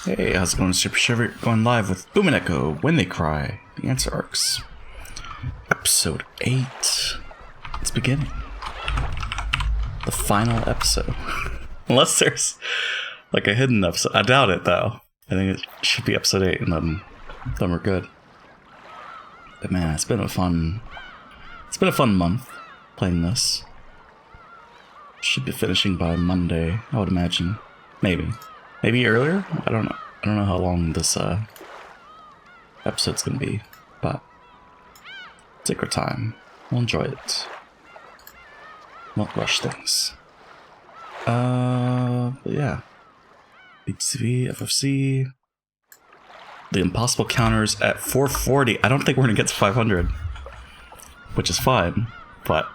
Hey, how's it going? It's JPChivalry going live with Umineko, When They Cry, the Answer Arcs. Episode 8. It's beginning. The final episode. Unless there's like a hidden episode. I doubt it though. I think it should be episode 8 and then we're good. But man, it's been a fun month playing this. Should be finishing by Monday, I would imagine. Maybe earlier? I don't know how long this episode's gonna be, but take our time. We'll enjoy it. Won't rush things. But yeah. BTV, FFC. The impossible counters at 440. I don't think we're gonna get to 500, which is fine, but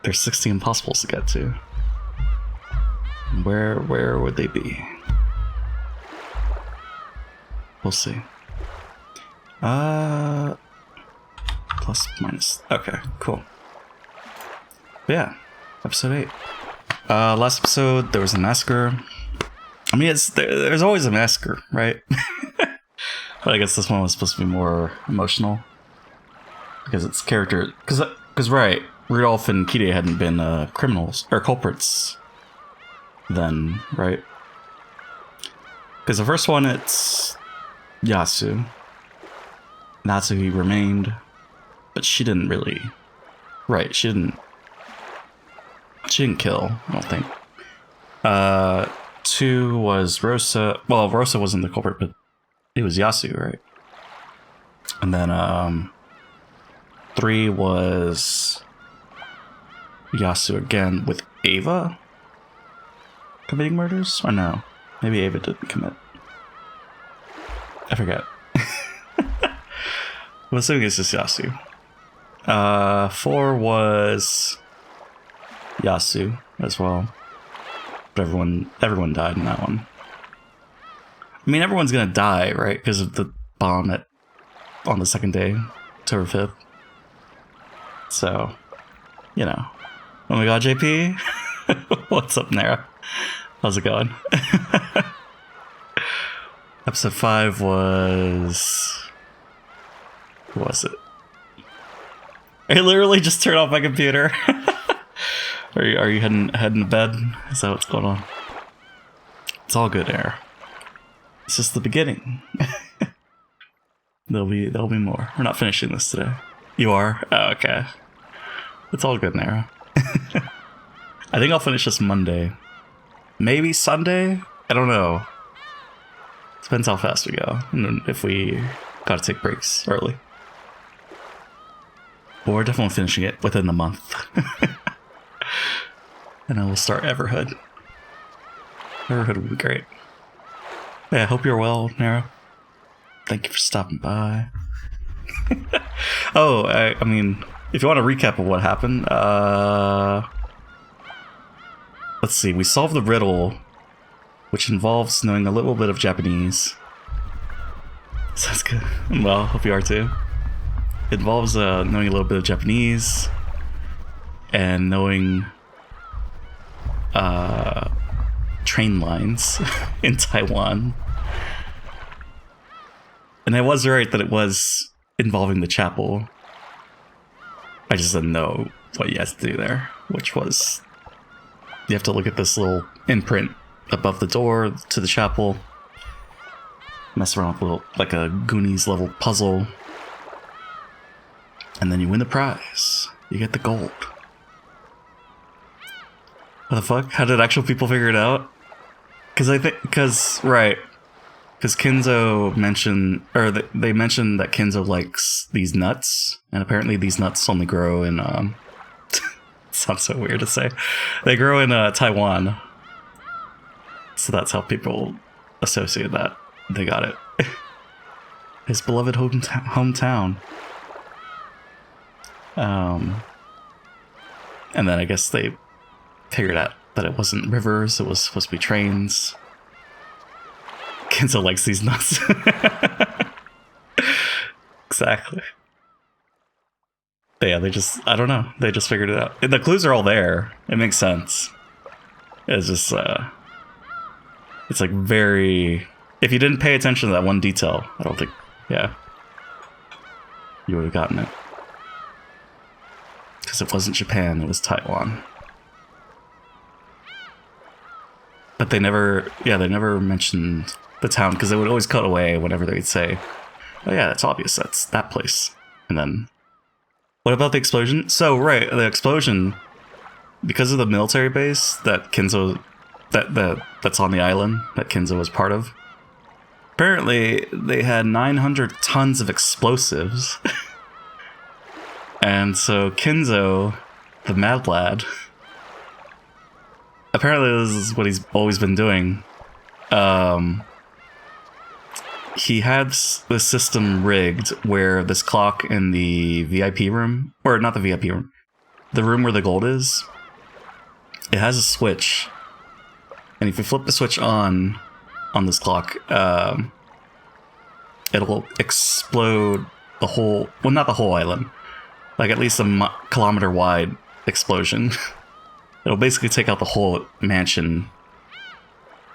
there's 60 impossibles to get to. Where would they be? We'll see. Plus, minus. Okay, cool. But yeah, episode 8. Last episode, there was a massacre. I mean, there's always a massacre, right? But I guess this one was supposed to be more emotional. Because it's character... Because right, Rudolph and Kide hadn't been criminals, or culprits then, right? Because the first one, it's Yasu. Natsuhi remained, but she didn't really... Right, she didn't kill, I don't think. 2 was Rosa. Well, Rosa wasn't the culprit, but it was Yasu, right? And then 3 was Yasu again with Ava committing murders? Or no? Maybe Ava didn't commit. I forget. I'm assuming it's just Yasu. 4 was Yasu as well. But everyone died in that one. I mean, everyone's gonna die, right? Because of the bomb on the second day, October 5th. So, you know. Oh my god, JP? What's up, Nara? How's it going? Episode 5 was... Who was it? I literally just turned off my computer. Are you heading to bed? Is that what's going on? It's all good, Air. It's just the beginning. There'll be more. We're not finishing this today. You are? Oh, okay. It's all good, Nara. I think I'll finish this Monday. Maybe Sunday? I don't know. Depends how fast we go. And if we gotta take breaks early. But we're definitely finishing it within the month. And then we'll start Everhood. Everhood would be great. Yeah, I hope you're well, Nara. Thank you for stopping by. Oh, I mean, if you want a recap of what happened, let's see. We solved the riddle, which involves knowing a little bit of Japanese. Sounds good. Well, hope you are too. It involves knowing a little bit of Japanese and knowing train lines in Taiwan. And I was right that it was involving the chapel. I just didn't know what you had to do there, which was you have to look at this little imprint above the door to the chapel, mess around with a little, like a Goonies level puzzle, and then you win the prize. You get the gold. What the fuck? How did actual people figure it out? Because Kenzo mentioned, or they mentioned that Kenzo likes these nuts, and apparently these nuts only grow in, sounds so weird to say. They grow in Taiwan. So that's how people associate that. They got it. His beloved hometown. And then I guess they figured out that it wasn't rivers, it was supposed to be trains. Kenzo likes these nuts. Exactly. But yeah, I don't know. They just figured it out. And the clues are all there. It makes sense. It's just, it's like very If you didn't pay attention to that one detail, I don't think, yeah, you would have gotten it. Because it wasn't Japan, it was Taiwan. But they never mentioned the town, because they would always cut away whenever they'd say, oh yeah, it's obvious, that's that place. And then, what about the explosion? So, right, the explosion, because of the military base that Kinzo, that's on the island, that Kinzo was part of, apparently they had 900 tons of explosives. And so Kinzo, the mad lad, apparently this is what he's always been doing. He had this system rigged where this clock in the VIP room, or not the VIP room, the room where the gold is, it has a switch. And if you flip the switch on this clock, it'll explode the whole, well, not the whole island, like at least a kilometer wide explosion. It'll basically take out the whole mansion.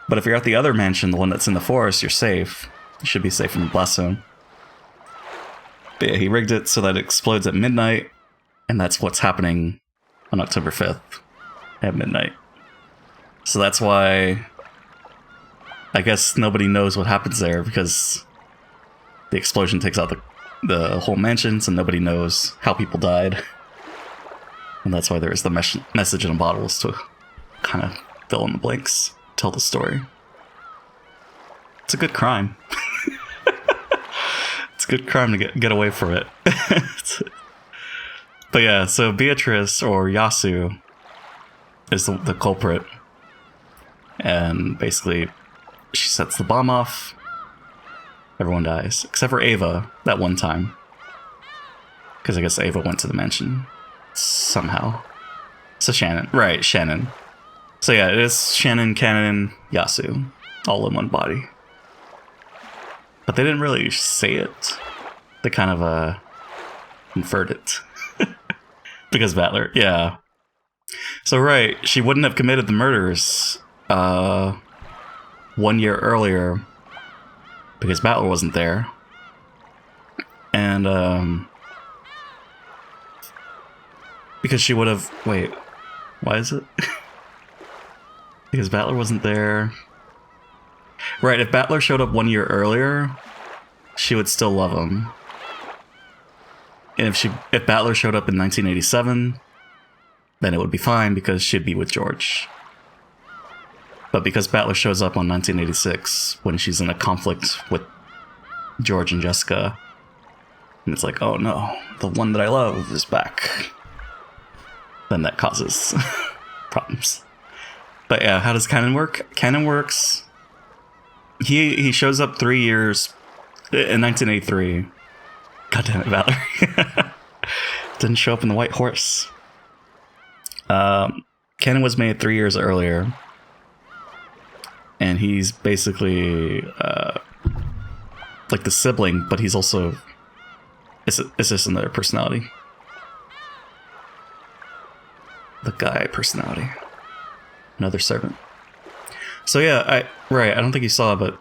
But if you're at the other mansion, the one that's in the forest, you're safe. You should be safe from the blast zone. But yeah, he rigged it so that it explodes at midnight, and that's what's happening on October 5th at midnight. So that's why I guess nobody knows what happens there, because the explosion takes out the whole mansion, so nobody knows how people died. And that's why there's the message in the bottles to kind of fill in the blanks, tell the story. It's a good crime. It's a good crime to get away from it. But yeah, so Beatrice, or Yasu, is the culprit. And basically, she sets the bomb off. Everyone dies. Except for Ava, that one time. Because I guess Ava went to the mansion. Somehow. So Shannon. Right, Shannon. So yeah, it is Shannon, Cannon, Yasu. All in one body. But they didn't really say it. They kind of, inferred it. Because Battler, yeah. So right, she wouldn't have committed the murders 1 year earlier because Battler wasn't there. And because she would have, wait, why is it? Because Battler wasn't there. Right, if Battler showed up 1 year earlier, she would still love him. And if Battler showed up in 1987, then it would be fine because she'd be with George. But because Battler shows up on 1986 when she's in a conflict with George and Jessica, and it's like, oh no, the one that I love is back, then that causes problems. But yeah, how does Canon work? Canon works. He shows up 3 years in 1983. God damn it, Valerie. Didn't show up in the White Horse. Canon was made 3 years earlier. And he's basically like the sibling, but he's also... It's just another personality. The guy personality. Another servant. So yeah, I don't think you saw, but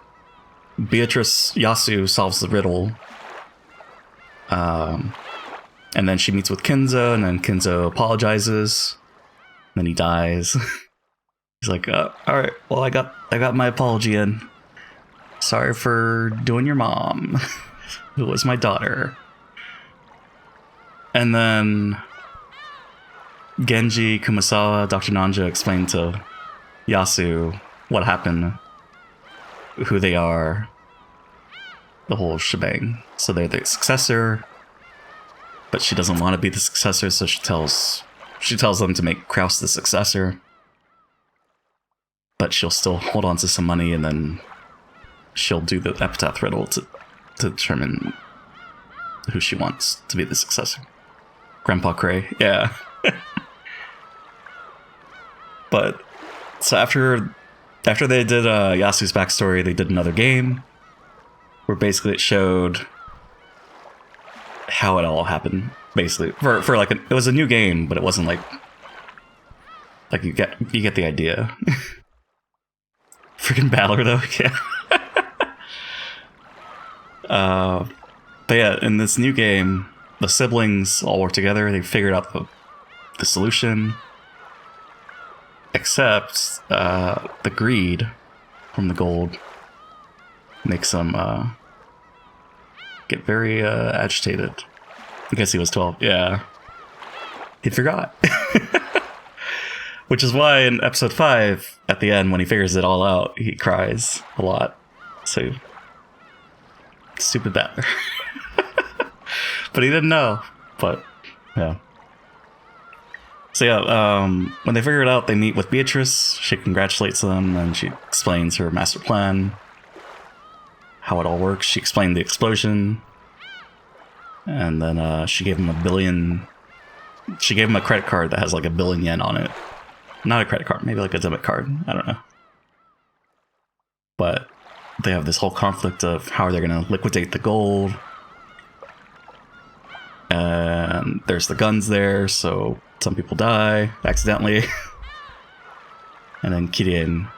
Beatrice Yasu solves the riddle. And then she meets with Kinzo, and then Kinzo apologizes. And then he dies. He's like, alright, well I got my apology in. Sorry for doing your mom. Who was my daughter. And then Genji, Kumasawa, Dr. Nanja explained to Yasu what happened, who they are, the whole shebang. So they're the successor, but she doesn't want to be the successor, so she tells them to make Kraus the successor. But she'll still hold on to some money, and then she'll do the epitaph riddle to determine who she wants to be the successor. Grandpa Cray, yeah. But so after they did Yasu's backstory, they did another game where basically it showed how it all happened. Basically, for like it was a new game, but it wasn't like you get the idea. Freaking Battler though, yeah. But yeah, in this new game, the siblings all work together. They figured out the solution. Except the greed from the gold makes them get very agitated. I guess he was 12. Yeah. He forgot. Which is why in episode 5, at the end, when he figures it all out, he cries a lot. So, stupid Battler. But he didn't know. But, yeah. So yeah, when they figure it out, they meet with Beatrice. She congratulates them, and she explains her master plan, how it all works. She explained the explosion, and then she gave him $1 billion. She gave him a credit card that has like 1 billion yen on it. Not a credit card, maybe like a debit card. I don't know. But they have this whole conflict of how they're going to liquidate the gold. And there's the guns there, so some people die accidentally. And then Kirie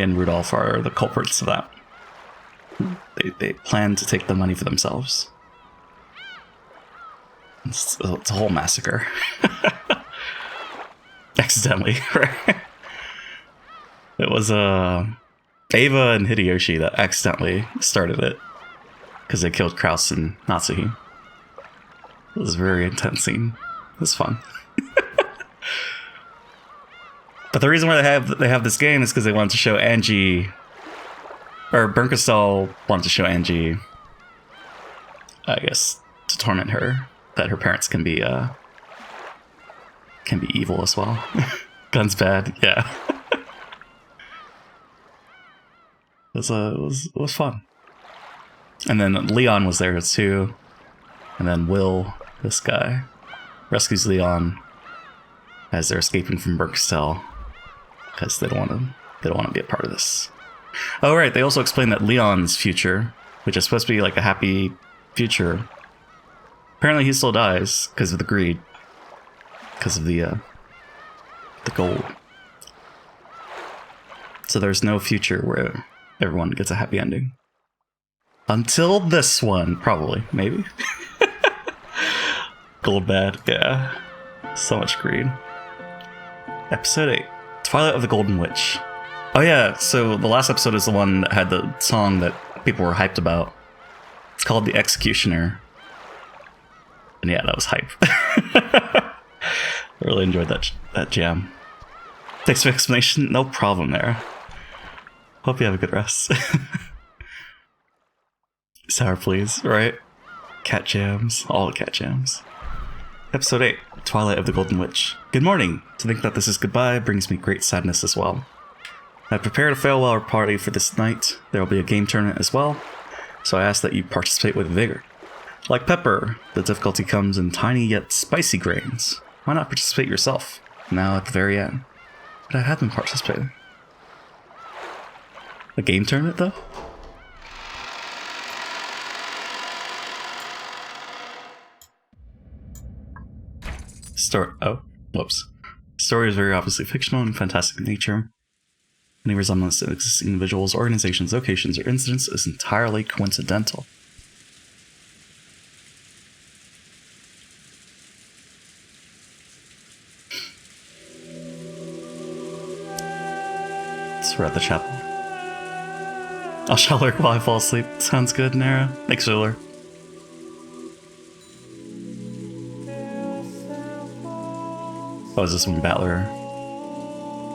and Rudolph are the culprits of that. They plan to take the money for themselves. It's a whole massacre. Accidentally, right? It was Ava and Hideyoshi that accidentally started it. Because they killed Kraus and Natsuhi. It was a very intense scene. It was fun. But the reason why they have this game is because they wanted to show Angie, or Bernkastel wanted to show Angie, I guess, to torment her, that her parents can be evil as well. Guns bad, yeah. It was fun. And then Leon was there too, and then Will, this guy, rescues Leon as they're escaping from Bernkastel. Because they don't want to be a part of this. Oh right, they also explained that Leon's future, which is supposed to be like a happy future, apparently he still dies because of the greed, because of the gold. So there's no future where everyone gets a happy ending. Until this one, probably, maybe. Gold bad, yeah. So much greed. Episode 8. Twilight of the Golden Witch. Oh yeah, so the last episode is the one that had the song that people were hyped about. It's called The Executioner. And yeah, that was hype. I really enjoyed that jam. Thanks for the explanation. No problem there. Hope you have a good rest. Sour please, right? Cat jams. All the cat jams. Episode 8, Twilight of the Golden Witch. Good morning. To think that this is goodbye brings me great sadness as well. I've prepared a farewell party for this night. There will be a game tournament as well, so I ask that you participate with vigor. Like pepper, the difficulty comes in tiny yet spicy grains. Why not participate yourself, now at the very end? But I have been participating. A game tournament, though? Story is very obviously fictional and fantastic in nature. Any resemblance to existing individuals, organizations, locations, or incidents is entirely coincidental. So we're at the chapel. I'll shall lurk while I fall asleep. Sounds good, Nara. Thanks, Ruler. Oh, is this one Battler?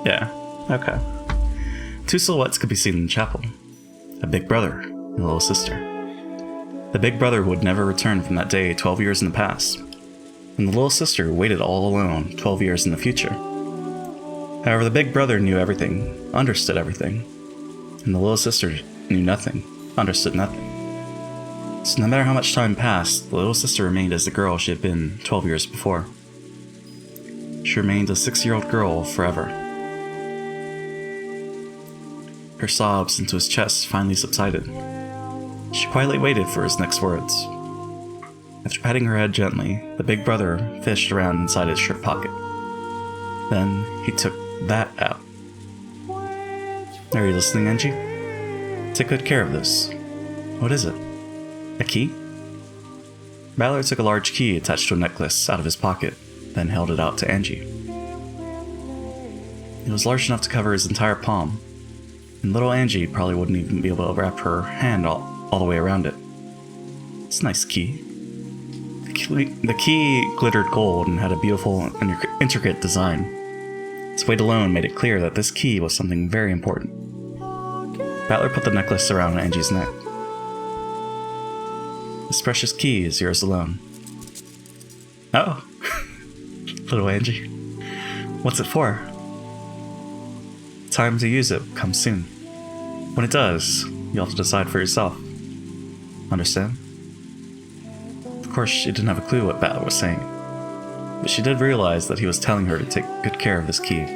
Yeah, okay. Two silhouettes could be seen in the chapel. A big brother and a little sister. The big brother would never return from that day 12 years in the past, and the little sister waited all alone 12 years in the future. However, the big brother knew everything, understood everything, and the little sister knew nothing, understood nothing. So no matter how much time passed, the little sister remained as the girl she had been 12 years before. She remained a 6-year-old girl forever. Her sobs into his chest finally subsided. She quietly waited for his next words. After patting her head gently, the big brother fished around inside his shirt pocket. Then he took that out. Are you listening, Angie? Take good care of this. What is it? A key? Battler took a large key attached to a necklace out of his pocket, then held it out to Angie. It was large enough to cover his entire palm, and little Angie probably wouldn't even be able to wrap her hand all the way around it. It's a nice key. The key glittered gold and had a beautiful and intricate design. Its weight alone made it clear that this key was something very important. Battler put the necklace around Angie's neck. This precious key is yours alone. Oh, little Angie. What's it for? Time to use it comes soon. When it does, you'll have to decide for yourself. Understand? Of course, she didn't have a clue what Battler was saying, but she did realize that he was telling her to take good care of this key.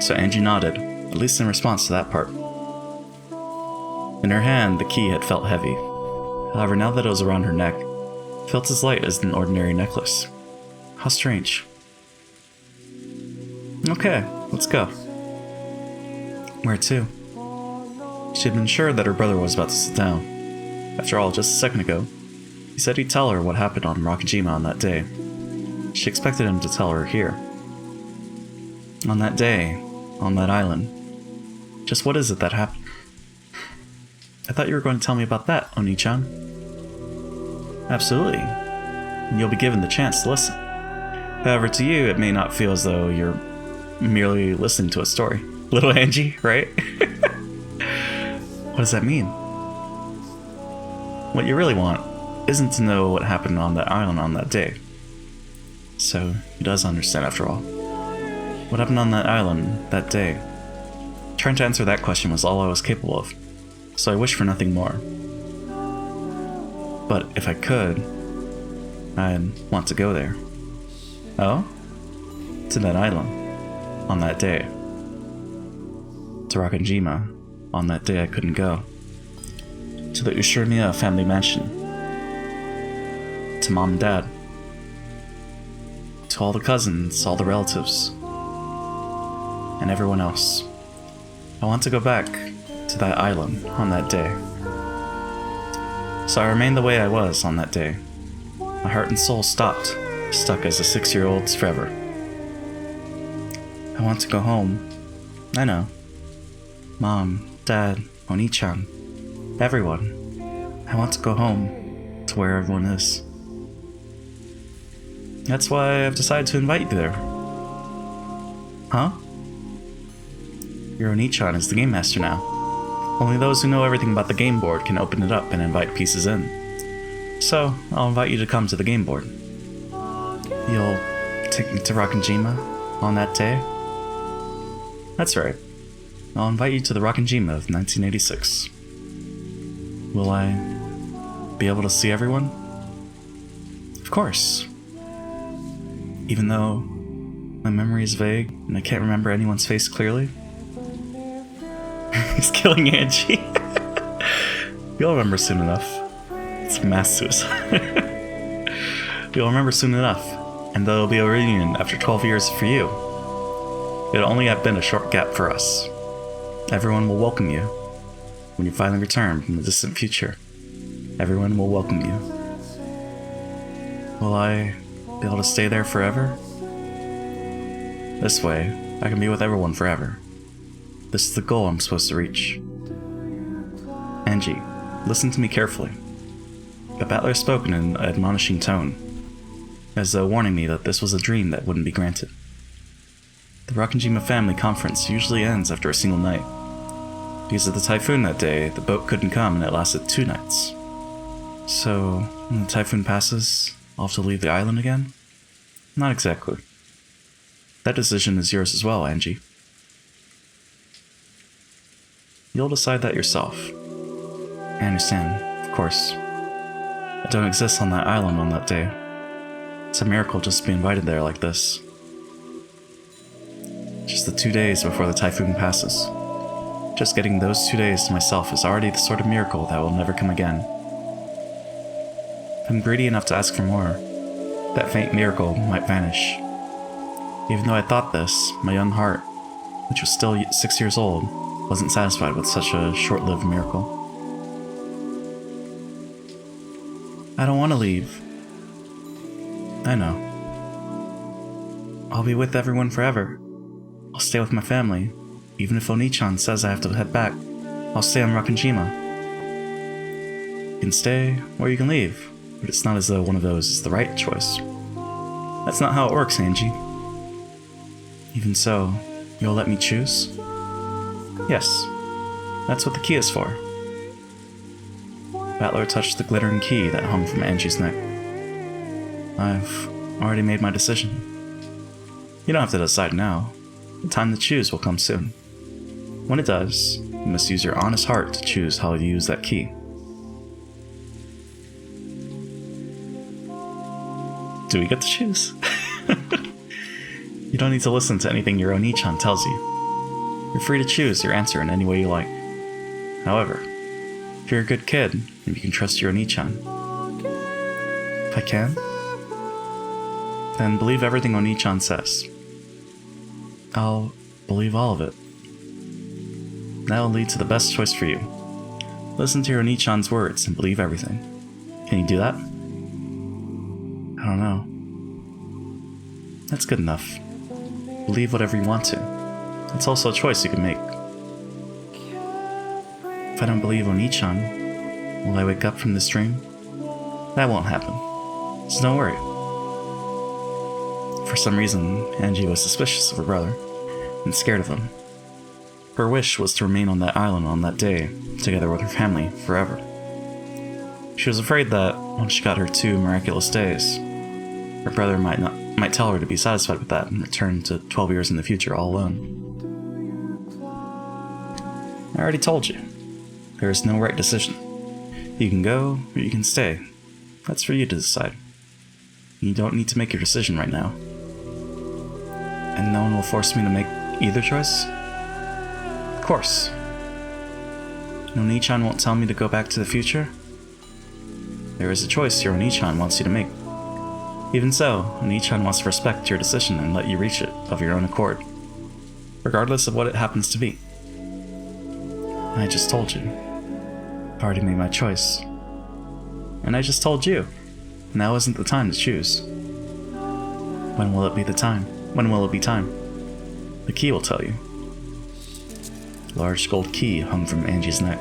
So Angie nodded, at least in response to that part. In her hand, the key had felt heavy. However, now that it was around her neck, it felt as light as an ordinary necklace. How strange. Okay, let's go. Where to? She had been sure that her brother was about to sit down. After all, just a second ago, he said he'd tell her what happened on Rakajima on that day. She expected him to tell her here. On that day, on that island. Just what is it that happened? I thought you were going to tell me about that, Oni-chan. Absolutely. And you'll be given the chance to listen. However, to you, it may not feel as though you're merely listening to a story. Little Angie, right? What does that mean? What you really want isn't to know what happened on that island on that day. So, he does understand after all. What happened on that island that day? Trying to answer that question was all I was capable of, so I wish for nothing more. But if I could, I'd want to go there. Oh? To that island, on that day. To Rakajima, on that day I couldn't go. To the Ushirimiya family mansion. To Mom and Dad. To all the cousins, all the relatives. And everyone else. I want to go back to that island on that day. So I remained the way I was on that day. My heart and soul stopped, stuck as a 6-year-old's forever. I want to go home. I know. Mom, Dad, Oni-chan, everyone. I want to go home, to where everyone is. That's why I've decided to invite you there. Huh? Your Oni-chan is the game master now. Only those who know everything about the game board can open it up and invite pieces in. So, I'll invite you to come to the game board. You'll take me to Rakajima on that day? That's right. I'll invite you to the Rakajima of 1986. Will I be able to see everyone? Of course. Even though my memory is vague and I can't remember anyone's face clearly. He's killing Angie. You'll remember soon enough. It's mass suicide. You'll remember soon enough, and there'll be a reunion after 12 years for you. It'll only have been a short gap for us. Everyone will welcome you. When you finally return from the distant future, everyone will welcome you. Will I be able to stay there forever? This way, I can be with everyone forever. This is the goal I'm supposed to reach. Angie, listen to me carefully. The battler spoke in an admonishing tone, as though warning me that this was a dream that wouldn't be granted. The Rakajima family conference usually ends after a single night. Because of the typhoon that day, the boat couldn't come and it lasted 2 nights. So, when the typhoon passes, I'll have to leave the island again? Not exactly. That decision is yours as well, Angie. You'll decide that yourself. I understand, of course. I don't exist on that island on that day. It's a miracle just to be invited there like this. Just the 2 days before the typhoon passes. Just getting those 2 days to myself is already the sort of miracle that will never come again. If I'm greedy enough to ask for more, that faint miracle might vanish. Even though I thought this, my young heart, which was still 6 years old, wasn't satisfied with such a short-lived miracle. I don't want to leave. I know. I'll be with everyone forever. I'll stay with my family. Even if Oni-chan says I have to head back, I'll stay on Rakanjima. You can stay, or you can leave, but it's not as though one of those is the right choice. That's not how it works, Angie. Even so, you'll let me choose? Yes, that's what the key is for. Battler touched the glittering key that hung from Angie's neck. I've already made my decision. You don't have to decide now. The time to choose will come soon. When it does, you must use your honest heart to choose how to use that key. Do we get to choose? You don't need to listen to anything your Oni-chan tells you. You're free to choose your answer in any way you like. However, if you're a good kid, and you can trust your Oni-chan. If I can, then believe everything Oni-chan says. I'll believe all of it. That'll lead to the best choice for you. Listen to your Oni-chan's words and believe everything. Can you do that? I don't know. That's good enough. Believe whatever you want to. It's also a choice you can make. If I don't believe Oni-chan, will I wake up from this dream? That won't happen. So don't worry. For some reason, Angie was suspicious of her brother and scared of him. Her wish was to remain on that island on that day, together with her family, forever. She was afraid that, once she got her 2 miraculous days, her brother might tell her to be satisfied with that and return to 12 years in the future all alone. I already told you. There is no right decision. You can go, or you can stay. That's for you to decide. You don't need to make your decision right now. And no one will force me to make either choice? Of course. No Oni-chan won't tell me to go back to the future? There is a choice your Oni-chan wants you to make. Even so, Oni-chan wants to respect your decision and let you reach it of your own accord, regardless of what it happens to be. I just told you. I've already made my choice. And I just told you. Now isn't the time to choose. When will it be the time? When will it be time? The key will tell you. A large gold key hung from Angie's neck.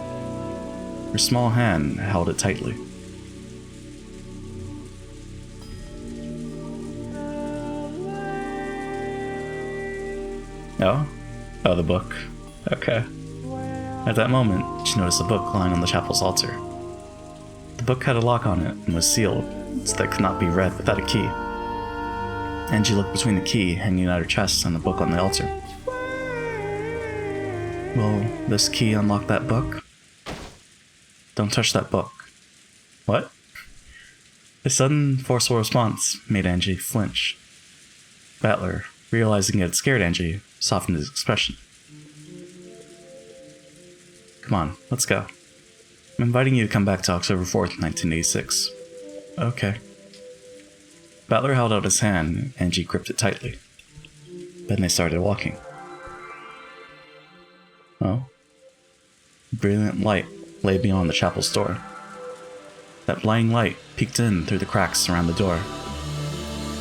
Her small hand held it tightly. Oh, the book. Okay. At that moment, she noticed a book lying on the chapel's altar. The book had a lock on it and was sealed, so that it could not be read without a key. Angie looked between the key hanging at her chest and the book on the altar. Will this key unlock that book? Don't touch that book. What? A sudden, forceful response made Angie flinch. Battler, realizing it had scared Angie, softened his expression. Come on, let's go. I'm inviting you to come back to October 4th, 1986. Okay. Battler held out his hand, and Angie gripped it tightly. Then they started walking. Oh? A brilliant light lay beyond the chapel's door. That blinding light peeked in through the cracks around the door.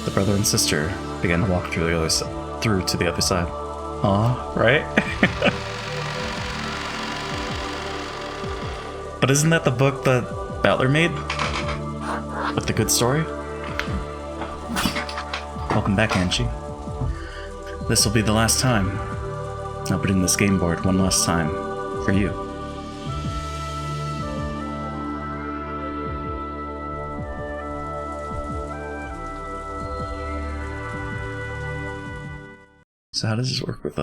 The brother and sister began to walk through to the other side. Aw, right? But isn't that the book that Battler made? With the good story? Welcome back, Angie. This will be the last time. Opening this game board one last time. For you. So how does this work with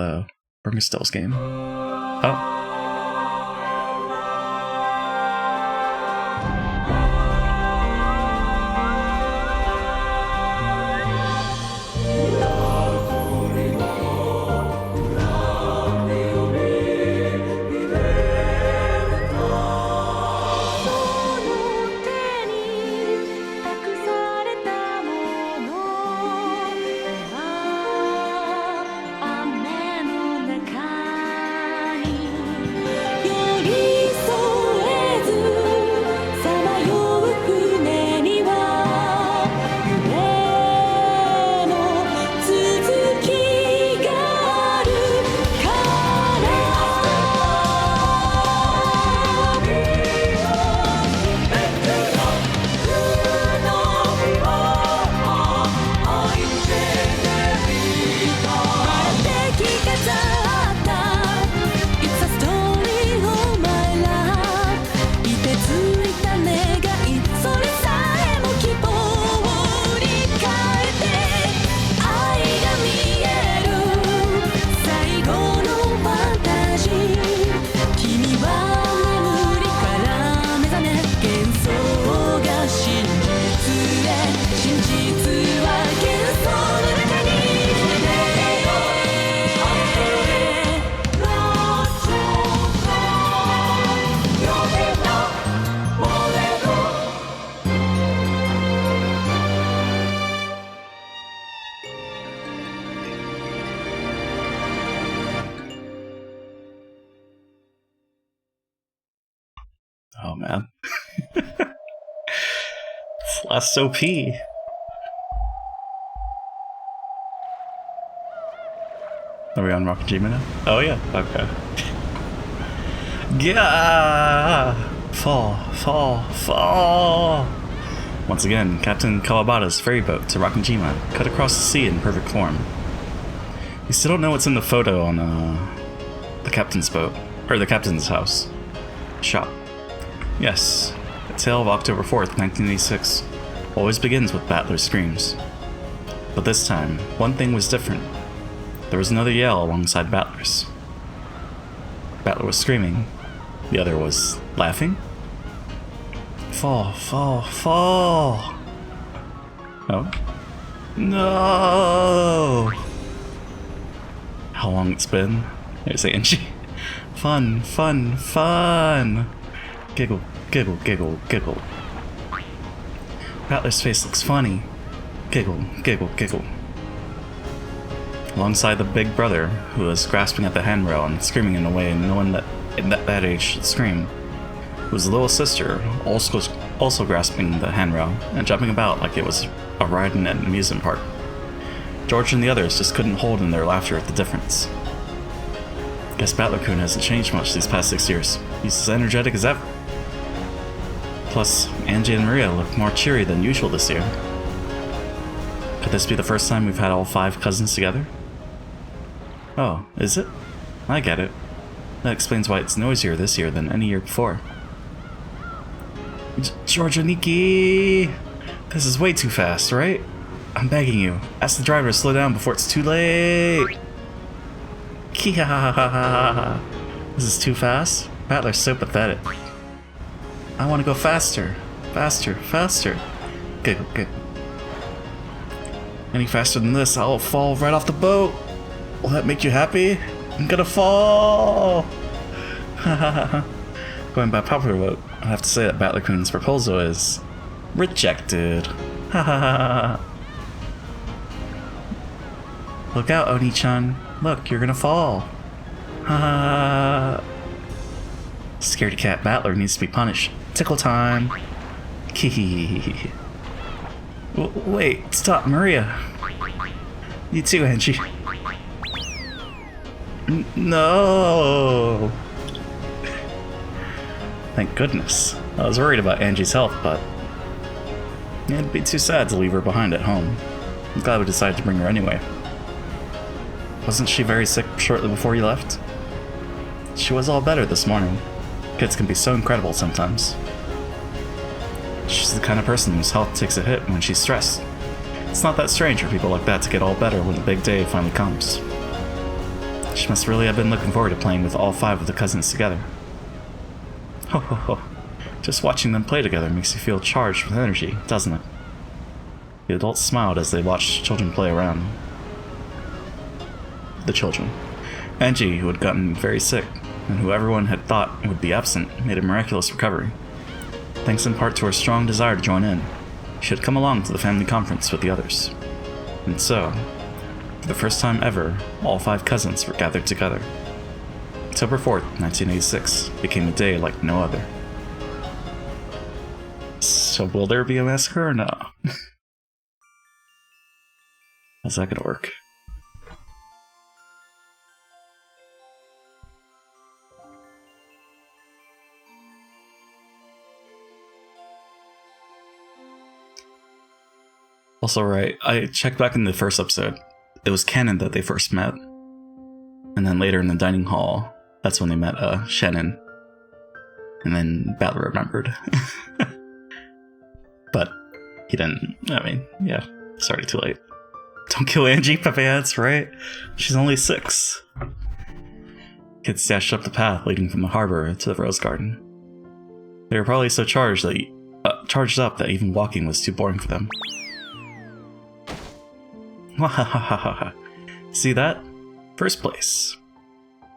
Burgestel's game? Oh. Oh man. It's last OP. Are we on Rockajima now? Oh yeah, okay. Yeah! Fall, fall, fall! Once again, Captain Kawabata's ferry boat to Rockajima cut across the sea in perfect form. We still don't know what's in the photo on the captain's boat, or the captain's house. Shop. Yes, the tale of October 4th, 1986 always begins with Battler's screams. But this time, one thing was different. There was another yell alongside Battler's. Battler was screaming. The other was laughing. Fall, fall, fall! Oh? No! How long it's been? There's Angie. Fun, fun, fun! Giggle, giggle, giggle, giggle. Battler's face looks funny. Giggle, giggle, giggle. Alongside the big brother, who was grasping at the handrail and screaming in a way no one that in that age should scream, was the little sister, also grasping the handrail and jumping about like it was a ride in an amusement park. George and the others just couldn't hold in their laughter at the difference. Guess Battler-kun hasn't changed much these past 6 years. He's as energetic as ever. Plus, Angie and Maria look more cheery than usual this year. Could this be the first time we've had all 5 cousins together? Oh, is it? I get it. That explains why it's noisier this year than any year before. Giorgio Nikki! This is way too fast, right? I'm begging you. Ask the driver to slow down before it's too late! Kihahaha! This is too fast? Battler's so pathetic. I want to go faster. Faster, faster. Giggle, giggle. Any faster than this, I'll fall right off the boat. Will that make you happy? I'm gonna fall! Going by popular vote, I have to say that Battler-kun's proposal is rejected. Look out, Oni-chan. Look, you're gonna fall. Scaredy cat Battler needs to be punished. Tickle time. Kee. Wait, stop, Maria. You too, Angie. No. Thank goodness. I was worried about Angie's health, but it'd be too sad to leave her behind at home. I'm glad we decided to bring her anyway. Wasn't she very sick shortly before you left? She was all better this morning. Kids can be so incredible sometimes. She's the kind of person whose health takes a hit when she's stressed. It's not that strange for people like that to get all better when the big day finally comes. She must really have been looking forward to playing with all 5 of the cousins together. Ho ho ho. Just watching them play together makes you feel charged with energy, doesn't it? The adults smiled as they watched children play around. The children. Angie, who had gotten very sick, and who everyone had thought would be absent, made a miraculous recovery. Thanks in part to her strong desire to join in, she had come along to the family conference with the others. And so, for the first time ever, all 5 cousins were gathered together. October 4th, 1986 became a day like no other. So will there be a massacre or no? How's that gonna work? Also, right, I checked back in the first episode. It was canon that they first met. And then later in the dining hall, that's when they met Shannon. And then Battler remembered. But he didn't. I mean, yeah, it's already too late. Don't kill Angie, Pepe adds, right? She's only 6. Kids dashed up the path leading from the harbor to the rose garden. They were probably so charged up that even walking was too boring for them. Wahahaha. See that? First place.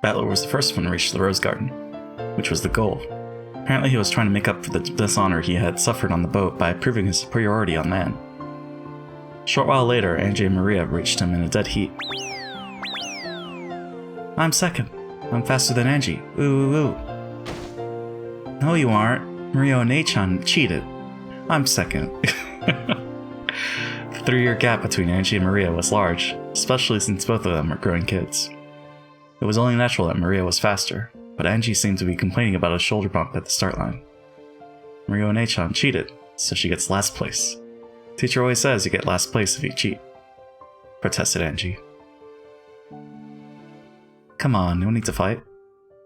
Battler was the first one to reach the rose garden, which was the goal. Apparently he was trying to make up for the dishonor he had suffered on the boat by proving his superiority on land. A short while later, Angie and Maria reached him in a dead heat. I'm second. I'm faster than Angie. Ooh, ooh, ooh. No, you aren't. Maria and Achan cheated. I'm second. The 3-year gap between Angie and Maria was large, especially since both of them were growing kids. It was only natural that Maria was faster, but Angie seemed to be complaining about a shoulder bump at the start line. Maria and Achan cheated, so she gets last place. Teacher always says you get last place if you cheat, protested Angie. Come on, no need to fight.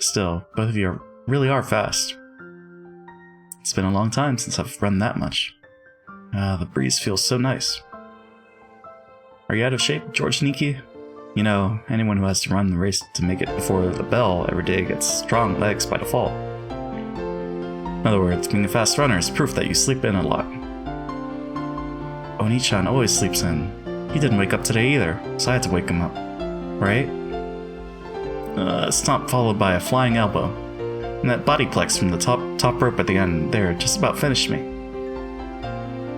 Still, both of you really are fast. It's been a long time since I've run that much. The breeze feels so nice. Are you out of shape, George Niki? You know, anyone who has to run the race to make it before the bell every day gets strong legs by default. In other words, being a fast runner is proof that you sleep in a lot. Oni-chan always sleeps in. He didn't wake up today either, so I had to wake him up. Right? A stomp followed by a flying elbow. And that bodyplex from the top rope at the end there just about finished me.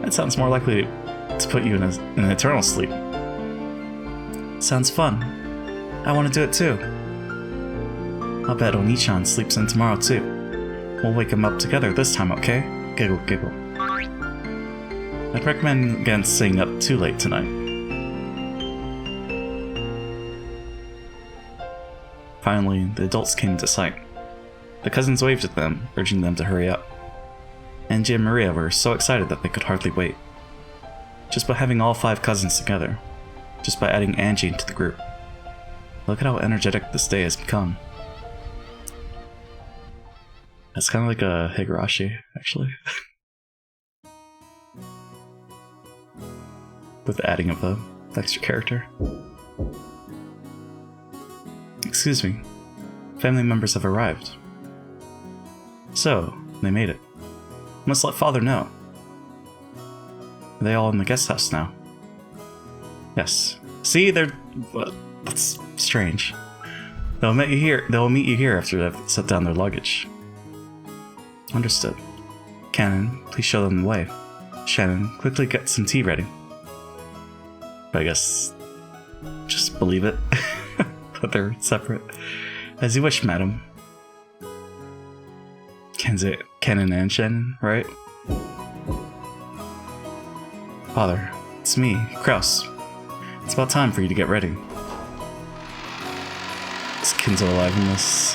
That sounds more likely to put you in an eternal sleep. Sounds fun. I want to do it too. I'll bet Oni-chan sleeps in tomorrow too. We'll wake him up together this time, okay? Giggle, giggle. I'd recommend against staying up too late tonight. Finally, the adults came into sight. The cousins waved at them, urging them to hurry up. Angie and Maria were so excited that they could hardly wait. Just by having all 5 cousins together. Just by adding Angie into the group. Look at how energetic this day has become. It's kind of like a Higurashi, actually. With the adding of the extra character. Excuse me. Family members have arrived. So, they made it. Must let Father know. Are they all in the guest house now? Yes. See, they're... that's strange. They'll meet you here after they've set down their luggage. Understood. Cannon, please show them the way. Shannon, quickly get some tea ready. I guess... just believe it. That they're separate. As you wish, madam. Cannon and Shannon, right? Father, it's me, Kraus. It's about time for you to get ready. Is Kinzo alive in this?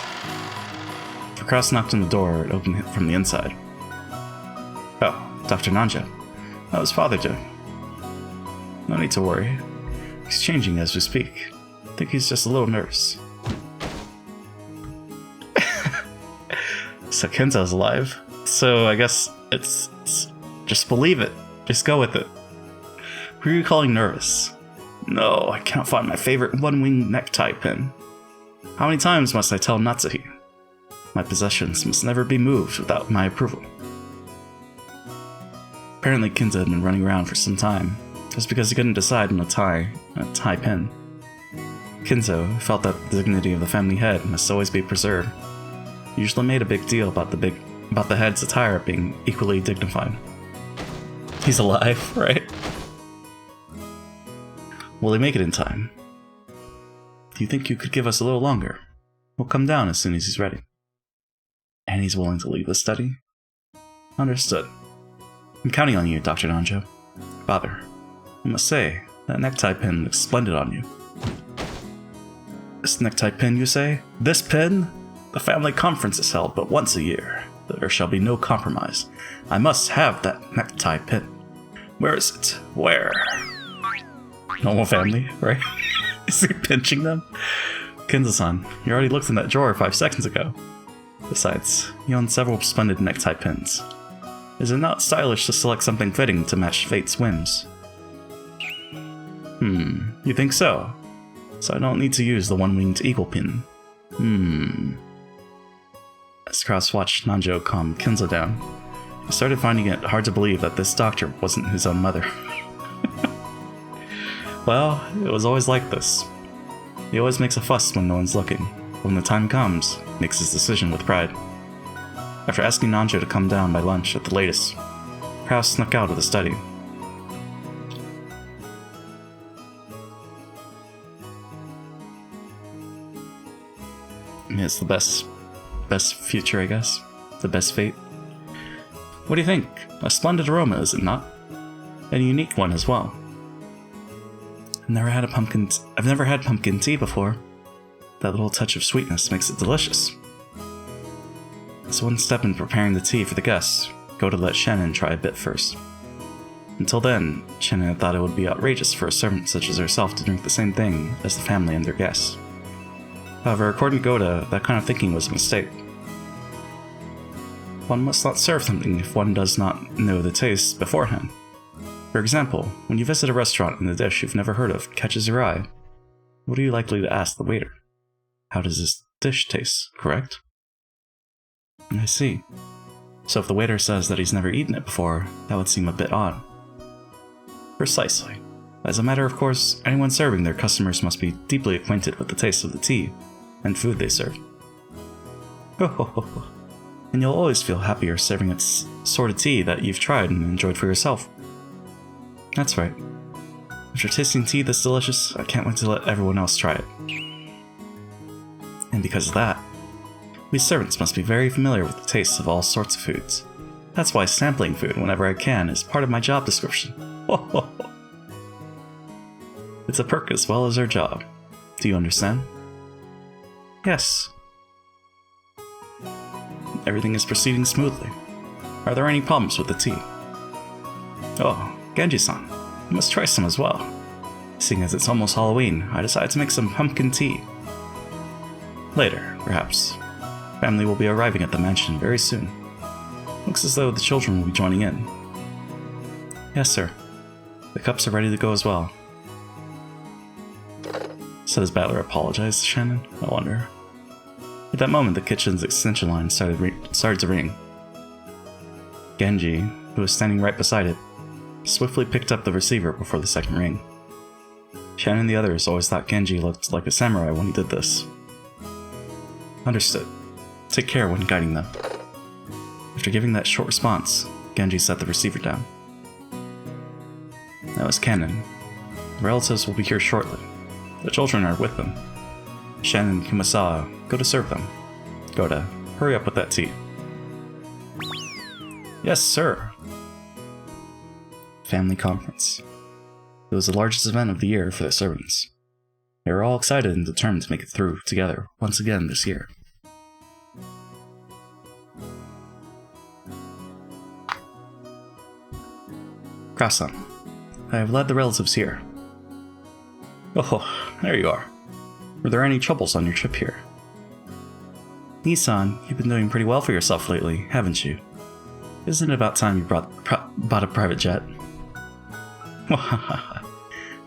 For Kraus knocked on the door, it opened from the inside. Oh, Dr. Nanja. How is Father doing? No need to worry. He's changing as we speak. I think he's just a little nervous. So Kinzo's alive. So I guess it's just believe it. Just go with it. Who are you calling nervous? No, I can't find my favorite one-wing necktie pin. How many times must I tell Natsuhi? My possessions must never be moved without my approval. Apparently Kinzo had been running around for some time, just because he couldn't decide on a tie pin. Kinzo felt that the dignity of the family head must always be preserved. He usually made a big deal about the head's attire being equally dignified. He's alive, right? Will he make it in time? Do you think you could give us a little longer? We'll come down as soon as he's ready. And he's willing to leave the study? Understood. I'm counting on you, Dr. Nanjo. Father, I must say, that necktie pin looks splendid on you. This necktie pin, you say? This pin? The family conference is held but once a year. There shall be no compromise. I must have that necktie pin. Where is it? Where? Normal family, right? Is he pinching them? Kinzo-san, you already looked in that drawer 5 seconds ago. Besides, you own several splendid necktie pins. Is it not stylish to select something fitting to match fate's whims? You think so? So I don't need to use the one-winged eagle pin. As Kraus watched Nanjo calm Kinzo down, he started finding it hard to believe that this doctor wasn't his own mother. Well, it was always like this. He always makes a fuss when no one's looking. When the time comes, he makes his decision with pride. After asking Nanjo to come down by lunch at the latest, Kraus snuck out of the study. It's the best future, I guess. The best fate. What do you think? A splendid aroma, is it not? And a unique one as well. I've never had pumpkin tea before. That little touch of sweetness makes it delicious. As one step in preparing the tea for the guests, go to let Shannon try a bit first. Until then, Shannon had thought it would be outrageous for a servant such as herself to drink the same thing as the family and their guests. However, according to Goda, that kind of thinking was a mistake. One must not serve something if one does not know the taste beforehand. For example, when you visit a restaurant and the dish you've never heard of catches your eye, what are you likely to ask the waiter? How does this dish taste, correct? I see. So if the waiter says that he's never eaten it before, that would seem a bit odd. Precisely. As a matter of course, anyone serving their customers must be deeply acquainted with the taste of the tea and food they serve. And you'll always feel happier serving a sort of tea that you've tried and enjoyed for yourself. That's right. After tasting tea this delicious, I can't wait to let everyone else try it. And because of that, we servants must be very familiar with the tastes of all sorts of foods. That's why sampling food whenever I can is part of my job description. It's a perk as well as our job. Do you understand? Yes. Everything is proceeding smoothly. Are there any problems with the tea? Oh, Genji-san, you must try some as well. Seeing as it's almost Halloween, I decided to make some pumpkin tea. Later, perhaps. Family will be arriving at the mansion very soon. Looks as though the children will be joining in. Yes, sir. The cups are ready to go as well. So does Battler apologize to Shannon? I wonder. At that moment, the kitchen's extension line started to ring. Genji, who was standing right beside it, swiftly picked up the receiver before the second ring. Shannon and the others always thought Genji looked like a samurai when he did this. Understood. Take care when guiding them. After giving that short response, Genji set the receiver down. That was canon. The relatives will be here shortly. The children are with them. Shannon and Kumasawa go to serve them. Goda, hurry up with that tea. Yes, sir. Family conference. It was the largest event of the year for the servants. They were all excited and determined to make it through together once again this year. Krasan, I have led the relatives here. Oh, there you are. Were there any troubles on your trip here? Nissan, you've been doing pretty well for yourself lately, haven't you? Isn't it about time you bought a private jet?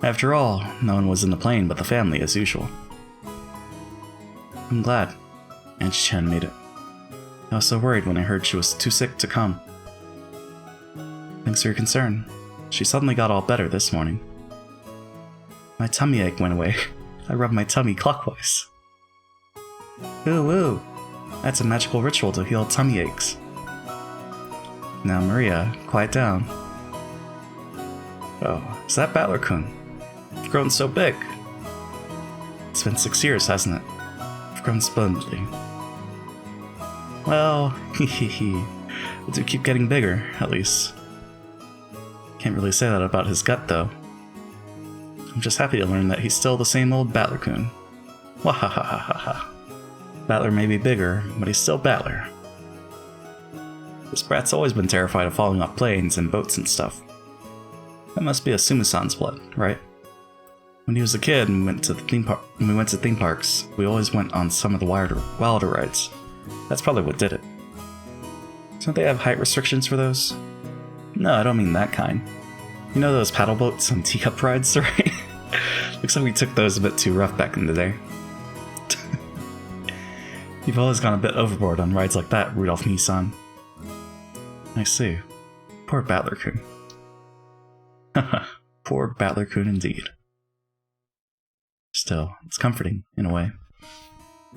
After all, no one was in the plane but the family as usual. I'm glad. Angie-chan made it. I was so worried when I heard she was too sick to come. Thanks for your concern. She suddenly got all better this morning. My tummy ache went away. I rubbed my tummy clockwise. Ooh, ooh. That's a magical ritual to heal tummy aches. Now, Maria, quiet down. Oh, is that Battler-kun? You've grown so big. It's been 6 years, hasn't it? You've grown splendidly. Well, hehehe. But do keep getting bigger, at least. Can't really say that about his gut, though. I'm just happy to learn that he's still the same old Battler-kun. Wahahahaha. Battler may be bigger, but he's still Battler. This brat's always been terrified of falling off planes and boats and stuff. That must be a Sumu-san's blood, right? When he was a kid and we went to theme parks, we always went on some of the wilder rides. That's probably what did it. Don't they have height restrictions for those? No, I don't mean that kind. You know those paddle boats and teacup rides, right? Looks like we took those a bit too rough back in the day. You've always gone a bit overboard on rides like that, Rudolph Nissan. I see. Poor Battler-kun. Haha, poor Battler-kun indeed. Still, it's comforting, in a way.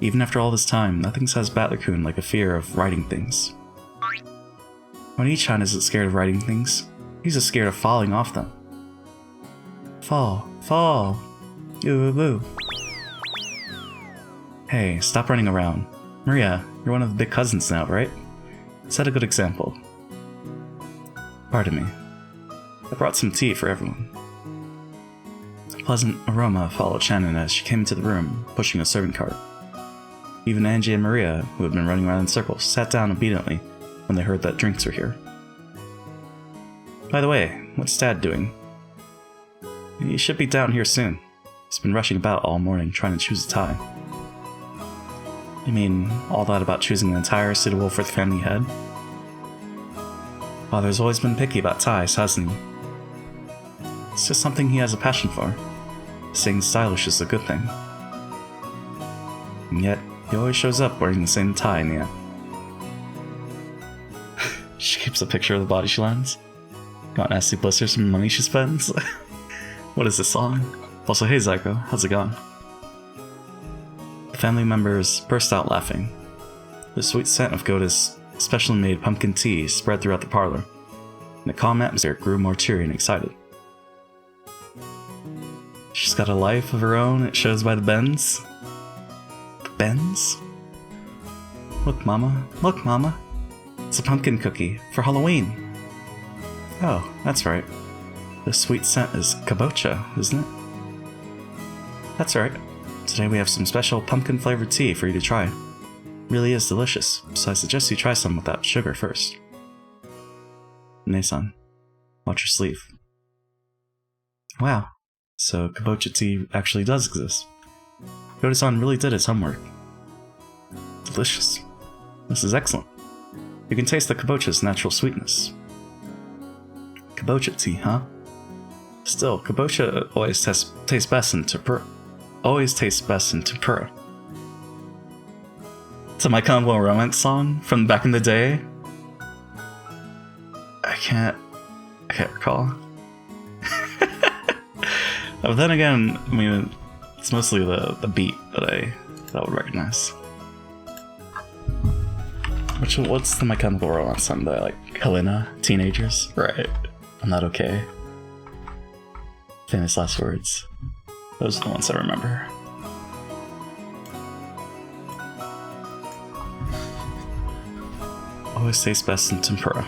Even after all this time, nothing says Battler-kun like a fear of riding things. Oni-chan isn't scared of riding things. He's just scared of falling off them. Fall. Fall! Ooh, ooh, ooh. Hey, stop running around. Maria, you're one of the big cousins now, right? Set a good example. Pardon me. I brought some tea for everyone. A pleasant aroma followed Shannon as she came into the room, pushing a servant cart. Even Angie and Maria, who had been running around in circles, sat down obediently when they heard that drinks were here. By the way, what's Dad doing? He should be down here soon. He's been rushing about all morning trying to choose a tie. You mean all that about choosing an attire suitable for the family head? Father's always been picky about ties, hasn't he? It's just something he has a passion for. Staying stylish is a good thing. And yet, he always shows up wearing the same tie in the end. She keeps a picture of the body she lands. Got nasty blisters from the money she spends. What is this song? Also, hey Zyko, how's it going? The family members burst out laughing. The sweet scent of Goda's specially made pumpkin tea spread throughout the parlor, and the calm atmosphere grew more cheery and excited. She's got a life of her own, it shows by the bends. The bends? Look, Mama. Look, Mama. It's a pumpkin cookie for Halloween. Oh, that's right. The sweet scent is kabocha, isn't it? That's right. Today we have some special pumpkin-flavored tea for you to try. Really is delicious, so I suggest you try some without sugar first. Nei-san, watch your sleeve. Wow, so kabocha tea actually does exist. Yoda-san really did his homework. Delicious. This is excellent. You can taste the kabocha's natural sweetness. Kabocha tea, huh? Still, kabocha always tastes best in tempura. It's a My Chemical Romance song from back in the day. I can't recall. But then again, I mean, it's mostly the beat that I would recognize. What's the My Chemical Romance song that I like? Helena? Teenagers? Right. I'm not okay. Famous last words. Those are the ones I remember. Always tastes best in tempura.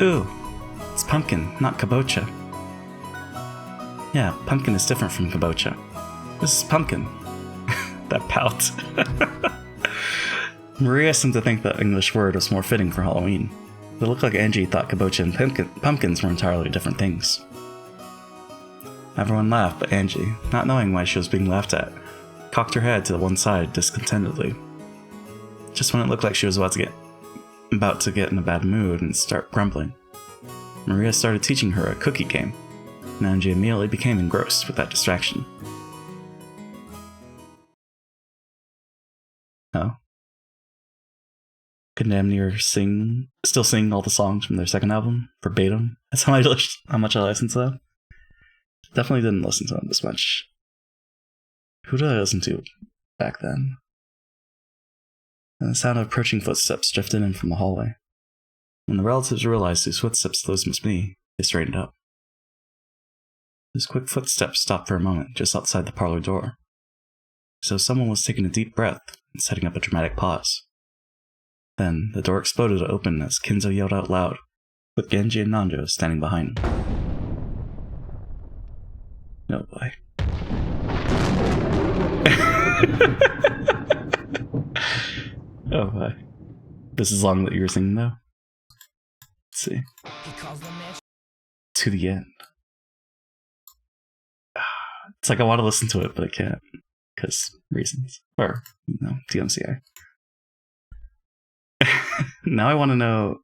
Ooh, it's pumpkin, not kabocha. Yeah, pumpkin is different from kabocha. This is pumpkin. That pout. Maria seemed to think the English word was more fitting for Halloween. It looked like Angie thought kabocha and pumpkins were entirely different things. Everyone laughed, but Angie, not knowing why she was being laughed at, cocked her head to the one side discontentedly. Just when it looked like she was about to get in a bad mood and start grumbling, Maria started teaching her a cookie game, and Angie immediately became engrossed with that distraction. Oh? Could Namnir still sing all the songs from their second album, verbatim? That's how much I listened to them. Definitely didn't listen to them this much. Who did I listen to back then? And the sound of approaching footsteps drifted in from the hallway. When the relatives realized whose footsteps those must be, they straightened up. Those quick footsteps stopped for a moment just outside the parlor door. So someone was taking a deep breath and setting up a dramatic pause. Then, the door exploded to open as Kinzo yelled out loud, with Genji and Nanjo standing behind him. Oh boy. Oh boy. This is long that you were singing though? Let's see. To the end. It's like I want to listen to it, but I can't. Because reasons. Or, DMCA. Now I want to know,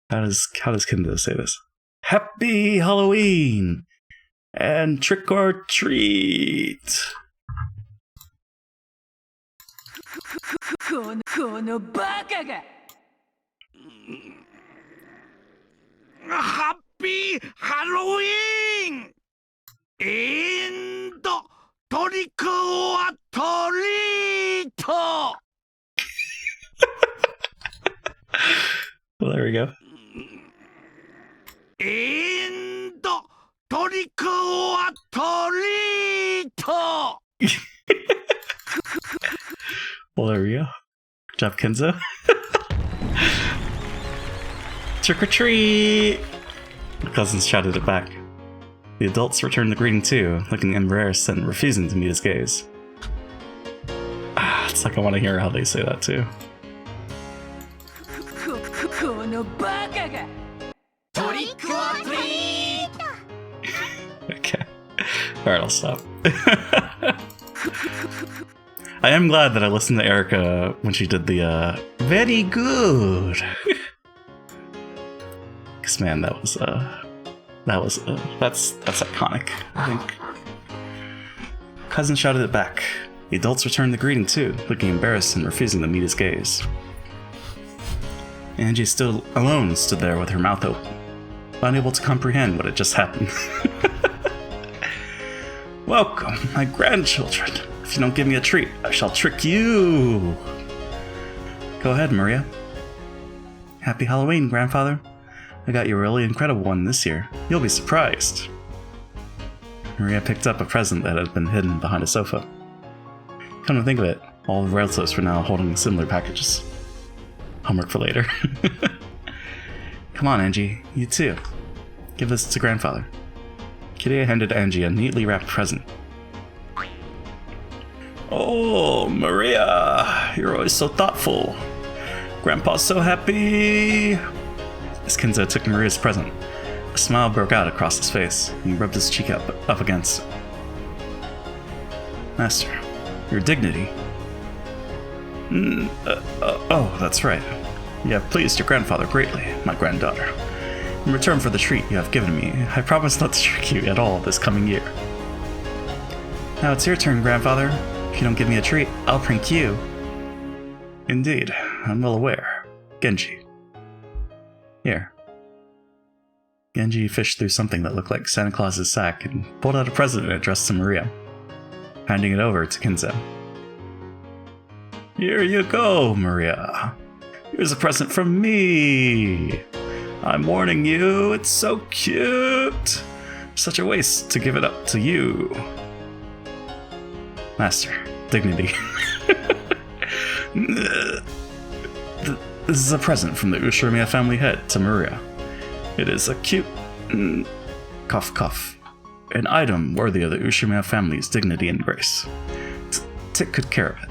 how does Kinzo say this? Happy Halloween! And trick or treat! Happy Halloween! And trick or treat! Well, there we go. And trick or treat! Well, there we go. Good job, Kenzo. Trick or treat! The cousins shouted it back. The adults returned the greeting too, looking embarrassed and refusing to meet his gaze. It's like I want to hear how they say that too. Okay. Alright, I'll stop. I am glad that I listened to Erica when she did the very good. Cause man, that's iconic, I think. Cousin shouted it back. The adults returned the greeting too, looking embarrassed and refusing to meet his gaze. Angie still alone stood there with her mouth open, unable to comprehend what had just happened. Welcome, my grandchildren. If you don't give me a treat, I shall trick you. Go ahead, Maria. Happy Halloween, grandfather. I got you a really incredible one this year. You'll be surprised. Maria picked up a present that had been hidden behind a sofa. Come to think of it, all the relatives were now holding similar packages. Homework for later. Come on, Angie, you too. Give this to grandfather. Kiria handed Angie a neatly wrapped present. Oh, Maria, you're always so thoughtful. Grandpa's so happy. As Kenzo took Maria's present, a smile broke out across his face, and he rubbed his cheek up against it. Master, your dignity. Oh, that's right. You have pleased your grandfather greatly, my granddaughter. In return for the treat you have given me, I promise not to trick you at all this coming year. Now it's your turn, grandfather. If you don't give me a treat, I'll prank you. Indeed, I'm well aware. Genji. Here. Genji fished through something that looked like Santa Claus's sack and pulled out a present addressed to Maria, handing it over to Kinzo. Here you go, Maria. Here's a present from me. I'm warning you, it's so cute. Such a waste to give it up to you. Master, dignity. This is a present from the Ushirimiya family head to Maria. It is a cute... cough cough. An item worthy of the Ushirimiya family's dignity and grace. Take good care of it.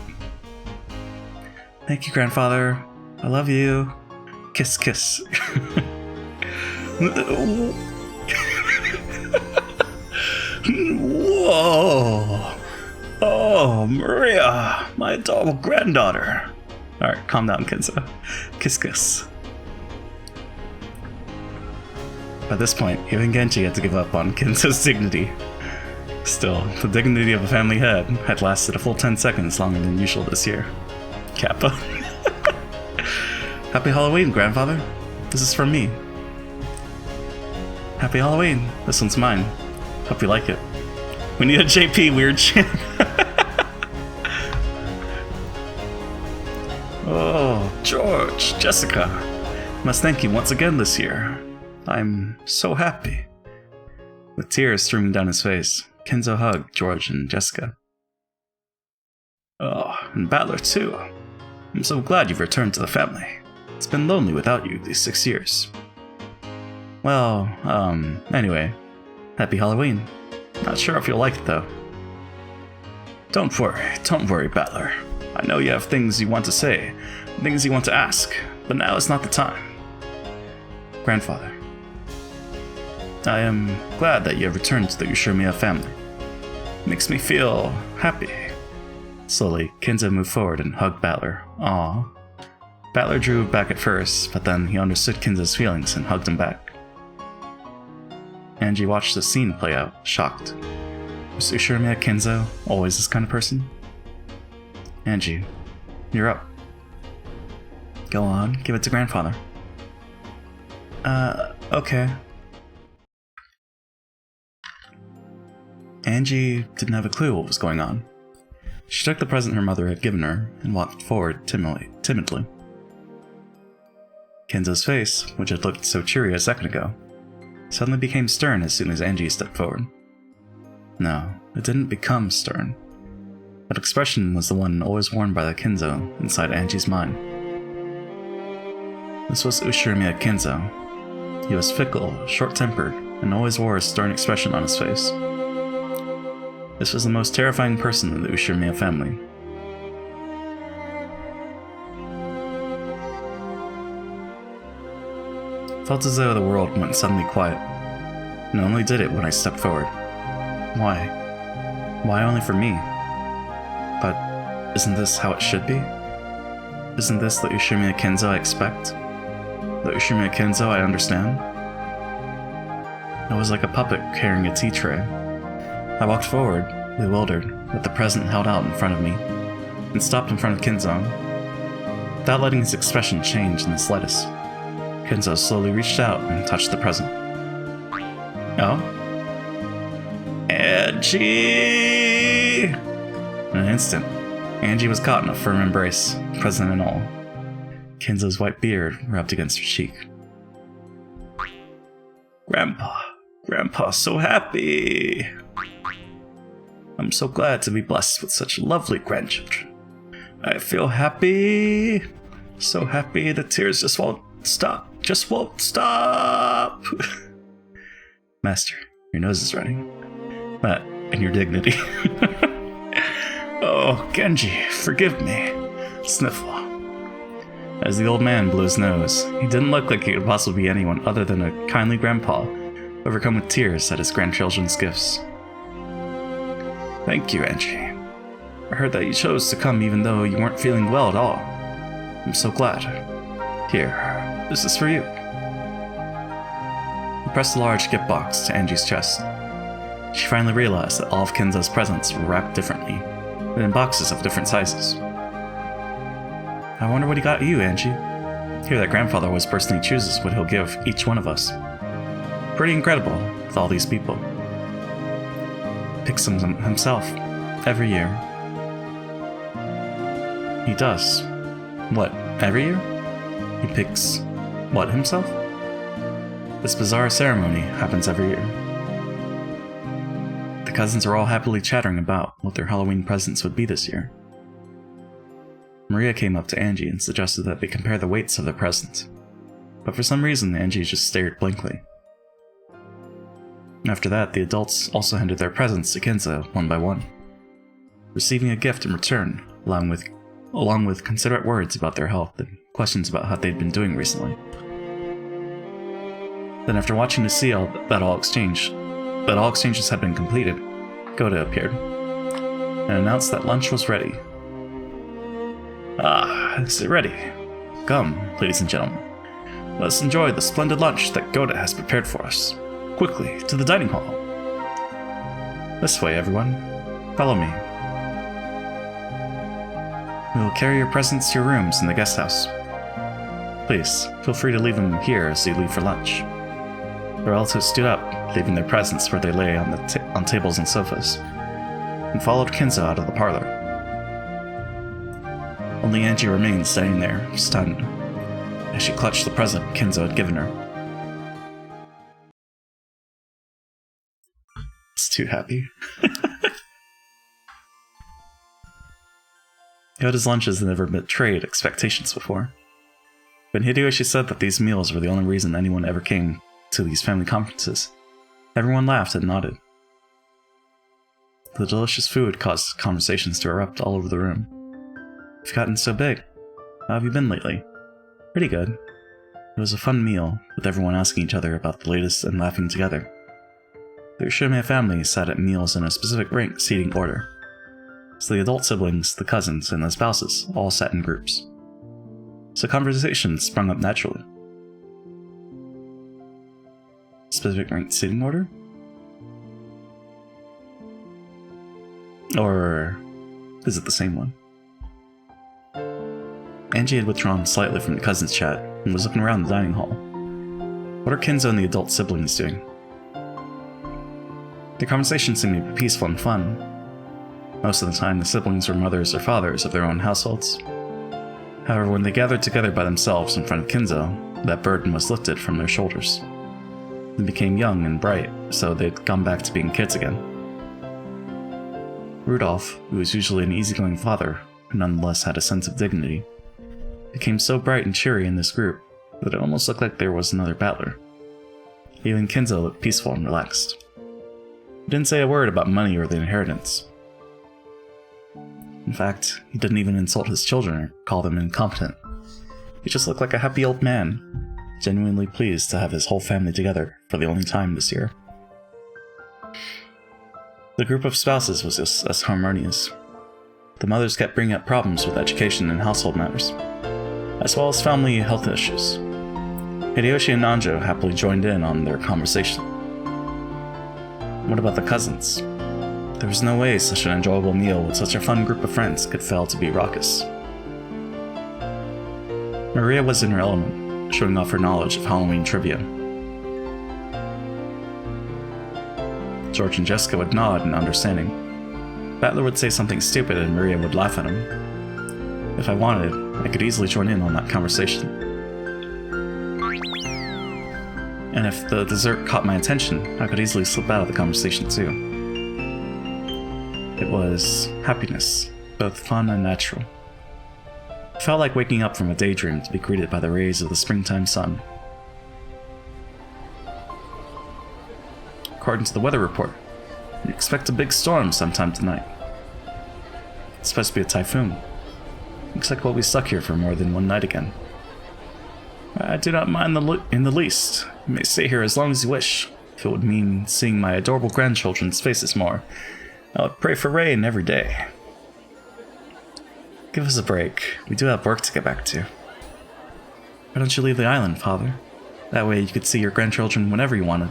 Thank you, grandfather. I love you. Kiss, kiss. Whoa! Oh, Maria, my adorable granddaughter. Alright, calm down, Kinzo. Kiss, kiss. At this point, even Genji had to give up on Kinzo's dignity. Still, the dignity of a family head had lasted a full 10 seconds longer than usual this year. Kappa. Happy Halloween, grandfather. This is from me. Happy Halloween. This one's mine. Hope you like it. We need a JP weird chant. Oh, George, Jessica. Must thank you once again this year. I'm so happy. With tears streaming down his face, Kenzo hugged George and Jessica. Oh, and Battler too. I'm so glad you've returned to the family. It's been lonely without you these 6 years. Well, anyway, happy Halloween. Not sure if you'll like it though. Don't worry, Battler. I know you have things you want to say, things you want to ask, but now is not the time. Grandfather, I am glad that you have returned to the Ushirimiya family. It makes me feel happy. Slowly, Kenzo moved forward and hugged Battler. Aww. Battler drew back at first, but then he understood Kenzo's feelings and hugged him back. Angie watched the scene play out, shocked. Was Ushirimiya Kenzo always this kind of person? Angie, you're up. Go on, give it to grandfather. Okay. Angie didn't have a clue what was going on. She took the present her mother had given her and walked forward timidly. Kenzo's face, which had looked so cheery a second ago, suddenly became stern as soon as Angie stepped forward. No, it didn't become stern. That expression was the one always worn by the Kenzo inside Angie's mind. This was Ushirimiya Kenzo, He was fickle, short-tempered, and always wore a stern expression on his face. This was the most terrifying person in the Ushimiya family. It felt as though the world went suddenly quiet, and only did it when I stepped forward. Why? Why only for me? But isn't this how it should be? Isn't this the Ushimiya Kenzo I expect? The Ushimiya Kenzo I understand? I was like a puppet carrying a tea tray. I walked forward, bewildered, with the present held out in front of me, and stopped in front of Kenzo. Without letting his expression change in the slightest, Kenzo slowly reached out and touched the present. Oh? Angie! In an instant, Angie was caught in a firm embrace, present and all. Kenzo's white beard rubbed against her cheek. Grandpa's so happy! I'm so glad to be blessed with such lovely grandchildren. I feel happy, so happy the tears just won't stop. Master, your nose is running. That and your dignity. Oh, Genji, forgive me. Sniffle. As the old man blew his nose, he didn't look like he could possibly be anyone other than a kindly grandpa, overcome with tears at his grandchildren's gifts. Thank you, Angie. I heard that you chose to come even though you weren't feeling well at all. I'm so glad. Here, this is for you. He pressed a large gift box to Angie's chest. She finally realized that all of Kenzo's presents were wrapped differently, but in boxes of different sizes. I wonder what he got you, Angie. Here that grandfather always personally chooses what he'll give each one of us. Pretty incredible, with all these people. Picks them himself, every year. He does. What, every year? He picks what himself? This bizarre ceremony happens every year. The cousins are all happily chattering about what their Halloween presents would be this year. Maria came up to Angie and suggested that they compare the weights of their presents, but for some reason Angie just stared blankly. After that, the adults also handed their presents to Kenzo one by one, receiving a gift in return, along with considerate words about their health and questions about how they'd been doing recently. Then, after watching to see that all exchanges had been completed, Goda appeared and announced that lunch was ready. Ah, is it ready? Come, ladies and gentlemen, let's enjoy the splendid lunch that Goda has prepared for us. Quickly, to the dining hall. This way, everyone. Follow me. We will carry your presents to your rooms in the guest house. Please, feel free to leave them here as you leave for lunch. The relatives stood up, leaving their presents where they lay on tables and sofas, and followed Kenzo out of the parlor. Only Angie remained standing there, stunned, as she clutched the present Kenzo had given her. It's too happy. Yoda's lunches had never betrayed expectations before. When Hideyoshi said that these meals were the only reason anyone ever came to these family conferences, everyone laughed and nodded. The delicious food caused conversations to erupt all over the room. You've gotten so big. How have you been lately? Pretty good. It was a fun meal, with everyone asking each other about the latest and laughing together. The Ushimiya family sat at meals in a specific rank seating order, so the adult siblings, the cousins, and the spouses all sat in groups. So conversations sprung up naturally. Specific ranked seating order? Or is it the same one? Angie had withdrawn slightly from the cousins' chat and was looking around the dining hall. What are Kenzo and the adult siblings doing? The conversation seemed to be peaceful and fun. Most of the time, the siblings were mothers or fathers of their own households. However, when they gathered together by themselves in front of Kenzo, that burden was lifted from their shoulders. They became young and bright, so they'd gone back to being kids again. Rudolph, who was usually an easygoing father, who nonetheless had a sense of dignity, became so bright and cheery in this group that it almost looked like there was another battler. Even Kenzo looked peaceful and relaxed. He didn't say a word about money or the inheritance. In fact, he didn't even insult his children or call them incompetent. He just looked like a happy old man, genuinely pleased to have his whole family together for the only time this year. The group of spouses was just as harmonious. The mothers kept bringing up problems with education and household matters, as well as family health issues. Hideyoshi and Nanjo happily joined in on their conversation. What about the cousins? There was no way such an enjoyable meal with such a fun group of friends could fail to be raucous. Maria was in her element, showing off her knowledge of Halloween trivia. George and Jessica would nod in understanding. Battler would say something stupid and Maria would laugh at him. If I wanted, I could easily join in on that conversation. And if the dessert caught my attention, I could easily slip out of the conversation too. It was happiness, both fun and natural. It felt like waking up from a daydream to be greeted by the rays of the springtime sun. According to the weather report, we expect a big storm sometime tonight. It's supposed to be a typhoon. Looks like we'll be stuck here for more than one night again. I do not mind in the least. You may stay here as long as you wish, if it would mean seeing my adorable grandchildren's faces more. I would pray for rain every day. Give us a break. We do have work to get back to. Why don't you leave the island, Father? That way you could see your grandchildren whenever you wanted.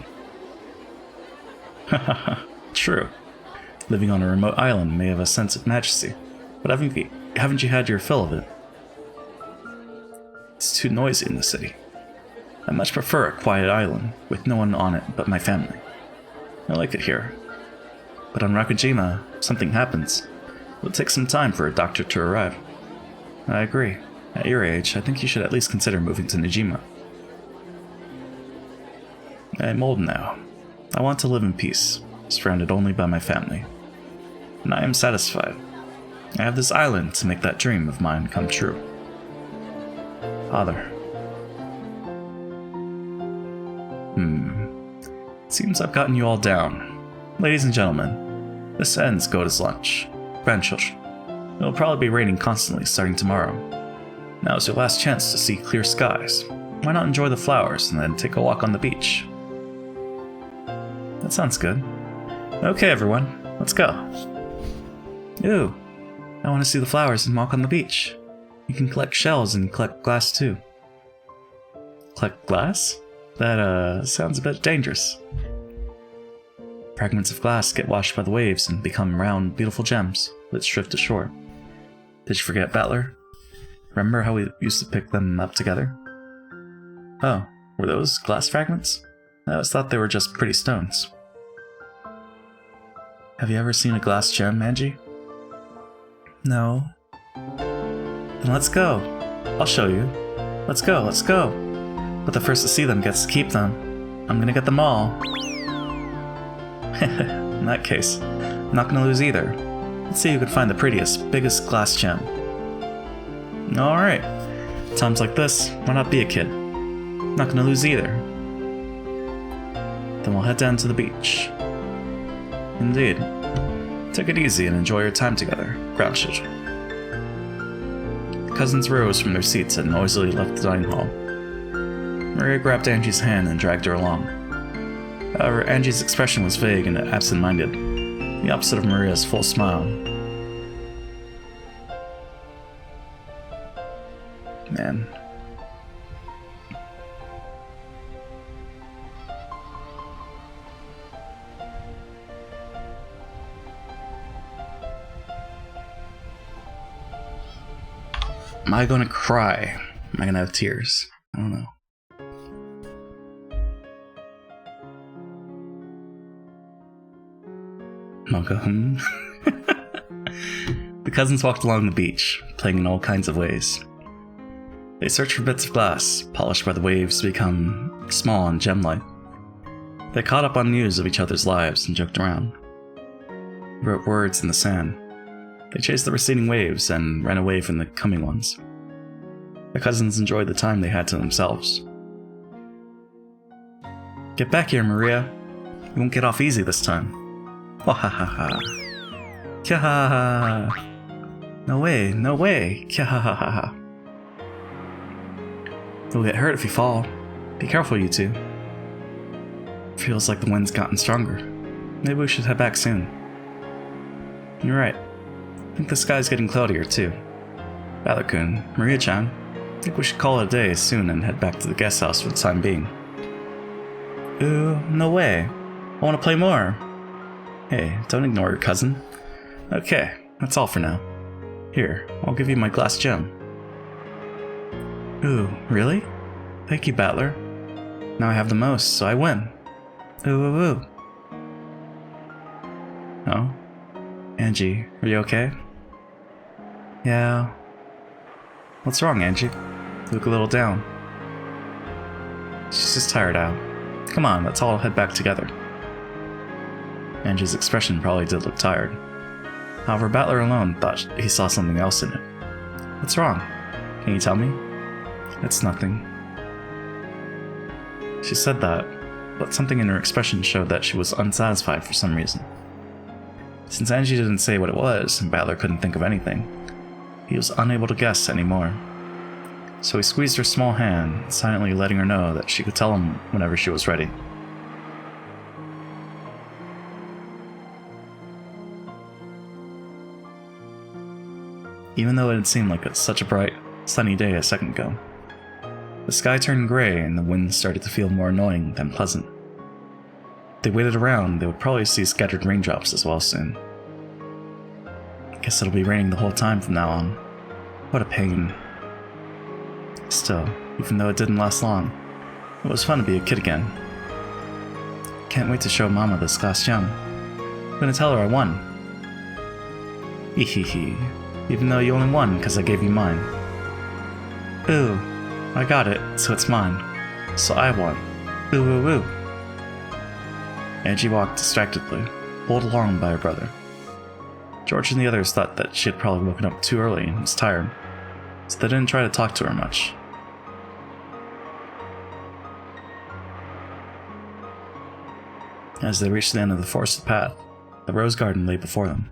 Hahaha, true. Living on a remote island may have a sense of majesty, but haven't you had your fill of it? It's too noisy in the city. I much prefer a quiet island, with no one on it but my family. I like it here. But on Rakujima, if something happens, it will take some time for a doctor to arrive. I agree. At your age, I think you should at least consider moving to Nijima. I'm old now. I want to live in peace, surrounded only by my family. And I am satisfied. I have this island to make that dream of mine come true. Father. Seems I've gotten you all down. Ladies and gentlemen, this ends Goda's lunch. Grandchildren, it will probably be raining constantly starting tomorrow. Now is your last chance to see clear skies. Why not enjoy the flowers and then take a walk on the beach? That sounds good. Okay, everyone, let's go. Ooh, I want to see the flowers and walk on the beach. You can collect shells and collect glass too. Collect glass? That sounds a bit dangerous. Fragments of glass get washed by the waves and become round, beautiful gems that drift ashore. Did you forget, Battler? Remember how we used to pick them up together? Oh, were those glass fragments? I always thought they were just pretty stones. Have you ever seen a glass gem, Angie? No. Then let's go. I'll show you. Let's go, let's go. But the first to see them gets to keep them. I'm gonna get them all. In that case, I'm not gonna lose either. Let's see who can find the prettiest, biggest glass gem. Alright. Times like this, why not be a kid? Not gonna lose either. Then we'll head down to the beach. Indeed. Take it easy and enjoy your time together, grandchildren. The cousins rose from their seats and noisily left the dining hall. Maria grabbed Angie's hand and dragged her along. However, Angie's expression was vague and absent-minded, the opposite of Maria's full smile. Man. Am I gonna cry? Am I gonna have tears? I don't know. The cousins walked along the beach, playing in all kinds of ways. They searched for bits of glass, polished by the waves to become small and gem-like. They caught up on news of each other's lives and joked around. Wrote words in the sand. They chased the receding waves and ran away from the coming ones. The cousins enjoyed the time they had to themselves. Get back here, Maria. You won't get off easy this time. Wahahaha. Kyahaha. No way, no way. Kyahaha. You'll get hurt if you fall. Be careful, you two. Feels like the wind's gotten stronger. Maybe we should head back soon. You're right. I think the sky's getting cloudier too. Valor-kun, Maria-chan, I think we should call it a day soon and head back to the guest house for the time being. Ooh, no way. I want to play more. Hey, don't ignore your cousin. Okay, that's all for now. Here, I'll give you my glass gem. Ooh, really? Thank you, Battler. Now I have the most, so I win. Ooh, ooh, ooh. Oh? Angie, are you okay? Yeah. What's wrong, Angie? You look a little down. She's just tired out. Come on, let's all head back together. Angie's expression probably did look tired. However, Battler alone thought he saw something else in it. What's wrong? Can you tell me? It's nothing. She said that, but something in her expression showed that she was unsatisfied for some reason. Since Angie didn't say what it was, and Battler couldn't think of anything, he was unable to guess anymore. So he squeezed her small hand, silently letting her know that she could tell him whenever she was ready. Even though it had seemed like such a bright, sunny day a second ago, the sky turned gray and the wind started to feel more annoying than pleasant. If they waited around, they would probably see scattered raindrops as well soon. Guess it'll be raining the whole time from now on. What a pain. Still, even though it didn't last long, it was fun to be a kid again. Can't wait to show Mama this glass gem. I'm gonna tell her I won. Hehehe. Even though you only won because I gave you mine. Ooh, I got it, so it's mine. So I won. Ooh, ooh, ooh. Angie walked distractedly, pulled along by her brother. George and the others thought that she had probably woken up too early and was tired, so they didn't try to talk to her much. As they reached the end of the forested path, the rose garden lay before them.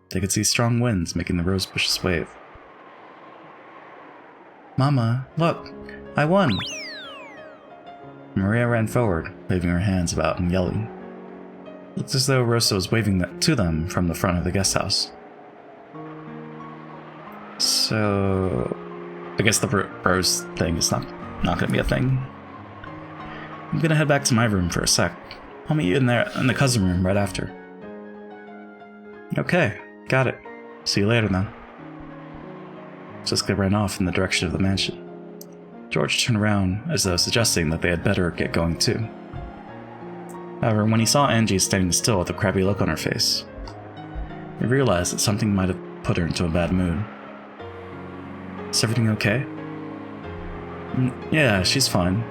They could see strong winds making the rose bushes wave. Mama, look! I won! Maria ran forward, waving her hands about and yelling. It looked as though Rosa was waving that to them from the front of the guest house. So, I guess the rose thing is not gonna be a thing. I'm gonna head back to my room for a sec. I'll meet you in the cousin room right after. Okay, got it. See you later then. Jessica ran off in the direction of the mansion. George turned around as though suggesting that they had better get going too. However, when he saw Angie standing still with a crabby look on her face, he realized that something might have put her into a bad mood. Is everything okay? Yeah, she's fine.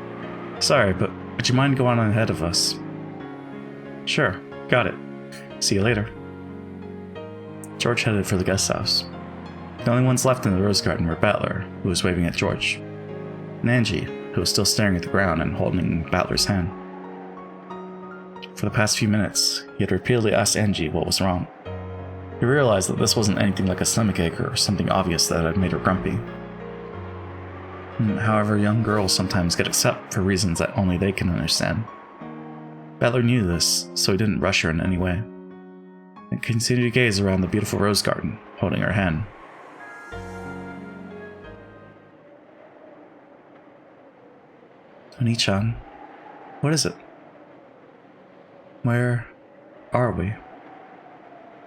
Sorry, but would you mind going on ahead of us? Sure, got it. See you later. George headed for the guest house. The only ones left in the rose garden were Battler, who was waving at George, and Angie, who was still staring at the ground and holding Battler's hand. For the past few minutes, he had repeatedly asked Angie what was wrong. He realized that this wasn't anything like a stomachache or something obvious that had made her grumpy. However, young girls sometimes get upset for reasons that only they can understand. Battler knew this, so he didn't rush her in any way, and continued to gaze around the beautiful rose garden, holding her hand. Oni-chan, what is it? Where are we?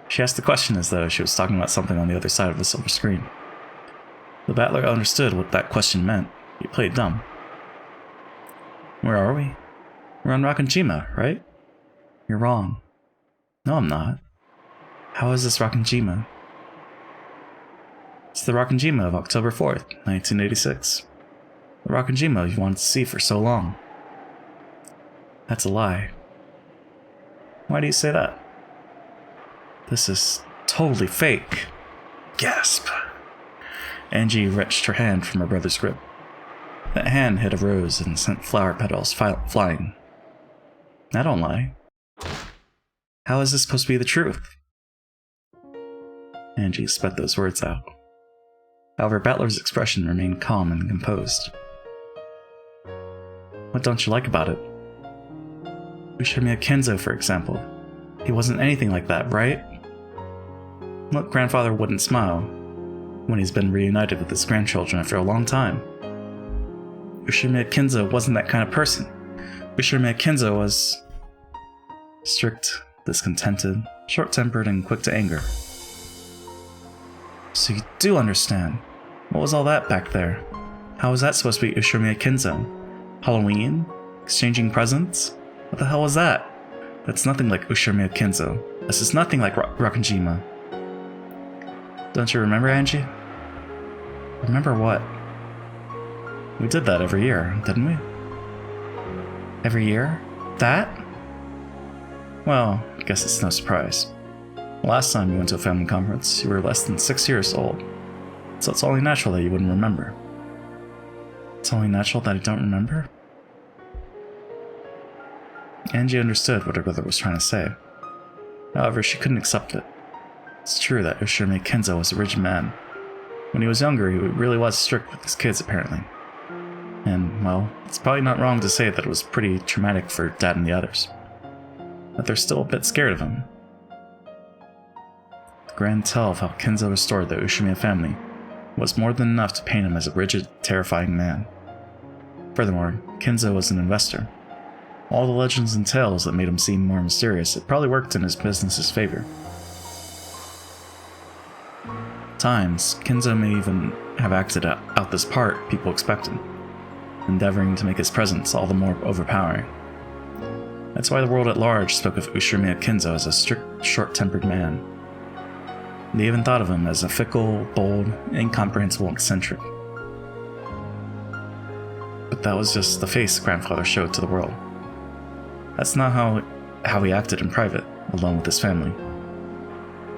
She asked the question as though she was talking about something on the other side of the silver screen. The Battler understood what that question meant. He played dumb. Where are we? We're on Rakanjima, right? You're wrong. No, I'm not. How is this Rakanjima? It's the Rakanjima of October 4th, 1986. The Rakanjima you wanted to see for so long. That's a lie. Why do you say that? This is totally fake. Gasp. Angie wrenched her hand from her brother's grip. That hand hit a rose and sent flower petals flying. I don't lie. How is this supposed to be the truth? Angie spat those words out. However, Battler's expression remained calm and composed. What don't you like about it? Ushimiya Kenzo, for example. He wasn't anything like that, right? What grandfather wouldn't smile when he's been reunited with his grandchildren after a long time? Ushimiya Kenzo wasn't that kind of person. Ushimiya Kenzo was strict, discontented, short-tempered, and quick to anger. So you do understand. What was all that back there? How was that supposed to be Ushimiya Kenzo? Halloween? Exchanging presents? What the hell was that? That's nothing like Ushimiya Kenzo. This is nothing like Rakanjima. Don't you remember, Angie? Remember what? We did that every year, didn't we? Every year? That? Well, I guess it's no surprise. The last time you went to a family conference, you were less than 6 years old. So it's only natural that you wouldn't remember. It's only natural that I don't remember? Angie understood what her brother was trying to say. However, she couldn't accept it. It's true that Ushimiya Kenzo was a rigid man. When he was younger, he really was strict with his kids, apparently. And, well, it's probably not wrong to say that it was pretty traumatic for Dad and the others. But they're still a bit scared of him. The grand tale of how Kenzo restored the Ushimiya family was more than enough to paint him as a rigid, terrifying man. Furthermore, Kenzo was an investor. All the legends and tales that made him seem more mysterious, it probably worked in his business's favor. At times, Kenzo may even have acted out this part people expected, endeavoring to make his presence all the more overpowering. That's why the world at large spoke of Ushimiya Kenzo as a strict, short-tempered man. They even thought of him as a fickle, bold, incomprehensible eccentric. But that was just the face grandfather showed to the world. That's not how he acted in private, alone with his family.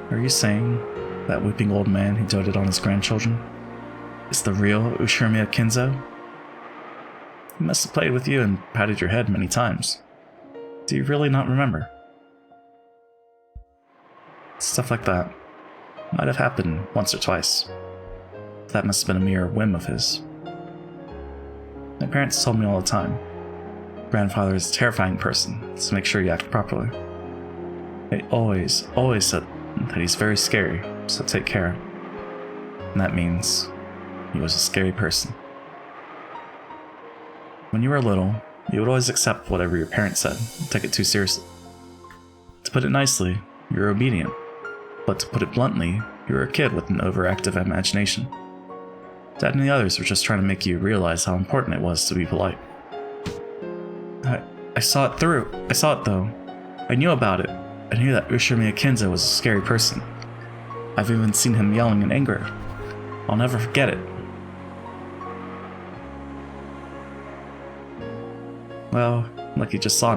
Are you saying that weeping old man who doted on his grandchildren is the real Ushimiya Kenzo? He must have played with you and patted your head many times. Do you really not remember? Stuff like that might have happened once or twice. That must have been a mere whim of his. My parents told me all the time, grandfather is a terrifying person, so make sure you act properly. They always said that he's very scary, so take care. And that means he was a scary person. When you were little, you would always accept whatever your parents said and take it too seriously. To put it nicely, you were obedient. But to put it bluntly, you were a kid with an overactive imagination. Dad and the others were just trying to make you realize how important it was to be polite. I saw it through. I saw it though. I knew about it. I knew that Ushimiya Kenzo was a scary person. I've even seen him yelling in anger. I'll never forget it. Well, like you just saw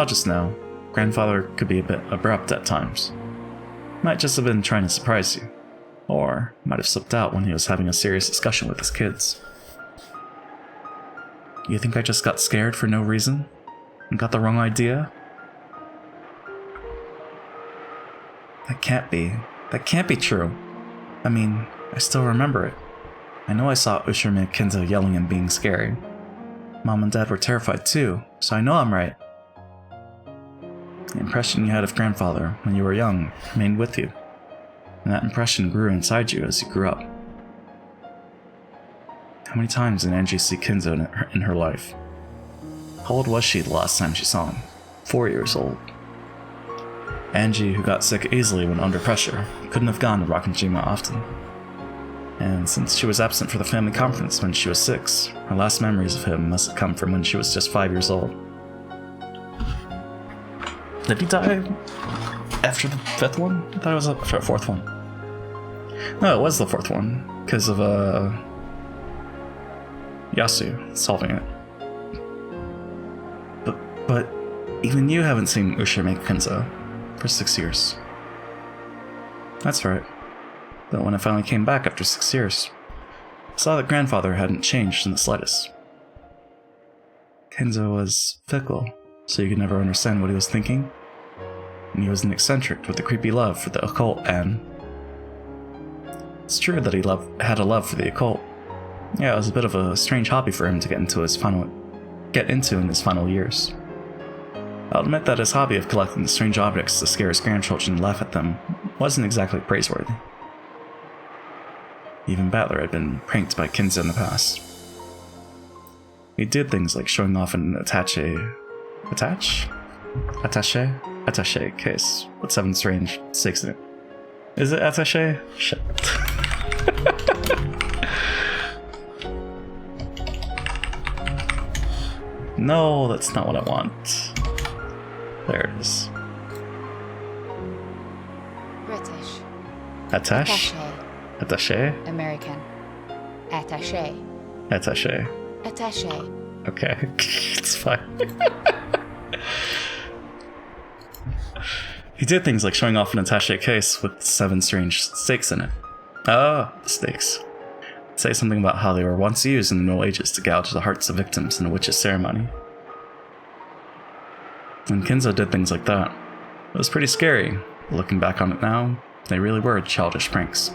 just now, grandfather could be a bit abrupt at times. Might just have been trying to surprise you. Or might have slipped out when he was having a serious discussion with his kids. You think I just got scared for no reason? And got the wrong idea? That can't be. That can't be true. I mean, I still remember it. I know I saw Ushimiya Kenzo yelling and being scary. Mom and Dad were terrified too, so I know I'm right. The impression you had of grandfather when you were young remained with you, and that impression grew inside you as you grew up. How many times did Angie see Kenzo in her life? How old was she the last time she saw him? 4 years old. Angie, who got sick easily when under pressure, couldn't have gone to Rakanjima often. And since she was absent for the family conference when she was 6, her last memories of him must have come from when she was just 5 years old. Did he die after the 5th one? I thought it was after the 4th one. No, it was the 4th one, because of Yasu solving it. But even you haven't seen Ushimiya Kenzo for 6 years. That's right. But when I finally came back after 6 years, I saw that grandfather hadn't changed in the slightest. Kenzo was fickle, so you could never understand what he was thinking. And he was an eccentric with a creepy love for the occult, and it's true that he had a love for the occult. Yeah, it was a bit of a strange hobby for him to get into in his final years. I'll admit that his hobby of collecting strange objects to scare his grandchildren and laugh at them wasn't exactly praiseworthy. Even Battler had been pranked by Kinzo in the past. He did things like showing off an attache case with 7 strange stakes in it. Is it attache? Shit. No, that's not what I want. There it is. British. Attache? Attache? American. Attaché. Attache. Attaché. Okay, it's fine. He did things like showing off an attaché case with 7 strange stakes in it. Ah, the stakes. Say something about how they were once used in the Middle Ages to gouge the hearts of victims in a witch's ceremony. When Kinzo did things like that, it was pretty scary. Looking back on it now, they really were childish pranks.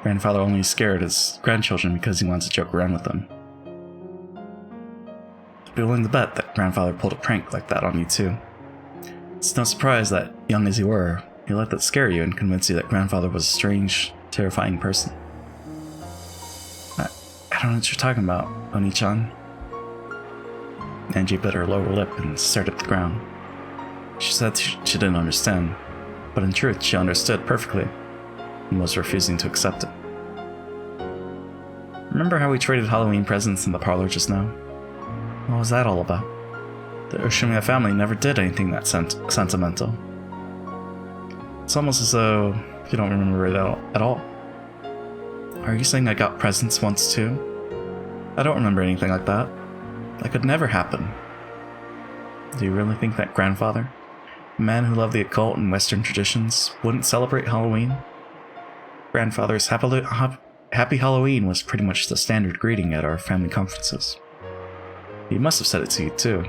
Grandfather only scared his grandchildren because he wanted to joke around with them. I'd be willing to bet that grandfather pulled a prank like that on you too. It's no surprise that, young as you were, he let that scare you and convince you that grandfather was a strange, terrifying person. I don't know what you're talking about, Oni-chan. Angie bit her lower lip and stared at the ground. She said she didn't understand, but in truth she understood perfectly and was refusing to accept it. Remember how we traded Halloween presents in the parlor just now? What was that all about? The Ushimiya family never did anything that sentimental. It's almost as though you don't remember it at all. Are you saying I got presents once too? I don't remember anything like that. That could never happen. Do you really think that grandfather, a man who loved the occult and Western traditions, wouldn't celebrate Halloween? Grandfather's Happy Halloween was pretty much the standard greeting at our family conferences. He must have said it to you too.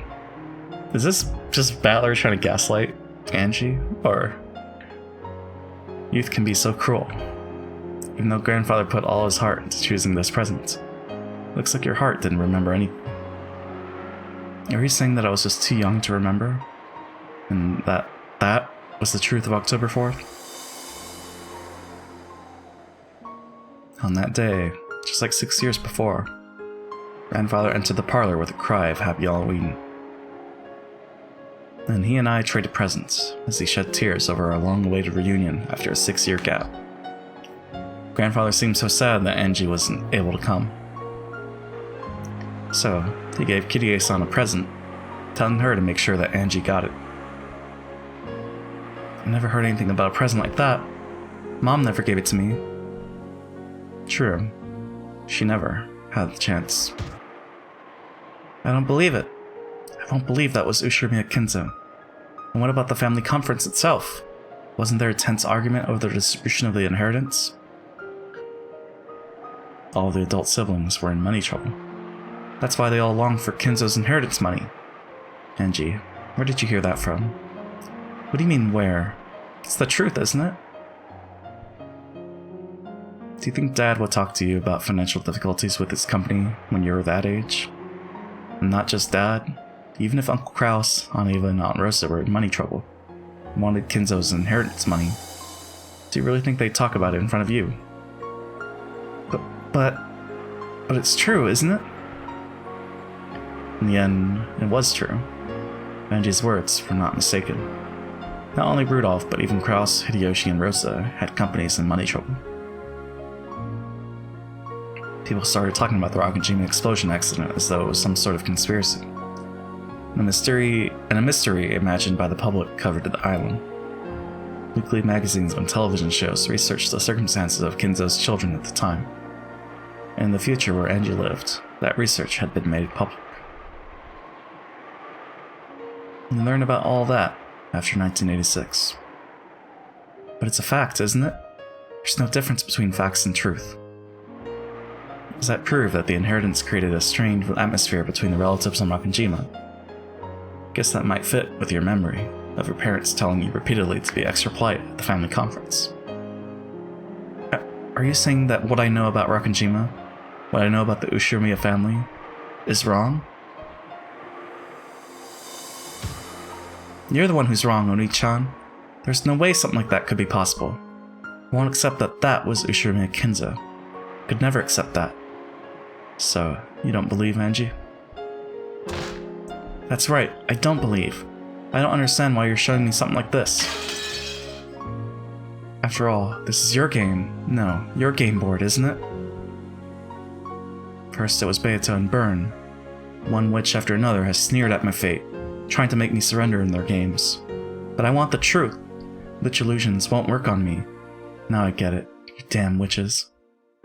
Is this just Battler trying to gaslight Angie? Or... Youth can be so cruel. Even though grandfather put all his heart into choosing this present, looks like your heart didn't remember anything. Are you saying that I was just too young to remember? And that was the truth of October 4th? On that day, just like 6 years before, grandfather entered the parlor with a cry of Happy Halloween. Then he and I traded presents as he shed tears over our long-awaited reunion after a 6-year gap. Grandfather seemed so sad that Angie wasn't able to come. So, he gave Kirie-san a present, telling her to make sure that Angie got it. I never heard anything about a present like that. Mom never gave it to me. True. She never had the chance. I don't believe it. I won't believe that was Ushimiya Kinzo. And what about the family conference itself? Wasn't there a tense argument over the distribution of the inheritance? All the adult siblings were in money trouble. That's why they all longed for Kinzo's inheritance money. Angie, where did you hear that from? What do you mean, where? It's the truth, isn't it? Do you think Dad would talk to you about financial difficulties with his company when you were that age? And not just Dad, even if Uncle Kraus, Aunt Eva, and Aunt Rosa were in money trouble and wanted Kinzo's inheritance money, do you really think they'd talk about it in front of you? But it's true, isn't it? In the end, it was true. Angie's words were not mistaken. Not only Rudolph, but even Kraus, Hideyoshi, and Rosa had companies in money trouble. People started talking about the Rakujima explosion accident as though it was some sort of conspiracy. A mystery imagined by the public covered the island. Weekly magazines and television shows researched the circumstances of Kinzo's children at the time. And in the future where Angie lived, that research had been made public. You learn about all that after 1986. But it's a fact, isn't it? There's no difference between facts and truth. Does that prove that the inheritance created a strained atmosphere between the relatives on Rakujima? Guess that might fit with your memory of your parents telling you repeatedly to be extra polite at the family conference. Are you saying that what I know about Rakanjima, what I know about the Ushirimiya family, is wrong? You're the one who's wrong, Oni-chan. There's no way something like that could be possible. I won't accept that that was Ushirimiya Kinza. Could never accept that. So, you don't believe, Angie? That's right, I don't believe. I don't understand why you're showing me something like this. After all, this is your game. No, your game board, isn't it? First it was Beato and Burn, one witch after another has sneered at my fate, trying to make me surrender in their games. But I want the truth. Witch illusions won't work on me. Now I get it, you damn witches.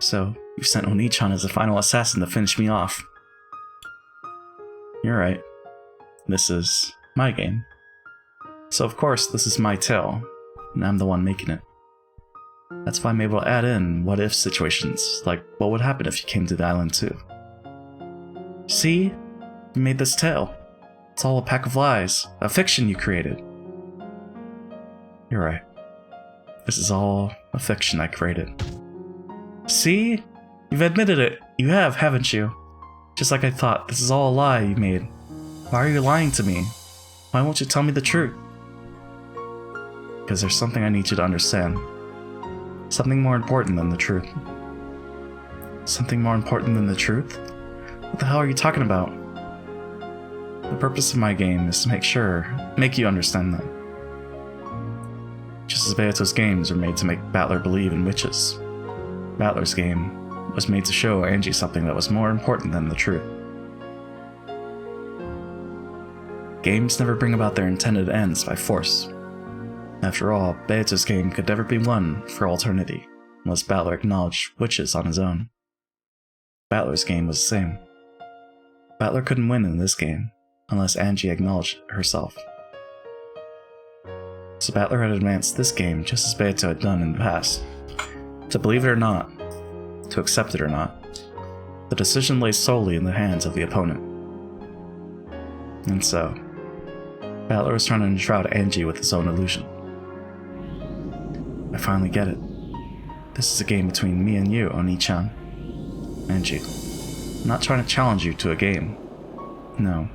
So, you sent Oni-chan as the final assassin to finish me off. You're right. This is my game. So of course, this is my tale, and I'm the one making it. That's why I'm able to add in what-if situations, like what would happen if you came to the island too. See? You made this tale. It's all a pack of lies, a fiction you created. You're right. This is all a fiction I created. See? You've admitted it. You have, haven't you? Just like I thought, this is all a lie you made. Why are you lying to me? Why won't you tell me the truth? Because there's something I need you to understand. Something more important than the truth. Something more important than the truth? What the hell are you talking about? The purpose of my game is to make you understand that. Just as Beato's games are made to make Battler believe in witches, Battler's game was made to show Angie something that was more important than the truth. Games never bring about their intended ends by force. After all, Beato's game could never be won for all eternity, unless Battler acknowledged witches on his own. Battler's game was the same. Battler couldn't win in this game, unless Angie acknowledged herself. So Battler had advanced this game just as Beato had done in the past. To believe it or not, to accept it or not, the decision lay solely in the hands of the opponent. And so, Battler was trying to enshroud Angie with his own illusion. I finally get it. This is a game between me and you, Oni-chan. Angie, I'm not trying to challenge you to a game. No,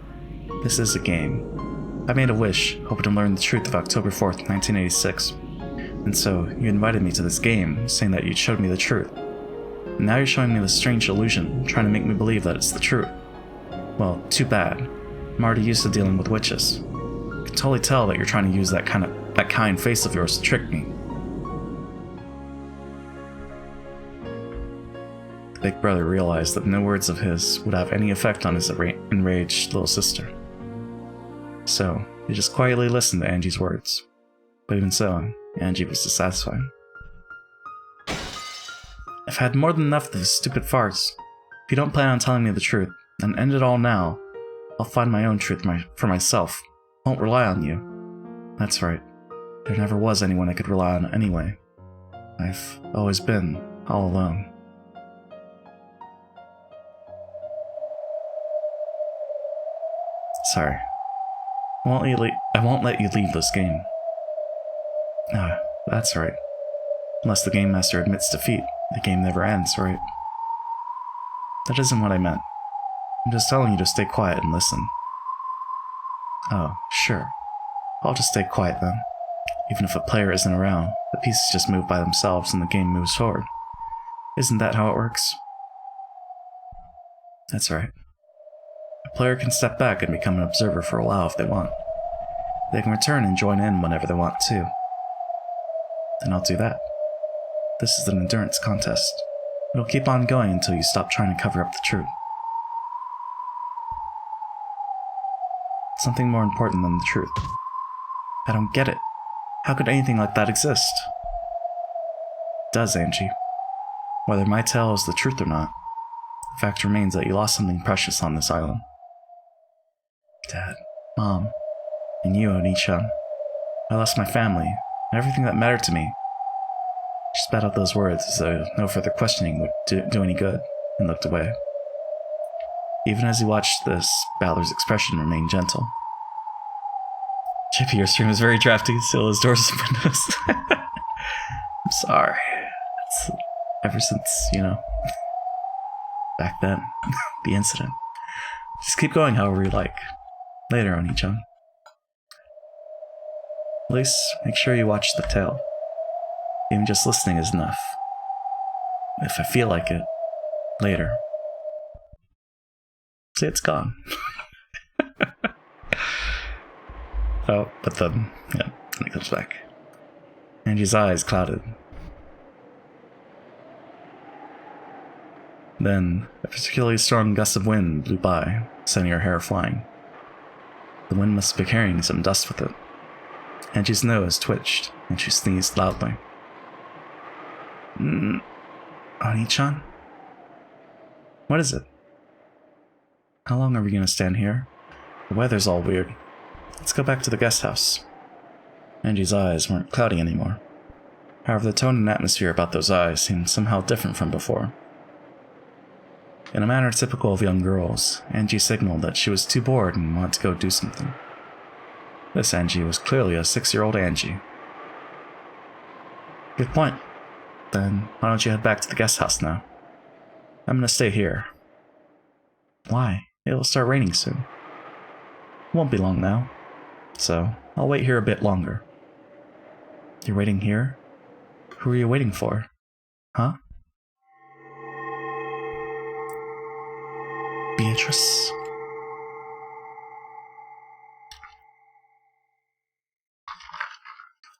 this is a game. I made a wish, hoping to learn the truth of October 4th, 1986. And so, you invited me to this game, saying that you'd showed me the truth. And now you're showing me this strange illusion, trying to make me believe that it's the truth. Well, too bad. I'm already used to dealing with witches. I can totally tell that you're trying to use that kind face of yours to trick me. The big brother realized that no words of his would have any effect on his enraged little sister. So, he just quietly listened to Angie's words. But even so, Angie was dissatisfied. I've had more than enough of this stupid farce. If you don't plan on telling me the truth, then end it all now. I'll find my own truth for myself. I won't rely on you. That's right. There never was anyone I could rely on anyway. I've always been all alone. Sorry. I won't let you leave this game. Ah, that's right. Unless the game master admits defeat, the game never ends, right? That isn't what I meant. I'm just telling you to stay quiet and listen. Oh, sure. I'll just stay quiet then. Even if a player isn't around, the pieces just move by themselves and the game moves forward. Isn't that how it works? That's right. A player can step back and become an observer for a while if they want. They can return and join in whenever they want to. Then I'll do that. This is an endurance contest. It'll keep on going until you stop trying to cover up the truth. Something more important than the truth. I don't get it. How could anything like that exist? It does, Angie. Whether my tale is the truth or not, the fact remains that you lost something precious on this island. Dad, Mom, and you, Oni-chan. I lost my family, and everything that mattered to me. She spat out those words as though no further questioning would do any good, and looked away. Even as he watched this, Battler's expression remained gentle. JP, your stream is very drafty. Still has doors and windows. I'm sorry. It's ever since, back then, the incident. Just keep going however you like. Later, Oni-chan. At least, make sure you watch the tail. Even just listening is enough. If I feel like it, later. See, it's gone. Oh, but then it comes back. Angie's eyes clouded. Then, a particularly strong gust of wind blew by, sending her hair flying. The wind must be carrying some dust with it. Angie's nose twitched, and she sneezed loudly. Oni-chan? What is it? How long are we gonna stand here? The weather's all weird. Let's go back to the guest house. Angie's eyes weren't cloudy anymore. However, the tone and atmosphere about those eyes seemed somehow different from before. In a manner typical of young girls, Angie signaled that she was too bored and wanted to go do something. This Angie was clearly a 6-year-old Angie. Good point. Then, why don't you head back to the guest house now? I'm gonna stay here. Why? It'll start raining soon. Won't be long now. So, I'll wait here a bit longer. You're waiting here? Who are you waiting for? Huh? Beatrice?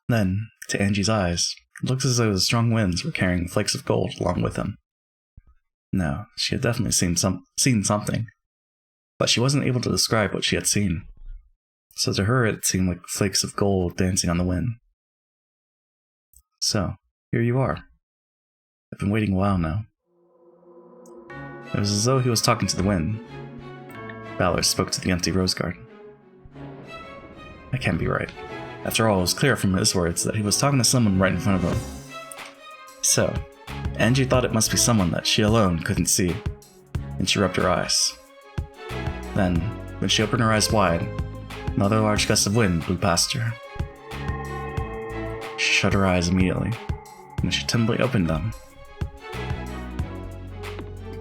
Then, to Angie's eyes, it looked as though the strong winds were carrying flakes of gold along with them. No, she had definitely seen something, but she wasn't able to describe what she had seen. So to her it seemed like flakes of gold dancing on the wind. So, here you are. I've been waiting a while now. It was as though he was talking to the wind. Valor spoke to the empty rose garden. That can't be right. After all, it was clear from his words that he was talking to someone right in front of him. So, Angie thought it must be someone that she alone couldn't see, and she rubbed her eyes. Then, when she opened her eyes wide, another large gust of wind blew past her. She shut her eyes immediately, and when she timidly opened them,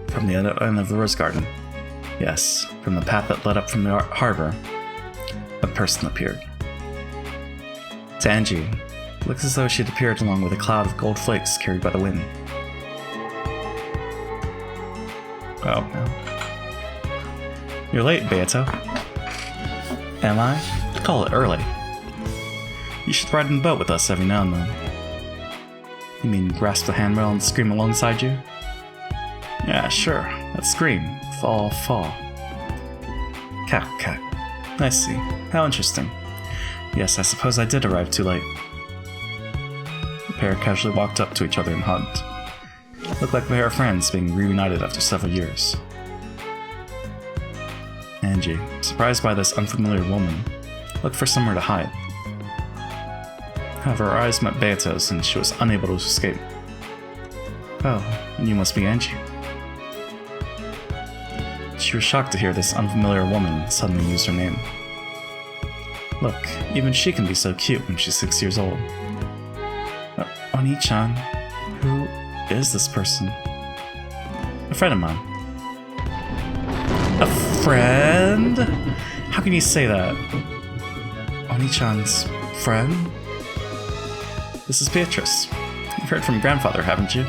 from the other end of the rose garden, yes, from the path that led up from the harbor, a person appeared. To Angie, it looked as though she had appeared along with a cloud of gold flakes carried by the wind. Oh, no. You're late, Beato. Am I? Call it early. You should ride in the boat with us every now and then. You mean grasp the handrail and scream alongside you? Yeah, sure. Let's scream. Fall, fall. Cat, cat. I see. How interesting. Yes, I suppose I did arrive too late. The pair casually walked up to each other and hugged. Looked like a pair of friends being reunited after several years. Angie, surprised by this unfamiliar woman, looked for somewhere to hide. However, her eyes met Beato's and she was unable to escape. Oh, you must be Angie. She was shocked to hear this unfamiliar woman suddenly use her name. Look, even she can be so cute when she's 6 years old. Oni-chan, who is this person? A friend of mine. A friend? How can you say that? Oni-chan's friend? This is Beatrice. You've heard from grandfather, haven't you?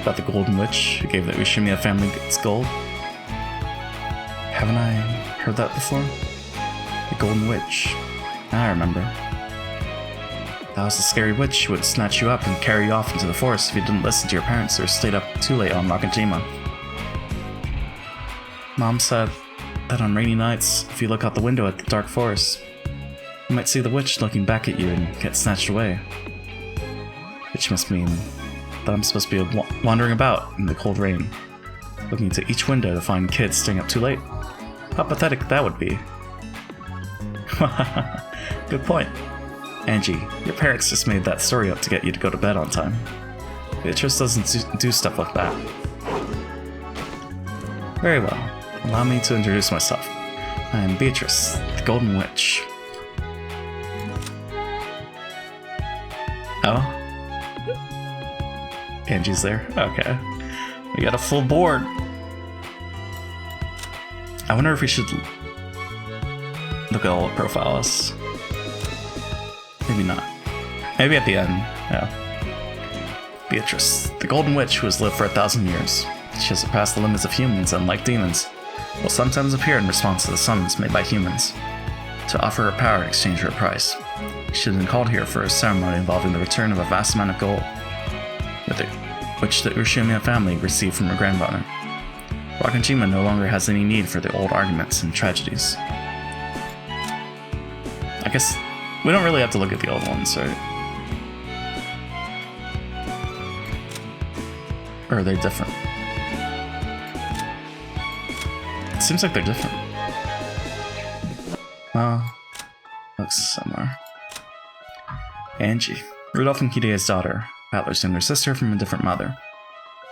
About the golden witch who gave the Ushimiya family its gold? Haven't I heard that before? The golden witch. I remember. That was the scary witch who would snatch you up and carry you off into the forest if you didn't listen to your parents or stayed up too late on Nakajima. Mom said that on rainy nights, if you look out the window at the dark forest, you might see the witch looking back at you and get snatched away. Which must mean that I'm supposed to be wandering about in the cold rain, looking into each window to find kids staying up too late. How pathetic that would be. Good point. Angie, your parents just made that story up to get you to go to bed on time. Beatrice doesn't do stuff like that. Very well. Allow me to introduce myself. I am Beatrice, the Golden Witch. Oh? Angie's there? Okay. We got a full board. I wonder if we should look at all the profiles. Maybe not. Maybe at the end, yeah. Beatrice, the Golden Witch who has lived for 1,000 years. She has surpassed the limits of humans, and like demons, will sometimes appear in response to the summons made by humans, to offer her power in exchange for a price. She has been called here for a ceremony involving the return of a vast amount of gold, which the Urshima family received from her grandmother. Wakajima no longer has any need for the old arguments and tragedies. I guess we don't really have to look at the old ones, right? Or are they different? It seems like they're different. Well, looks similar. Angie, Rudolph and Kirie's daughter, Battler's younger sister from a different mother.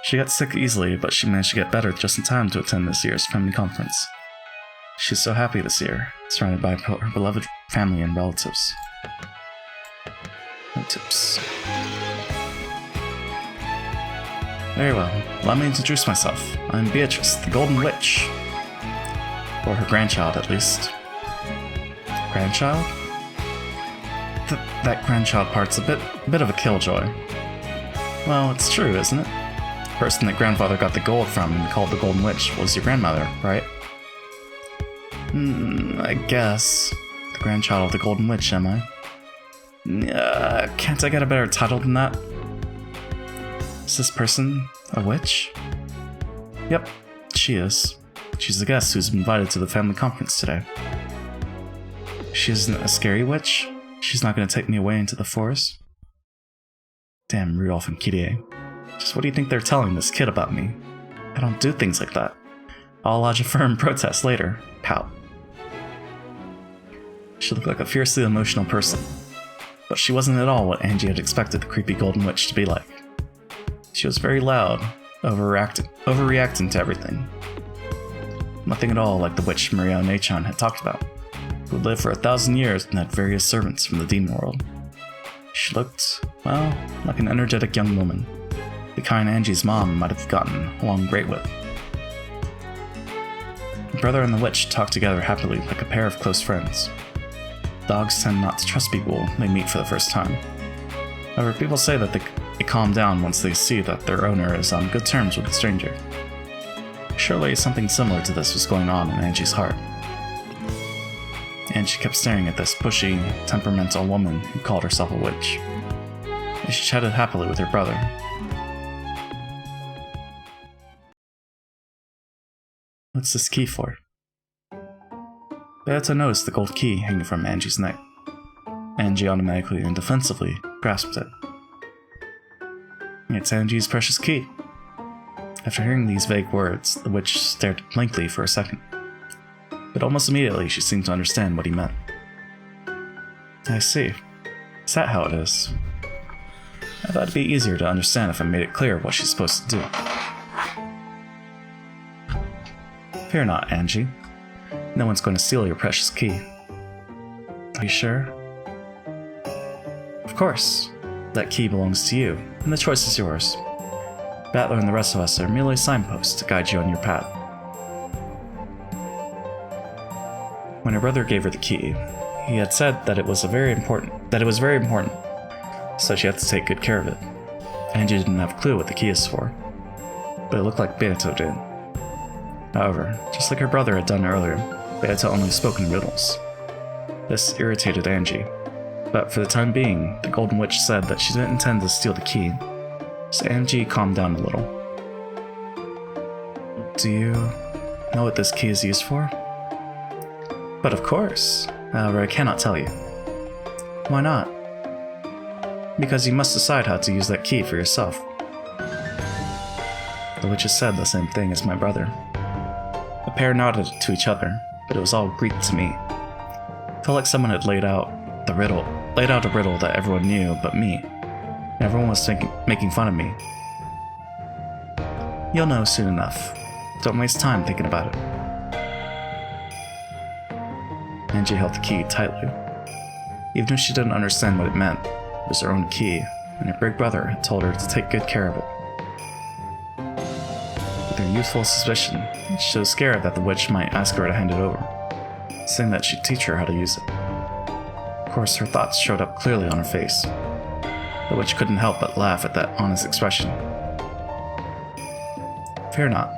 She got sick easily, but she managed to get better just in time to attend this year's family conference. She's so happy this year, surrounded by her beloved family and relatives. No tips. Very well, let me introduce myself. I'm Beatrice, the Golden Witch. Or her grandchild, at least. Grandchild? That grandchild part's a bit of a killjoy. Well, it's true, isn't it? The person that grandfather got the gold from and called the Golden Witch was your grandmother, right? I guess. The grandchild of the Golden Witch, am I? Can't I get a better title than that? Is this person a witch? Yep, she is. She's the guest who's been invited to the family conference today. She isn't a scary witch? She's not going to take me away into the forest? Damn Rudolph and Kirie. Just what do you think they're telling this kid about me? I don't do things like that. I'll lodge a firm protest later. Pout. She looked like a fiercely emotional person. But she wasn't at all what Angie had expected the creepy Golden Witch to be like. She was very loud, overreacting to everything. Nothing at all like the witch Maria Onechan had talked about, who had lived for 1,000 years and had various servants from the demon world. She looked, well, like an energetic young woman, the kind Angie's mom might have gotten along great with. The brother and the witch talked together happily like a pair of close friends. Dogs tend not to trust people they meet for the first time. However, people say that they calm down once they see that their owner is on good terms with the stranger. Surely something similar to this was going on in Angie's heart. Angie kept staring at this pushy, temperamental woman who called herself a witch. And she chatted happily with her brother. What's this key for? Beata noticed the gold key hanging from Angie's neck. Angie automatically and defensively grasped it. It's Angie's precious key. After hearing these vague words, the witch stared blankly for a second. But almost immediately she seemed to understand what he meant. I see. Is that how it is? I thought it'd be easier to understand if I made it clear what she's supposed to do. Fear not, Angie. No one's going to steal your precious key. Are you sure? Of course. That key belongs to you, and the choice is yours. Battler and the rest of us are merely signposts to guide you on your path. When her brother gave her the key, he had said that it was very important, so she had to take good care of it. Angie didn't have a clue what the key is for, but it looked like Beato did. However, just like her brother had done earlier, Beato only spoke in riddles. This irritated Angie, but for the time being, the Golden Witch said that she didn't intend to steal the key, so Angie calmed down a little. Do you know what this key is used for? But of course. However, I cannot tell you. Why not? Because you must decide how to use that key for yourself. The witches said the same thing as my brother. The pair nodded to each other, but it was all Greek to me. It felt like someone had laid out a riddle that everyone knew but me. And everyone was making fun of me. You'll know soon enough. Don't waste time thinking about it. Angie held the key tightly. Even if she didn't understand what it meant, it was her own key, and her big brother had told her to take good care of it. With her youthful suspicion, she was scared that the witch might ask her to hand it over, saying that she'd teach her how to use it. Of course, her thoughts showed up clearly on her face. The witch couldn't help but laugh at that honest expression. Fear not.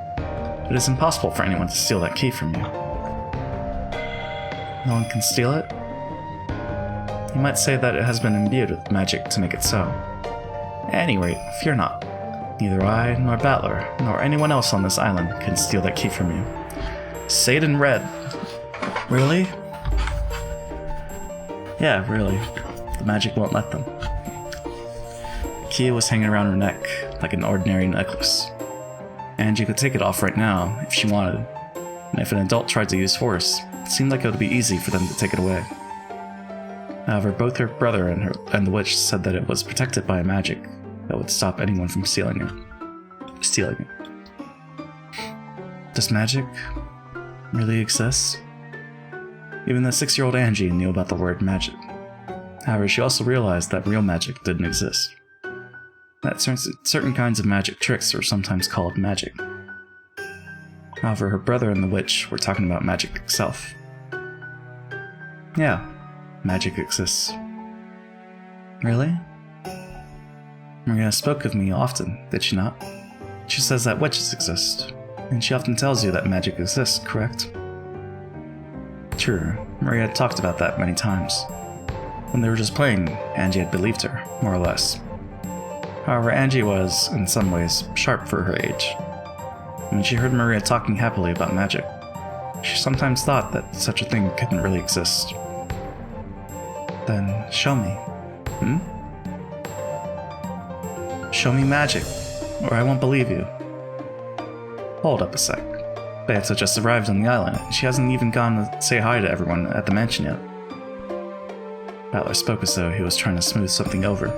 It is impossible for anyone to steal that key from you. No one can steal it? You might say that it has been imbued with magic to make it so. At any rate, fear not. Neither I, nor Battler, nor anyone else on this island can steal that key from you. Say it in red. Really? Yeah, really. The magic won't let them. The key was hanging around her neck, like an ordinary necklace. Angie could take it off right now, if she wanted. And if an adult tried to use force, it seemed like it would be easy for them to take it away. However, both her brother and the witch said that it was protected by a magic that would stop anyone from stealing it. Does magic really exist? Even the 6-year-old Angie knew about the word magic. However, she also realized that real magic didn't exist. That certain kinds of magic tricks were sometimes called magic. However, her brother and the witch were talking about magic itself. Yeah, magic exists. Really? Maria spoke of me often, did she not? She says that witches exist, and she often tells you that magic exists, correct? True, Maria had talked about that many times. When they were just playing, Angie had believed her, more or less. However, Angie was, in some ways, sharp for her age. When she heard Maria talking happily about magic, she sometimes thought that such a thing couldn't really exist. Then, show me. Show me magic, or I won't believe you. Hold up a sec. Beata just arrived on the island, and she hasn't even gone to say hi to everyone at the mansion yet. Battler spoke as though he was trying to smooth something over.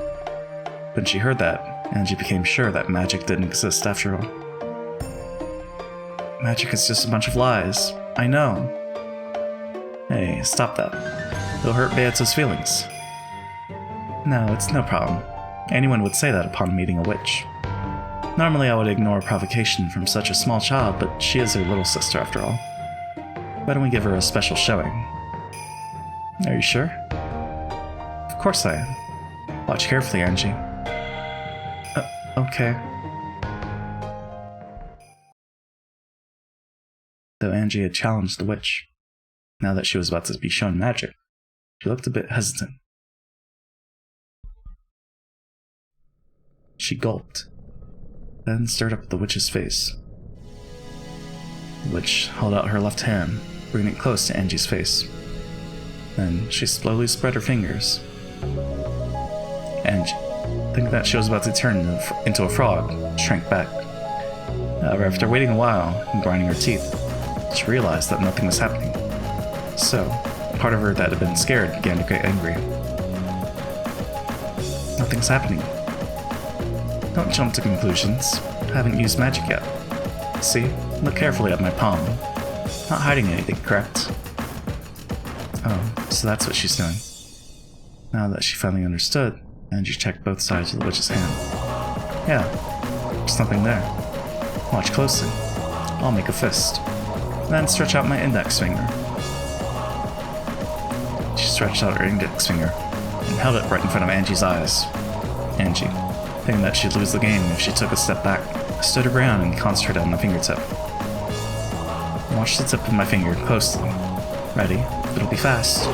When she heard that, Angie became sure that magic didn't exist after all. Magic is just a bunch of lies. I know. Hey, stop that. It'll hurt Beata's feelings. No, it's no problem. Anyone would say that upon meeting a witch. Normally I would ignore provocation from such a small child, but she is her little sister after all. Why don't we give her a special showing? Are you sure? Of course I am. Watch carefully, Angie. Okay. Though Angie had challenged the witch, now that she was about to be shown magic, she looked a bit hesitant. She gulped, then stared up at the witch's face. The witch held out her left hand, bringing it close to Angie's face. Then she slowly spread her fingers. Angie, thinking that she was about to turn into a frog, shrank back. However, after waiting a while and grinding her teeth, she realized that nothing was happening. So, part of her that had been scared began to get angry. Nothing's happening. Don't jump to conclusions. I haven't used magic yet. See? Look carefully at my palm. Not hiding anything, correct? Oh, so that's what she's doing. Now that she finally understood, Angie checked both sides of the witch's hand. Yeah, there's nothing there. Watch closely. I'll make a fist. Then stretch out my index finger. She stretched out her index finger and held it right in front of Angie's eyes. Angie, thinking that she'd lose the game if she took a step back, stood her ground and concentrated on the fingertip. Watch the tip of my finger closely. Ready? It'll be fast.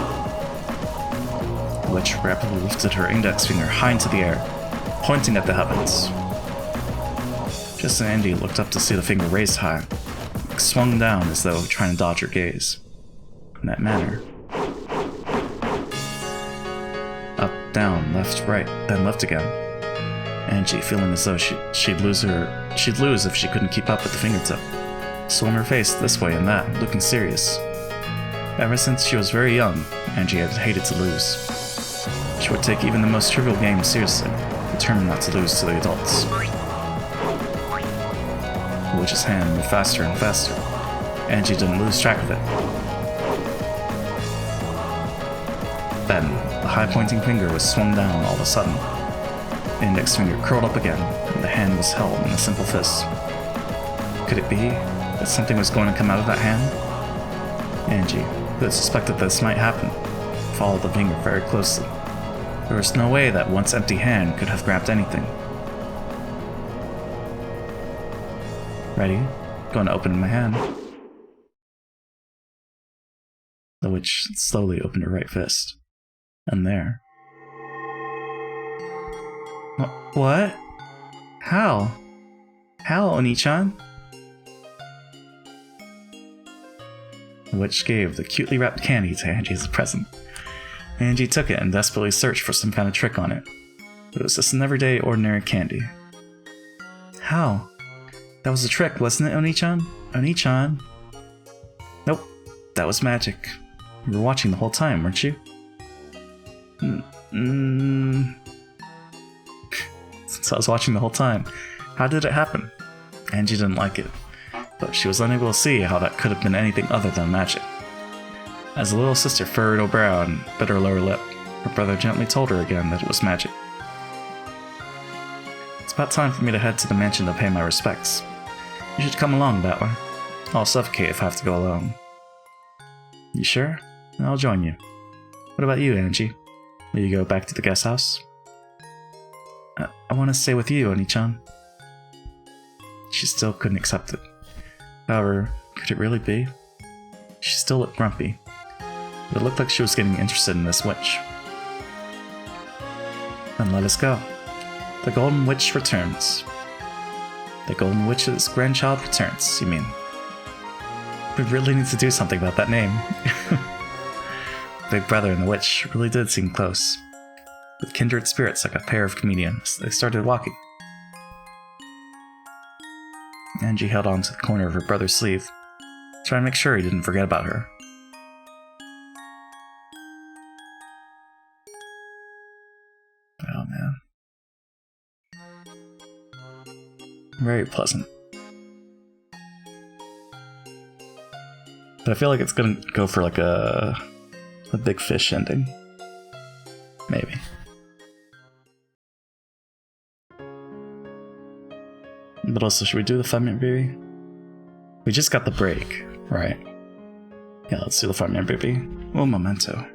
The witch rapidly lifted her index finger high into the air, pointing at the heavens. Just as Angie looked up to see the finger raised high, it swung down as though trying to dodge her gaze. In that manner. Up, down, left, right, then left again. Angie, feeling as though she'd lose if she couldn't keep up with the fingertip, swung her face this way and that, looking serious. Ever since she was very young, Angie had hated to lose. She would take even the most trivial game seriously, determined not to lose to the adults. The witch's hand moved faster and faster. Angie didn't lose track of it. Then, the high-pointing finger was swung down all of a sudden. The index finger curled up again, and the hand was held in a simple fist. Could it be that something was going to come out of that hand? Angie, who had suspected this might happen, followed the finger very closely. There was no way that once empty hand could have grabbed anything. Ready? Going to open my hand. The witch slowly opened her right fist. And there. What? How? How, Oni-chan? The witch gave the cutely wrapped candy to Angie as a present. Angie took it and desperately searched for some kind of trick on it. It was just an everyday, ordinary candy. How? That was a trick, wasn't it, Oni-chan? Oni-chan? Nope, that was magic. You were watching the whole time, weren't you? So I was watching the whole time. How did it happen? Angie didn't like it, but she was unable to see how that could have been anything other than magic. As the little sister furrowed her brow and bit her lower lip, her brother gently told her again that it was magic. It's about time for me to head to the mansion to pay my respects. You should come along, Battler. I'll suffocate if I have to go alone. You sure? I'll join you. What about you, Angie? Will you go back to the guest house? I want to stay with you, Oni-chan. She still couldn't accept it. However, could it really be? She still looked grumpy. But it looked like she was getting interested in this witch. Then let us go. The Golden Witch returns. The Golden Witch's grandchild returns, you mean? We really need to do something about that name. Big Brother and the witch really did seem close. With kindred spirits like a pair of comedians, they started walking. Angie held on to the corner of her brother's sleeve, trying to make sure he didn't forget about her. Oh man. Very pleasant. But I feel like it's gonna go for like a big fish ending. Maybe. But also, should we do the 5-minute baby? We just got the break, right? Yeah, let's do the 5-minute baby. Oh, memento.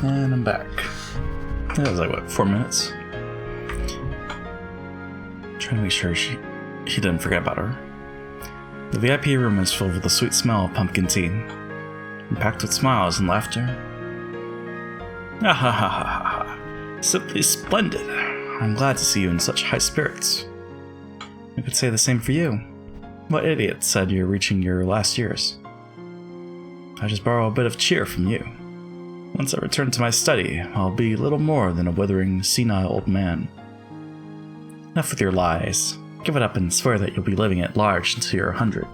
And I'm back. That was like, what, 4 minutes? Trying to make sure he didn't forget about her. The VIP room is filled with the sweet smell of pumpkin tea, and packed with smiles and laughter. Ah ha ha ha ha ha. Simply splendid. I'm glad to see you in such high spirits. I could say the same for you. What idiot said you're reaching your last years? I just borrow a bit of cheer from you. Once I return to my study, I'll be little more than a withering, senile old man. Enough with your lies. Give it up and swear that you'll be living at large until you're 100.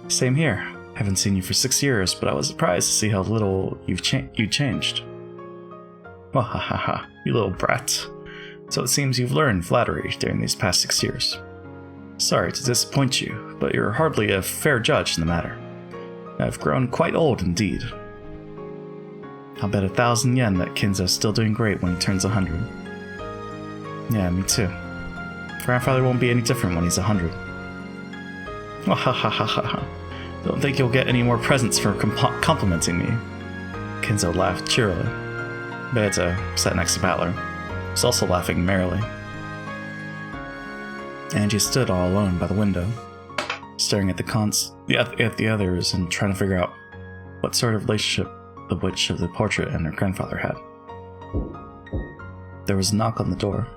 Same here. I haven't seen you for 6 years, but I was surprised to see how little you changed. Wahahaha, you little brat. So it seems you've learned flattery during these past 6 years. Sorry to disappoint you, but you're hardly a fair judge in the matter. I've grown quite old indeed. I'll bet 1,000 yen that Kinzo's still doing great when he turns 100. Yeah, me too. Grandfather won't be any different when he's 100. Wahahaha. Don't think you'll get any more presents for complimenting me. Kinzo laughed cheerily. Beato, sat next to Battler, was also laughing merrily. Angie stood all alone by the window, staring at the others and trying to figure out what sort of relationship the witch of the portrait and her grandfather had. There was a knock on the door.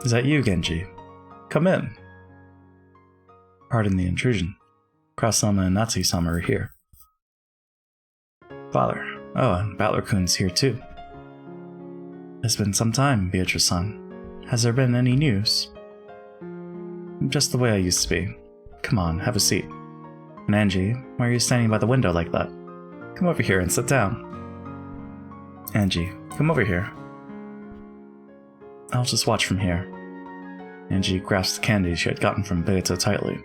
Is that you, Genji? Come in. Pardon the intrusion. Cross-sama and Natsu-sama are here. Father. Oh, and Battler-kun's here too. It's been some time, Beatrice-san. Has there been any news? I'm just the way I used to be. Come on, have a seat. And Angie, why are you standing by the window like that? Come over here and sit down. Angie, come over here. I'll just watch from here. Angie grasped the candy she had gotten from Beato tightly.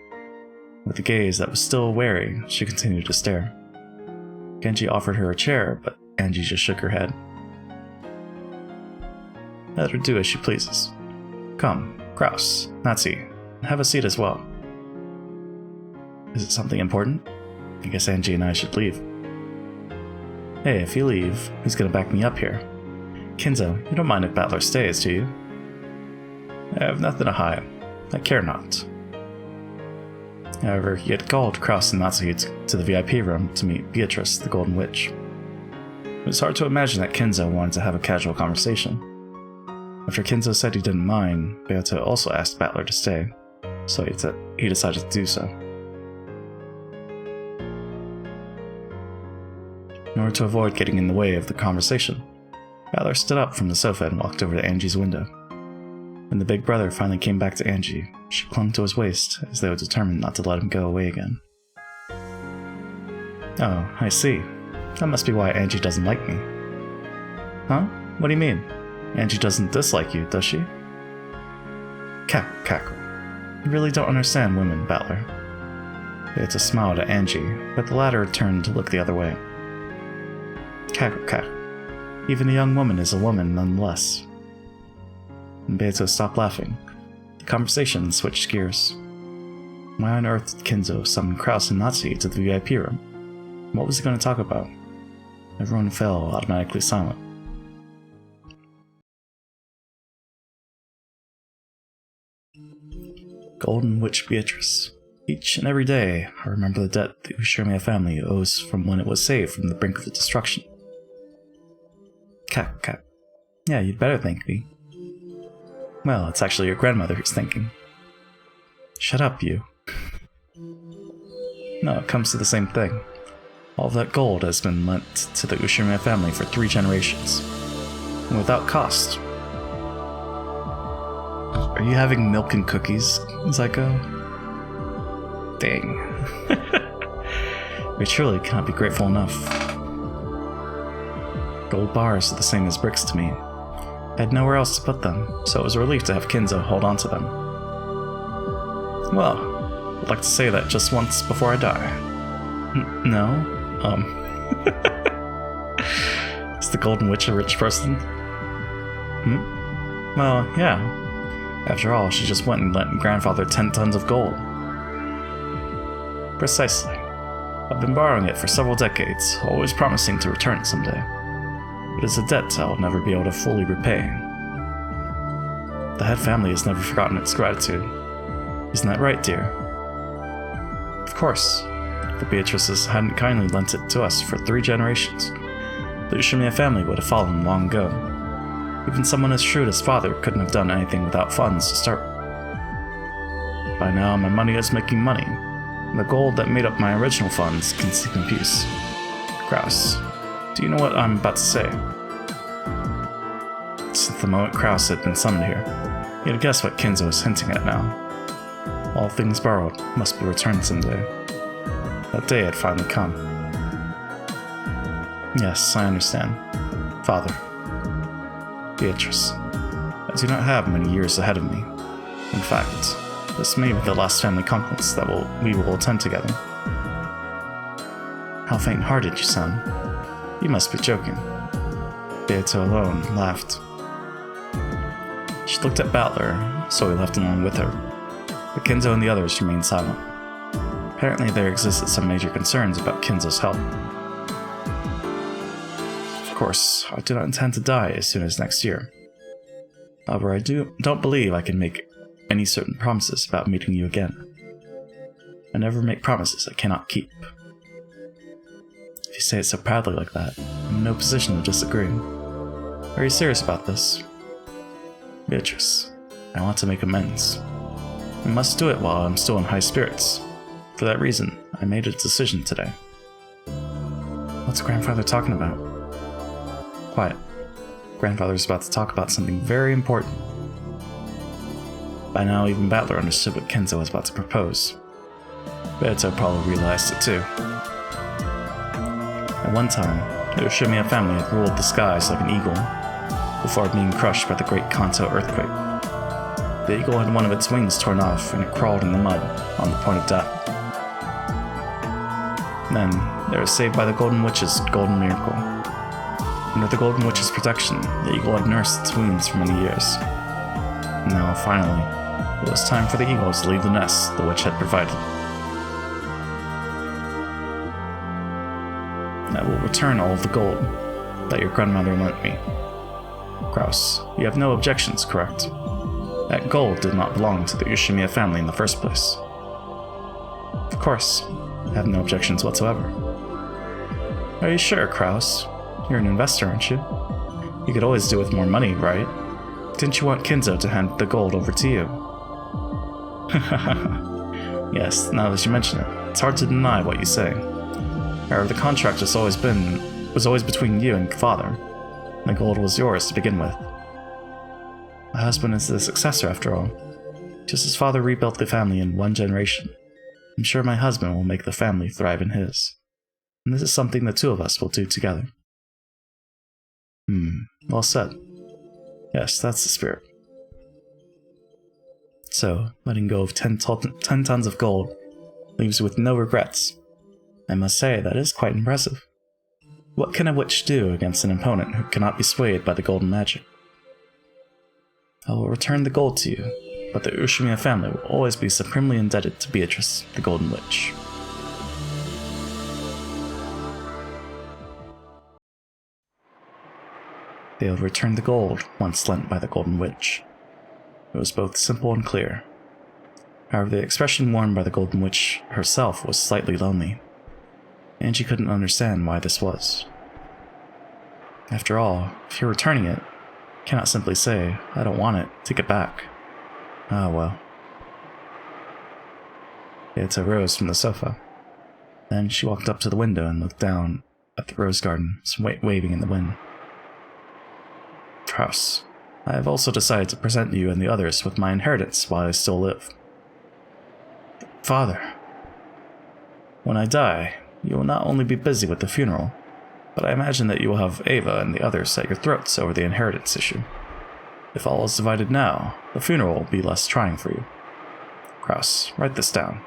With a gaze that was still wary, she continued to stare. Genji offered her a chair, but Angie just shook her head. Let her do as she pleases. Come, Kraus, Natsu, have a seat as well. Is it something important? I guess Angie and I should leave. Hey, if you leave, who's gonna back me up here? Kinzo, you don't mind if Battler stays, do you? I have nothing to hide. I care not. However, he had called Kraus and Natsu to the VIP room to meet Beatrice, the Golden Witch. It was hard to imagine that Kinzo wanted to have a casual conversation. After Kinzo said he didn't mind, Beato also asked Battler to stay, so he decided to do so. In order to avoid getting in the way of the conversation, Battler stood up from the sofa and walked over to Angie's window. When the big brother finally came back to Angie, she clung to his waist as though determined not to let him go away again. Oh, I see. That must be why Angie doesn't like me. Huh? What do you mean? Angie doesn't dislike you, does she? Cackle. You really don't understand women, Battler. Beata smiled at Angie, but the latter turned to look the other way. Cackle. Even a young woman is a woman nonetheless. And Beato stopped laughing. The conversation switched gears. Why on earth did Kinzo summon Kraus and Natsu to the VIP room? What was he going to talk about? Everyone fell automatically silent. Golden Witch Beatrice. Each and every day, I remember the debt the Ushirimiya family owes from when it was saved from the brink of destruction. Cap. Yeah, you'd better thank me. Well, it's actually your grandmother who's thinking. Shut up, you. No, it comes to the same thing. All of that gold has been lent to the Ushirimiya family for 3 generations. And without cost. Are you having milk and cookies, Zyko? Dang. We truly cannot be grateful enough. Gold bars are the same as bricks to me. I had nowhere else to put them, so it was a relief to have Kinzo hold on to them. Well, I'd like to say that just once before I die. No? Is the Golden Witch a rich person? Well, yeah. After all, she just went and lent grandfather 10 tons of gold. Precisely. I've been borrowing it for several decades, always promising to return it someday. It is a debt I'll never be able to fully repay. The head family has never forgotten its gratitude. Isn't that right, dear? Of course. If the Beatrices hadn't kindly lent it to us for 3 generations, the Ushimiya family would have fallen long ago. Even someone as shrewd as father couldn't have done anything without funds to start. By now, my money is making money, and the gold that made up my original funds can sleep in peace. Kraus, do you know what I'm about to say? Since the moment Kraus had been summoned here, you had guessed what Kinzo is hinting at now. All things borrowed must be returned someday. That day had finally come. Yes, I understand. Father. Beatrice. I do not have many years ahead of me. In fact, this may be the last family conference that we will attend together. How faint-hearted you sound. You must be joking. Beato alone laughed. She looked at Battler, so he left along with her. But Kinzo and the others remained silent. Apparently there existed some major concerns about Kinzo's health. Of course, I do not intend to die as soon as next year. However, I don't believe I can make any certain promises about meeting you again. I never make promises I cannot keep. If you say it so proudly like that, I'm in no position to disagree. Are you serious about this? Beatrice, I want to make amends. I must do it while I'm still in high spirits. For that reason, I made a decision today. What's Grandfather talking about? Quiet. Grandfather's about to talk about something very important. By now, even Battler understood what Kinzo was about to propose. Beato probably realized it too. At one time, the Ushimiya family had ruled the skies like an eagle, before being crushed by the Great Kanto earthquake. The eagle had one of its wings torn off and it crawled in the mud on the point of death. Then, they were saved by the Golden Witch's golden miracle. Under the Golden Witch's protection, the eagle had nursed its wounds for many years. And now, finally, it was time for the eagles to leave the nest the witch had provided. I will return all of the gold that your grandmother lent me. Kraus, you have no objections, correct? That gold did not belong to the Ushimiya family in the first place. Of course, I have no objections whatsoever. Are you sure, Kraus? You're an investor, aren't you? You could always do with more money, right? Didn't you want Kinzo to hand the gold over to you? Yes, now that you mention it, it's hard to deny what you say. However, the contract was always between you and Father. The gold was yours to begin with. My husband is the successor, after all. Just as Father rebuilt the family in 1 generation, I'm sure my husband will make the family thrive in his. And this is something the 2 of us will do together. Well said. Yes, that's the spirit. So, letting go of 10 tons of gold leaves you with no regrets. I must say, that is quite impressive. What can a witch do against an opponent who cannot be swayed by the golden magic? I will return the gold to you, but the Ushimiya family will always be supremely indebted to Beatrice, the Golden Witch. They have returned the gold once lent by the Golden Witch. It was both simple and clear. However, the expression worn by the Golden Witch herself was slightly lonely, and she couldn't understand why this was. After all, if you're returning it, you cannot simply say, I don't want it, take it back. Ah, well. Beata rose from the sofa. Then she walked up to the window and looked down at the rose garden, waving in the wind. Kraus, I have also decided to present you and the others with my inheritance while I still live. Father, when I die, you will not only be busy with the funeral, but I imagine that you will have Ava and the others at your throats over the inheritance issue. If all is divided now, the funeral will be less trying for you. Kraus, write this down.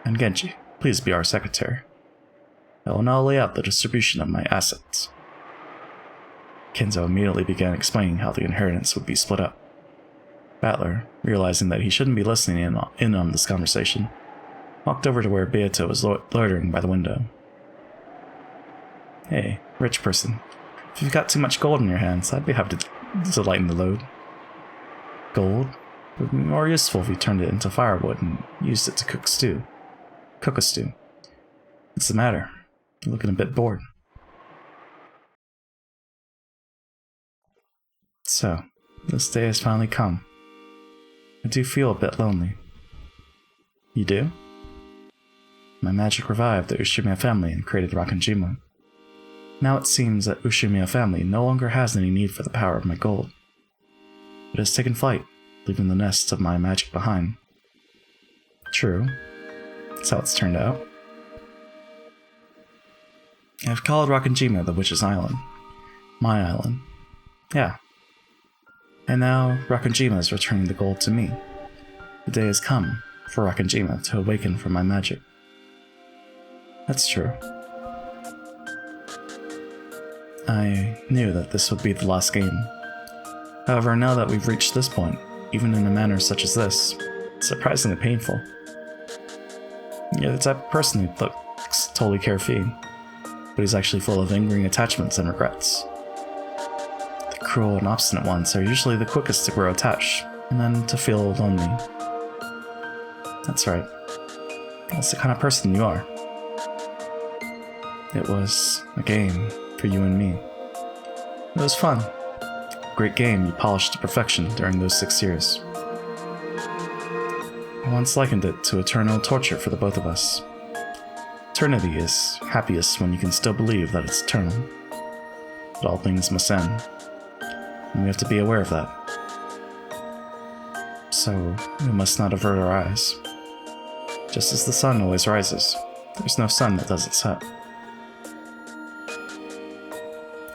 And Genji, please be our secretary. I will now lay out the distribution of my assets. Kinzo immediately began explaining how the inheritance would be split up. Battler, realizing that he shouldn't be listening in on this conversation, walked over to where Beato was loitering by the window, Hey, rich person. If you've got too much gold in your hands, I'd be happy to lighten the load. Gold? It would be more useful if you turned it into firewood and used it to cook a stew. What's the matter? You're looking a bit bored. So, this day has finally come. I do feel a bit lonely. You do? My magic revived the Ushimiya family and created Rakanjima. Now it seems that Ushimiya family no longer has any need for the power of my gold. It has taken flight, leaving the nest of my magic behind. True. That's how it's turned out. I've called Rakanjima the Witch's Island. My island. Yeah. And now Rakanjima is returning the gold to me. The day has come for Rakanjima to awaken from my magic. That's true. I knew that this would be the last game. However, now that we've reached this point, even in a manner such as this, it's surprisingly painful. You're the type of person who looks totally carefree, but he's actually full of lingering attachments and regrets. The cruel and obstinate ones are usually the quickest to grow attached, and then to feel lonely. That's right. That's the kind of person you are. It was a game for you and me. It was fun. Great game you polished to perfection during those 6 years. I once likened it to eternal torture for the both of us. Eternity is happiest when you can still believe that it's eternal. But all things must end. And we have to be aware of that. So, we must not avert our eyes. Just as the sun always rises, there's no sun that doesn't set.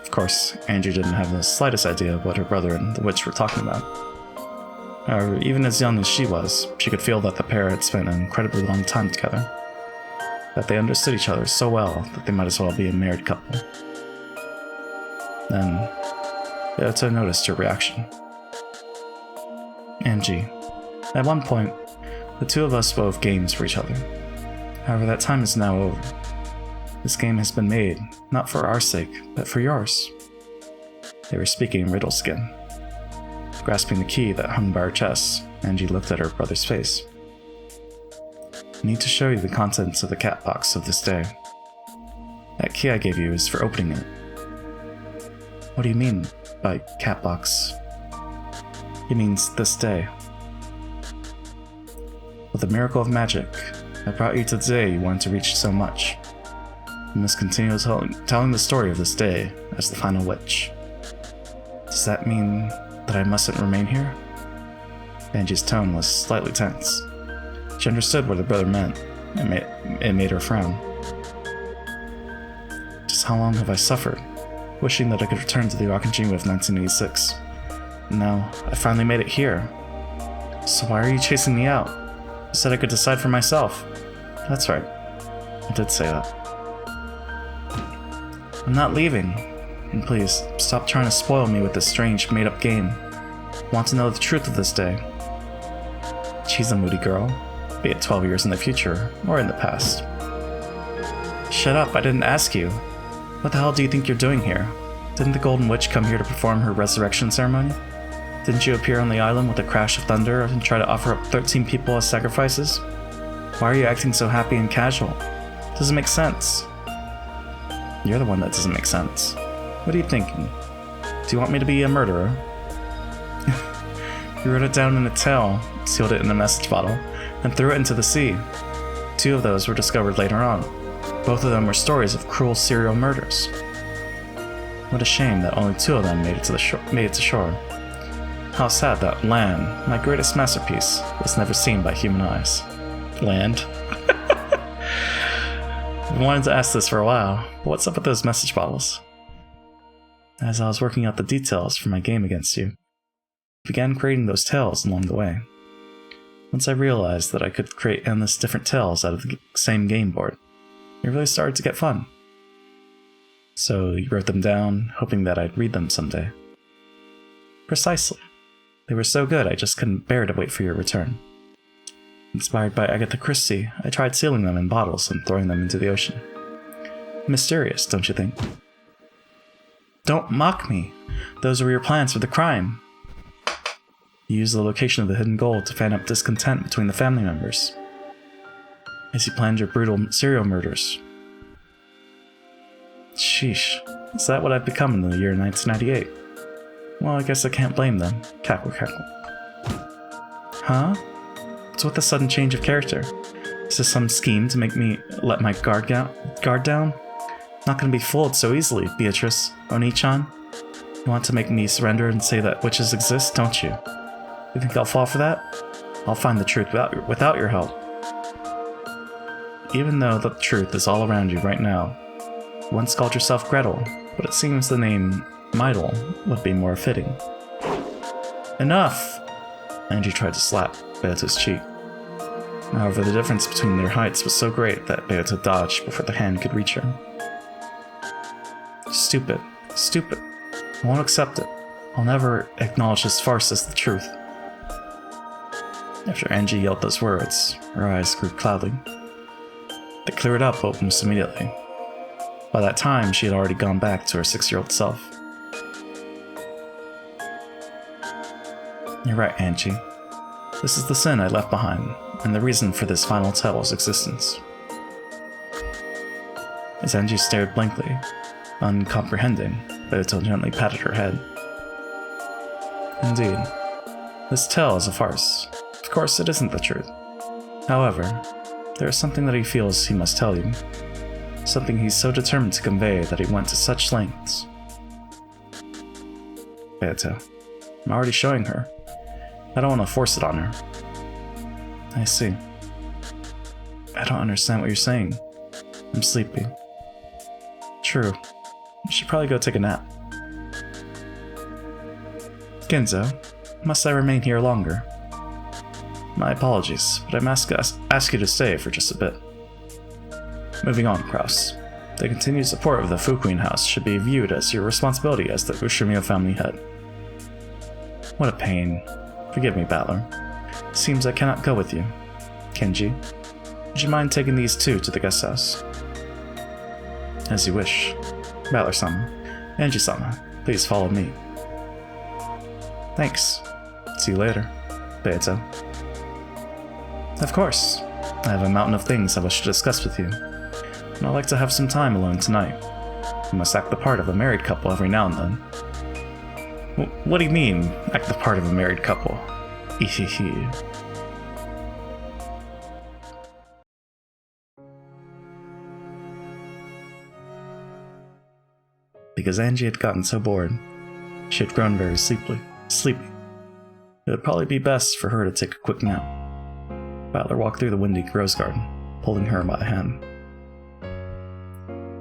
Of course, Angie didn't have the slightest idea of what her brother and the witch were talking about. However, even as young as she was, she could feel that the pair had spent an incredibly long time together. That they understood each other so well that they might as well be a married couple. Then, Ryota noticed her reaction. Angie. At one point, the two of us wove games for each other. However, that time is now over. This game has been made, not for our sake, but for yours. They were speaking in riddles again. Grasping the key that hung by her chest, Angie looked at her brother's face. I need to show you the contents of the cat box of this day. That key I gave you is for opening it. What do you mean by cat box? He means this day. With the miracle of magic, I brought you to the day you wanted to reach so much. You must continue telling the story of this day as the final witch. Does that mean that I mustn't remain here? Angie's tone was slightly tense. She understood what her brother meant, and it made her frown. Just how long have I suffered, wishing that I could return to the Rakanjima of 1986. And now, I finally made it here. So why are you chasing me out? You said I could decide for myself. That's right. I did say that. I'm not leaving. And please, stop trying to spoil me with this strange, made-up game. I want to know the truth of this day. She's a moody girl, be it 12 years in the future, or in the past. Shut up, I didn't ask you. What the hell do you think you're doing here? Didn't the Golden Witch come here to perform her resurrection ceremony? Didn't you appear on the island with a crash of thunder and try to offer up 13 people as sacrifices? Why are you acting so happy and casual? Doesn't make sense. You're the one that doesn't make sense. What are you thinking? Do you want me to be a murderer? You wrote it down in a tale, sealed it in a message bottle, and threw it into the sea. 2 of those were discovered later on. Both of them were stories of cruel serial murders. What a shame that only 2 of them made it to shore. How sad that Land, my greatest masterpiece, was never seen by human eyes. Land? I've wanted to ask this for a while, but what's up with those message bottles? As I was working out the details for my game against you, I began creating those tales along the way. Once I realized that I could create endless different tales out of the same game board, it really started to get fun. So you wrote them down, hoping that I'd read them someday. Precisely. They were so good I just couldn't bear to wait for your return. Inspired by Agatha Christie, I tried sealing them in bottles and throwing them into the ocean. mysterious, don't you think? Don't mock me. Those were your plans for the crime. You used the location of the hidden gold to fan up discontent between the family members. As you planned your brutal serial murders. Sheesh. Is that what I've become in the year 1998? Well, I guess I can't blame them. Cackle, cackle. Huh? What's with the sudden change of character? Is this some scheme to make me let my guard down? Not gonna be fooled so easily, Beatrice. Oni-chan? You want to make me surrender and say that witches exist, don't you? You think I'll fall for that? I'll find the truth without your help. Even though the truth is all around you right now. You once called yourself Gretel, but it seems the name Meidel would be more fitting. Enough! Angie tried to slap Beata's cheek. However, the difference between their heights was so great that Beata dodged before the hand could reach her. Stupid. Stupid. I won't accept it. I'll never acknowledge this farce as the truth. After Angie yelled those words, her eyes grew cloudy. They cleared up almost immediately. By that time, she had already gone back to her 6-year-old self. You're right, Angie. This is the sin I left behind, and the reason for this final tale's existence. As Angie stared blankly, uncomprehending, Beata gently patted her head. Indeed, this tale is a farce. Of course, it isn't the truth. However, there is something that he feels he must tell you. Something he's so determined to convey that he went to such lengths. Beata, I'm already showing her. I don't want to force it on her. I see. I don't understand what you're saying. I'm sleepy. True. I should probably go take a nap. Ginzo, must I remain here longer? My apologies, but I must ask you to stay for just a bit. Moving on, Kraus. The continued support of the Fukuin House should be viewed as your responsibility as the Ushimio family head. What a pain. Forgive me, Battler. Seems I cannot go with you. Kenji, would you mind taking these two to the guest house? As you wish. Battler-sama, Angie-sama, please follow me. Thanks. See you later, Beata. Of course. I have a mountain of things I wish to discuss with you, and I'd like to have some time alone tonight. You must act the part of a married couple every now and then. What do you mean, act the part of a married couple? Hehehe. Because Angie had gotten so bored, she had grown very sleepy. It would probably be best for her to take a quick nap. Battler walked through the windy rose garden, holding her by the hand.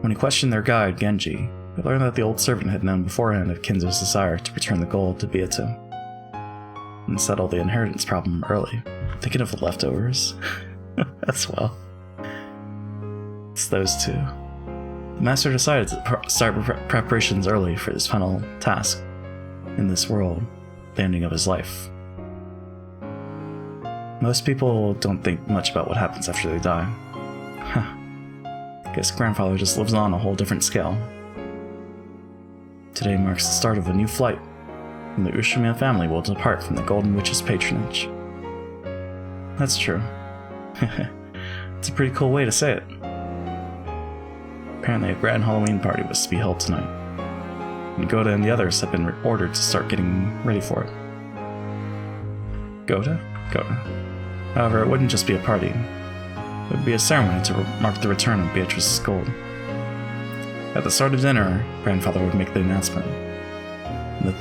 When he questioned their guide, Genji, he learned that the old servant had known beforehand of Kinzo's desire to return the gold to Beato, and settle the inheritance problem early, thinking of the leftovers. As well. It's those two. The master decided to start preparations early for his final task in this world, the ending of his life. Most people don't think much about what happens after they die. Guess grandfather just lives on a whole different scale. Today marks the start of a new flight, and the Ushimiya family will depart from the Golden Witch's patronage. That's true. It's a pretty cool way to say it. Apparently a grand Halloween party was to be held tonight, and Goda and the others have been ordered to start getting ready for it. Goda? Goda. However, it wouldn't just be a party. It would be a ceremony to mark the return of Beatrice's gold. At the start of dinner, grandfather would make the announcement. And the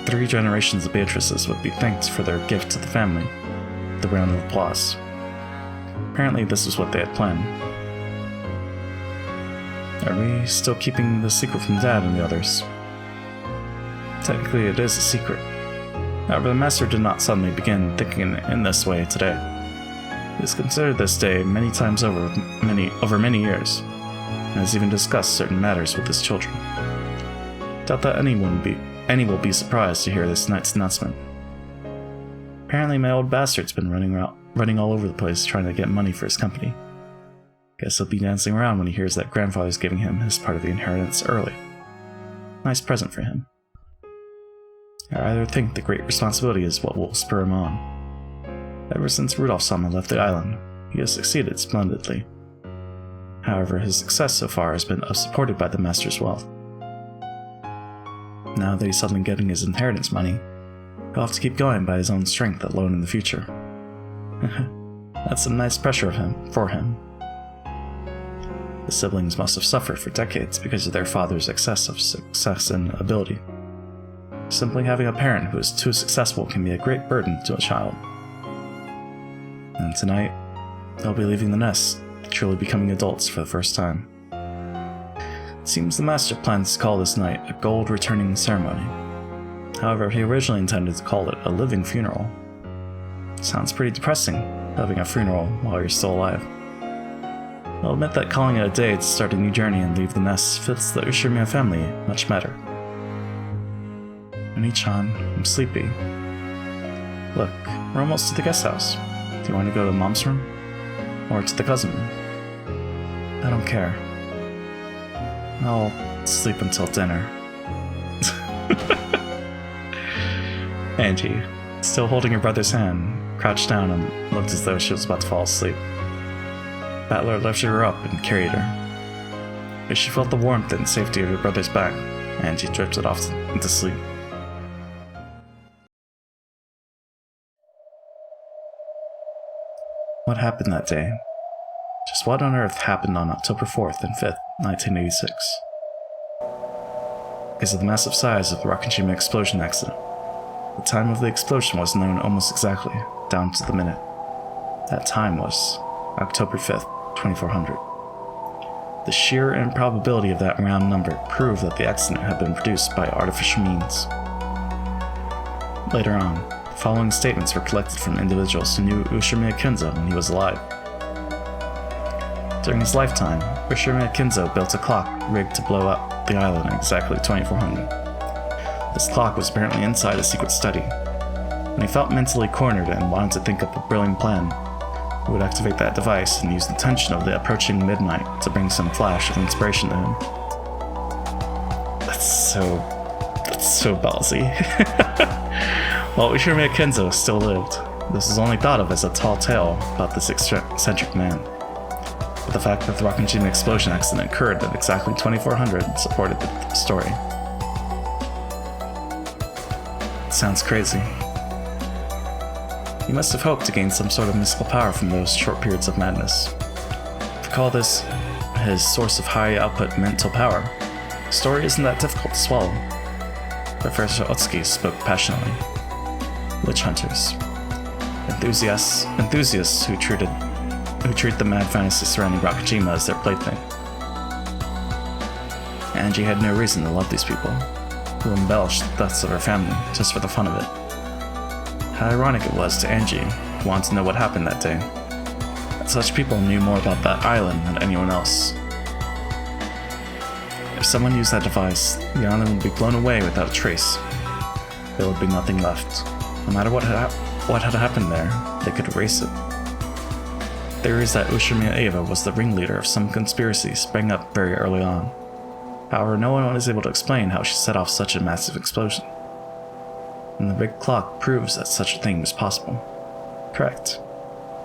three generations of Beatrices would be thanked for their gift to the family, with a round of applause. Apparently this was what they had planned. Are we still keeping the secret from Dad and the others? Technically it is a secret. However, the master did not suddenly begin thinking in this way today. He has considered this day many times over many years, and has even discussed certain matters with his children. Doubt that any will be surprised to hear this night's announcement. Apparently my old bastard's been running all over the place trying to get money for his company. Guess he'll be dancing around when he hears that grandfather's giving him his part of the inheritance early. Nice present for him. I rather think the great responsibility is what will spur him on. Ever since Rudolf-sama left the island, he has succeeded splendidly. However, his success so far has been unsupported by the master's wealth. Now that he's suddenly getting his inheritance money, he'll have to keep going by his own strength alone in the future. That's some nice pressure for him. The siblings must have suffered for decades because of their father's excess of success and ability. Simply having a parent who is too successful can be a great burden to a child. And tonight, they'll be leaving the nest, truly becoming adults for the first time. It seems the master plans to call this night a gold returning ceremony. However, he originally intended to call it a living funeral. Sounds pretty depressing, having a funeral while you're still alive. I'll admit that calling it a day to start a new journey and leave the nest fits the Ushimiya family much better. Oni-chan, I'm sleepy. Look, we're almost to the guest house. Do you want to go to Mom's room? Or to the cousin room? I don't care. I'll sleep until dinner. Angie, still holding her brother's hand, crouched down and looked as though she was about to fall asleep. Battler lifted her up and carried her. As she felt the warmth and safety of her brother's back, Angie drifted off into sleep. What happened that day? Just what on earth happened on October 4th and 5th, 1986? Because of the massive size of the Rakujima explosion accident, the time of the explosion was known almost exactly, down to the minute. That time was October 5th, 2400. The sheer improbability of that round number proved that the accident had been produced by artificial means. Later on, the following statements were collected from individuals who knew Ushimiya Kenzo when he was alive. During his lifetime, Ushimiya Kenzo built a clock rigged to blow up the island at exactly 2400. This clock was apparently inside a secret study. When he felt mentally cornered and wanted to think up a brilliant plan, he would activate that device and use the tension of the approaching midnight to bring some flash of inspiration to him. That's so ballsy. While Ushimiya Kenzo still lived, this was only thought of as a tall tale about this eccentric man. But the fact that the Rakujima explosion accident occurred at exactly 2400 supported the story. It sounds crazy. He must have hoped to gain some sort of mystical power from those short periods of madness. To call this his source of high output mental power, the story isn't that difficult to swallow. Professor Otsuki spoke passionately. Witch hunters. Enthusiasts who treat the mad fantasy surrounding Rakujima as their plaything. Angie had no reason to love these people, who embellished the deaths of her family just for the fun of it. How ironic it was to Angie, who wanted to know what happened that day, that such people knew more about that island than anyone else. If someone used that device, the island would be blown away without a trace. There would be nothing left. No matter what had happened there, they could erase it. Theories that Ushimiya Eva was the ringleader of some conspiracy sprang up very early on. However, no one was able to explain how she set off such a massive explosion. And the big clock proves that such a thing was possible. Correct.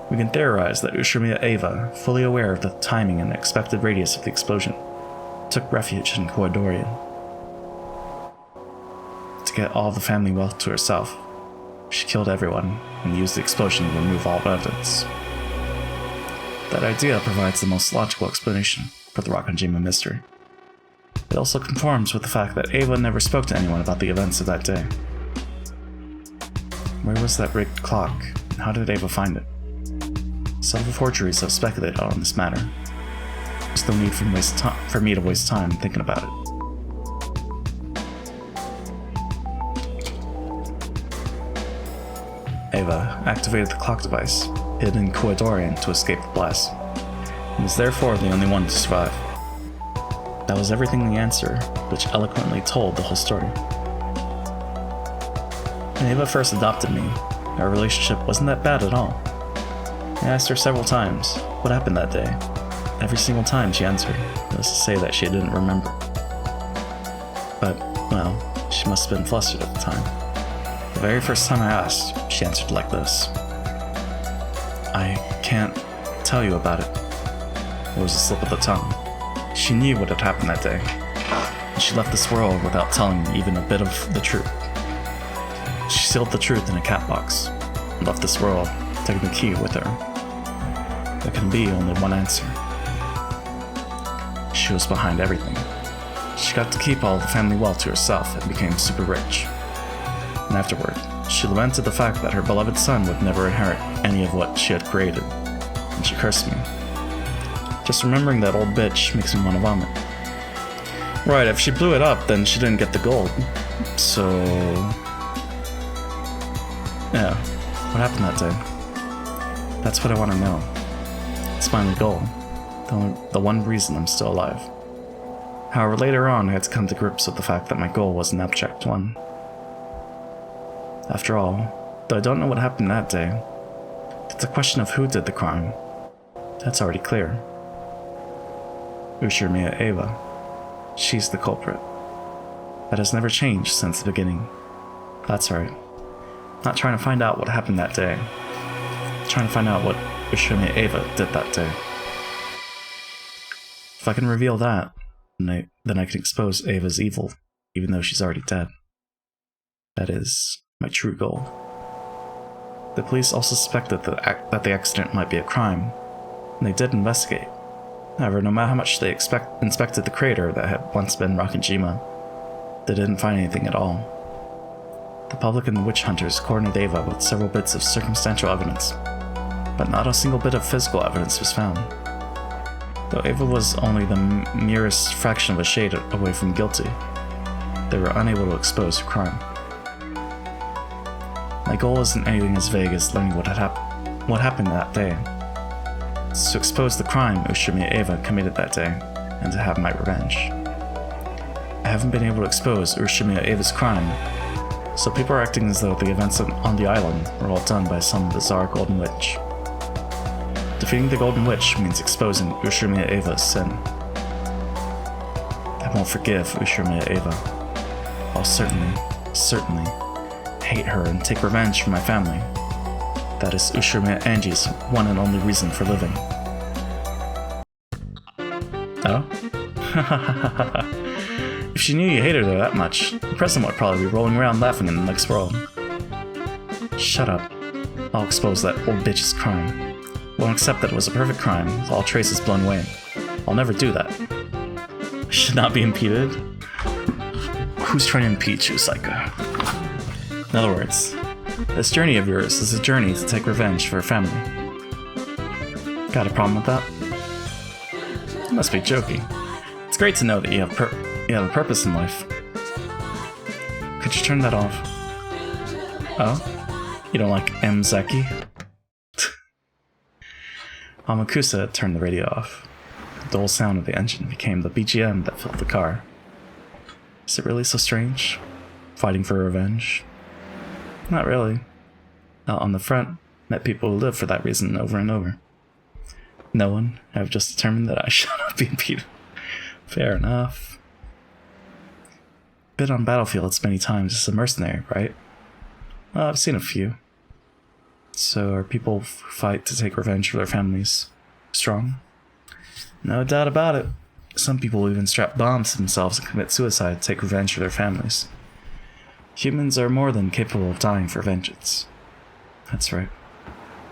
We can theorize that Ushimiya Eva, fully aware of the timing and expected radius of the explosion, took refuge in Koidorian. To get all the family wealth to herself, she killed everyone and used the explosion to remove all evidence. That idea provides the most logical explanation for the Rakujima mystery. It also conforms with the fact that Eva never spoke to anyone about the events of that day. Where was that rigged clock, and how did Eva find it? Several forgeries have speculated on this matter. There's no need for me to waste time thinking about it. Eva activated the clock device, hidden in Koidorian to escape the blast, and was therefore the only one to survive. That was everything the answer, which eloquently told the whole story. When Eva first adopted me, our relationship wasn't that bad at all. I asked her several times what happened that day, Every single time she answered, it was to say that she didn't remember. But, well, she must have been flustered at the time. The very first time I asked, she answered like this. I can't tell you about it. It was a slip of the tongue. She knew what had happened that day, and she left this world without telling me even a bit of the truth. She sealed the truth in a cat box, and left this world, taking the key with her. There can be only one answer. She was behind everything. She got to keep all the family wealth to herself and became super rich. And afterward, she lamented the fact that her beloved son would never inherit any of what she had created, and she cursed me. Just remembering that old bitch makes me want to vomit. Right, if she blew it up, then she didn't get the gold. So... yeah, what happened that day? That's what I want to know. It's my only goal. The one reason I'm still alive. However, later on, I had to come to grips with the fact that my goal was an abject one. After all, though I don't know what happened that day, it's a question of who did the crime. That's already clear. Ushirmiya Eva. She's the culprit. That has never changed since the beginning. That's right. Not trying to find out what happened that day. Trying to find out what Ushirmiya Eva did that day. If I can reveal that, then I can expose Ava's evil, even though she's already dead. That is my true goal. The police also suspected that the accident might be a crime, and they did investigate. However, no matter how much they inspected the crater that had once been Rakajima, they didn't find anything at all. The public and the witch hunters cornered Ava with several bits of circumstantial evidence, but not a single bit of physical evidence was found. Though Ava was only the merest fraction of a shade away from guilty, they were unable to expose her crime. My goal isn't anything as vague as learning what happened that day. It's to expose the crime Ushirmiya Eva committed that day, and to have my revenge. I haven't been able to expose Ushirmiya Eva's crime, so people are acting as though the events on the island were all done by some bizarre golden witch. Defeating the golden witch means exposing Ushirmiya Eva's sin. I won't forgive Ushirmiya Eva. I'll certainly hate her and take revenge for my family. That is Ushirmiya Angie's one and only reason for living. Oh? If she knew you hated her that much, the president would probably be rolling around laughing in the next world. Shut up. I'll expose that old bitch's crime. Won't accept that it was a perfect crime, with all traces blown away. I'll never do that. I should not be impeded? Who's trying to impeach you, Psycho? In other words, this journey of yours is a journey to take revenge for her family. Got a problem with that? You must be joking. It's great to know that you have a purpose in life. Could you turn that off? Oh? You don't like Mzaki? Amakusa turned the radio off. The dull sound of the engine became the BGM that filled the car. Is it really so strange? Fighting for revenge? Not really. Out on the front, met people who live for that reason over and over. No one. I've just determined that I shall not be impeded. Fair enough. Been on battlefields many times as a mercenary, right? Well, I've seen a few. So are people who fight to take revenge for their families strong? No doubt about it. Some people even strap bombs to themselves and commit suicide to take revenge for their families. Humans are more than capable of dying for vengeance. That's right.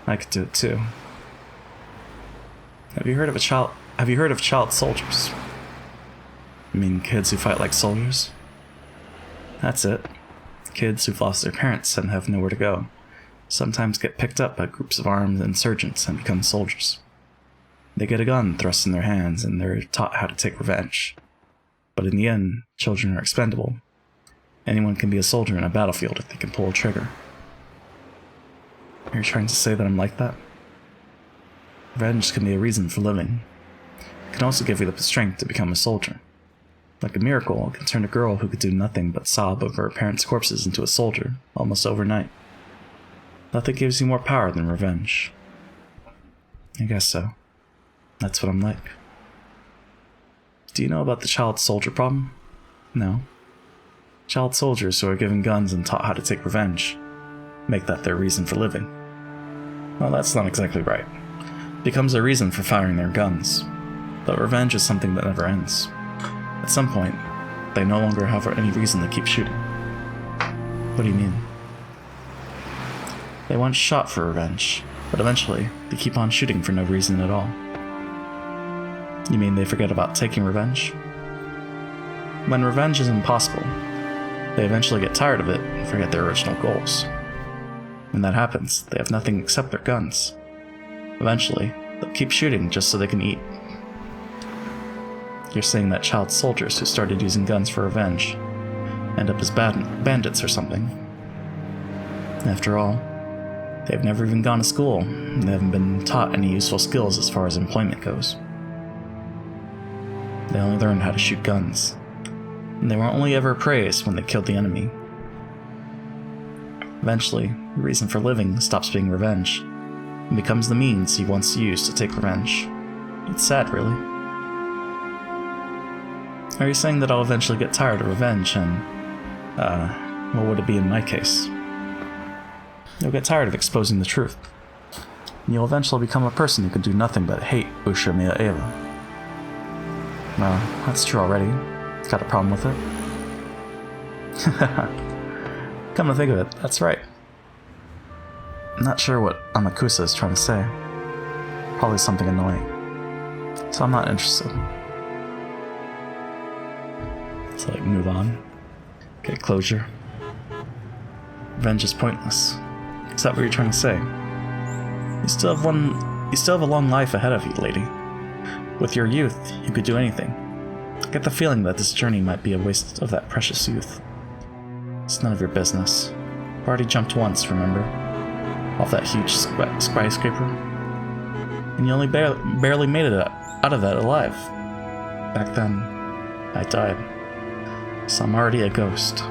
I could do it too. Have you heard of child soldiers? You mean kids who fight like soldiers? That's it. Kids who've lost their parents and have nowhere to go. Sometimes get picked up by groups of armed insurgents and become soldiers. They get a gun thrust in their hands and they're taught how to take revenge. But in the end, children are expendable. Anyone can be a soldier in a battlefield if they can pull a trigger. Are you trying to say that I'm like that? Revenge can be a reason for living. It can also give you the strength to become a soldier. Like a miracle, it can turn a girl who could do nothing but sob over her parents' corpses into a soldier, almost overnight. Nothing gives you more power than revenge. I guess so. That's what I'm like. Do you know about the child soldier problem? No. Child soldiers who are given guns and taught how to take revenge make that their reason for living. Well, that's not exactly right. It becomes a reason for firing their guns. But revenge is something that never ends. At some point, they no longer have any reason to keep shooting. What do you mean? They once shot for revenge, but eventually they keep on shooting for no reason at all. You mean they forget about taking revenge? When revenge is impossible, they eventually get tired of it and forget their original goals. When that happens, they have nothing except their guns. Eventually, they'll keep shooting just so they can eat. You're saying that child soldiers who started using guns for revenge end up as bandits or something. After all, they've never even gone to school, and they haven't been taught any useful skills as far as employment goes. They only learned how to shoot guns, and they were only ever praised when they killed the enemy. Eventually, the reason for living stops being revenge, and becomes the means you once used to take revenge. It's sad, really. Are you saying that I'll eventually get tired of revenge and, what would it be in my case? You'll get tired of exposing the truth, and you'll eventually become a person who can do nothing but hate Ushamiya Eva. Well, that's true already. Got a problem with it? Come to think of it, that's right. I'm not sure what Amakusa is trying to say. Probably something annoying. So I'm not interested. So move on. Get closure. Revenge is pointless. Is that what you're trying to say? You still have a long life ahead of you, lady. With your youth, you could do anything. I get the feeling that this journey might be a waste of that precious youth. It's none of your business. I've already jumped once, remember? Off that huge skyscraper. And you only barely made it out of that alive. Back then, I died. So I'm already a ghost.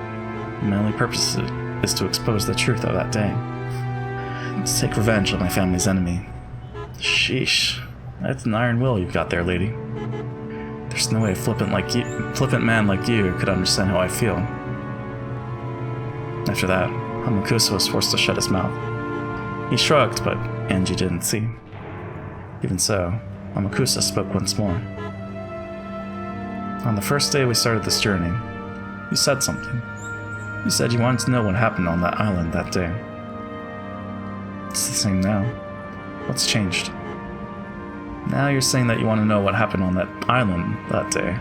My only purpose is to expose the truth of that day. To take revenge on my family's enemy. Sheesh. That's an iron will you've got there, lady. There's no way a flippant man like you could understand how I feel. After that, Hamakusa was forced to shut his mouth. He shrugged, but Angie didn't see. Even so, Hamakusa spoke once more. On the first day we started this journey, you said something. You said you wanted to know what happened on that island that day. It's the same now. What's changed? Now you're saying that you want to know what happened on that island that day,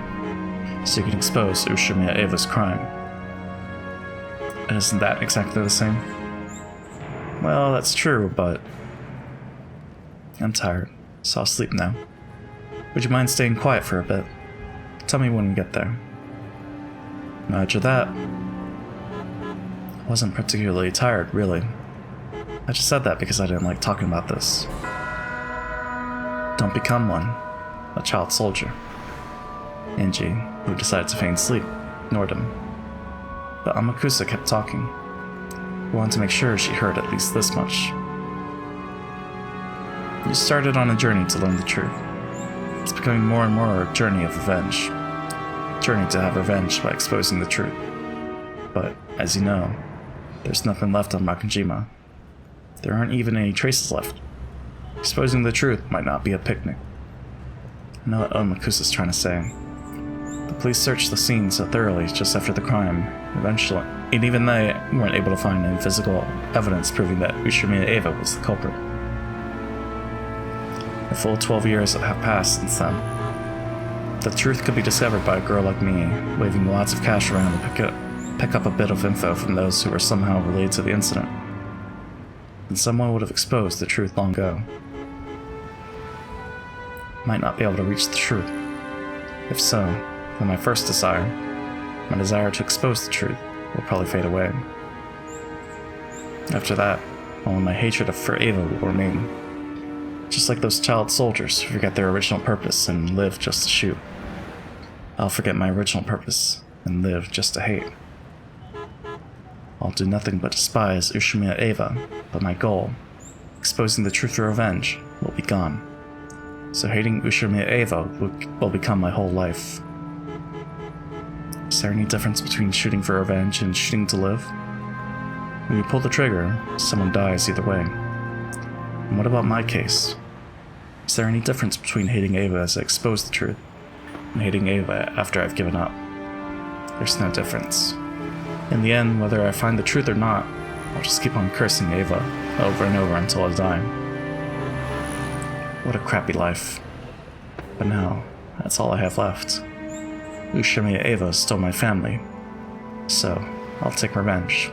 so you can expose Ushamiya Eva's crime. And isn't that exactly the same? Well, that's true, but I'm tired, so I'll sleep now. Would you mind staying quiet for a bit? Tell me when we get there. Roger that. I wasn't particularly tired, really. I just said that because I didn't like talking about this. Don't become one. A child soldier. Angie, who decided to feign sleep, ignored him. But Amakusa kept talking. He wanted to make sure she heard at least this much. You started on a journey to learn the truth. It's becoming more and more a journey of revenge. A journey to have revenge by exposing the truth. But, as you know, there's nothing left on Makujima. There aren't even any traces left. Exposing the truth might not be a picnic. I know what Amakusa's trying to say. The police searched the scene so thoroughly just after the crime, eventually, and even they weren't able to find any physical evidence proving that Ushamiya Eva was the culprit. A full 12 years have passed since then. The truth could be discovered by a girl like me, waving lots of cash around to pick up a bit of info from those who were somehow related to the incident. And someone would have exposed the truth long ago. Might not be able to reach the truth. If so, then my first desire, my desire to expose the truth, will probably fade away. After that, only my hatred for Eva will remain. Just like those child soldiers who forget their original purpose and live just to shoot. I'll forget my original purpose and live just to hate. I'll do nothing but despise Ushamiya Eva, but my goal, exposing the truth for revenge, will be gone. So hating Ushamiya Eva will become my whole life. Is there any difference between shooting for revenge and shooting to live? When you pull the trigger, someone dies either way. And what about my case? Is there any difference between hating Ava as I expose the truth and hating Ava after I've given up? There's no difference. In the end, whether I find the truth or not, I'll just keep on cursing Ava over and over until I die. What a crappy life. But now, that's all I have left. Ushimiya Ava stole my family, so I'll take revenge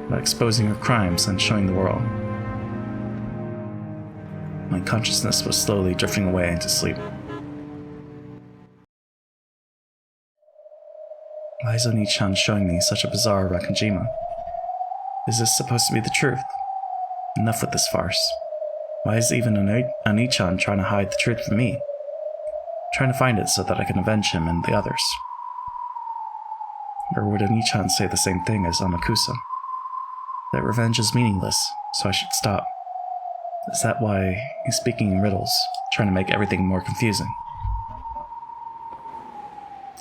by exposing her crimes and showing the world. My consciousness was slowly drifting away into sleep. Why is Oni-chan showing me such a bizarre Rakanjima? Is this supposed to be the truth? Enough with this farce. Why is even Oni-chan trying to hide the truth from me? Trying to find it so that I can avenge him and the others. Or would Oni-chan say the same thing as Amakusa? That revenge is meaningless, so I should stop. Is that why he's speaking in riddles, trying to make everything more confusing?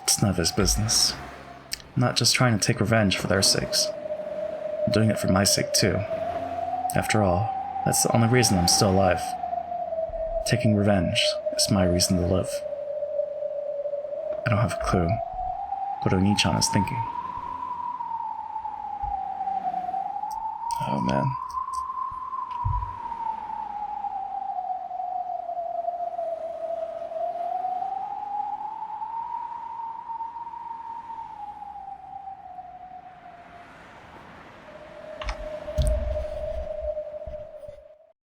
It's none of his business. I'm not just trying to take revenge for their sakes. I'm doing it for my sake too. After all, that's the only reason I'm still alive. Taking revenge is my reason to live. I don't have a clue what Oni-chan is thinking. Oh man.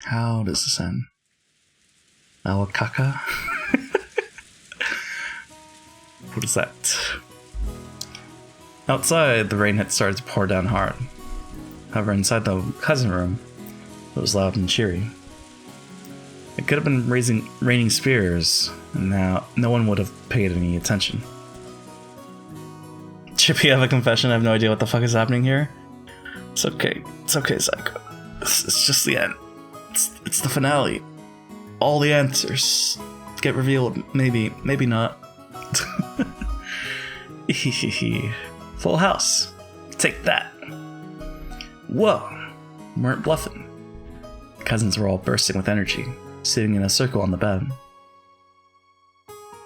How does this end? Awakaka? What is that? Outside, the rain had started to pour down hard. However, inside the cousin room, it was loud and cheery. It could have been raining spears, and now no one would have paid any attention. Chippy, have a confession. I have no idea what the fuck is happening here. It's okay, Psycho. It's just the end. It's the finale. All the answers get revealed. Maybe not. Full house. Take that. Whoa. Weren't bluffing. The cousins were all bursting with energy, sitting in a circle on the bed.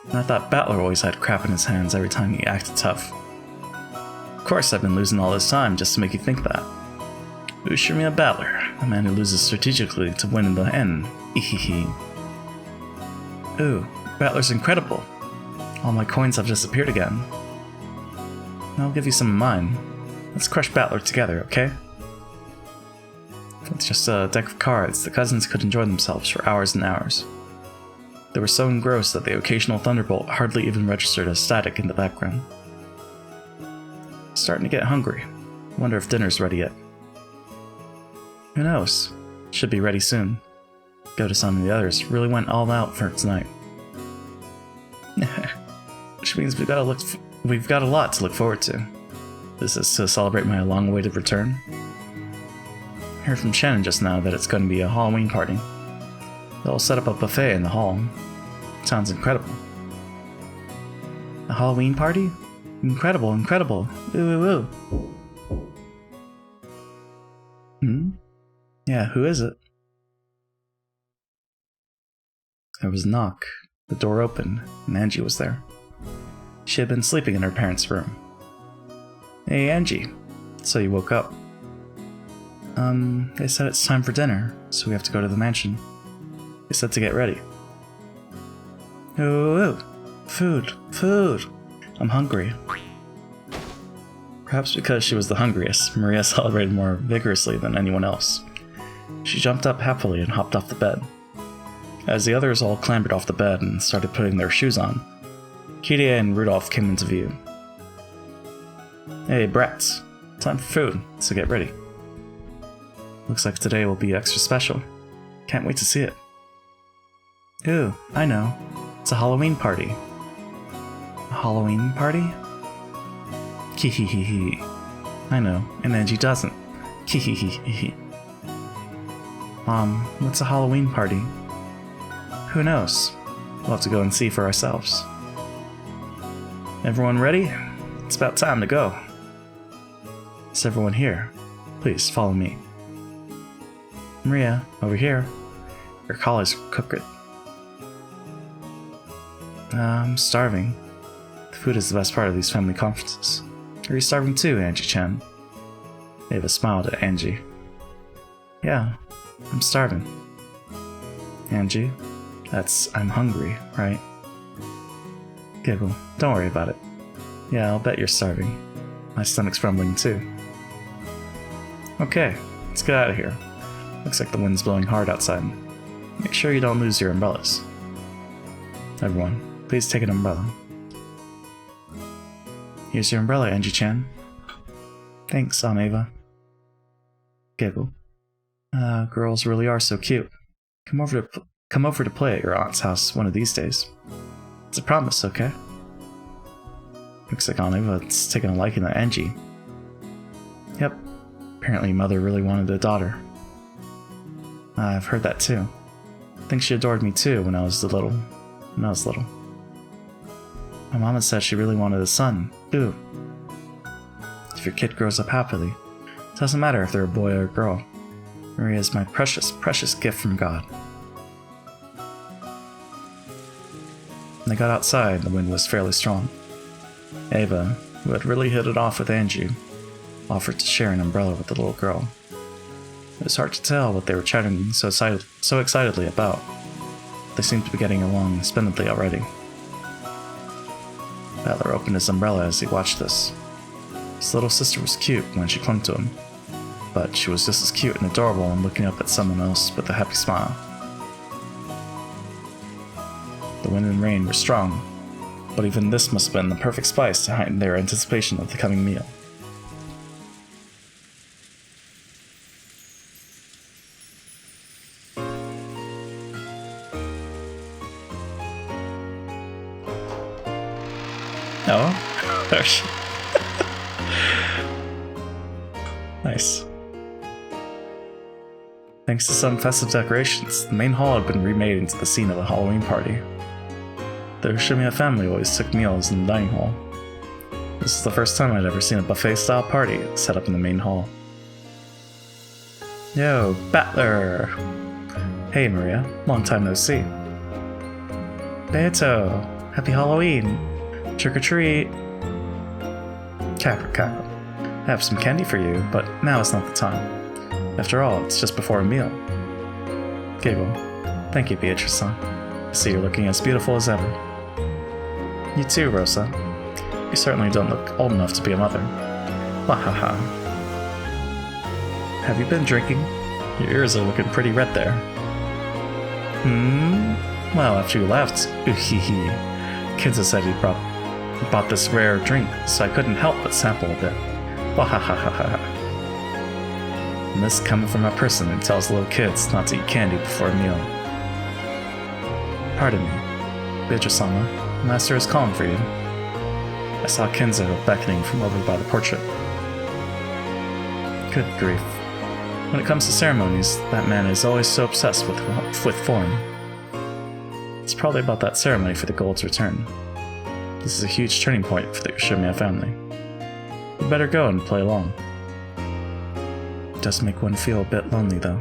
And I thought Battler always had crap in his hands every time he acted tough. Of course, I've been losing all this time just to make you think that. Ushimiya Battler, a man who loses strategically to win in the end. Ooh, Battler's incredible. All my coins have disappeared again. I'll give you some of mine. Let's crush Battler together, okay? With just a deck of cards, the cousins could enjoy themselves for hours and hours. They were so engrossed that the occasional thunderbolt hardly even registered as static in the background. Starting to get hungry. Wonder if dinner's ready yet. Who knows? Should be ready soon. Goto-san and the others really went all out for tonight. Which means we've got a lot to look forward to. This is to celebrate my long-awaited return. I heard from Shannon just now that it's going to be a Halloween party. They'll set up a buffet in the hall. Sounds incredible. A Halloween party? Incredible. Ooh. Yeah, who is it? There was a knock. The door opened, and Angie was there. She had been sleeping in her parents' room. Hey, Angie. So you woke up. They said it's time for dinner, so we have to go to the mansion. They said to get ready. Ooh, food. I'm hungry. Perhaps because she was the hungriest, Maria celebrated more vigorously than anyone else. She jumped up happily and hopped off the bed. As the others all clambered off the bed and started putting their shoes on, Kiria and Rudolph came into view. Hey, brats. Time for food, so get ready. Looks like today will be extra special. Can't wait to see it. Ooh, I know. It's a Halloween party. A Halloween party? Kihihihi. I know, and Angie doesn't. Kihihihi. Mom, what's a Halloween party? Who knows? We'll have to go and see for ourselves. Everyone ready? It's about time to go. Is everyone here? Please, follow me. Maria, over here. Your collar's crooked. I'm starving. The food is the best part of these family conferences. Are you starving too, Angie-chan? Ava smiled at Angie. Yeah, I'm starving. Angie, that's I'm hungry, right? Giggle. Don't worry about it. Yeah, I'll bet you're starving. My stomach's rumbling too. Okay, let's get out of here. Looks like the wind's blowing hard outside. Make sure you don't lose your umbrellas. Everyone, please take an umbrella. Here's your umbrella, Angie-chan. Thanks, Aunt Ava. Giggle. Girls really are so cute. Come over to play at your aunt's house one of these days. It's a promise, okay? Looks like Aunt Ava's taken a liking to Angie. Yep. Apparently Mother really wanted a daughter. I've heard that too. I think she adored me too when I was little. My mama said she really wanted a son, too. If your kid grows up happily, it doesn't matter if they're a boy or a girl. Maria is my precious, precious gift from God. When they got outside, the wind was fairly strong. Ava, who had really hit it off with Angie, offered to share an umbrella with the little girl. It was hard to tell what they were chatting so excitedly about. They seemed to be getting along splendidly already. Butler opened his umbrella as he watched this. His little sister was cute when she clung to him, but she was just as cute and adorable when looking up at someone else with a happy smile. The wind and rain were strong, but even this must have been the perfect spice to heighten their anticipation of the coming meal. Oh, there she. Nice. Thanks to some festive decorations, the main hall had been remade into the scene of a Halloween party. The Ushimiya family always took meals in the dining hall. This is the first time I'd ever seen a buffet-style party set up in the main hall. Yo, Battler! Hey Maria, long time no see. Beto, happy Halloween! Trick or treat! Capra. I have some candy for you, but now is not the time. After all, it's just before a meal. Giggle. Thank you, Beatrice-san. I see you're looking as beautiful as ever. You too, Rosa. You certainly don't look old enough to be a mother. Wahaha. Have you been drinking? Your ears are looking pretty red there. Well, after you left, Kinza said he bought this rare drink, so I couldn't help but sample a bit. Wahahaha. And this coming from a person who tells little kids not to eat candy before a meal. Pardon me. Beatrice-sama, the master is calling for you. I saw Kenzo beckoning from over by the portrait. Good grief. When it comes to ceremonies, that man is always so obsessed with form. It's probably about that ceremony for the gold's return. This is a huge turning point for the Ushimiya family. You better go and play along. It does make one feel a bit lonely, though.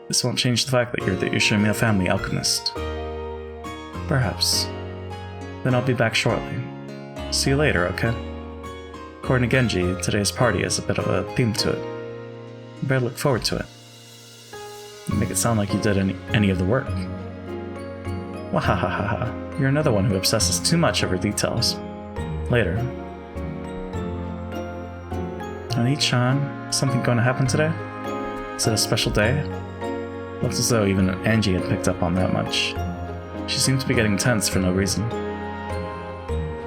This won't change the fact that you're the Ushimiya family alchemist. Perhaps. Then I'll be back shortly. See you later, okay? According to Genji, today's party has a bit of a theme to it. You better look forward to it. You make it sound like you did any of the work. Wahahaha. You're another one who obsesses too much over details. Later. Oni-chan, something going to happen today? Is it a special day? Looked as though even Angie had picked up on that much. She seemed to be getting tense for no reason.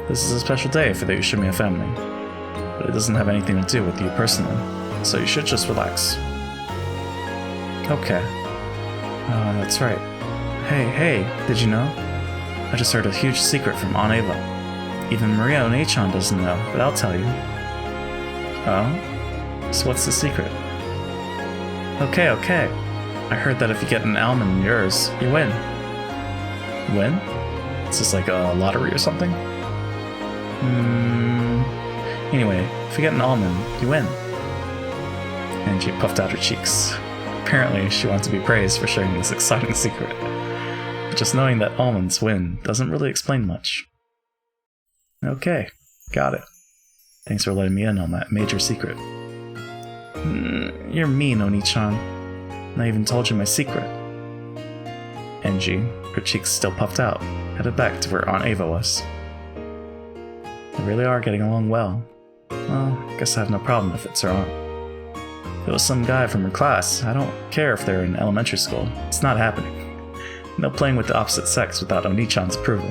This is a special day for the Ushimiya family, but it doesn't have anything to do with you personally, so you should just relax. Okay. That's right. Hey, did you know? I just heard a huge secret from Aunt Ava. Even Maria One-chan doesn't know, but I'll tell you. Oh? So what's the secret? Okay. I heard that if you get an almond in yours, you win. Win? Is this like a lottery or something? Anyway, if you get an almond, you win. Angie puffed out her cheeks. Apparently, she wanted to be praised for sharing this exciting secret. But just knowing that almonds win doesn't really explain much. Okay, got it. Thanks for letting me in on that major secret. You're mean, Oni-chan. And I even told you my secret. Angie, her cheeks still puffed out, headed back to where Aunt Ava was. They really are getting along well. Well, I guess I have no problem if it's her aunt. If it was some guy from her class, I don't care if they're in elementary school. It's not happening. No playing with the opposite sex without Oni-chan's approval.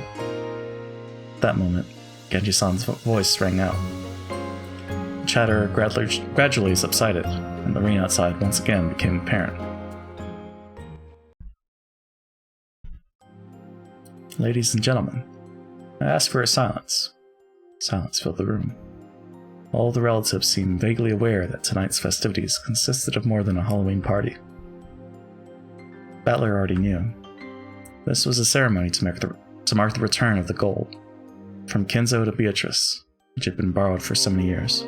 At that moment, Genji-san's voice rang out. The chatter gradually subsided, and the rain outside once again became apparent. Ladies and gentlemen, I ask for a silence. Silence filled the room. All the relatives seemed vaguely aware that tonight's festivities consisted of more than a Halloween party. Battler already knew. This was a ceremony to mark the return of the gold, from Kenzo to Beatrice, which had been borrowed for so many years.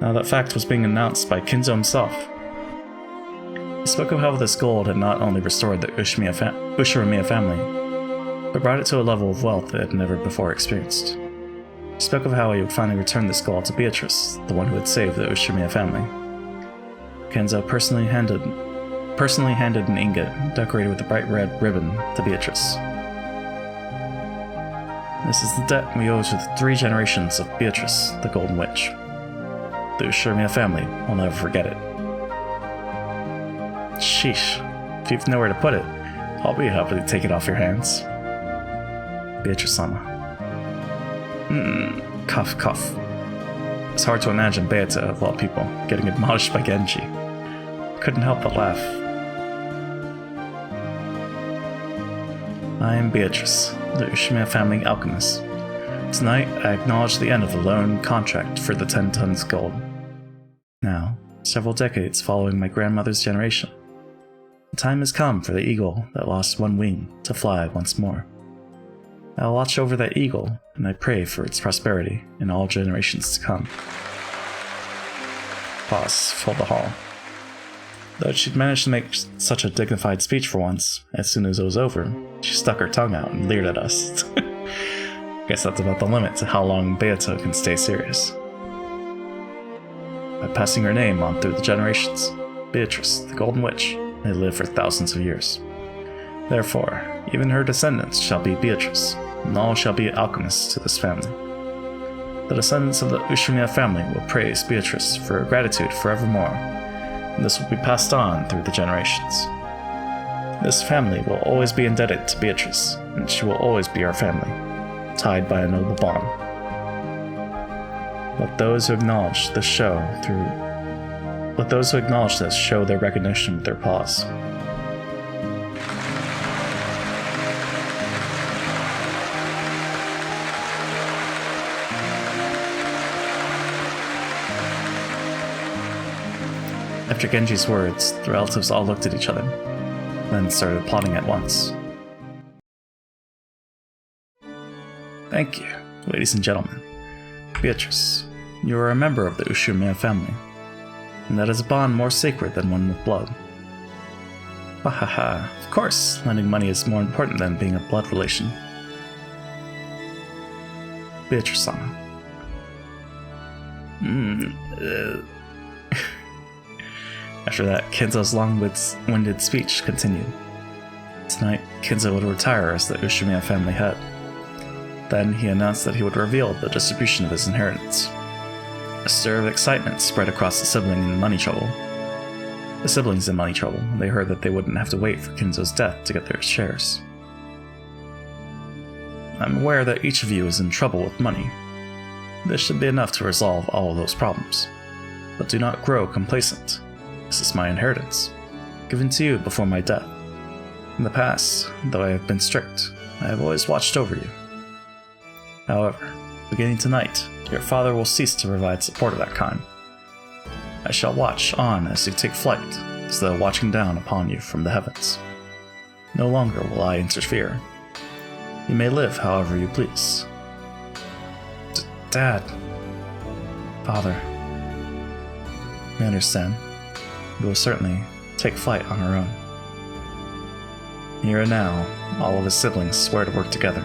Now that fact was being announced by Kenzo himself. He spoke of how this gold had not only restored the Ushiramiya family, but brought it to a level of wealth it had never before experienced. He spoke of how he would finally return this gold to Beatrice, the one who had saved the Ushiramiya family. Kenzo personally handed an ingot decorated with a bright red ribbon to Beatrice. This is the debt we owe to the 3 generations of Beatrice, the Golden Witch. The Ushiramiya family will never forget it. Sheesh, if you've nowhere to put it, I'll be happy to take it off your hands. Beatrice-sama. Cough, cough. It's hard to imagine Beata, of all people, getting admonished by Genji. Couldn't help but laugh. I am Beatrice, the Ushiramiya family alchemist. Tonight, I acknowledge the end of the loan contract for the 10 tons gold. Now, several decades following my grandmother's generation, the time has come for the eagle that lost one wing to fly once more. I'll watch over that eagle, and I pray for its prosperity in all generations to come. Pause filled the hall. Though she'd managed to make such a dignified speech for once, as soon as it was over, she stuck her tongue out and leered at us. Guess that's about the limit to how long Beato can stay serious. By passing her name on through the generations, Beatrice, the Golden Witch, may live for thousands of years. Therefore, even her descendants shall be Beatrice, and all shall be alchemists to this family. The descendants of the Ushiramiya family will praise Beatrice for her gratitude forevermore, and this will be passed on through the generations. This family will always be indebted to Beatrice, and she will always be our family, tied by a noble bond. Let those who acknowledge this show their recognition with their paws. After Genji's words, the relatives all looked at each other, then started applauding at once. Thank you, ladies and gentlemen. Beatrice, you are a member of the Ushiramiya family, and that is a bond more sacred than one with blood. Bahaha, of course, lending money is more important than being a blood relation. Beatrice-sama. After that, Kenzo's long-winded speech continued. Tonight, Kenzo would retire as the Ushiramiya family head. Then he announced that he would reveal the distribution of his inheritance. A stir of excitement spread across the siblings in money trouble. They heard that they wouldn't have to wait for Kenzo's death to get their shares. I'm aware that each of you is in trouble with money. This should be enough to resolve all of those problems. But do not grow complacent. This is my inheritance, given to you before my death. In the past, though I have been strict, I have always watched over you. However, beginning tonight, your father will cease to provide support of that kind. I shall watch on as you take flight, as though watching down upon you from the heavens. No longer will I interfere. You may live however you please. Dad. Father. We understand. We will certainly take flight on our own. Here and now, all of his siblings swear to work together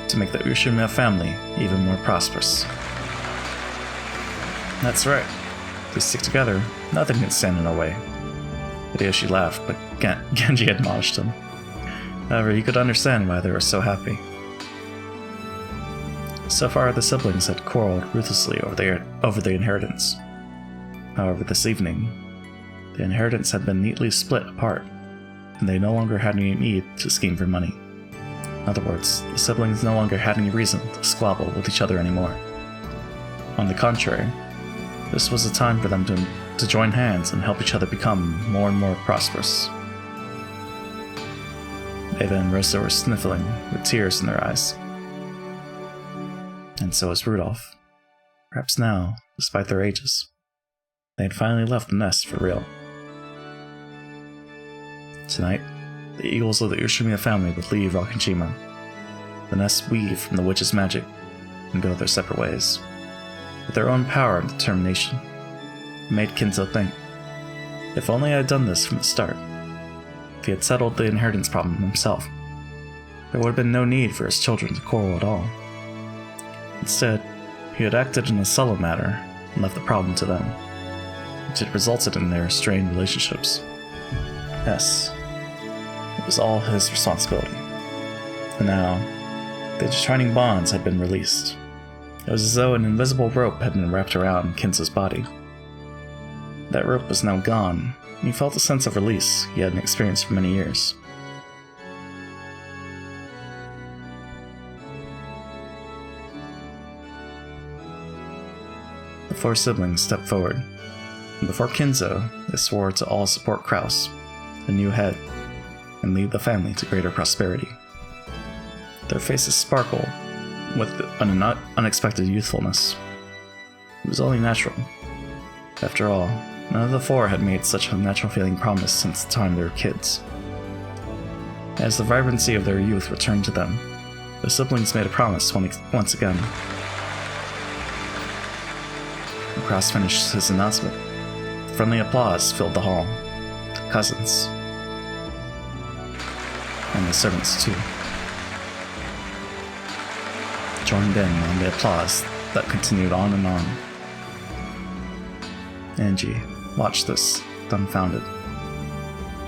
to make the Ushima family even more prosperous. That's right. If we stick together, nothing can stand in our way. Hideyoshi laughed, but Genji admonished him. However, he could understand why they were so happy. So far, the siblings had quarreled ruthlessly over the inheritance. However, this evening, the inheritance had been neatly split apart, and they no longer had any need to scheme for money. In other words, the siblings no longer had any reason to squabble with each other anymore. On the contrary, this was a time for them to join hands and help each other become more and more prosperous. Ava and Rosa were sniffling, with tears in their eyes. And so was Rudolph. Perhaps now, despite their ages, they had finally left the nest for real. Tonight, the eagles of the Ushimiya family would leave Rokkenshima, the nest weave from the witch's magic, and go their separate ways. With their own power and determination, it made Kinzo think, if only I had done this from the start. If he had settled the inheritance problem himself, there would have been no need for his children to quarrel at all. Instead, he had acted in a subtle manner and left the problem to them, which had resulted in their strained relationships. Yes, it was all his responsibility. And now, the defining bonds had been released. It was as though an invisible rope had been wrapped around Kinzo's body. That rope was now gone, and he felt a sense of release he hadn't experienced for many years. The four siblings stepped forward, and before Kinzo, they swore to all support Kraus, the new head, and lead the family to greater prosperity. Their faces sparkled with an unexpected youthfulness. It was only natural. After all, none of the four had made such a natural-feeling promise since the time they were kids. As the vibrancy of their youth returned to them, the siblings made a promise once again. When Kraus finished his announcement, friendly applause filled the hall. The cousins. And the servants, too, joined in on the applause that continued on and on. Angie watched this, dumbfounded.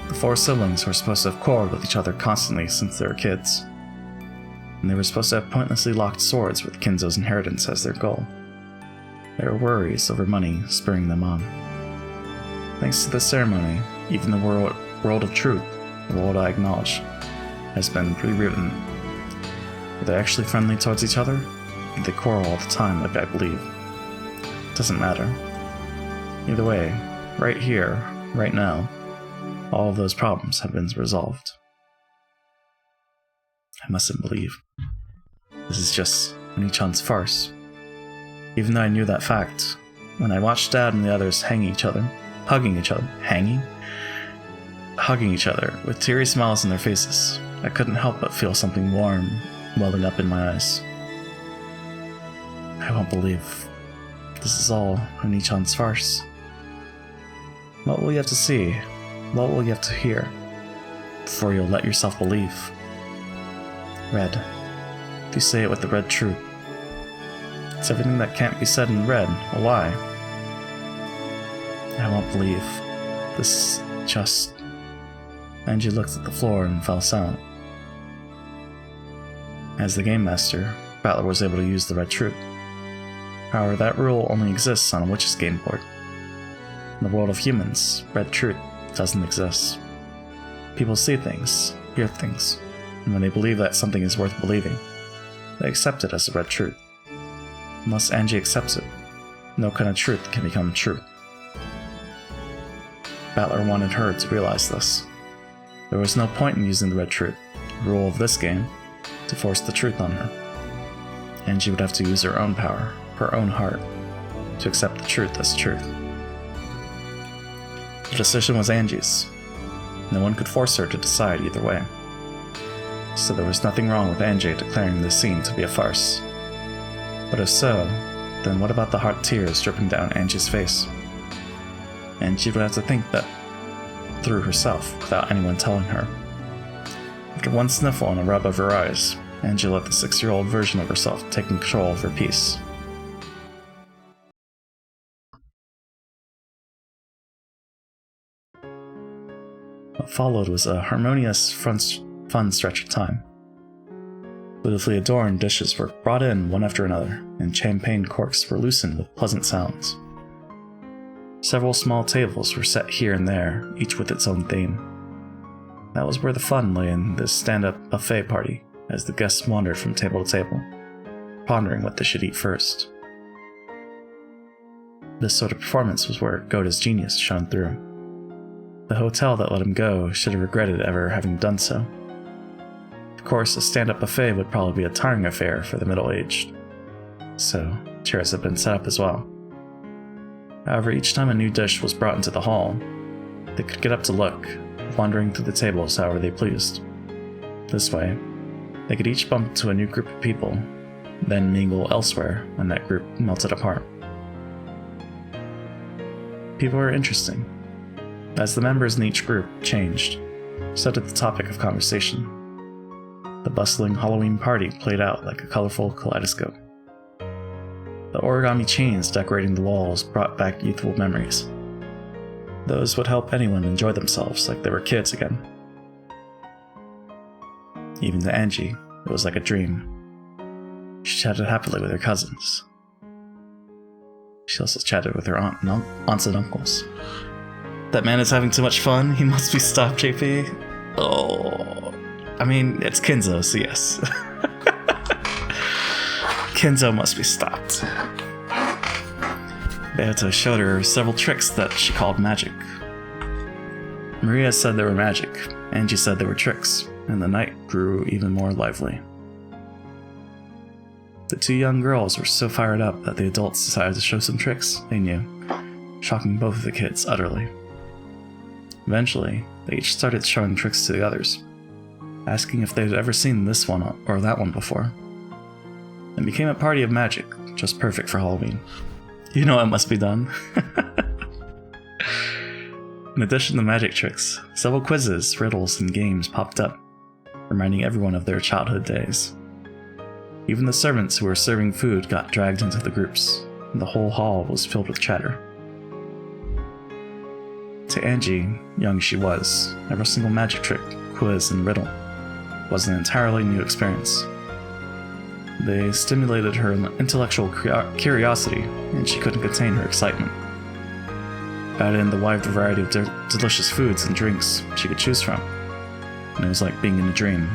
The four siblings were supposed to have quarreled with each other constantly since they were kids, and they were supposed to have pointlessly locked swords with Kinzo's inheritance as their goal. There were worries over money spurring them on. Thanks to this ceremony, even the world of truth, the world I acknowledge, has been rewritten. Were they actually friendly towards each other? Did they quarrel all the time like I believe? It doesn't matter. Either way, right here, right now, all of those problems have been resolved. I mustn't believe. This is just Oni-chan's farce. Even though I knew that fact, when I watched Dad and the others hugging each other, with teary smiles on their faces, I couldn't help but feel something warm welling up in my eyes. I won't believe this is all Oni-chan's farce. What will you have to see? What will you have to hear before you'll let yourself believe? Red. If you say it with the red truth, it's everything that can't be said in red, a lie. I won't believe. This just... Angie looked at the floor and fell silent. As the game master, Battler was able to use the red truth. However, that rule only exists on a witch's game board. In the world of humans, red truth doesn't exist. People see things, hear things, and when they believe that something is worth believing, they accept it as a red truth. Unless Angie accepts it, no kind of truth can become true. Battler wanted her to realize this. There was no point in using the red truth, the rule of this game, to force the truth on her. Angie would have to use her own power, her own heart, to accept the truth as truth. The decision was Angie's. No one could force her to decide either way. So there was nothing wrong with Angie declaring this scene to be a farce. But if so, then what about the hot tears dripping down Angie's face? And she would have to think that through herself without anyone telling her. After one sniffle and a rub of her eyes, Angie let the 6-year-old version of herself take control of her peace. What followed was a harmonious, fun stretch of time. Beautifully adorned dishes were brought in one after another, and champagne corks were loosened with pleasant sounds. Several small tables were set here and there, each with its own theme. That was where the fun lay in this stand-up buffet party, as the guests wandered from table to table, pondering what they should eat first. This sort of performance was where Goda's genius shone through. The hotel that let him go should have regretted ever having done so. Of course, a stand-up buffet would probably be a tiring affair for the middle-aged, so chairs had been set up as well. However, each time a new dish was brought into the hall, they could get up to look, wandering through the tables however they pleased. This way, they could each bump into a new group of people, then mingle elsewhere when that group melted apart. People were interesting. As the members in each group changed, so did the topic of conversation. The bustling Halloween party played out like a colorful kaleidoscope. The origami chains decorating the walls brought back youthful memories. Those would help anyone enjoy themselves like they were kids again. Even to Angie, it was like a dream. She chatted happily with her cousins. She also chatted with her aunts and uncles. That man is having too much fun. He must be stopped, JP. Oh, I mean, it's Kinzo, so yes. Kinzo must be stopped. Beato showed her several tricks that she called magic. Maria said they were magic, Angie said they were tricks, and the night grew even more lively. The two young girls were so fired up that the adults decided to show some tricks they knew, shocking both of the kids utterly. Eventually, they each started showing tricks to the others, asking if they'd ever seen this one or that one before. It became a party of magic, just perfect for Halloween. You know it must be done. In addition to magic tricks, several quizzes, riddles, and games popped up, reminding everyone of their childhood days. Even the servants who were serving food got dragged into the groups, and the whole hall was filled with chatter. To Angie, young she was, every single magic trick, quiz, and riddle was an entirely new experience. They stimulated her intellectual curiosity, and she couldn't contain her excitement. Add in the wide variety of delicious foods and drinks she could choose from, and it was like being in a dream.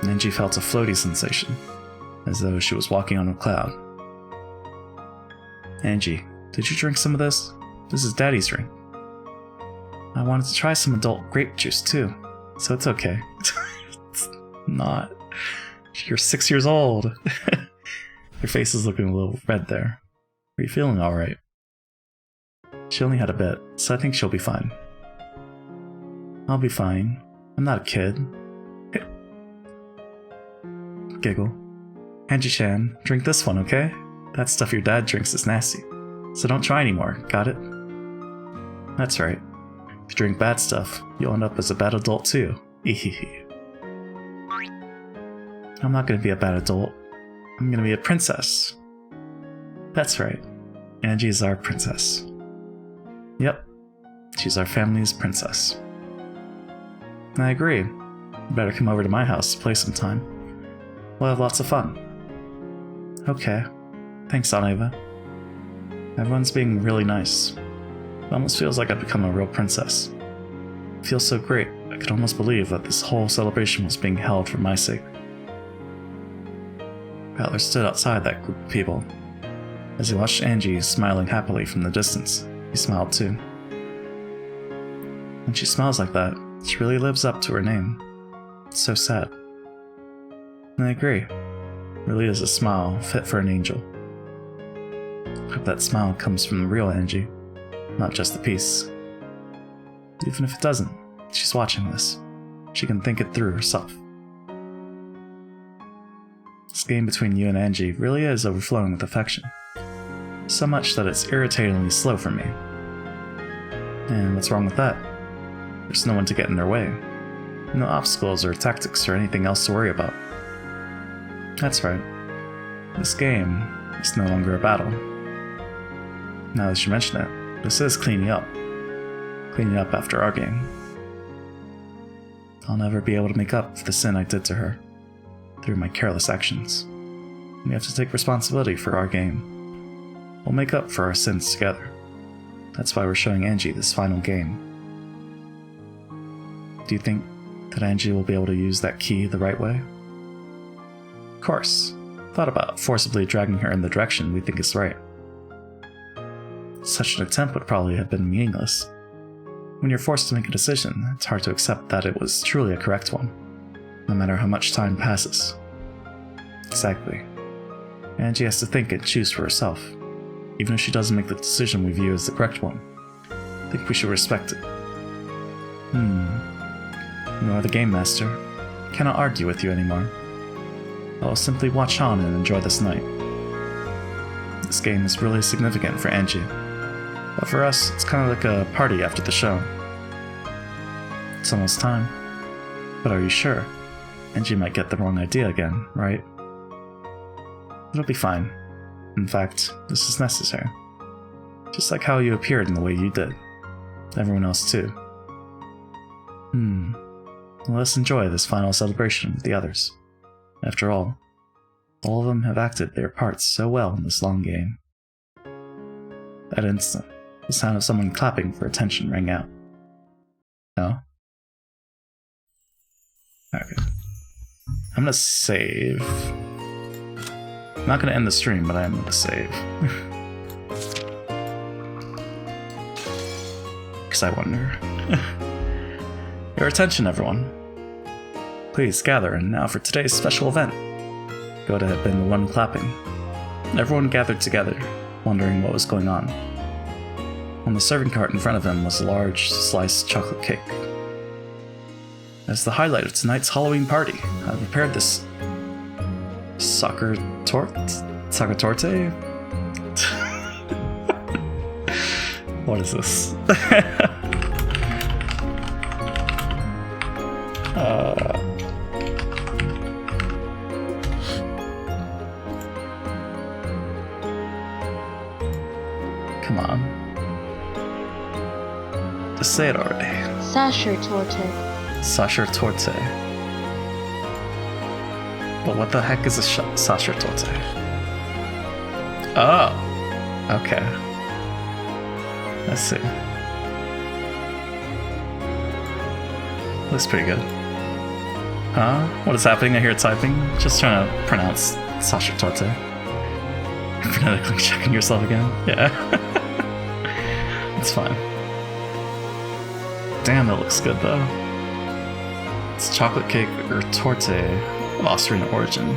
Angie felt a floaty sensation, as though she was walking on a cloud. Angie, did you drink some of this? This is Daddy's drink. I wanted to try some adult grape juice too, so it's okay. It's not. You're 6 years old. Your face is looking a little red there. Are you feeling alright? She only had a bit, so I think she'll be fine. I'll be fine. I'm not a kid. Giggle. Angie-chan, drink this one, okay? That stuff your dad drinks is nasty. So don't try anymore, got it? That's right. If you drink bad stuff, you'll end up as a bad adult too. Ehehe. I'm not gonna be a bad adult. I'm gonna be a princess. That's right. Angie's our princess. Yep. She's our family's princess. I agree. You better come over to my house to play sometime. We'll have lots of fun. Okay. Thanks, Aunt Eva. Everyone's being really nice. It almost feels like I've become a real princess. It feels so great, I could almost believe that this whole celebration was being held for my sake. Rattler stood outside that group of people. As he watched Angie smiling happily from the distance, he smiled too. When she smiles like that, she really lives up to her name. It's so sad. And I agree. It really is a smile fit for an angel. I hope that smile comes from the real Angie, not just the piece. Even if it doesn't, she's watching this. She can think it through herself. This game between you and Angie really is overflowing with affection. So much that it's irritatingly slow for me. And what's wrong with that? There's no one to get in their way. No obstacles or tactics or anything else to worry about. That's right. This game is no longer a battle. Now that you mention it, this is cleaning up. Cleaning up after our game. I'll never be able to make up for the sin I did to her through my careless actions. We have to take responsibility for our game. We'll make up for our sins together. That's why we're showing Angie this final game. Do you think that Angie will be able to use that key the right way? Of course. Thought about forcibly dragging her in the direction we think is right. Such an attempt would probably have been meaningless. When you're forced to make a decision, it's hard to accept that it was truly a correct one, no matter how much time passes. Exactly. Angie has to think and choose for herself, even if she doesn't make the decision we view as the correct one. I think we should respect it. You are the game master. I cannot argue with you anymore. I will simply watch on and enjoy this night. This game is really significant for Angie, but for us, it's kind of like a party after the show. It's almost time. But are you sure? Angie might get the wrong idea again, right? It'll be fine. In fact, this is necessary. Just like how you appeared in the way you did. Everyone else too. Well, let's enjoy this final celebration with the others. After all of them have acted their parts so well in this long game. That instant, the sound of someone clapping for attention rang out. No? Okay. I'm gonna save. I'm not gonna end the stream, but I am gonna save. Because I wonder. Your attention, everyone. Please gather, and now for today's special event. Go to have been the one clapping. Everyone gathered together, wondering what was going on. On the serving cart in front of him was a large sliced chocolate cake. As the highlight of tonight's Halloween party, I prepared this soccer torte? What is this? Come on. Just say it already. Sasher Torte. Sasher Torte. But what the heck is a Sasher Torte? Oh! Okay. Let's see. Looks pretty good. Huh? What is happening? I hear typing. Just trying to pronounce Sasher Torte. Phonetically checking yourself again? Yeah. It's fine. Damn, that looks good though. It's chocolate cake or torte of Austrian origin.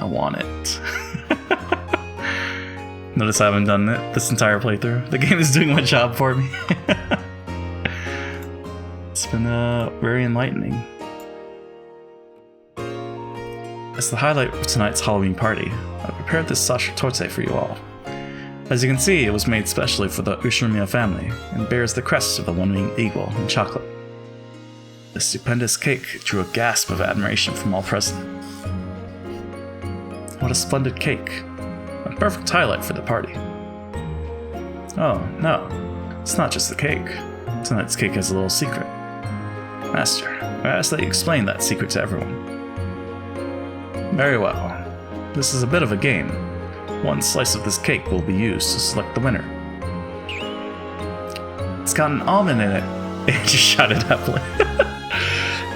I want it. Notice I haven't done it this entire playthrough. The game is doing my job for me. It's been very enlightening. As the highlight of tonight's Halloween party, I prepared this Sasher Torte for you all. As you can see, it was made specially for the Ushimiya family and bears the crest of the one-winged eagle in chocolate. This stupendous cake drew a gasp of admiration from all present. What a splendid cake. A perfect highlight for the party. Oh, no. It's not just the cake. Tonight's cake has a little secret. Master, I ask that you explain that secret to everyone. Very well. This is a bit of a game. One slice of this cake will be used to select the winner. It's got an almond in it. Angie shouted happily.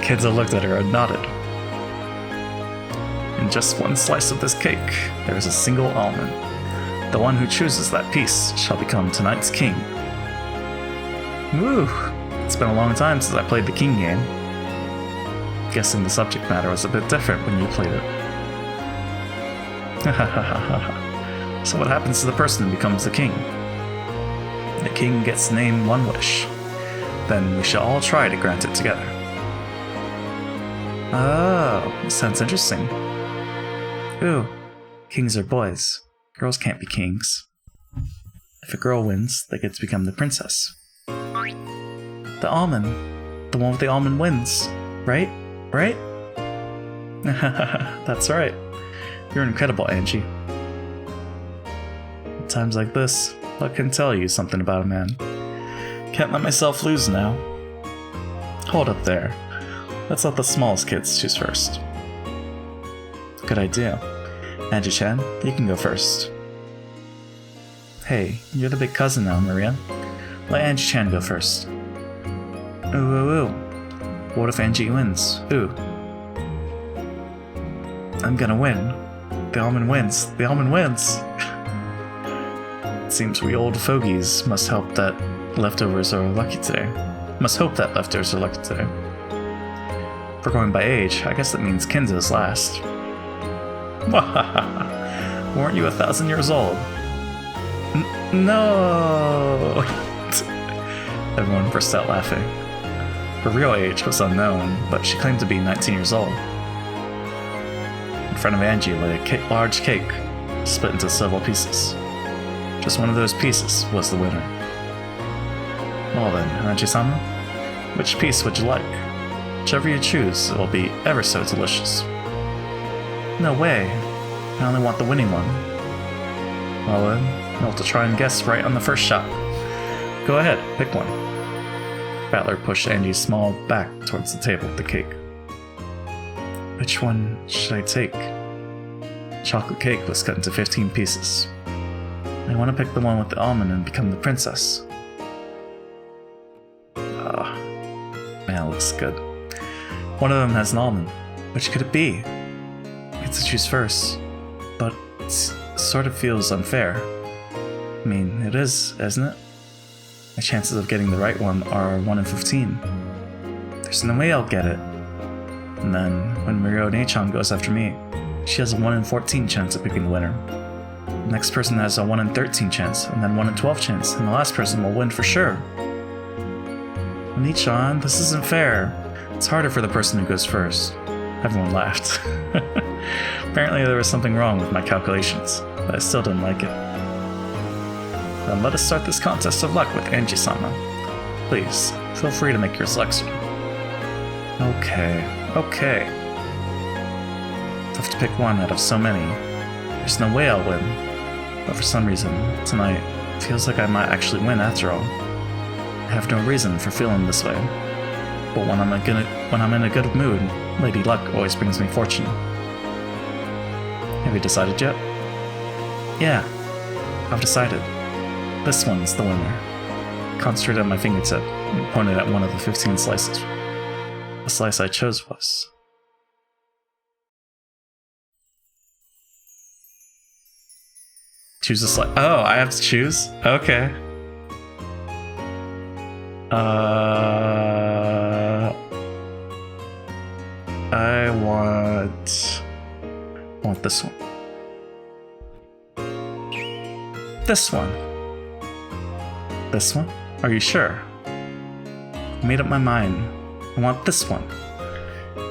Kenzo looked at her and nodded. In just one slice of this cake, there is a single almond. The one who chooses that piece shall become tonight's king. Woo! It's been a long time since I played the king game. Guessing the subject matter was a bit different when you played it. So what happens to the person who becomes the king? The king gets named one wish. Then we shall all try to grant it together. Oh, sounds interesting. Ooh, kings are boys. Girls can't be kings. If a girl wins, they get to become the princess. The almond. The one with the almond wins. Right? Right? That's right. You're incredible, Angie. At times like this, luck can tell you something about a man. Can't let myself lose now. Hold up there. Let's let the smallest kids choose first. Good idea. Angie-chan, you can go first. Hey, you're the big cousin now, Maria. Let Angie-chan go first. Ooh, ooh, ooh. What if Angie wins? Ooh. I'm gonna win. The almond wins. The almond wins! It seems we old fogies must hope that leftovers are lucky today. Must hope that leftovers are lucky today. If we're going by age, I guess that means Kenzo's last. Weren't you 1,000 years old? No! Everyone burst out laughing. Her real age was unknown, but she claimed to be 19 years old. In front of Angie lay a large cake, split into several pieces. Just one of those pieces was the winner. Well then, Angie-sama, which piece would you like? Whichever you choose, it will be ever so delicious. No way. I only want the winning one. Well then, you'll have to try and guess right on the first shot. Go ahead, pick one. Battler pushed Angie's small back towards the table with the cake. Which one should I take? Chocolate cake was cut into 15 pieces. I want to pick the one with the almond and become the princess. Ah, man, it looks good. One of them has an almond. Which could it be? I get to choose first, but it sort of feels unfair. I mean, it is, isn't it? My chances of getting the right one are 1 in 15. There's no way I'll get it. And then, when Mirio Nechan goes after me, she has a 1 in 14 chance of picking the winner. The next person has a 1 in 13 chance, and then 1 in 12 chance, and the last person will win for sure. Nechan, this isn't fair. It's harder for the person who goes first. Everyone laughed. Apparently there was something wrong with my calculations, but I still didn't like it. Then let us start this contest of luck with Angie-sama. Please, feel free to make your selection. Okay. I'll have to pick one out of so many. There's no way I'll win. But for some reason, tonight, it feels like I might actually win after all. I have no reason for feeling this way. But when I'm in a good mood, Lady Luck always brings me fortune. Have you decided yet? Yeah, I've decided. This one's the winner. Concentrated on my fingertip and pointed at one of the 15 slices. The slice I chose was... Choose a slice. Oh, I have to choose? Okay. I want this one. This one. This one? Are you sure? I made up my mind. I want this one.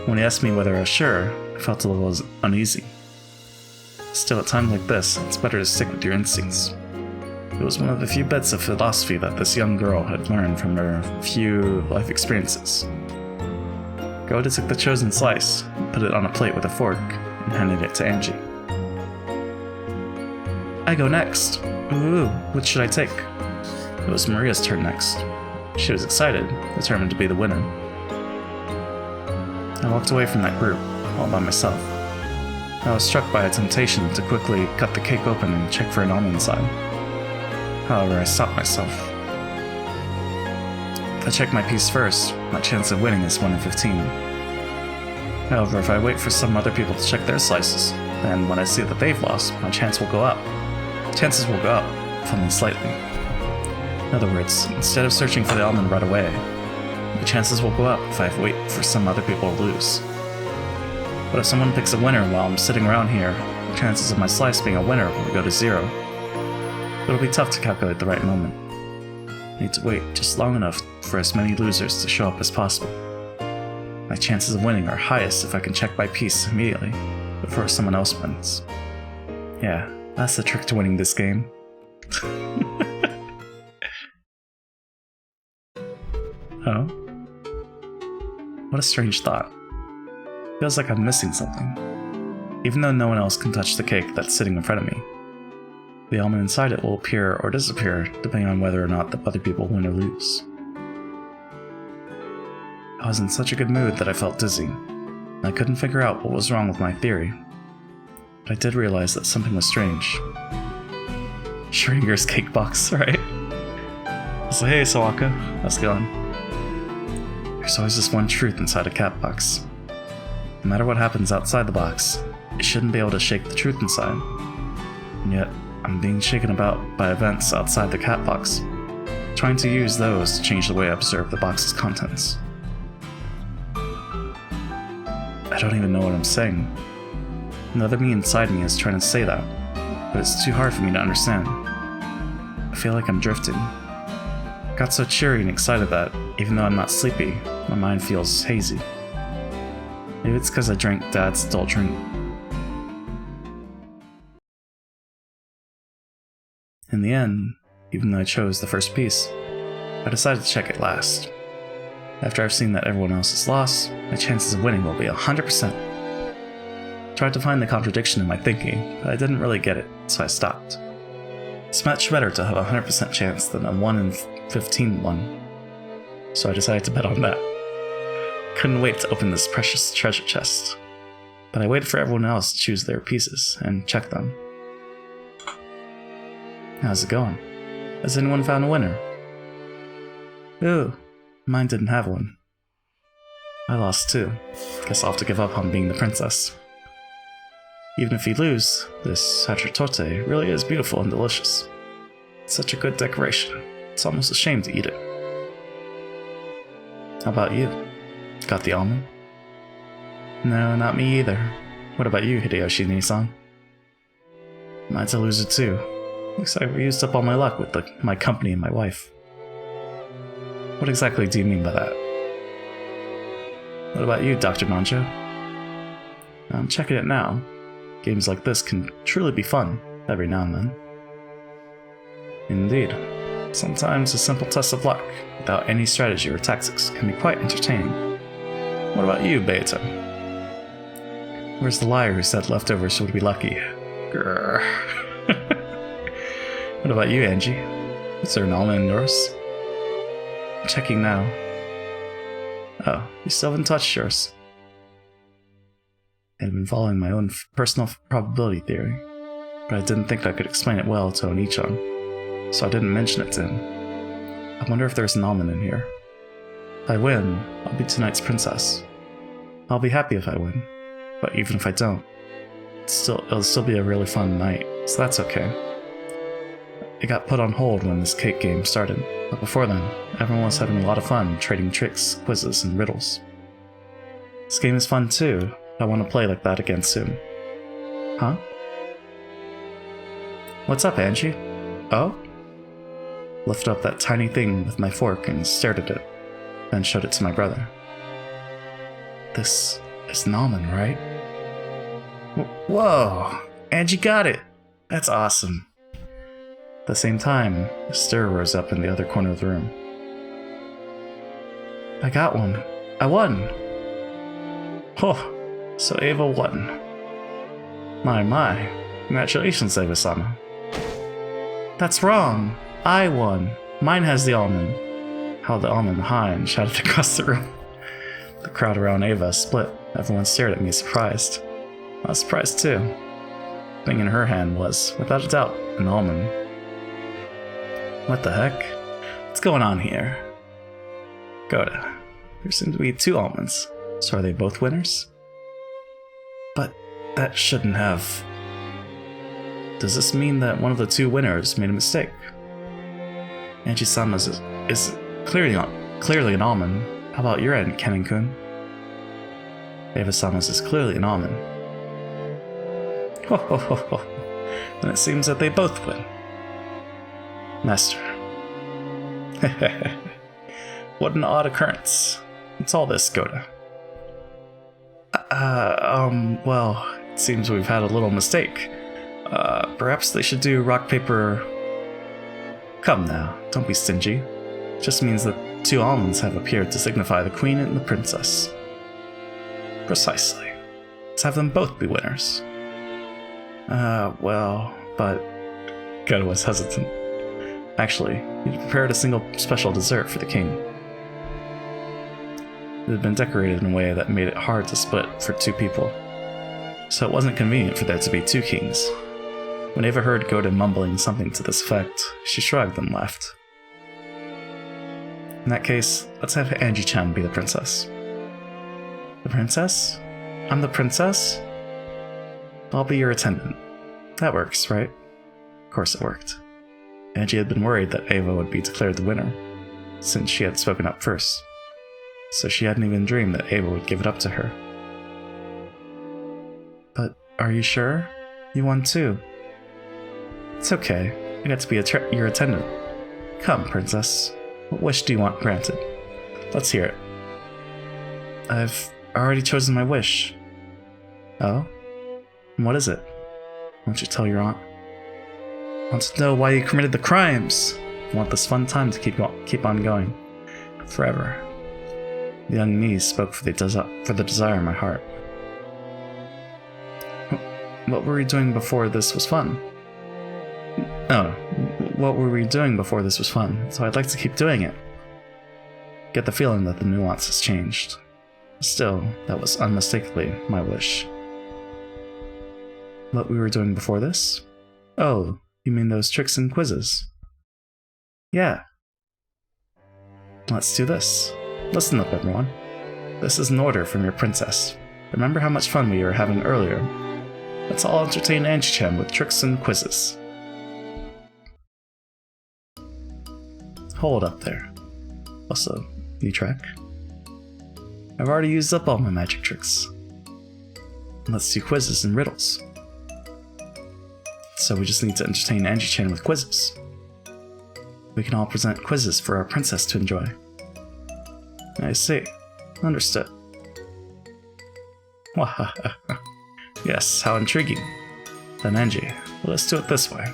When he asked me whether I was sure, I felt a little uneasy. Still, at times like this, it's better to stick with your instincts. It was one of the few bits of philosophy that this young girl had learned from her few life experiences. Goda took the chosen slice, put it on a plate with a fork, and handed it to Angie. I go next. Ooh, what should I take? It was Maria's turn next. She was excited, determined to be the winner. I walked away from that group, all by myself. I was struck by a temptation to quickly cut the cake open and check for an almond inside. However, I stopped myself. If I check my piece first, my chance of winning is 1 in 15. However, if I wait for some other people to check their slices, then when I see that they've lost, my chance will go up. Chances will go up, if only slightly. In other words, instead of searching for the almond right away, the chances will go up if I wait for some other people to lose. But if someone picks a winner while I'm sitting around here, the chances of my slice being a winner will go to 0. It'll be tough to calculate the right moment. I need to wait just long enough for as many losers to show up as possible. My chances of winning are highest if I can check my piece immediately, before someone else wins. Yeah, that's the trick to winning this game. Oh? What a strange thought. Feels like I'm missing something. Even though no one else can touch the cake that's sitting in front of me. The almond inside it will appear or disappear depending on whether or not the other people win or lose. I was in such a good mood that I felt dizzy, and I couldn't figure out what was wrong with my theory. But I did realize that something was strange. Schrodinger's cake box, right? I was like, hey Sawaka, how's it going? There's always this one truth inside a cat box. No matter what happens outside the box, it shouldn't be able to shake the truth inside. And yet, I'm being shaken about by events outside the cat box, trying to use those to change the way I observe the box's contents. I don't even know what I'm saying. Another me inside me is trying to say that, but it's too hard for me to understand. I feel like I'm drifting. I got so cheery and excited that, even though I'm not sleepy, my mind feels hazy. Maybe it's because I drank Dad's adult drink. In the end, even though I chose the first piece, I decided to check it last. After I've seen that everyone else is lost, my chances of winning will be 100%. I tried to find the contradiction in my thinking, but I didn't really get it, so I stopped. It's much better to have a 100% chance than a 1 in 15 one, so I decided to bet on that. Couldn't wait to open this precious treasure chest, but I waited for everyone else to choose their pieces and check them. How's it going? Has anyone found a winner? Ooh, mine didn't have one. I lost too. Guess I'll have to give up on being the princess. Even if you lose, this sacerdote really is beautiful and delicious. It's such a good decoration. It's almost a shame to eat it. How about you? Got the almond? No, not me either. What about you, Hideyoshi Nisan? Mine's a loser too. Looks like we used up all my luck with my company and my wife. What exactly do you mean by that? What about you, Dr. Nanjo? I'm checking it now. Games like this can truly be fun, every now and then. Indeed. Sometimes a simple test of luck, without any strategy or tactics, can be quite entertaining. What about you, Beato? Where's the liar who said leftovers would be lucky? Grrr. What about you, Angie? Is there an almond in yours? I'm checking now. Oh, you still haven't touched yours. I had been following my own personal probability theory, but I didn't think I could explain it well to Onichan, so I didn't mention it to him. I wonder if there's an almond in here. If I win, I'll be tonight's princess. I'll be happy if I win, but even if I don't, it'll still be a really fun night, so that's okay. It got put on hold when this cake game started, but before then, everyone was having a lot of fun trading tricks, quizzes, and riddles. This game is fun too. I want to play like that again soon. Huh? What's up, Angie? Oh? Lifted up that tiny thing with my fork and stared at it, then showed it to my brother. This is an almond, right? Whoa! Angie got it! That's awesome. At the same time, a stir rose up in the other corner of the room. I got one. I won! Oh! So Ava won. My. Congratulations, Ava-sama. That's wrong. I won. Mine has the almond. Held the almond high and shouted across the room. The crowd around Ava split. Everyone stared at me surprised. I was surprised too. The thing in her hand was, without a doubt, an almond. What the heck? What's going on here? Goda, there seem to be 2 almonds. So are they both winners? But that shouldn't have... Does this mean that one of the 2 winners made a mistake? Angie-sama's is clearly an almond. How about your end, Kennen-kun? Eva-sama's is clearly an almond. Ho ho ho ho. Then it seems that they both win. Master. What an odd occurrence. What's all this, Goda? Well, it seems we've had a little mistake. Perhaps they should do rock, paper... Come now, don't be stingy. It just means that 2 almonds have appeared to signify the queen and the princess. Precisely. Let's have them both be winners. Well, but... Geto was hesitant. Actually, he'd prepared a single special dessert for the king. It had been decorated in a way that made it hard to split for 2 people. So it wasn't convenient for there to be 2 kings. When Ava heard Geto mumbling something to this effect, she shrugged and laughed. In that case, let's have Angie-chan be the princess. The princess? I'm the princess? I'll be your attendant. That works, right? Of course it worked. Angie had been worried that Ava would be declared the winner, since she had spoken up first. So she hadn't even dreamed that Ava would give it up to her. But are you sure? You won too. It's okay. I got to be your attendant. Come, princess. What wish do you want granted? Let's hear it. I've already chosen my wish. Oh? And what is it? Won't you tell your aunt? I want to know why you committed the crimes. I want this fun time to keep on going. Forever. The young niece spoke for the desire in my heart. What were we doing before this was fun? Oh, what were we doing before this was fun? So I'd like to keep doing it. Get the feeling that the nuance has changed. Still, that was unmistakably my wish. What we were doing before this? Oh, you mean those tricks and quizzes? Yeah. Let's do this. Listen up, everyone. This is an order from your princess. Remember how much fun we were having earlier? Let's all entertain Angie-chan with tricks and quizzes. Hold up there. Also, you track? I've already used up all my magic tricks. Let's do quizzes and riddles. So we just need to entertain Angie-chan with quizzes. We can all present quizzes for our princess to enjoy. I see. Understood. Yes, how intriguing. Then Angie, let's do it this way.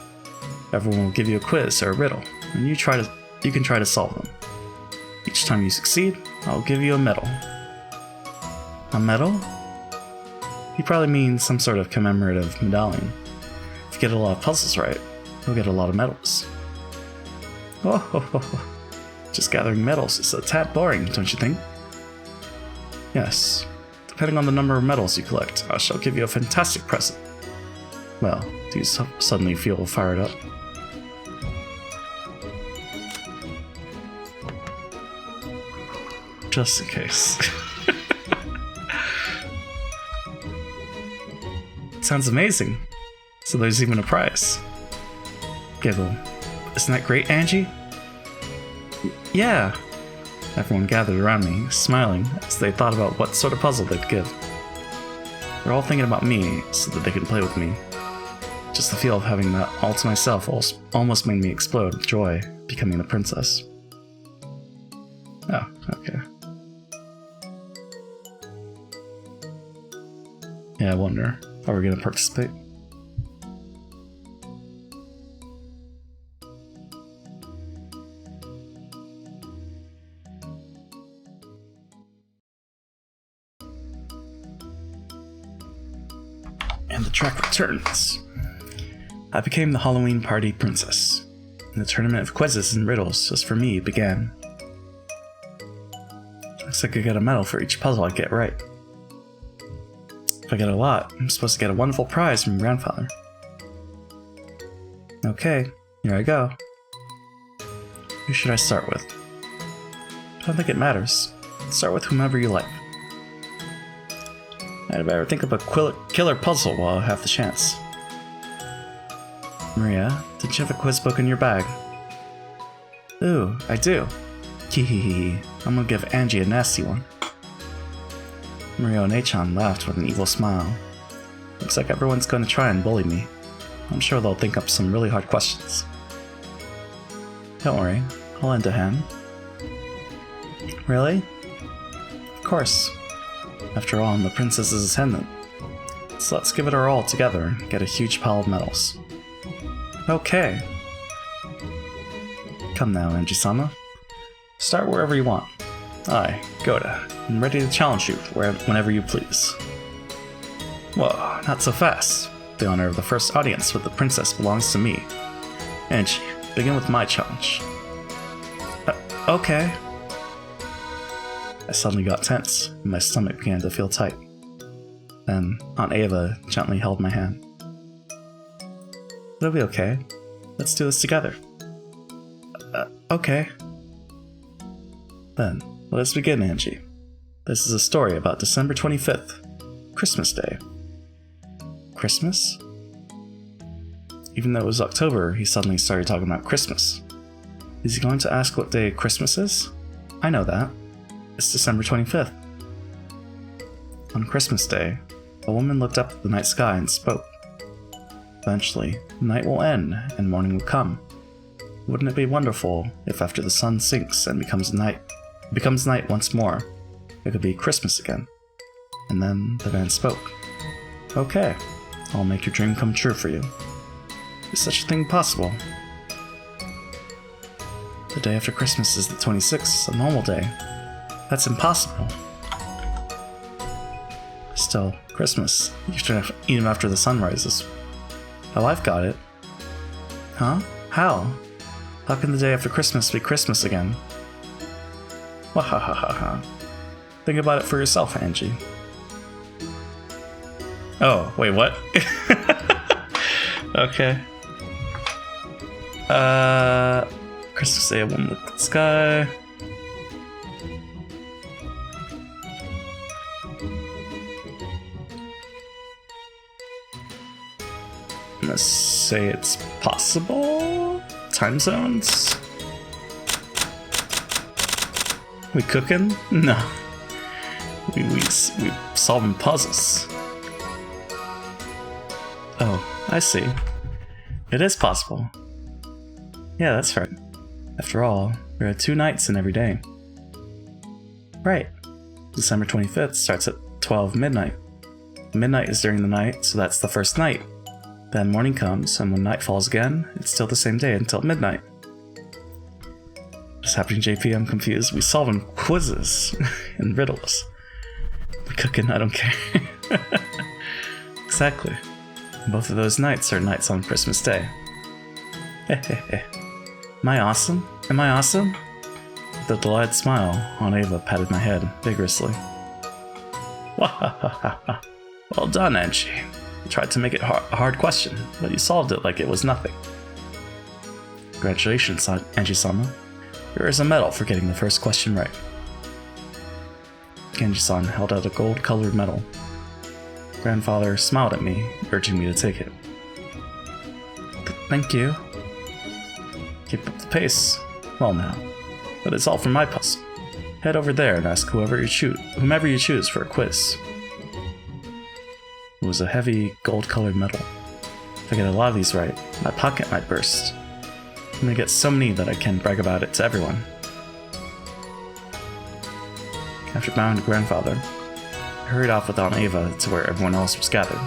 Everyone will give you a quiz or a riddle, and you can try to solve them. Each time you succeed, I'll give you a medal. A medal? You probably mean some sort of commemorative medallion. If you get a lot of puzzles right, you'll get a lot of medals. Oh, just gathering medals is a tad boring, don't you think? Yes. Depending on the number of medals you collect, I shall give you a fantastic present. Well, do you suddenly feel fired up? Just in case. Sounds amazing. So there's even a prize. Giggle. Isn't that great, Angie? Yeah. Everyone gathered around me, smiling, as they thought about what sort of puzzle they'd give. They're all thinking about me, so that they can play with me. Just the feel of having that all to myself almost made me explode with joy, becoming the princess. Oh, okay. Yeah, I wonder, are we gonna participate? And the track returns. I became the Halloween party princess, and the tournament of quizzes and riddles just for me began. Looks like I get a medal for each puzzle I get right. If I get a lot, I'm supposed to get a wonderful prize from grandfather. Okay, here I go. Who should I start with? I don't think it matters. Start with whomever you like. I'd better think of a killer puzzle while I have the chance. Maria, did you have a quiz book in your bag? Ooh, I do. Hehehe, I'm gonna give Angie a nasty one. Maria and Achan laughed with an evil smile. Looks like everyone's gonna try and bully me. I'm sure they'll think up some really hard questions. Don't worry, I'll lend a hand. Really? Of course. After all, I'm the princess's attendant. So let's give it our all together and get a huge pile of medals. Okay. Come now, Anji-sama. Start wherever you want. I, Goda, am ready to challenge you whenever you please. Whoa, not so fast. The honor of the first audience with the princess belongs to me. Anji, begin with my challenge. Okay. I suddenly got tense, and my stomach began to feel tight. Then Aunt Ava gently held my hand. It'll be okay. Let's do this together. Okay. Then, let us begin, Anji. This is a story about December 25th, Christmas Day. Christmas? Even though it was October, he suddenly started talking about Christmas. Is he going to ask what day Christmas is? I know that. It's December 25th. On Christmas Day, a woman looked up at the night sky and spoke. Eventually, the night will end and morning will come. Wouldn't it be wonderful if after the sun sinks and becomes night once more, it could be Christmas again? And then the man spoke. Okay, I'll make your dream come true for you. Is such a thing possible? The day after Christmas is the 26th, a normal day. That's impossible. Still, Christmas, even after the sun rises. Oh, I've got it. Huh? How? How can the day after Christmas be Christmas again? Wahahaha. Think about it for yourself, Anji. Oh, wait, what? Okay. Christmas Day, one look at the sky. I'm gonna say it's possible. Time zones? We cooking? No. We solving puzzles. Oh, I see. It is possible. Yeah, that's right. After all, there are 2 nights in every day. Right. December 25th starts at 12 midnight. Midnight is during the night, so that's the first night. Then morning comes, and when night falls again, it's still the same day until midnight. What's happening, JP? I'm confused. We solving quizzes and riddles. We cooking? I don't care. Exactly. Both of those nights are nights on Christmas Day. Am I awesome? Am I awesome? With a delighted smile, Aunt Ava patted my head vigorously. Wahahaha. Well done, Anji. You tried to make it a hard question, but you solved it like it was nothing. Congratulations, Anji-sama. Here is a medal for getting the first question right. Kenji-san held out a gold-colored medal. Grandfather smiled at me, urging me to take it. Thank you. Keep up the pace. Well now, but it's all for my puzzle. Head over there and ask whomever you choose for a quiz. It was a heavy, gold-colored medal. If I get a lot of these right, my pocket might burst. I'm gonna get so many that I can brag about it to everyone. After bowing to Grandfather, I hurried off with Aunt Ava to where everyone else was gathered.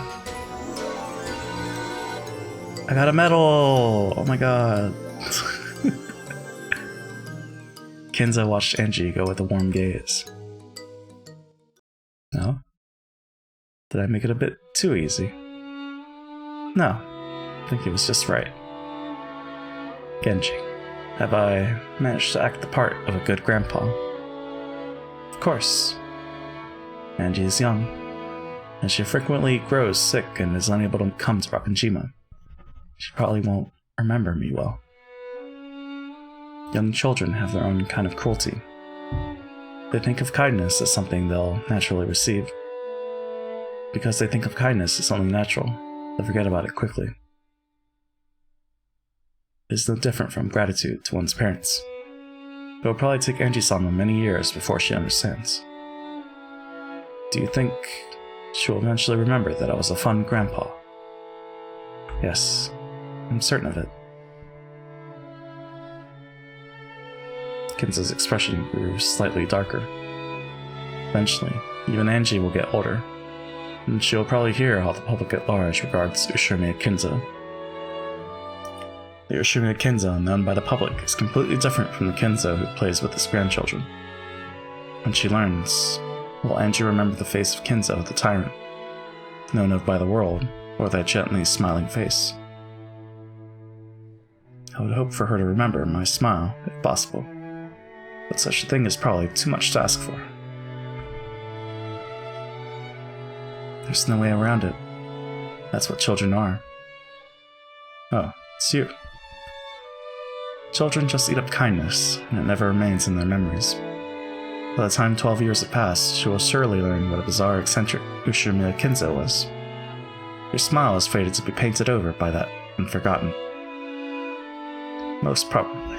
I got a medal! Oh my god. Kenzo watched Anji go with a warm gaze. No? Did I make it a bit too easy? No. I think it was just right. Genji, have I managed to act the part of a good grandpa? Of course. Anji is young, and she frequently grows sick and is unable to come to Rakanjima. She probably won't remember me well. Young children have their own kind of cruelty. They think of kindness as something they'll naturally receive. Because they think of kindness as something natural, they forget about it quickly. It is no different from gratitude to one's parents. It will probably take Anji-sama many years before she understands. Do you think she will eventually remember that I was a fun grandpa? Yes, I'm certain of it. Kenzo's expression grew slightly darker. Eventually, Even Angie will get older, and she'll probably hear how the public at large regards Ushirime Kinzo. The Ushirime Kinzo known by the public is completely different from the Kinzo who plays with his grandchildren. When she learns, will Angie remember the face of Kinzo, the tyrant, known of by the world, or that gently smiling face? I would hope for her to remember my smile, if possible, but such a thing is probably too much to ask for. There's no way around it. That's what children are. Oh, it's you. Children just eat up kindness, and it never remains in their memories. By the time 12 years have passed, she will surely learn what a bizarre, eccentric Ushirime Kinzo was. Your smile is fated to be painted over by that and forgotten. Most probably.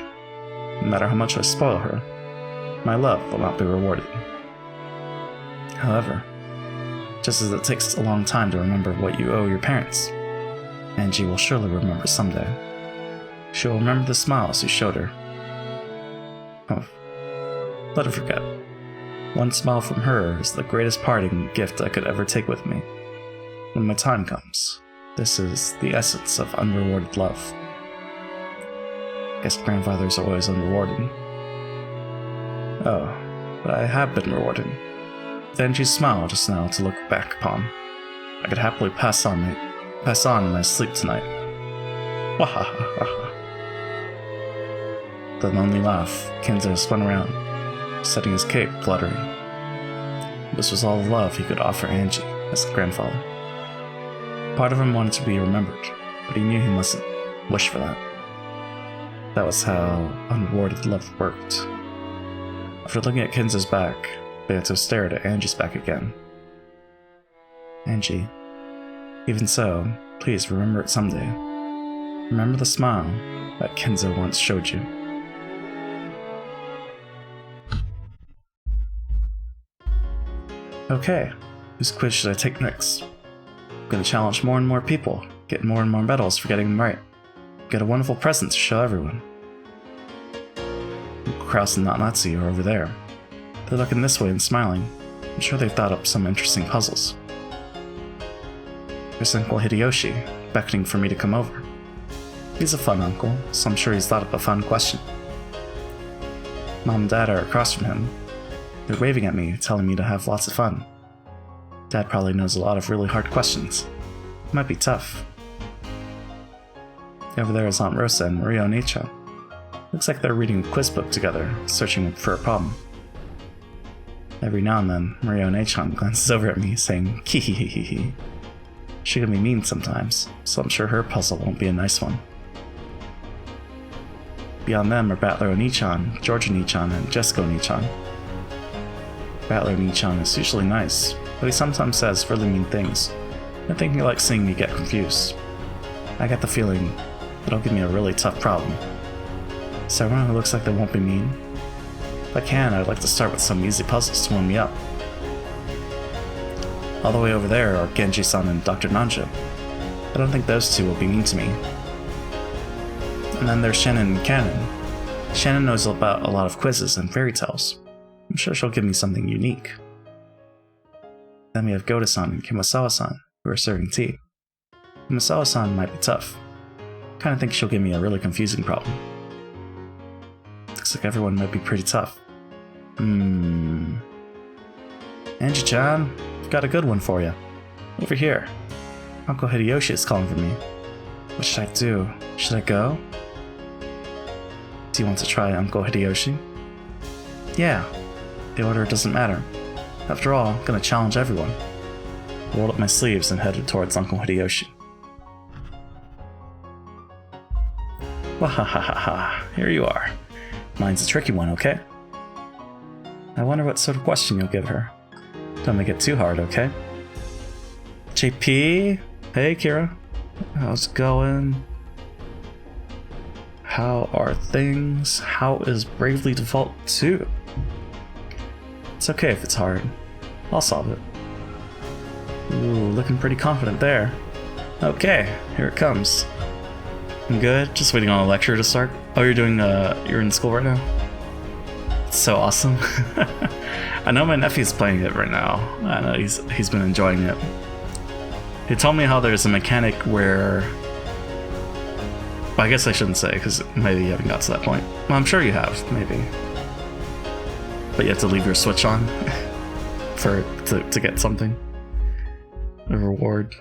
No matter how much I spoil her, my love will not be rewarded. However, just as it takes a long time to remember what you owe your parents, Angie will surely remember someday. She will remember the smiles you showed her. Oh, let her forget. One smile from her is the greatest parting gift I could ever take with me. When my time comes, this is the essence of unrewarded love. Guess grandfathers are always unrewarded. Oh, but I have been rewarded. Then she smiled just now to look back upon. I could happily pass on in my sleep tonight. Wahahaha. The lonely laugh, Kinzo spun around, setting his cape fluttering. This was all the love he could offer Angie as a grandfather. Part of him wanted to be remembered, but he knew he mustn't wish for that. That was how unrewarded love worked. After looking at Kinzo's back, Beato stared at Angie's back again. Angie, even so, please remember it someday. Remember the smile that Kinzo once showed you. Okay, whose quiz should I take next? I'm gonna challenge more and more people, get more and more medals for getting them right, get a wonderful present to show everyone. Kraus and Natsu are over there. They're looking this way and smiling. I'm sure they've thought up some interesting puzzles. There's Uncle Hideyoshi, beckoning for me to come over. He's a fun uncle, so I'm sure he's thought up a fun question. Mom and Dad are across from him. They're waving at me, telling me to have lots of fun. Dad probably knows a lot of really hard questions. It might be tough. Over there is Aunt Rosa and Maria Onichan. Looks like they're reading a quiz book together, searching for a problem. Every now and then, Maria Onichan glances over at me, saying, "Kihihihihi." She can be mean sometimes, so I'm sure her puzzle won't be a nice one. Beyond them are Battler Onichan, George Onichan, and Jessica Onichan. Battler Onichan is usually nice, but he sometimes says really mean things. I think he likes seeing me get confused. I get the feeling it'll give me a really tough problem. So everyone who looks like they won't be mean? If I can, I'd like to start with some easy puzzles to warm me up. All the way over there are Genji-san and Dr. Nanjo. I don't think those two will be mean to me. And then there's Shannon and Cannon. Shannon knows about a lot of quizzes and fairy tales. I'm sure she'll give me something unique. Then we have Goda-san and Kimosawa-san, who are serving tea. Kimosawa-san might be tough. Kinda think she'll give me a really confusing problem. Looks like everyone might be pretty tough. Angie-chan, I've got a good one for you. Over here. Uncle Hideyoshi is calling for me. What should I do? Should I go? Do you want to try Uncle Hideyoshi? Yeah. The order doesn't matter. After all, I'm gonna challenge everyone. I rolled up my sleeves and headed towards Uncle Hideyoshi. Wahahaha, here you are. Mine's a tricky one, okay? I wonder what sort of question you'll give her. Don't make it too hard, okay? JP? Hey, Kira. How's it going? How are things? How is Bravely Default 2? It's okay if it's hard. I'll solve it. Ooh, looking pretty confident there. Okay, here it comes. I'm good, just waiting on a lecture to start. Oh, you're in school right now? It's so awesome. I know my nephew's playing it right now. I know he's been enjoying it. He told me how there's a mechanic where... Well, I guess I shouldn't say, because maybe you haven't got to that point. Well, I'm sure you have, maybe. But you have to leave your Switch on to get something. A reward.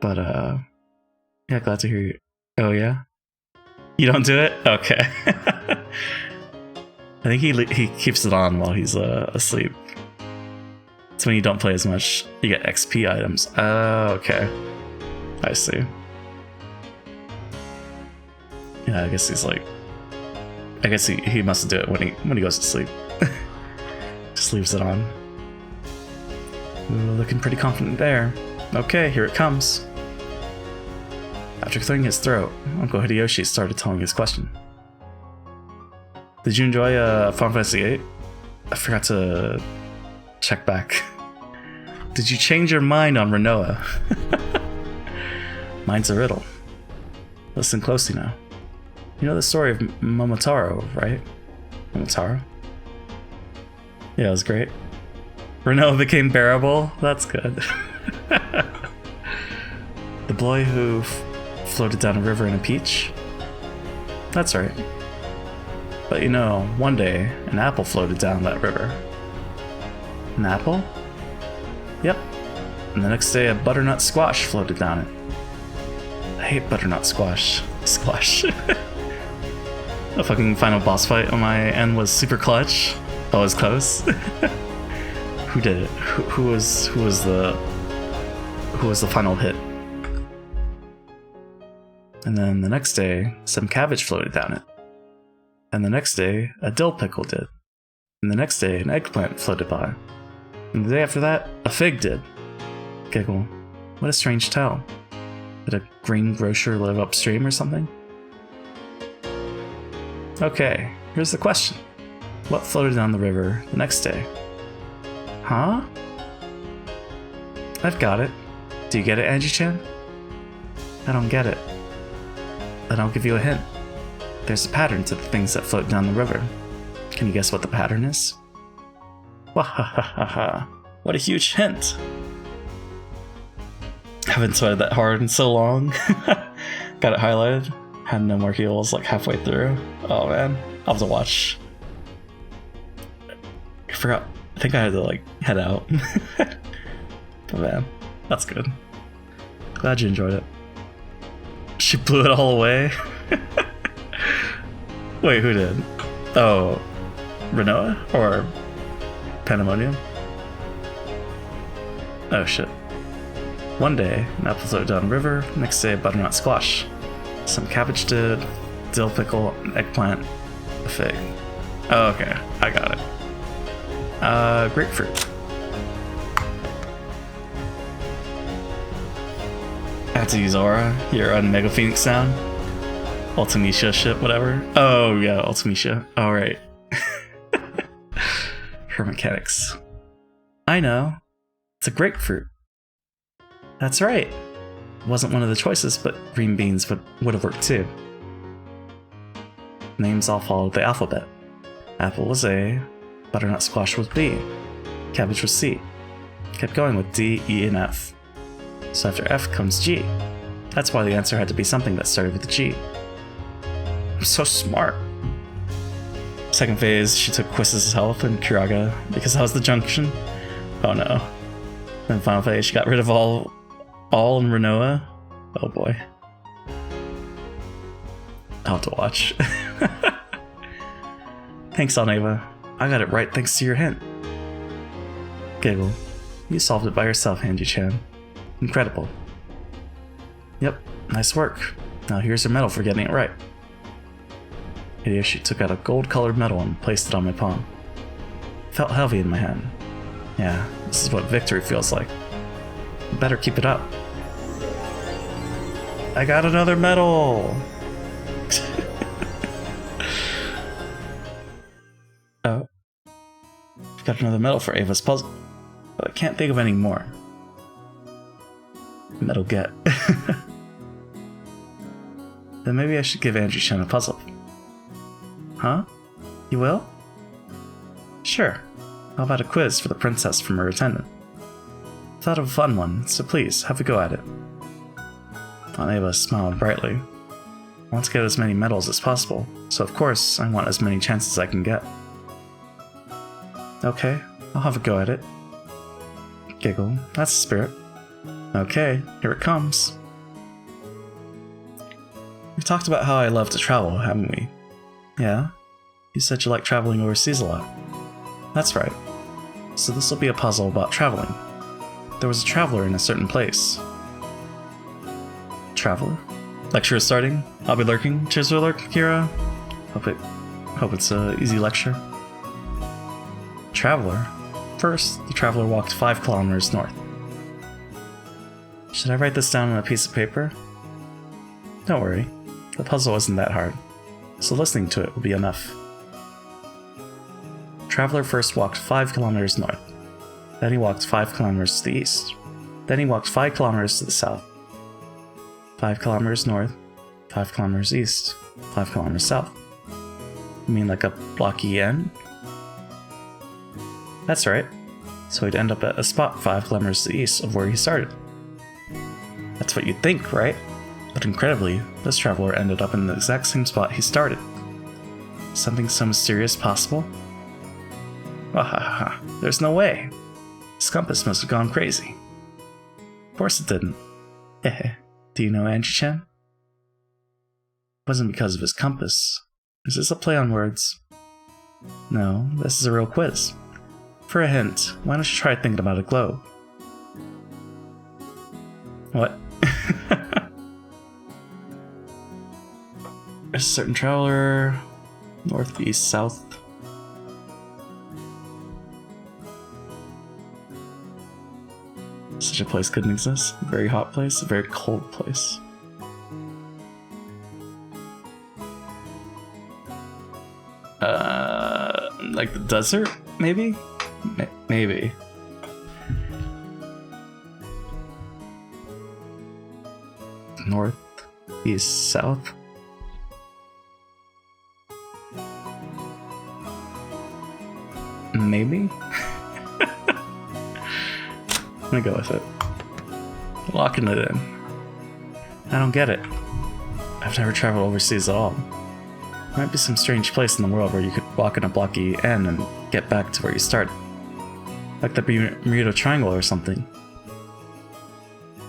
But, yeah, glad to hear you. Oh, yeah? You don't do it? Okay. I think he keeps it on while he's asleep. It's when you don't play as much, you get XP items. Oh, okay. I see. Yeah, I guess he's like... I guess he must do it when he goes to sleep. Just leaves it on. Ooh, looking pretty confident there. Okay, here it comes. After clearing his throat, Uncle Hideyoshi started telling his question. Did you enjoy Final Fantasy VIII? I forgot to check back. Did you change your mind on Renoa? Mine's a riddle. Listen closely now. You know the story of Momotaro, right? Momotaro? Yeah, it was great. Renoa became bearable? That's good. The boy who floated down a river in a peach? That's right. But you know, one day, an apple floated down that river. An apple? Yep. And the next day, a butternut squash floated down it. I hate butternut squash. Squash. The fucking final boss fight on my end was super clutch. That was close. Who did it? Who was the final hit? And then the next day, some cabbage floated down it. And the next day, a dill pickle did. And the next day, an eggplant floated by. And the day after that, a fig did. Giggle. What a strange tale. Did a greengrocer live upstream or something? Okay, here's the question. What floated down the river the next day? Huh? I've got it. Do you get it, Angie-chan? I don't get it. Then I'll give you a hint. There's a pattern to the things that float down the river. Can you guess what the pattern is? Wahahaha. What a huge hint! Haven't sweated that hard in so long. Got it highlighted. Had no more heals like halfway through. Oh man, I'll have to watch. I forgot. I think I had to like head out. But man, that's good. Glad you enjoyed it. She blew it all away? Wait, who did? Oh, Renoa? Or Pandemonium? Oh shit. One day, an apple floated down a river, next day a butternut squash. Some cabbage did, dill pickle, an eggplant, a fig. Oh, okay, I got it. Grapefruit. I had to use Aura, your Mega Phoenix sound. Ultimecia shit, whatever. Oh yeah, Ultimecia. Alright. Her mechanics. I know. It's a grapefruit. That's right. Wasn't one of the choices, but green beans would have worked too. Names all followed the alphabet. Apple was A, butternut squash was B, cabbage was C. Kept going with D, E, and F. So after F comes G. That's why the answer had to be something that started with G. I'm so smart. Second phase, she took Quiz's health and Kiraga because that was the junction. Oh no. Then final phase, she got rid of all in Renoa. Oh boy. I'll have to watch. Thanks, Alneva. I got it right thanks to your hint. Giggle. You solved it by yourself, Hanji-chan. Incredible. Yep, nice work. Now here's your medal for getting it right. Hideyoshi took out a gold-colored medal and placed it on my palm. It felt heavy in my hand. Yeah, this is what victory feels like. You better keep it up. I got another medal! Oh. Got another medal for Ava's puzzle, but I can't think of any more. Medal get. Then maybe I should give Andrew-chan a puzzle. Huh? You will? Sure. How about a quiz for the princess from her attendant? Thought of a fun one, so please, have a go at it. Aunt Ava smiled brightly. I want to get as many medals as possible, so of course I want as many chances as I can get. Okay, I'll have a go at it. Giggle, that's the spirit. Okay, here it comes. We talked about how I love to travel, haven't we? Yeah? You said you like traveling overseas a lot. That's right. So this will be a puzzle about traveling. There was a traveler in a certain place. Traveler? Lecture is starting. I'll be lurking. Cheers for lurk, Kira. Hope it's a easy lecture. Traveler? First, the traveler walked 5 kilometers north. Should I write this down on a piece of paper? Don't worry. The puzzle isn't that hard, so listening to it will be enough. Traveler first walked 5 kilometers north. Then he walked 5 kilometers to the east. Then he walked 5 kilometers to the south. 5 kilometers north, 5 kilometers east, 5 kilometers south. You mean like a blocky N? That's right. So he'd end up at a spot 5 kilometers to the east of where he started. That's what you'd think, right? But incredibly, this traveler ended up in the exact same spot he started. Something so mysterious possible? Wahaha, there's no way. His compass must have gone crazy. Of course it didn't. Hehe. Do you know Angie-chan? It wasn't because of his compass. Is this a play on words? No, this is a real quiz. For a hint, why don't you try thinking about a globe? What? A certain traveler, north, east, south. Such a place couldn't exist. A very hot place, a very cold place. Like the desert, maybe? Maybe. North, east, south. Maybe? I'm gonna go with it. Locking it in. I don't get it. I've never traveled overseas at all. There might be some strange place in the world where you could walk in a blocky N and get back to where you started. Like the Bermuda Triangle or something.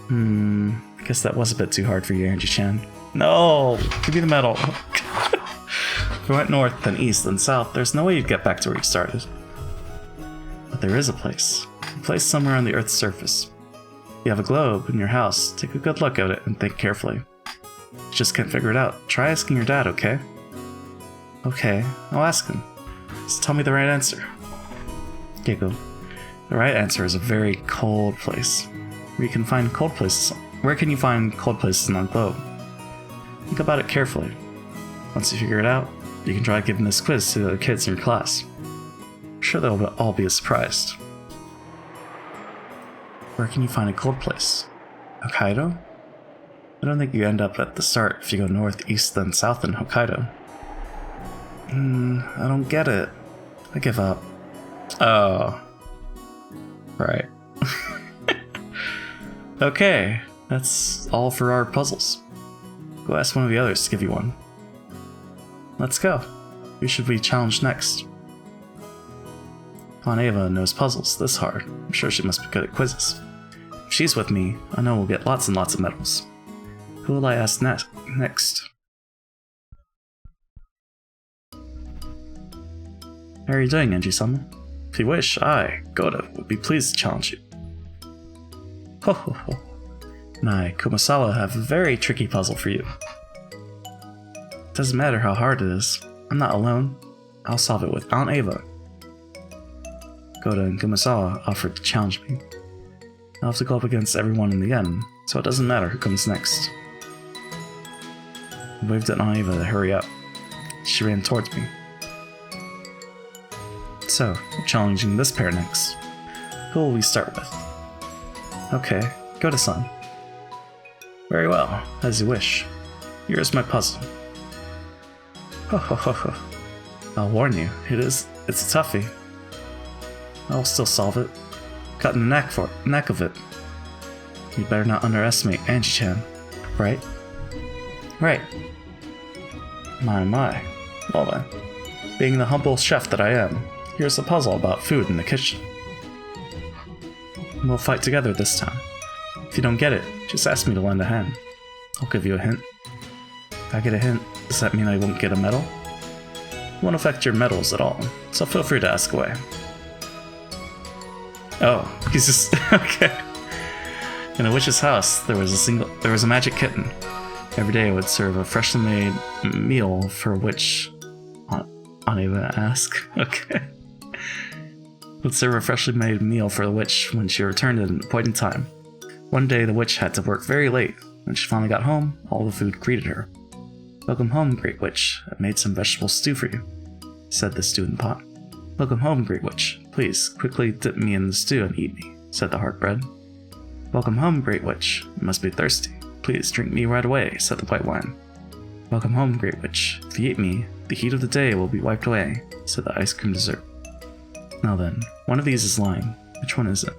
I guess that was a bit too hard for you, Angie-chan. No! Give me the medal! If you went north, then east, then south, there's no way you'd get back to where you started. But there is a place. A place somewhere on the Earth's surface. You have a globe in your house, take a good look at it and think carefully. You just can't figure it out. Try asking your dad, okay? Okay, I'll ask him. Just tell me the right answer. Giggle. The right answer is a very cold place. Where you can find cold places. Where can you find cold places on the globe? Think about it carefully. Once you figure it out, you can try giving this quiz to the other kids in your class. I'm sure they'll all be surprised. Where can you find a cold place? Hokkaido? I don't think you end up at the start if you go north, east, then south in Hokkaido. I don't get it. I give up. Oh. Right. Okay, that's all for our puzzles. Go ask one of the others to give you one. Let's go. Who should we challenge next? Aunt Ava knows puzzles this hard. I'm sure she must be good at quizzes. If she's with me, I know we'll get lots and lots of medals. Who will I ask next? How are you doing, Angie-sama? If you wish, I, Goda, would be pleased to challenge you. Ho ho ho. I, Kumasawa, have a very tricky puzzle for you. Doesn't matter how hard it is. I'm not alone. I'll solve it with Aunt Ava. Goda and Kumasawa offered to challenge me. I'll have to go up against everyone in the end, so it doesn't matter who comes next. I waved at Aunt Ava to hurry up. She ran towards me. So, I'm challenging this pair next. Who will we start with? Okay, Goda-san. Very well, as you wish. Here's my puzzle. Ho ho ho ho. I'll warn you, it's a toughie. I'll still solve it. Gotten the knack of it. You'd better not underestimate Angie-chan, right? Right. My. Well then, being the humble chef that I am, here's a puzzle about food in the kitchen. We'll fight together this time. If you don't get it, just ask me to lend a hand. I'll give you a hint. If I get a hint, does that mean I won't get a medal? It won't affect your medals at all, so feel free to ask away. Oh, he's just okay. In a witch's house, there was a magic kitten. Every day it would serve a freshly made meal for a witch. Unable to ask. Okay. Would serve a freshly made meal for the witch when she returned at an appointed time. One day the witch had to work very late. When she finally got home, all the food greeted her. Welcome home, Great Witch. I've made some vegetable stew for you, said the stew in the pot. Welcome home, Great Witch. Please, quickly dip me in the stew and eat me, said the hard bread. Welcome home, Great Witch. You must be thirsty. Please drink me right away, said the white wine. Welcome home, Great Witch. If you eat me, the heat of the day will be wiped away, said the ice cream dessert. Now then, one of these is lying. Which one is it?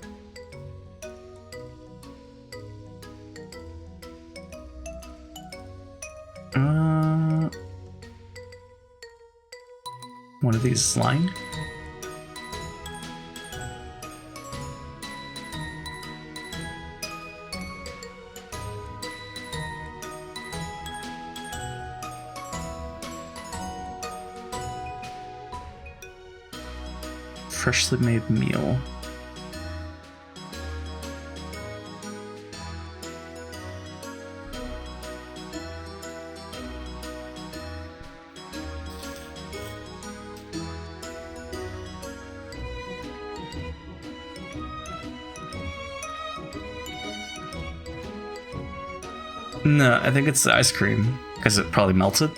One of these is lying? Freshly made meal. No, I think it's the ice cream, because it probably melted.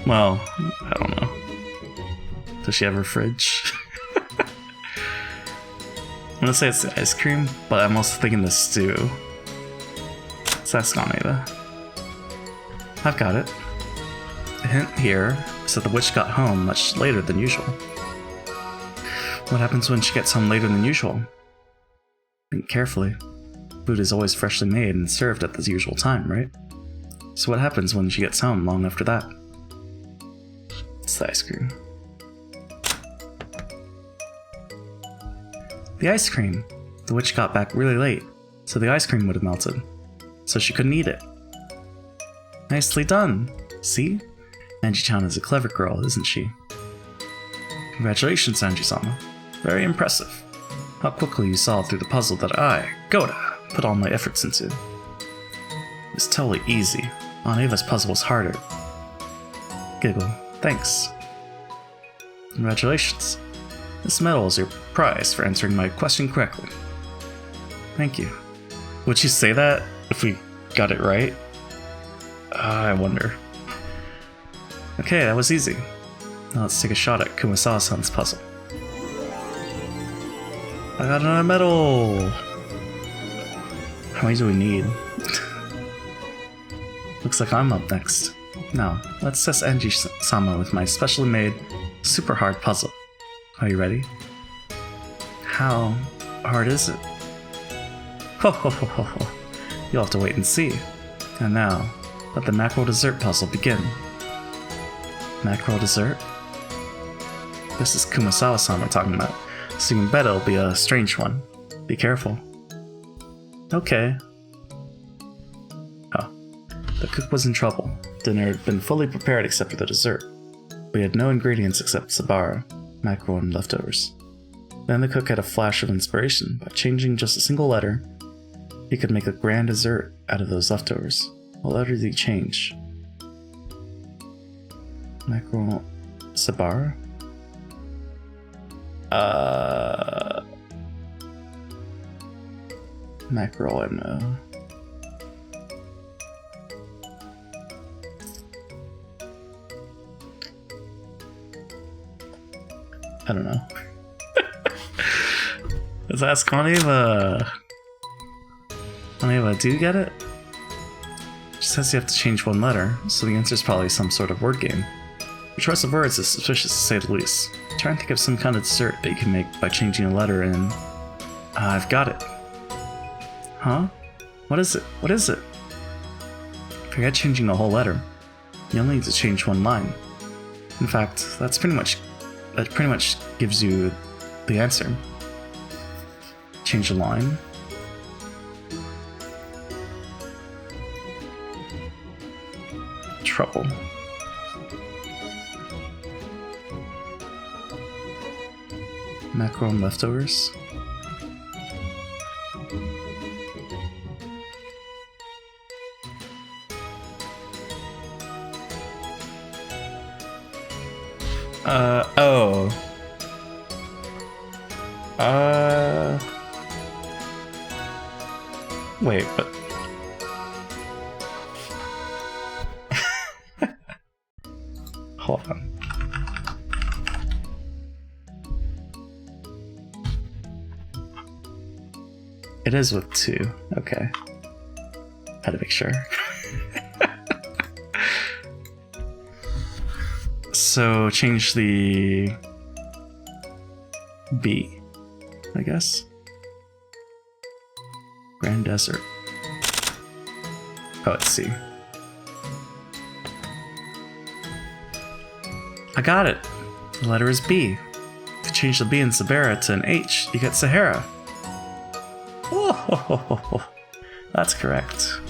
Well, I don't know. Does she have her fridge? I'm gonna say it's the ice cream, but I'm also thinking the stew. Let's ask Eva. I've got it. The hint here is that the witch got home much later than usual. What happens when she gets home later than usual? Think carefully. Food is always freshly made and served at the usual time, right? So what happens when she gets home long after that? It's the ice cream. The ice cream! The witch got back really late, so the ice cream would have melted. So she couldn't eat it. Nicely done! See? Angie-chan is a clever girl, isn't she? Congratulations, Angie-sama. Very impressive. How quickly you saw through the puzzle that I, Goda, put all my efforts into. It was totally easy. Eva's puzzle was harder. Giggle. Thanks. Congratulations. This medal is your prize for answering my question correctly. Thank you. Would she say that if we got it right? I wonder. Okay, that was easy. Now let's take a shot at Kumasawa-san's puzzle. I got another medal! How many do we need? Looks like I'm up next. Now, let's test Angie-sama with my specially made, super hard puzzle. Are you ready? How hard is it? Ho ho ho ho ho. You'll have to wait and see. And now, let the mackerel dessert puzzle begin. Mackerel dessert? This is Kumasawa-san we're talking about, so you can bet it'll be a strange one. Be careful. Okay. Oh. The cook was in trouble. Dinner had been fully prepared except for the dessert. We had no ingredients except sabara, mackerel, and leftovers. Then the cook had a flash of inspiration. By changing just a single letter, he could make a grand dessert out of those leftovers. What letter did he change? Mackerel... sabara? Mackerel and I don't know. Let's ask Eva. Eva, do you get it? It says you have to change one letter, so the answer is probably some sort of word game. Your choice of words is suspicious to say the least. Try and think of some kind of dessert that you can make by changing a letter in... I've got it. Huh? What is it? What is it? Forget changing the whole letter. You only need to change one line. In fact, that pretty much gives you the answer. Change a line. Trouble. Mackerel and leftovers. Oh. Wait, but... Hold on. It is with 2. Okay. Had to make sure. So change the B, I guess. Grand Desert. Oh, let's see. I got it. The letter is B. If you change the B in Sahara to an H, you get Sahara. Oh, that's correct.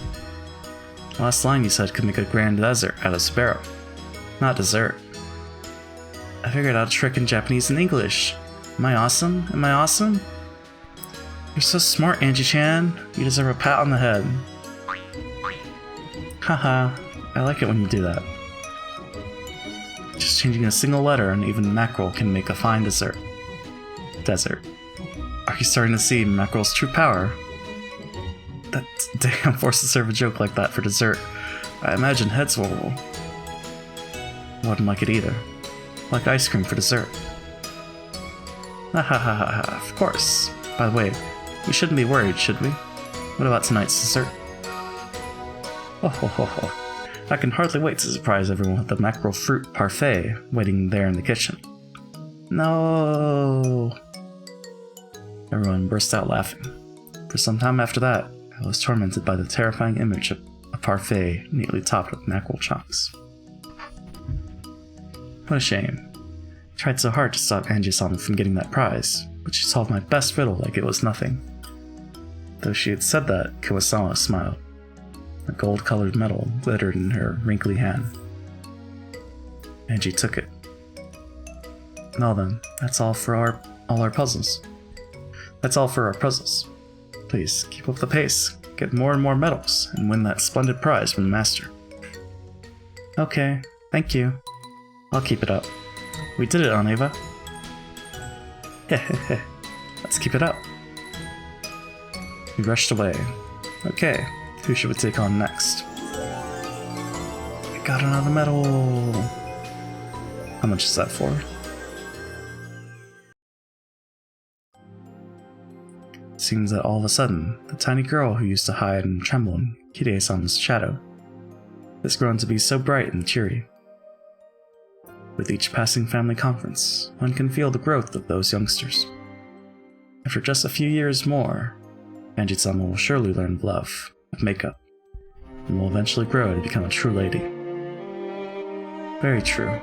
The last line you said could make a grand desert out of Sparrow, not dessert. I figured out a trick in Japanese and English. Am I awesome? Am I awesome? You're so smart, Angie-chan. You deserve a pat on the head. Haha, I like it when you do that. Just changing a single letter and even mackerel can make a fine dessert. Desert. Are you starting to see mackerel's true power? Dang, I'm forced to serve a joke like that for dessert. I imagine heads will roll. Wouldn't like it either. Like ice cream for dessert. Ha ha ha ha ha, of course. By the way, we shouldn't be worried, should we? What about tonight's dessert? Oh ho ho ho. I can hardly wait to surprise everyone with the mackerel fruit parfait waiting there in the kitchen. No. Everyone burst out laughing. For some time after that, I was tormented by the terrifying image of a parfait neatly topped with mackerel chunks. What a shame. I tried so hard to stop Angie-sama from getting that prize, but she solved my best riddle like it was nothing. Though she had said that, Kuwasama smiled. A gold-colored medal glittered in her wrinkly hand. Angie took it. Well then, that's all for all our puzzles. That's all for our puzzles. Please, keep up the pace, get more and more medals, and win that splendid prize from the master. Okay, thank you. I'll keep it up. We did it, Aneva. Hehehe. Let's keep it up. We rushed away. Okay, who should we take on next? I got another medal! How much is that for? Seems that all of a sudden, the tiny girl who used to hide and tremble in Kirie-san's shadow has grown to be so bright and cheery. With each passing family conference, one can feel the growth of those youngsters. After just a few years more, Angie-sama will surely learn love of makeup, and will eventually grow to become a true lady. Very true.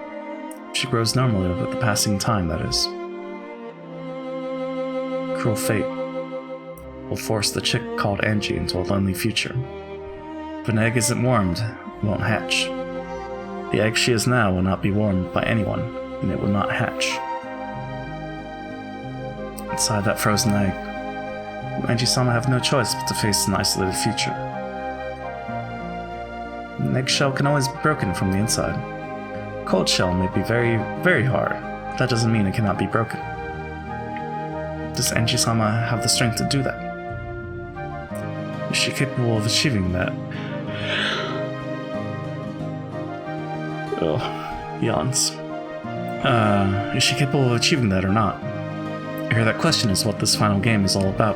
She grows normally with the passing time, that is. Cruel fate will force the chick called Angie into a lonely future. If an egg isn't warmed, it won't hatch. The egg she is now will not be warmed by anyone, and it will not hatch. Inside that frozen egg, will Angie-sama have no choice but to face an isolated future. An eggshell can always be broken from the inside. A cold shell may be very, very hard, but that doesn't mean it cannot be broken. Does Angie-sama have the strength to do that? Is she capable of achieving that? Ugh, yawns. Is she capable of achieving that or not? I hear that question is what this final game is all about.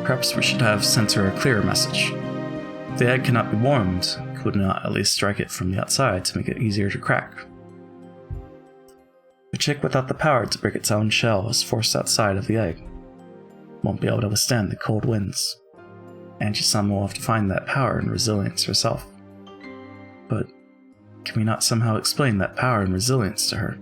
Perhaps we should have sent her a clearer message. If the egg cannot be warmed, would not at least strike it from the outside to make it easier to crack. A chick without the power to break its own shell is forced outside of the egg. Won't be able to withstand the cold winds. Angie-sama will have to find that power and resilience herself. But can we not somehow explain that power and resilience to her?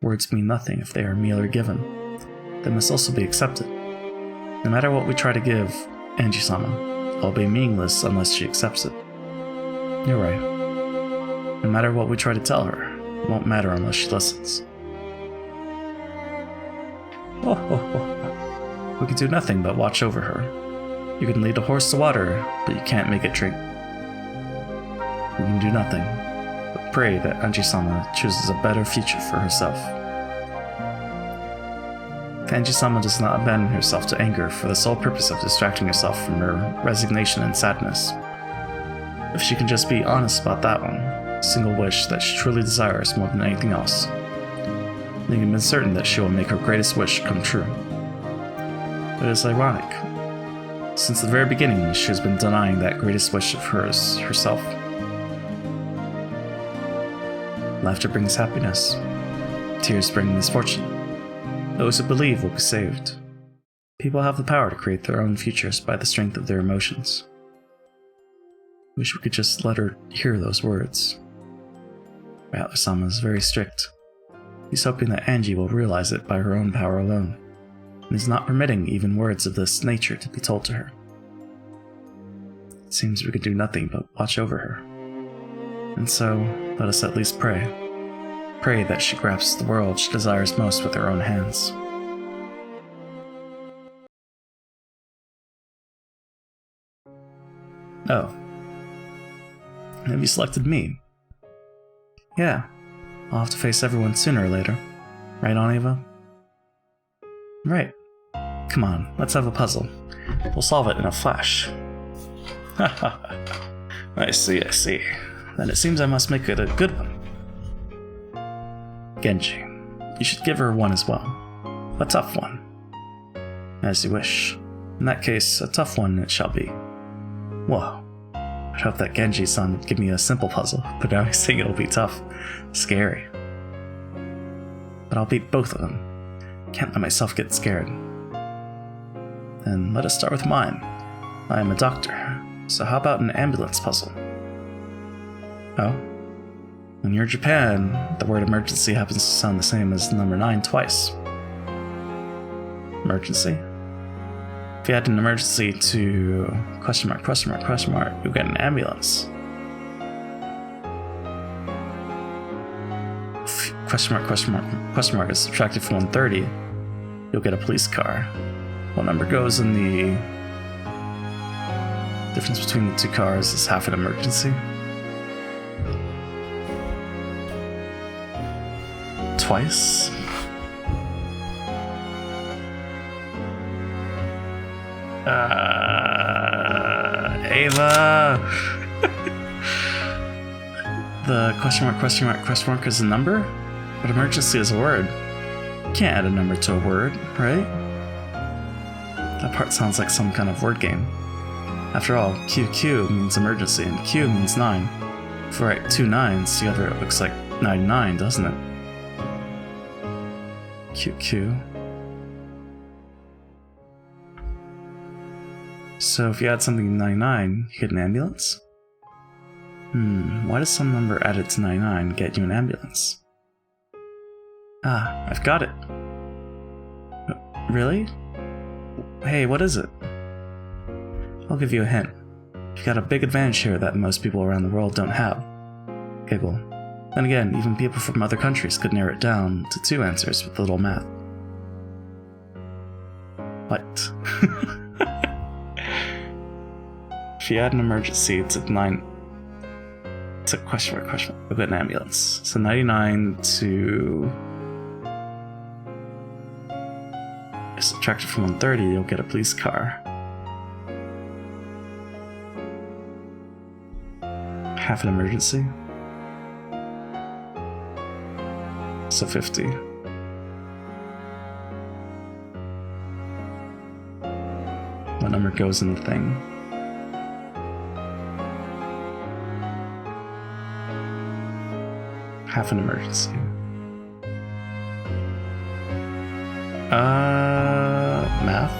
Words mean nothing if they are merely given. They must also be accepted. No matter what we try to give Angie-sama, it will be meaningless unless she accepts it. You're right. No matter what we try to tell her, it won't matter unless she listens. We can do nothing but watch over her. You can lead a horse to water, but you can't make it drink. We can do nothing but pray that Angie-sama chooses a better future for herself. If Angie-sama does not abandon herself to anger for the sole purpose of distracting herself from her resignation and sadness, if she can just be honest about that one, a single wish that she truly desires more than anything else, then you can be certain that she will make her greatest wish come true. But it is ironic. Since the very beginning, she has been denying that greatest wish of hers herself. Laughter brings happiness. Tears bring misfortune. Those who believe will be saved. People have the power to create their own futures by the strength of their emotions. Wish we could just let her hear those words. Rattler-sama is very strict. He's hoping that Angie will realize it by her own power alone, and is not permitting even words of this nature to be told to her. It seems we could do nothing but watch over her. And so, let us at least pray. Pray that she grasps the world she desires most with her own hands. Oh. Have you selected me? Yeah. I'll have to face everyone sooner or later. Right on, Eva? Right. Come on, let's have a puzzle. We'll solve it in a flash. I see. Then it seems I must make it a good one. Genji, you should give her one as well. A tough one. As you wish. In that case, a tough one it shall be. Whoa. I'd hope that Genji-san would give me a simple puzzle, but now he's saying it'll be tough. Scary. But I'll beat both of them. Can't let myself get scared. Then let us start with mine. I am a doctor, so how about an ambulance puzzle? Oh? When you're in Japan, the word emergency happens to sound the same as the number 9 twice. Emergency? If you had an emergency to ... you get an ambulance. If ... is subtracted from 130, you'll get a police car. What number goes in the difference between the two cars is half an emergency. Twice? Ava! The question mark is a number? But emergency is a word. You can't add a number to a word, right? That part sounds like some kind of word game. After all, QQ means emergency and Q means 9. If we write 2 9s together, it looks like 99, doesn't it? QQ. So if you add something to 99, you get an ambulance? Why does some number added to 99 get you an ambulance? Ah, I've got it. Really? Hey, what is it? I'll give you a hint. You've got a big advantage here that most people around the world don't have. Giggle. Then again, even people from other countries could narrow it down to 2 answers with a little math. What? If you add an emergency to 9... to question mark, you'll get an ambulance. So 99 to... subtracted from 130, you'll get a police car. Half an emergency. So 50. What number goes in the thing? Half an emergency. Math?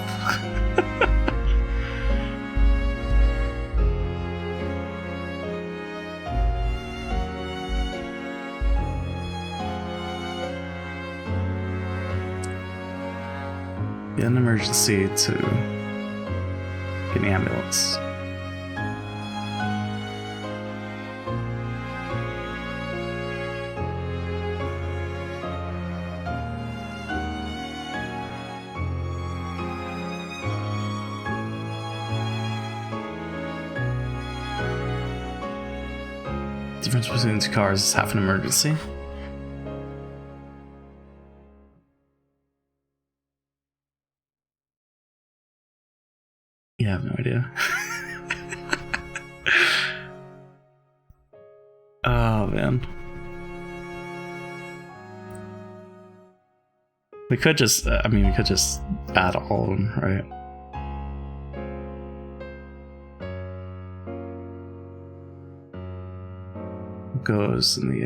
An emergency to get an ambulance. Difference between the two cars is half an emergency. Yeah, I have no idea. Oh, man. We could just, we could just add all of them, right? Goes in the,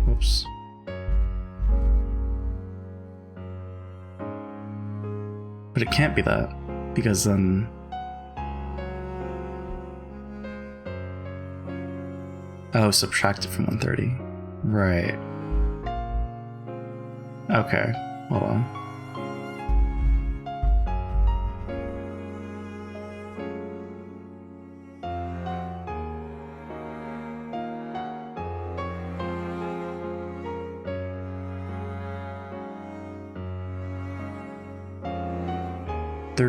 whoops. But it can't be that, because then... Oh, subtract it from 130. Right. Okay, hold on.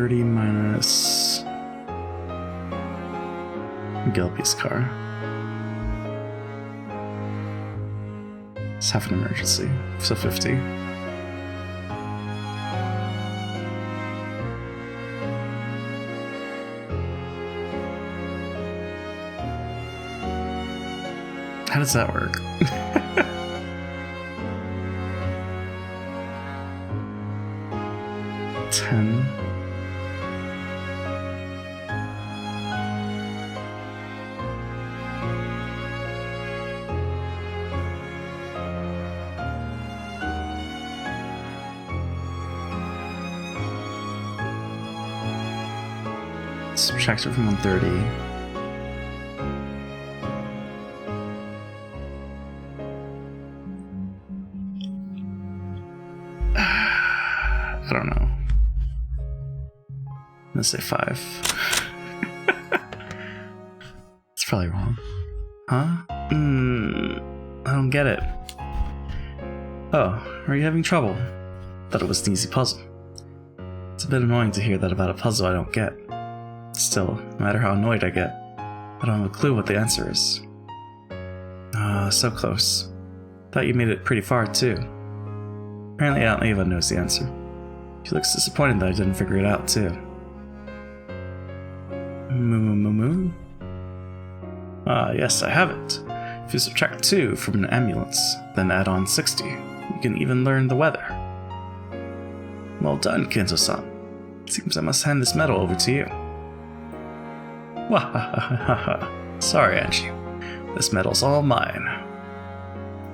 Minus Gilby's car. It's half an emergency, so 50. How does that work? $10. Subtract it from 130. I don't know. I'm gonna say 5. It's probably wrong. Huh? I don't get it. Oh, are you having trouble? Thought it was an easy puzzle. It's a bit annoying to hear that about a puzzle I don't get. Still, no matter how annoyed I get, I don't have a clue what the answer is. So close. Thought you made it pretty far, too. Apparently Aunt Eva knows the answer. She looks disappointed that I didn't figure it out, too. Moo. Yes, I have it. If you subtract 2 from an ambulance, then add on 60, you can even learn the weather. Well done, Kento-san. Seems I must hand this medal over to you. Wahahaha. Sorry, Angie. This medal's all mine.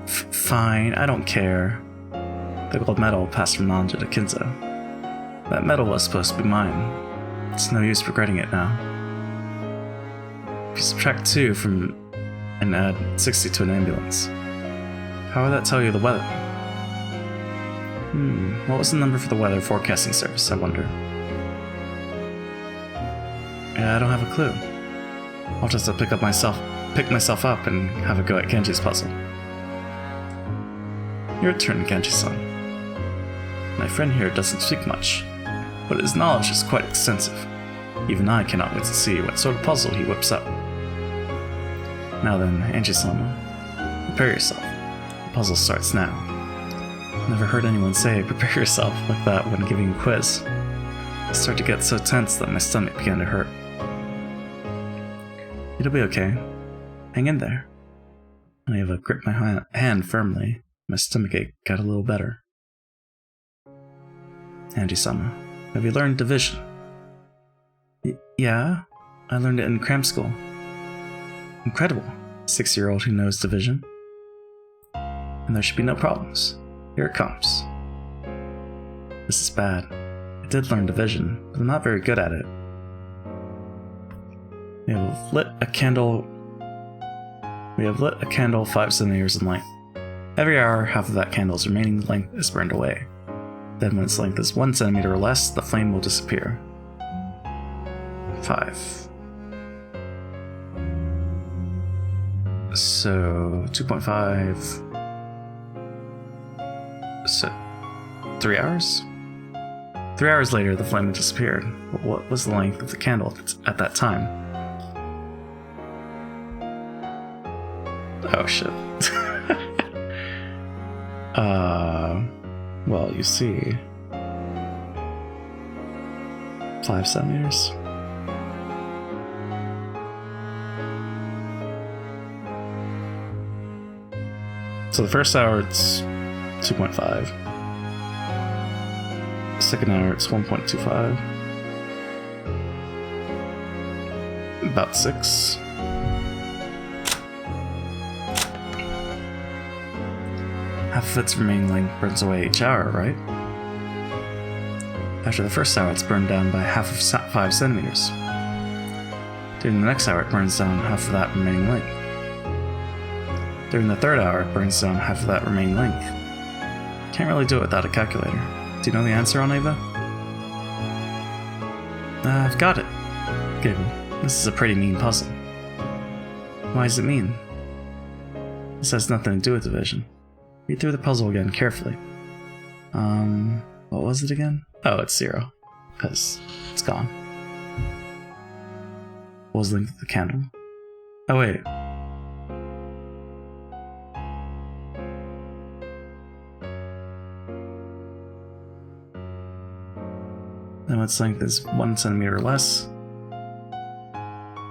Fine, I don't care. The gold medal passed from Nanja to Kinzo. That medal was supposed to be mine. It's no use regretting it now. If you subtract 2 from and add 60 to an ambulance, how would that tell you the weather? What was the number for the weather forecasting service, I wonder? Yeah, I don't have a clue. I'll just pick myself up and have a go at Genji's puzzle. Your turn, Genji-san. My friend here doesn't speak much, but his knowledge is quite extensive. Even I cannot wait to see what sort of puzzle he whips up. Now then, Angie-sama, prepare yourself. The puzzle starts now. Never heard anyone say prepare yourself like that when giving a quiz. I started to get so tense that my stomach began to hurt. It'll be okay. Hang in there. When Eva gripped my hand firmly, my stomachache got a little better. Angie-sama, have you learned division? Yeah, I learned it in cram school. Incredible. 6-year-old who knows division. And there should be no problems. Here it comes. This is bad. I did learn division, but I'm not very good at it. We have lit a candle 5 centimeters in length. Every hour, half of that candle's remaining length is burned away. Then when its length is 1 centimeter or less, the flame will disappear. 5. So 2.5. So 3 hours? 3 hours later, the flame had disappeared. But what was the length of the candle at that time? Oh shit. Well, you see. 5 centimeters? So the first hour it's 2.5. Second hour it's 1.25. About 6. Half of its remaining length burns away each hour, right? After the first hour, it's burned down by half of 5 centimeters. During the next hour, it burns down half of that remaining length. During the third hour, it burns down half of that remaining length. Can't really do it without a calculator. Do you know the answer on Ava? I've got it. Giggle. This is a pretty mean puzzle. Why is it mean? This has nothing to do with division. Read through the puzzle again carefully. What was it again? Oh, it's 0. Because it's gone. What was the length of the candle? Oh, wait. Then its length is 1 centimeter or less.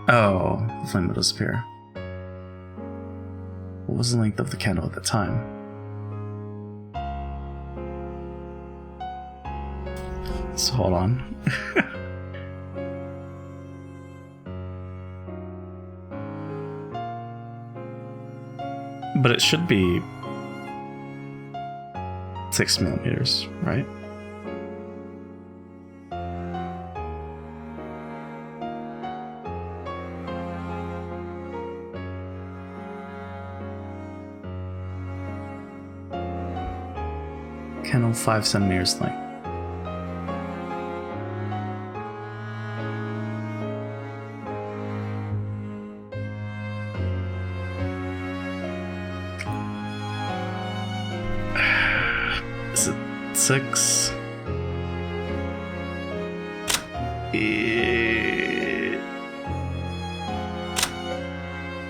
Oh, the flame will disappear. What was the length of the candle at the time? So hold on. But it should be 6 millimeters, right? Candle 5 centimeters length. Is it 6?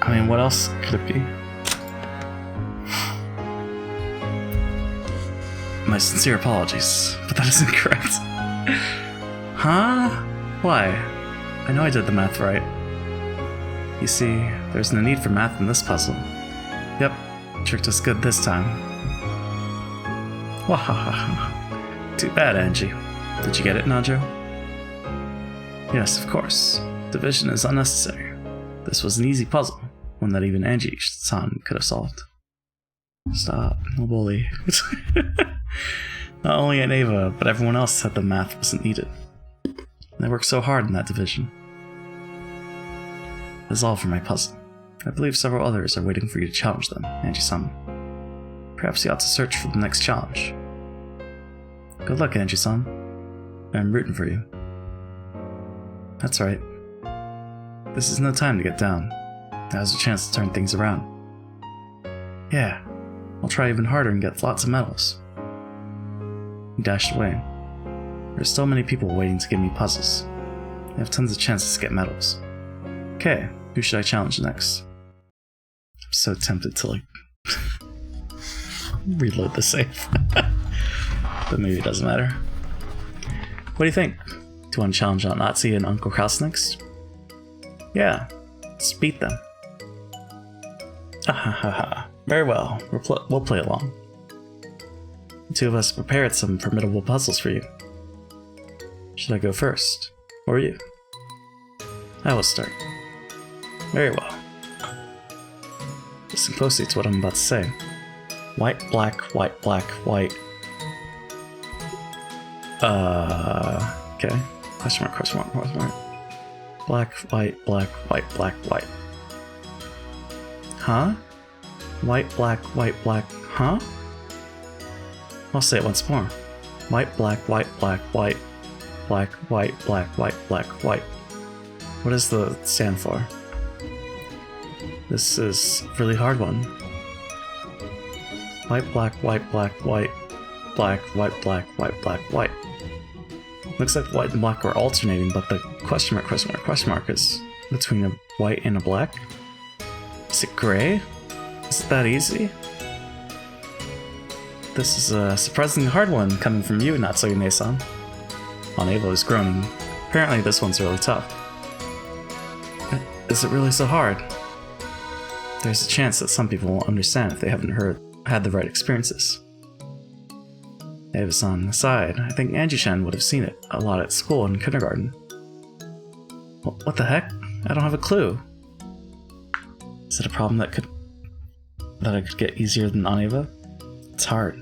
I mean, what else could it be? My sincere apologies, but that is incorrect. Huh? Why? I know I did the math right. You see, there's no need for math in this puzzle. Yep, tricked us good this time. Wahahaha. Too bad, Angie. Did you get it, Najo? Yes, of course. Division is unnecessary. This was an easy puzzle, one that even Angie-san could have solved. Stop, no bully. Not only Ava, but everyone else said the math wasn't needed. They worked so hard in that division. That's all for my puzzle. I believe several others are waiting for you to challenge them, Angie-san. Perhaps you ought to search for the next challenge. Good luck, Angie-san. I'm rooting for you. That's right. This is no time to get down. Now's a chance to turn things around. Yeah, I'll try even harder and get lots of medals. He dashed away. There's still many people waiting to give me puzzles. I have tons of chances to get medals. Okay, who should I challenge next? I'm so tempted to, reload the save. But maybe it doesn't matter. What do you think? Do you want to challenge Aunt Nazi and Uncle Kraus next? Yeah, let's beat them. Ahahaha. Very well, we'll play along. The two of us prepared some formidable puzzles for you. Should I go first? Or you? I will start. Very well. listen closely to what I'm about to say. White, black, white, black, white. Okay. Question mark, question mark, question mark. Black, white, black, white, black, white. Huh? White, black, white, black, huh? I'll say it once more. White, black, white, black, white. Black, white, black, white, black, white. What does the stand for? This is a really hard one. White, black, white, black, white. Black, white, black, white, black, white. Looks like white and black are alternating, but the question mark, question mark, question mark is between a white and a black? Is it gray? Is it that easy? This is a surprisingly hard one coming from you, Natsuki-san. Eva is groaning. Apparently this one's really tough. Is it really so hard? There's a chance that some people won't understand if they haven't had the right experiences. Eva-san, aside, I think Angie-chan would have seen it a lot at school and kindergarten. What the heck? I don't have a clue. Is it a problem that I could get easier than Eva? It's hard.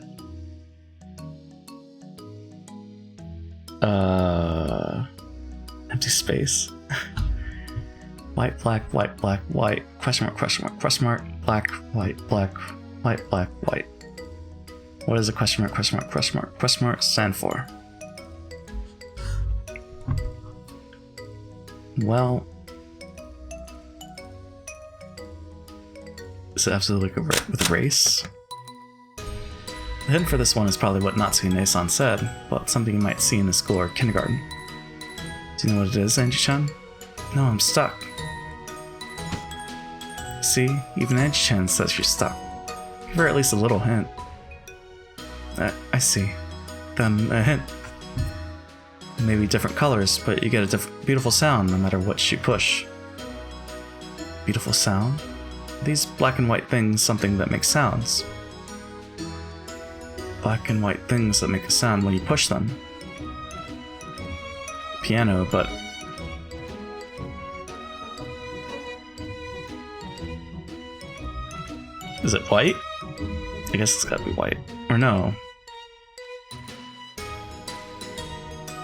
Empty space. White, black, white, black, white. Question mark, question mark, question mark. Black, white, black, white, black, white. What does a question mark, question mark, question mark, question mark stand for? Well, is it absolutely with race? The hint for this one is probably what Natsuki-san said, but something you might see in the school or kindergarten. Do you know what it is, Angie-chan? No, I'm stuck. See, even Angie-chan says she's stuck. Give her at least a little hint. I see. Then a hint. Maybe different colors, but you get a beautiful sound no matter what you push. Beautiful sound? These black and white things something that makes sounds. Black and white things that make a sound when you push them. Piano, but... Is it white? I guess it's gotta be white. Or no.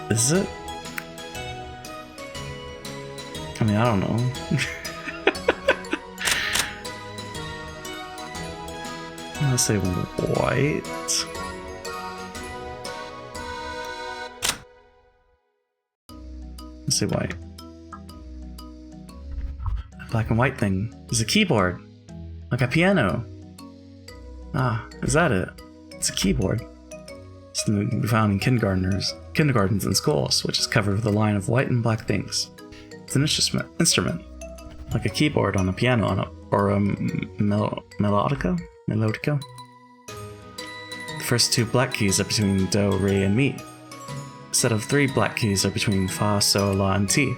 Is it? I mean, I don't know. I'm gonna say white. Let's say white. The black and white thing is a keyboard. Like a piano. Ah, is that it? It's a keyboard. It's something that can be found in kindergartens and schools, which is covered with a line of white and black things. It's an instrument. Like a keyboard on a piano or a melodica? The first two black keys are between do, re, and mi. A set of three black keys are between fa, so, la, and ti.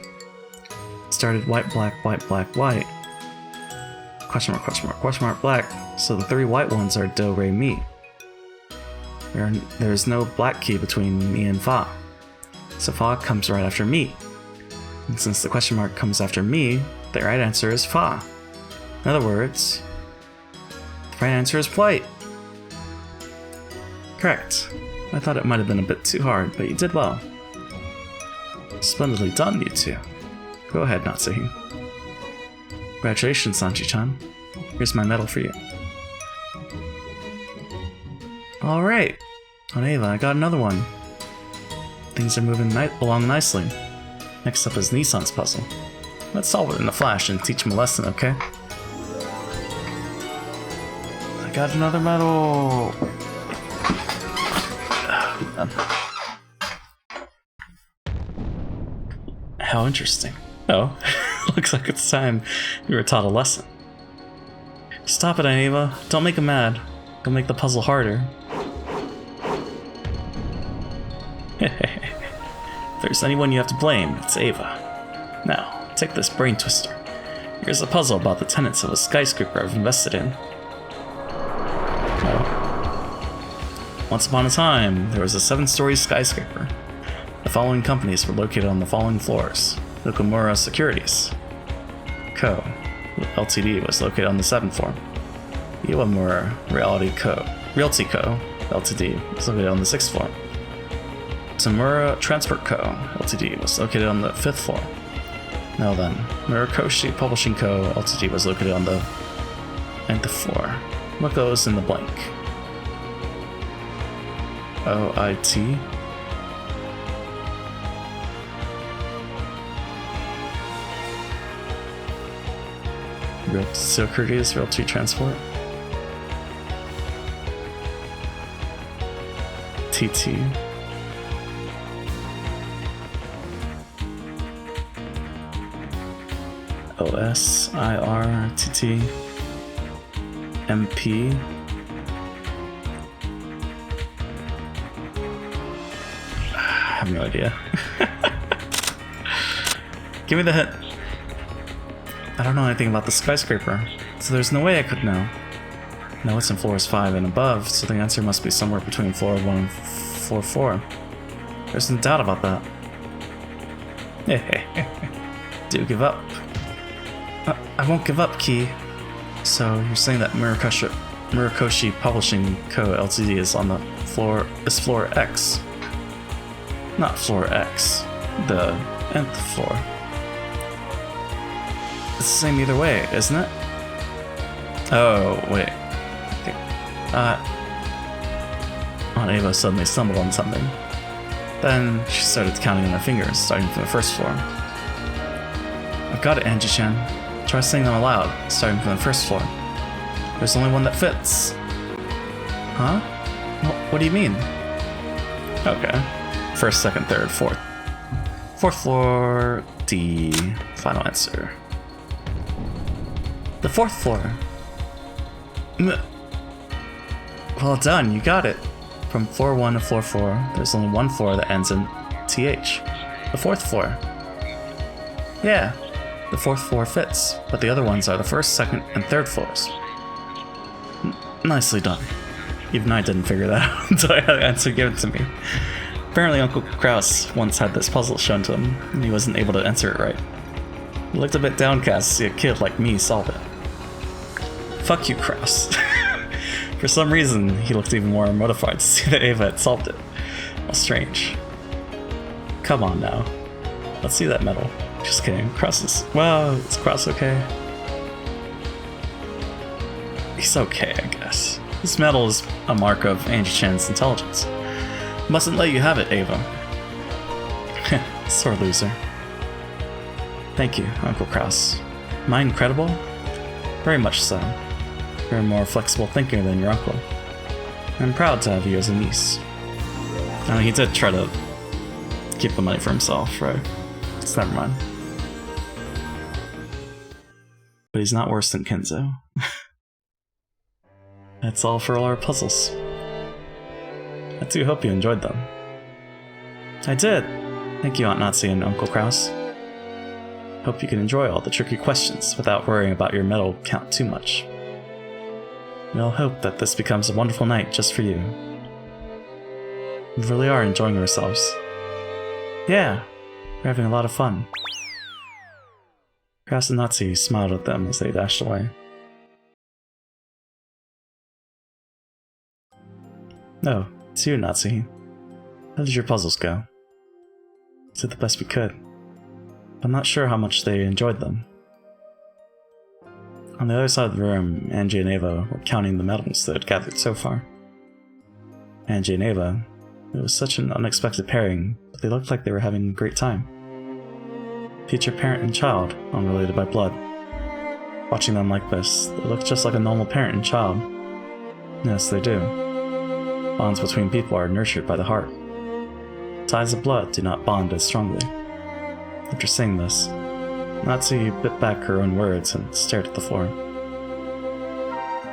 It started white, black, white, black, white. Question mark, question mark, question mark, black. So the three white ones are do, re, mi. There is no black key between mi and fa. So fa comes right after mi. And since the question mark comes after mi, the right answer is fa. In other words, the right answer is white. Correct. I thought it might have been a bit too hard, but you did well. Splendidly done, you two. Go ahead, Natsuhi. Congratulations, Sanji-chan. Here's my medal for you. Alright. On Eva, I got another one. Things are moving along nicely. Next up is Nissan's puzzle. Let's solve it in a flash and teach him a lesson, okay? I got another medal! How interesting. Oh, looks like it's time you were taught a lesson. Stop it, Eva. Don't make him mad. Go make the puzzle harder. If there's anyone you have to blame, it's Eva. Now, take this brain twister. Here's a puzzle about the tenants of a skyscraper I've invested in. Oh. Once upon a time, there was a 7-story skyscraper. The following companies were located on the following floors. Okumura Securities Co. Ltd. was located on the 7th floor. Iwamura Realty Co. Ltd. was located on the 6th floor. Samura Transport Co. Ltd. was located on the 5th floor. Now then, Murakoshi Publishing Co. Ltd. was located on the 9th floor. What goes in the blank? OIT? Securities Realty Transport? TT? OS, IR, TT, MP. I have no idea. Give me the hint. I don't know anything about the skyscraper, so there's no way I could know. No, it's in floors 5 and above, so the answer must be somewhere between floor 1 and floor 4. There's no doubt about that. Do give up. I won't give up, Key. So you're saying that Murakoshi Publishing Co. Ltd. is on the floor, is floor X. Not floor X, the nth floor. It's the same either way, isn't it? Oh, wait. Okay. Aunt Ava suddenly stumbled on something. Then she started counting on her fingers, starting from the 1st floor. I've got it, Angie-chan. Try saying them aloud, starting from the 1st floor. There's only one that fits. Huh? What do you mean? Okay. 1st, 2nd, 3rd, 4th. 4th floor, D. Final answer. The 4th floor. Well done, you got it. From floor 1 to floor 4, there's only one floor that ends in TH. The 4th floor. Yeah, the 4th floor fits, but the other ones are the 1st, 2nd, and 3rd floors. Nicely done. Even I didn't figure that out until I had the answer given to me. Apparently Uncle Kraus once had this puzzle shown to him, and he wasn't able to answer it right. He looked a bit downcast to see a kid like me solve it. Fuck you, Kraus. For some reason, he looked even more mortified to see that Ava had solved it. How strange. Come on now. Let's see that medal. Just kidding. Kraus is... Well, is Kraus okay? He's okay, I guess. This medal is a mark of Angie-chan's intelligence. Mustn't let you have it, Ava. Sore loser. Thank you, Uncle Kraus. Am I incredible? Very much so. You're a more flexible thinker than your uncle. I'm proud to have you as a niece. I mean, he did try to keep the money for himself, right? So never mind. But he's not worse than Kenzo. That's all for all our puzzles. I do hope you enjoyed them. I did. Thank you, Aunt Nazi and Uncle Kraus. Hope you can enjoy all the tricky questions without worrying about your medal count too much. We all hope that this becomes a wonderful night just for you. We really are enjoying ourselves. Yeah, we're having a lot of fun. Kraus and Nazi smiled at them as they dashed away. Oh, it's you, Nazi. How did your puzzles go? We did the best we could. I'm not sure how much they enjoyed them. On the other side of the room, Angie and Ava were counting the medals they had gathered so far. Angie and Ava, it was such an unexpected pairing, but they looked like they were having a great time. Future parent and child, unrelated by blood. Watching them like this, they look just like a normal parent and child. Yes, they do. Bonds between people are nurtured by the heart. Ties of blood do not bond as strongly. After saying this, Nazi bit back her own words and stared at the floor.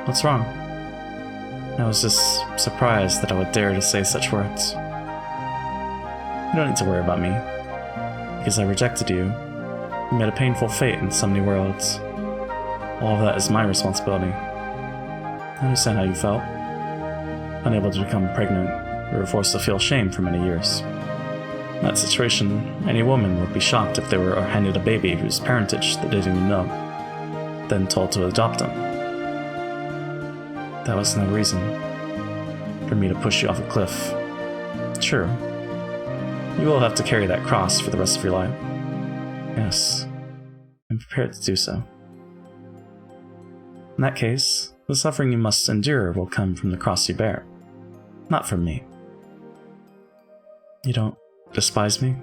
What's wrong? I was just surprised that I would dare to say such words. You don't need to worry about me. Because I rejected you, you met a painful fate in so many worlds. All of that is my responsibility. I understand how you felt. Unable to become pregnant, you were forced to feel shame for many years. In that situation, any woman would be shocked if they were handed a baby whose parentage they didn't even know, then told to adopt them. that was no reason for me to push you off a cliff. True. You will have to carry that cross for the rest of your life. Yes, I'm prepared to do so. In that case, the suffering you must endure will come from the cross you bear, not from me. You don't despise me?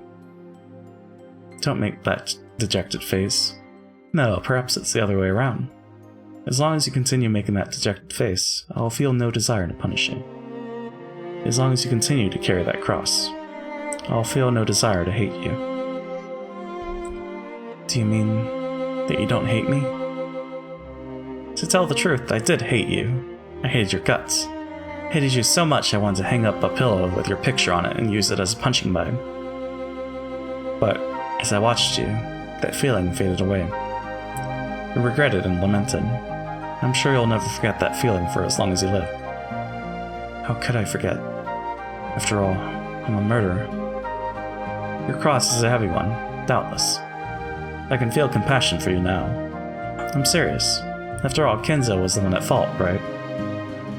Don't make that dejected face. No, perhaps it's the other way around. As long as you continue making that dejected face, I'll feel no desire to punish you. As long as you continue to carry that cross, I'll feel no desire to hate you. Do you mean that you don't hate me? To tell the truth, I did hate you. I hated your guts. Hated you so much I wanted to hang up a pillow with your picture on it and use it as a punching bag. But as I watched you, that feeling faded away. I regretted and lamented. I'm sure you'll never forget that feeling for as long as you live. How could I forget? After all, I'm a murderer. Your cross is a heavy one, doubtless. I can feel compassion for you now. I'm serious. After all, Kenzo was the one at fault, right?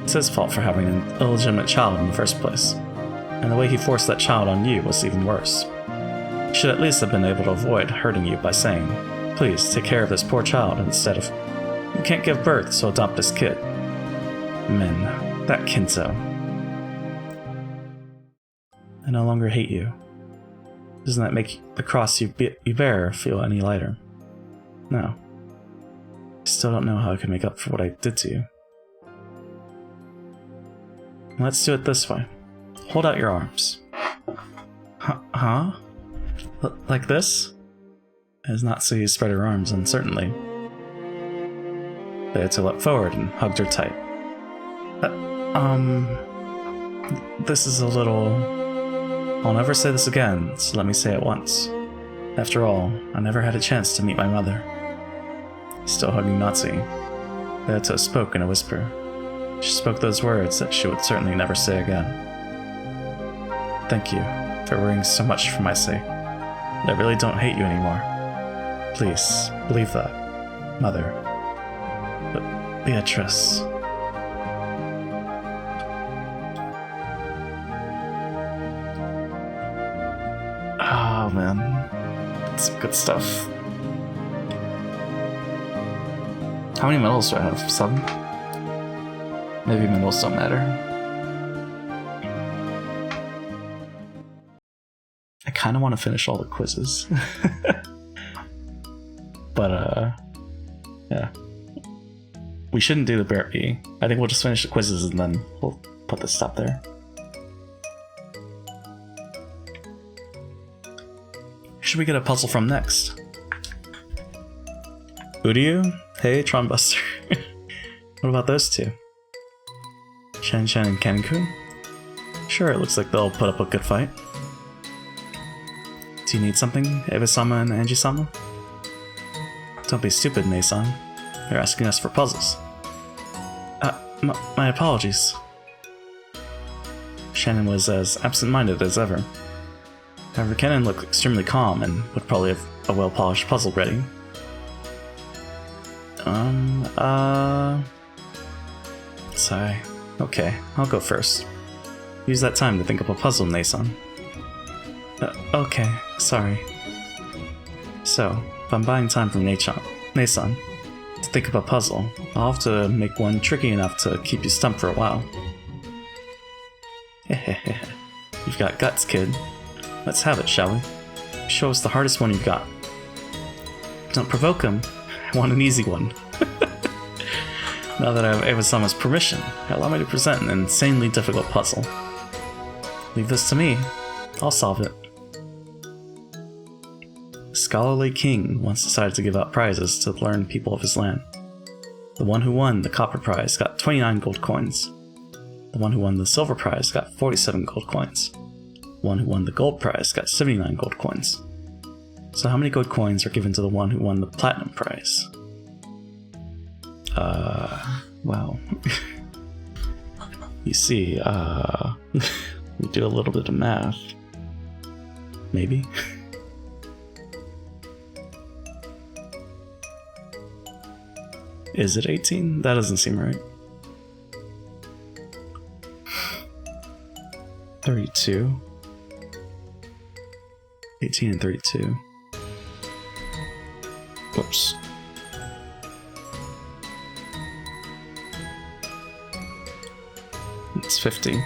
It's his fault for having an illegitimate child in the first place. And the way he forced that child on you was even worse. You should at least have been able to avoid hurting you by saying, please take care of this poor child, instead of, you can't give birth, so adopt this kid. Men, that Kenzo. I no longer hate you. Doesn't that make the cross you bear feel any lighter? No. I still don't know how I can make up for what I did to you. Let's do it this way. Hold out your arms. Huh? Like this? As Natsu spread her arms uncertainly. Beato leapt forward and hugged her tight. This is a little... I'll never say this again, so let me say it once. After all, I never had a chance to meet my mother. Still hugging Natsu, Beato spoke in a whisper. She spoke those words that she would certainly never say again. Thank you for worrying so much for my sake. I really don't hate you anymore. Please, believe that, Mother. But Beatrice... Oh man, that's good stuff. How many medals do I have? 7? Maybe medals don't matter. I kind of want to finish all the quizzes. But, yeah. We shouldn't do the Bear E. I think we'll just finish the quizzes and then we'll put this stuff there. Who should we get a puzzle from next? Uryu? Hey, Tron Buster. What about those two? Shen Shen and Kenku? Sure, it looks like they'll put up a good fight. Do you need something, Eva-sama and Angie-sama? Don't be stupid, Nei-san. You're asking us for puzzles. My apologies. Shannon was as absent-minded as ever. However, Kennen looked extremely calm and would probably have a well-polished puzzle ready. Sigh. Okay, I'll go first. Use that time to think up a puzzle, Nei-san. Okay, sorry. So, if I'm buying time from Nei-san to think up a puzzle, I'll have to make one tricky enough to keep you stumped for a while. Hehehe. You've got guts, kid. Let's have it, shall we? Show us the hardest one you've got. Don't provoke him. I want an easy one. Now that I have Eva-sama's permission, allow me to present an insanely difficult puzzle. Leave this to me. I'll solve it. The scholarly king once decided to give out prizes to the learned people of his land. The one who won the copper prize got 29 gold coins. The one who won the silver prize got 47 gold coins. The one who won the gold prize got 79 gold coins. So how many gold coins are given to the one who won the platinum prize? Well... You see, we do a little bit of math. Maybe? Is it 18? That doesn't seem right. 32. 18 and 32. Whoops. It's 50.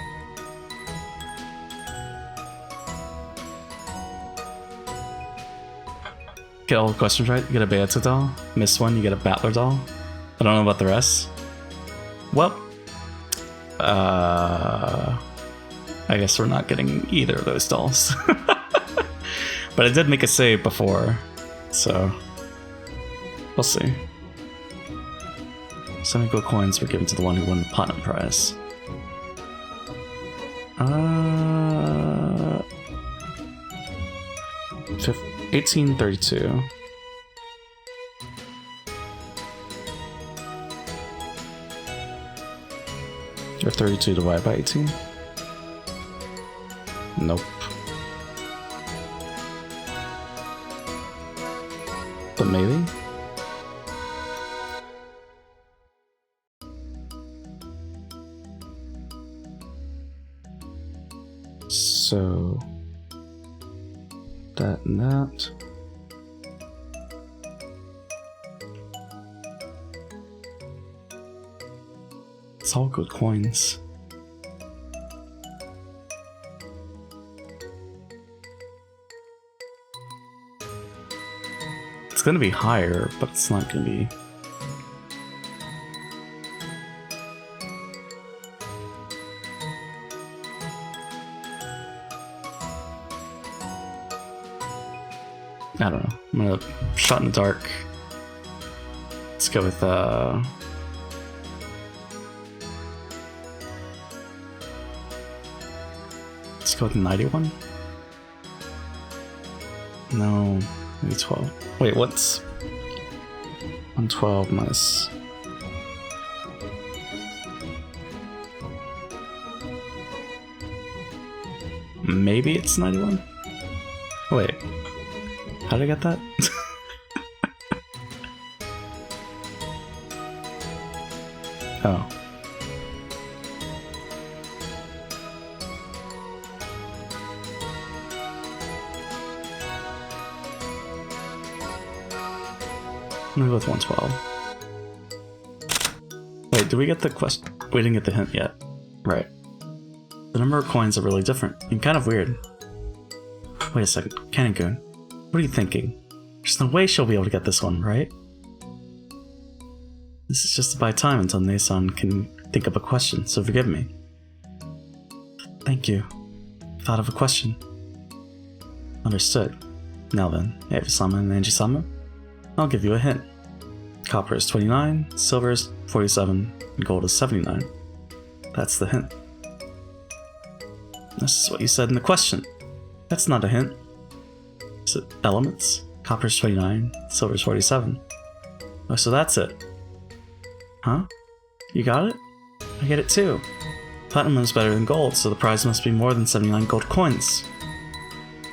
Get all the questions right, you get a Beata doll. Miss one, you get a Battler doll. I don't know about the rest. Well, I guess we're not getting either of those dolls. But I did make a save before, so we'll see. 70 gold coins were given to the one who won the platinum prize. 1832. Or 32 divided by 18? Nope. But maybe? So that and that. It's all good coins. It's gonna be higher, but it's not gonna be. I don't know. I'm gonna shot in the dark. Let's go with let's go with 91. No, maybe 12. Wait, what's 112 minus? Maybe it's 91. Wait. How did I get that? Oh. I'm gonna go with 112. Wait, did we get the quest? We didn't get the hint yet. Right. The number of coins are really different and kind of weird. Wait a second, Cannon-kun. What are you thinking? There's no way she'll be able to get this one, right? This is just to buy time until Nason can think up a question, so forgive me. Thank you. Thought of a question. Understood. Now then, Eva-sama and Angie-sama, I'll give you a hint. Copper is 29, silver is 47, and gold is 79. That's the hint. This is what you said in the question. That's not a hint. Is it elements? Copper is 29, silver is 47. Oh, so that's it. Huh? You got it? I get it too. Platinum is better than gold, so the prize must be more than 79 gold coins.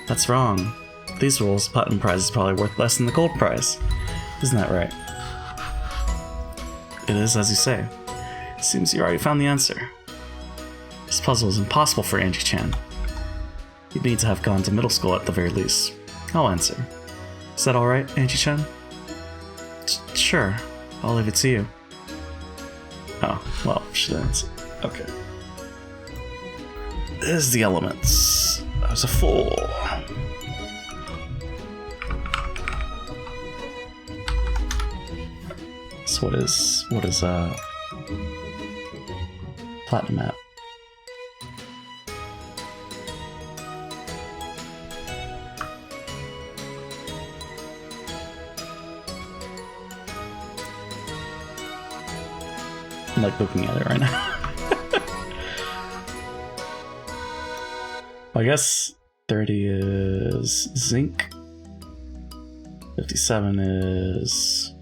That's wrong. With these rules, platinum prize is probably worth less than the gold prize. Isn't that right? It is, as you say. Seems you already found the answer. This puzzle is impossible for Angie-chan. You'd need to have gone to middle school at the very least. I'll answer. Is that alright, Angie-chan? Sure. I'll leave it to you. Oh, well, she didn't. Okay. There's the elements. I was a fool. So what is platinum at? I'm like looking at it right now. I guess 30 is zinc. 57 is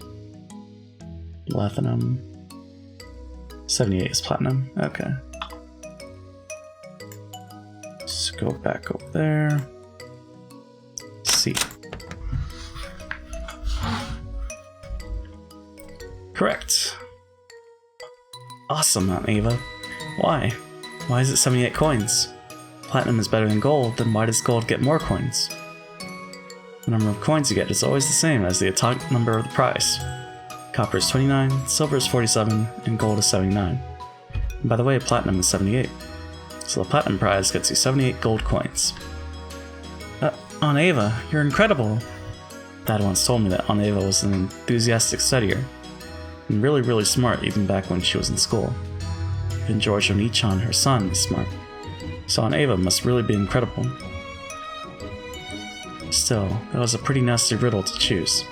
platinum. 78 is platinum. Okay. Let's go back over there. C. Correct. Awesome, Aunt Eva. Why? Why is it 78 coins? platinum is better than gold, then why does gold get more coins? The number of coins you get is always the same as the atomic number of the prize. Copper is 29, silver is 47, and gold is 79. And by the way, platinum is 78. So the platinum prize gets you 78 gold coins. Aunt Ava, you're incredible! Dad once told me that Aunt Ava was an enthusiastic studier, and really smart even back when she was in school. Even George Onichan, her son, is smart. So Aunt Ava must really be incredible. Still, that was a pretty nasty riddle to choose.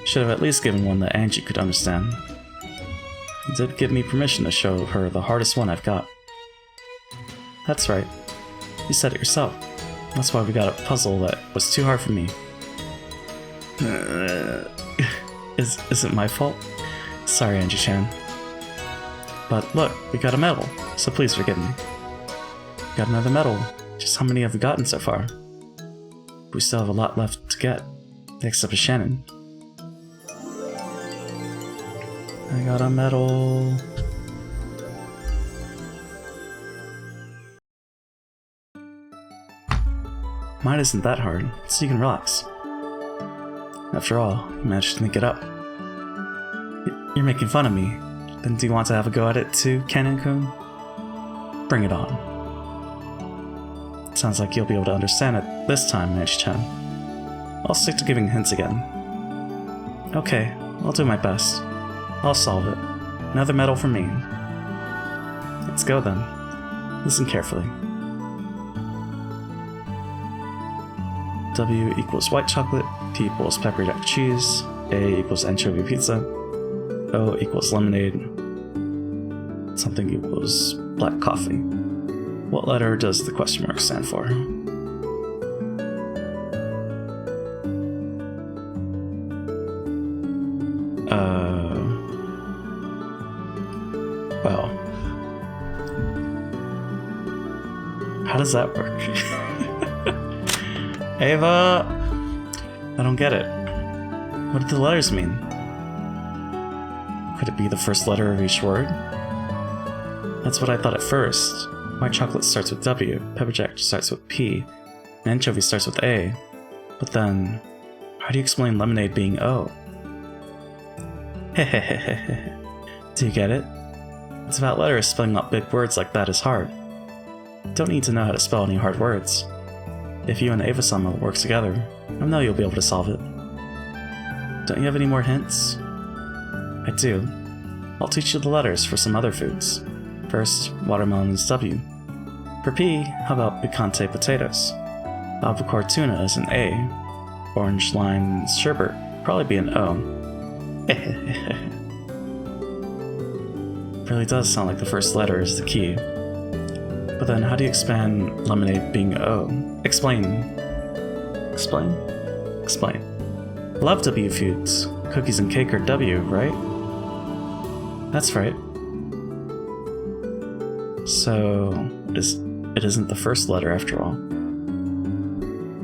Should have at least given one that Angie could understand. It did give me permission to show her the hardest one I've got. That's right. You said it yourself. That's why we got a puzzle that was too hard for me. Is it my fault? Sorry, Angie-chan. But look, we got a medal, so please forgive me. Got another medal. Just how many have we gotten so far? We still have a lot left to get, except for Shannon. I got a medal. Mine isn't that hard, so you can relax. After all, you managed to make it up. You're making fun of me. Then do you want to have a go at it too, Canon-kun? Bring it on. Sounds like you'll be able to understand it this time, Angie-chan. I'll stick to giving hints again. Okay, I'll do my best. I'll solve it. Another medal for me. Let's go then. Listen carefully. W equals white chocolate, P equals pepper jack cheese, A equals anchovy pizza, O equals lemonade, something equals black coffee. What letter does the question mark stand for? Well. How does that work? Ava! I don't get it. What do the letters mean? Could it be the first letter of each word? That's what I thought at first. White chocolate starts with W, pepper jack starts with P, and anchovy starts with A. But then, how do you explain lemonade being O? Hehehehe. Do you get it? It's about letters. Spelling out big words like that is hard. Don't need to know how to spell any hard words. If you and Ava-sama work together, I know you'll be able to solve it. Don't you have any more hints? I do. I'll teach you the letters for some other foods. First, watermelon is W. For P, how about picante potatoes? Albacore tuna is an A. Orange lime sherbet probably be an O. Really does sound like the first letter is the key. But then how do you expand lemonade being O? Explain. Explain? Explain. Love W foods. Cookies and cake are W, right? That's right. So, it isn't the first letter after all.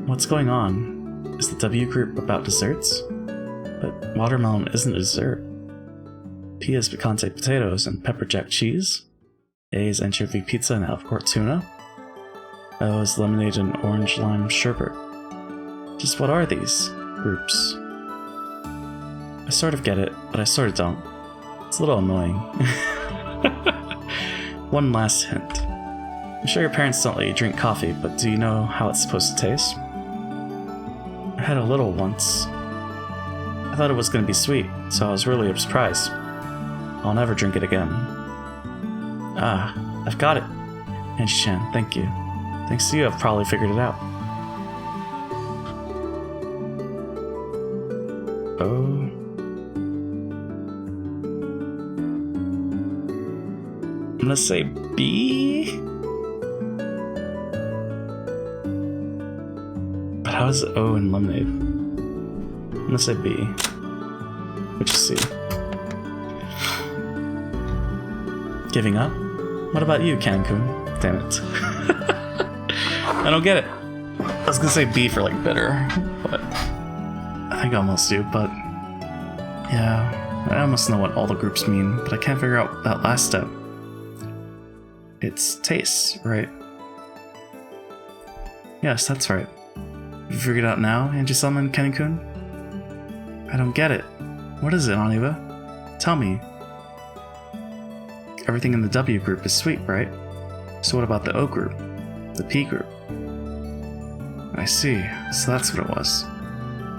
What's going on? Is the W group about desserts? But watermelon isn't a dessert. P is picante potatoes and pepper jack cheese. A is anchovy pizza and albacore tuna. O is lemonade and orange lime sherbet. Just what are these groups? I sort of get it, but I sort of don't. It's a little annoying. One last hint. I'm sure your parents don't let you drink coffee, but do you know how it's supposed to taste? I had a little once. I thought it was going to be sweet, so I was really surprised. I'll never drink it again. Ah, I've got it. Angie-chan, thank you. Thanks to you, I've probably figured it out. Oh. I'm gonna say B? But how is O in lemonade? I'm gonna say B. Which is C. Giving up? What about you, Cancun? Damn it. I don't get it. I was gonna say B for like bitter, but I think I almost do, but yeah, I almost know what all the groups mean, but I can't figure out that last step. It's taste, right? Yes, that's right. You figured it out now, Angie-sama and Kenny-kun? I don't get it. What is it, Oniva? Tell me. Everything in the W group is sweet, right? So what about the O group? The P group? I see. So that's what it was.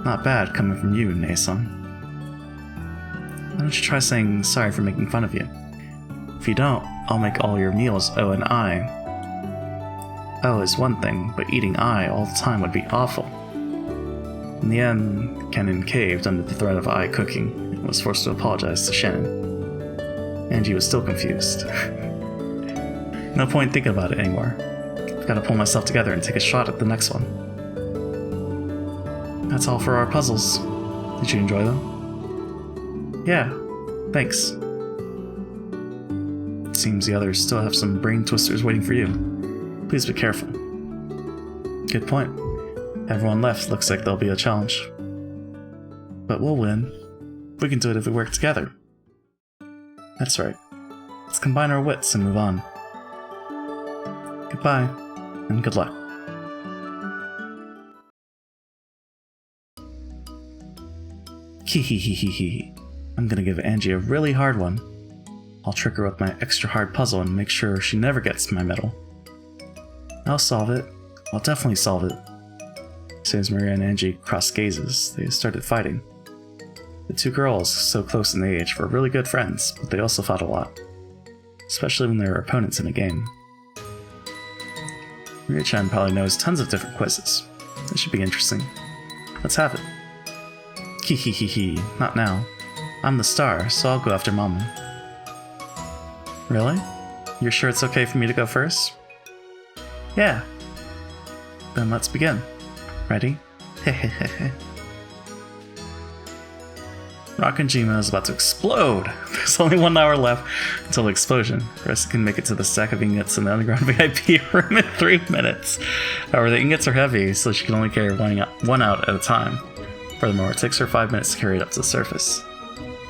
Not bad coming from you, Nae-san. Why don't you try saying sorry for making fun of you? If you don't, I'll make all your meals O and I. O is one thing, but eating I all the time would be awful. In the end, Kennen caved under the threat of I cooking and was forced to apologize to Shannon. Angie was still confused. No point thinking about it anymore. I've got to pull myself together and take a shot at the next one. That's all for our puzzles. Did you enjoy them? Yeah, thanks. It seems the others still have some brain twisters waiting for you. Please be careful. Good point. Everyone left looks like there'll be a challenge. But we'll win. We can do it if we work together. That's right. Let's combine our wits and move on. Goodbye, and good luck. Hehehehe. I'm gonna give Angie a really hard one. I'll trick her with my extra hard puzzle and make sure she never gets my medal. I'll solve it. I'll definitely solve it. As soon as Maria and Angie crossed gazes, they started fighting. The two girls, so close in age, were really good friends, but they also fought a lot. Especially when they were opponents in a game. Maria-chan probably knows tons of different quizzes. This should be interesting. Let's have it. Hehehehe, not now. I'm the star, so I'll go after Mama. Really? You're sure it's okay for me to go first? Yeah. Then let's begin. Ready? Hehehehe. Rockinjima is about to explode! There's only 1 hour left until the explosion. Rest can make it to the stack of ingots in the underground VIP room in 3 minutes. However, the ingots are heavy, so she can only carry one out at a time. Furthermore, it takes her 5 minutes to carry it up to the surface.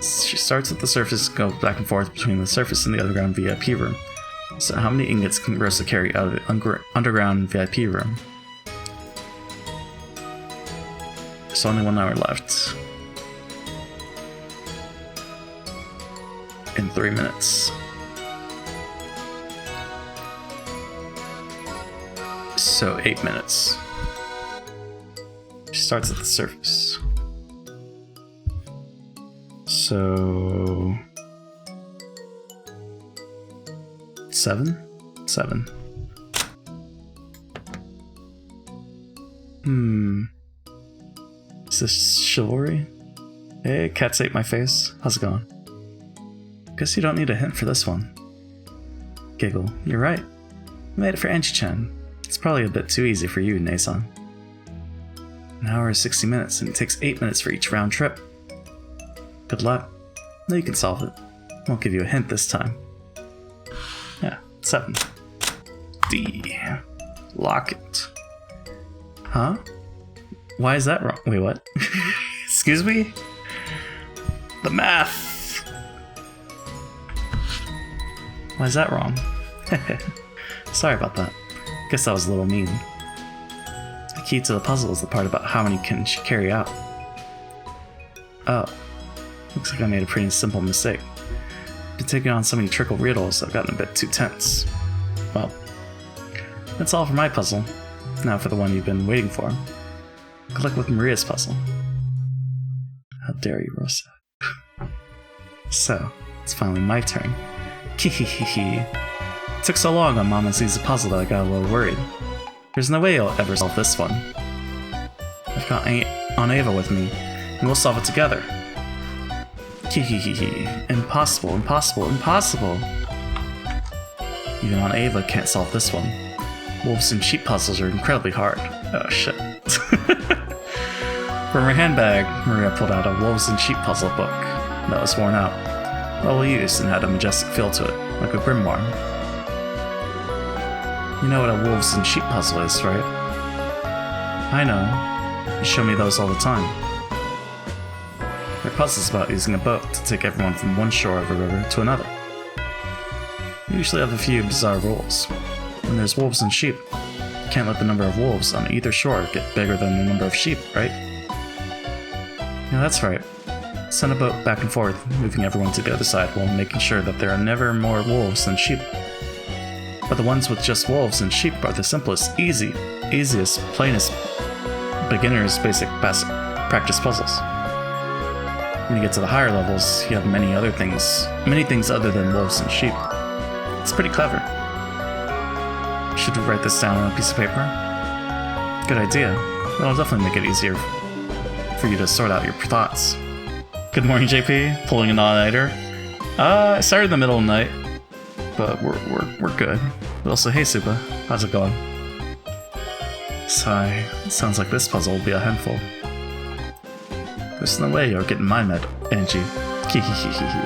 She starts at the surface and goes back and forth between the surface and the underground VIP room. So how many ingots can Rosa carry out of the underground VIP room? There's only 1 hour left. In 3 minutes. So 8 minutes. She starts at the surface. So 7? 7. Is this chivalry? Hey, cats ate my face. How's it going? Guess you don't need a hint for this one. Giggle. You're right. I made it for Angie-chan. It's probably a bit too easy for you, Nae-san. An hour is 60 minutes, and it takes 8 minutes for each round trip. Good luck. No, you can solve it. Won't give you a hint this time. Yeah, 7. D. Lock it. Huh? Why is that wrong? Wait, what? Excuse me? The math! Why is that wrong? Sorry about that. Guess that was a little mean. The key to the puzzle is the part about how many can she carry out. Oh. Looks like I made a pretty simple mistake. Been taking on so many trickle riddles, I've gotten a bit too tense. Well, that's all for my puzzle. Now for the one you've been waiting for. Good luck with Maria's puzzle. How dare you, Rosa. So, it's finally my turn. Hehehehe. It took so long on Mama's easy puzzle that I got a little worried. There's no way I'll ever solve this one. I've got Aunt Ava with me, and we'll solve it together. Hehehehe. Impossible, impossible, impossible! Even Aunt Ava can't solve this one. Wolves and sheep puzzles are incredibly hard. Oh shit. From her handbag, Maria pulled out a wolves and sheep puzzle book that was worn out, well used, and had a majestic feel to it, like a grimoire. You know what a wolves and sheep puzzle is, right? I know. You show me those all the time. Their puzzle's about using a boat to take everyone from one shore of a river to another. You usually have a few bizarre rules. When there's wolves and sheep, Can't let the number of wolves on either shore get bigger than the number of sheep, right? Yeah, that's right. Send a boat back and forth, moving everyone to the other side while making sure that there are never more wolves than sheep. But the ones with just wolves and sheep are the simplest, easiest, plainest, beginner's basic practice puzzles. When you get to the higher levels, you have many things other than wolves and sheep. It's pretty clever. Should we write this down on a piece of paper? Good idea. That'll definitely make it easier for you to sort out your thoughts. Good morning, JP. Pulling an all-nighter. I started in the middle of the night, but we're good. But also, hey Supa, how's it going? Sigh. It sounds like this puzzle will be a handful. There's no way you're getting my med, Angie. Kihihihihi.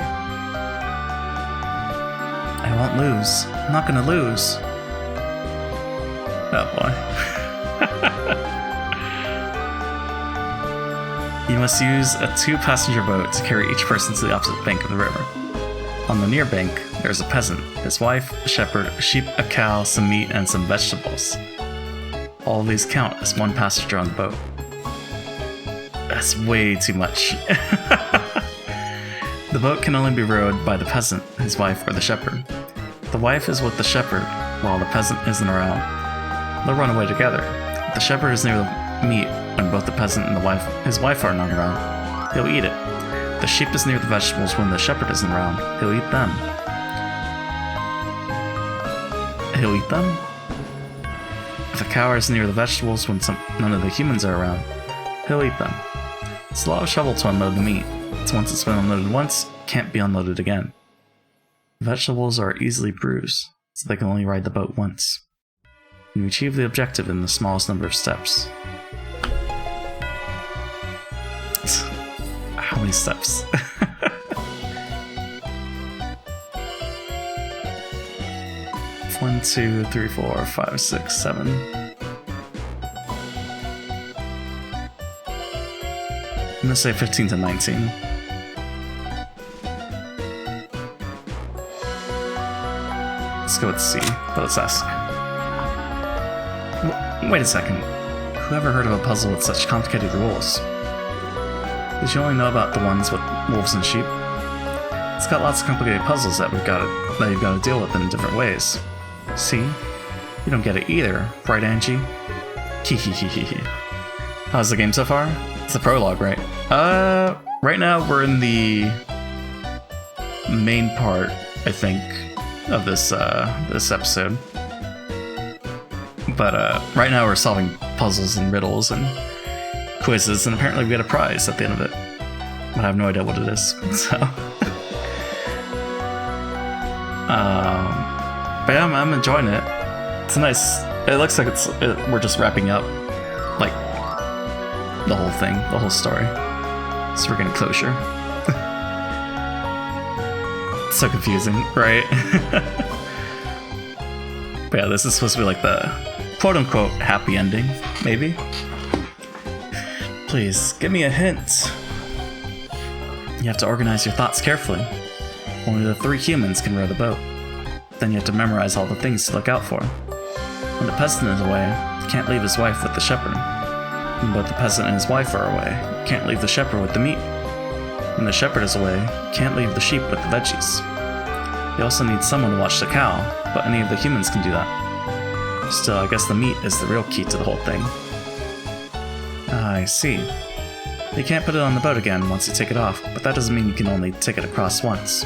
I won't lose. I'm not gonna lose. Oh boy. You must use a 2-passenger boat to carry each person to the opposite bank of the river. On the near bank, there's a peasant, his wife, a shepherd, a sheep, a cow, some meat, and some vegetables. All of these count as 1 passenger on the boat. That's way too much. The boat can only be rowed by the peasant, his wife, or the shepherd. The wife is with the shepherd, while the peasant isn't around. They'll run away together. If the shepherd is near the meat when both the peasant and his wife are not around, he'll eat it. The sheep is near the vegetables when the shepherd isn't around, he'll eat them. He'll eat them? If the cow is near the vegetables when none of the humans are around, he'll eat them. It's a lot of trouble to unload the meat. So once it's been unloaded once, it can't be unloaded again. The vegetables are easily bruised, so they can only ride the boat once. You achieve the objective in the smallest number of steps. How many steps? One, 2, 3, 4, 5, 6, 7. I'm gonna say 15 to 19. Let's go with C, but let's ask. Wait a second. Who ever heard of a puzzle with such complicated rules? Did you only know about the ones with wolves and sheep? It's got lots of complicated puzzles that you've got to deal with in different ways. See? You don't get it either, right, Angie? Hehehehe. How's the game so far? It's the prologue, right? Right now we're in the main part, I think, of this episode. But right now we're solving puzzles and riddles and quizzes, and apparently we get a prize at the end of it. But I have no idea what it is, so... but yeah, I'm enjoying it. It's nice. It looks like we're just wrapping up, like, the whole thing, the whole story. So we're getting closure. It's so confusing, right? But yeah, this is supposed to be like the quote-unquote happy ending, maybe? Please, give me a hint. You have to organize your thoughts carefully. Only the 3 humans can row the boat. Then you have to memorize all the things to look out for. When the peasant is away, you can't leave his wife with the shepherd. When both the peasant and his wife are away, you can't leave the shepherd with the meat. When the shepherd is away, you can't leave the sheep with the veggies. You also need someone to watch the cow, but any of the humans can do that. Still, I guess the meat is the real key to the whole thing. I see. You can't put it on the boat again once you take it off, but that doesn't mean you can only take it across once.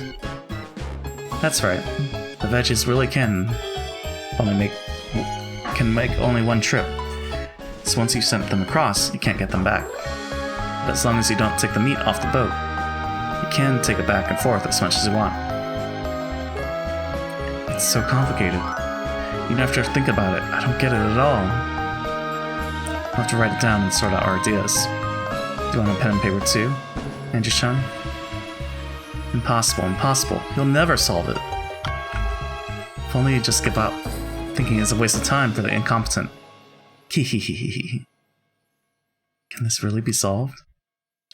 That's right. The veggies really can make only one trip. So once you've sent them across, you can't get them back. But as long as you don't take the meat off the boat, you can take it back and forth as much as you want. It's so complicated. You have to think about it. I don't get it at all. I'll have to write it down and sort out our ideas. Do you want a pen and paper too, Angie-chan? Impossible, impossible. You'll never solve it. If only you just give up. Thinking is a waste of time for the incompetent. Hehehehe. Can this really be solved?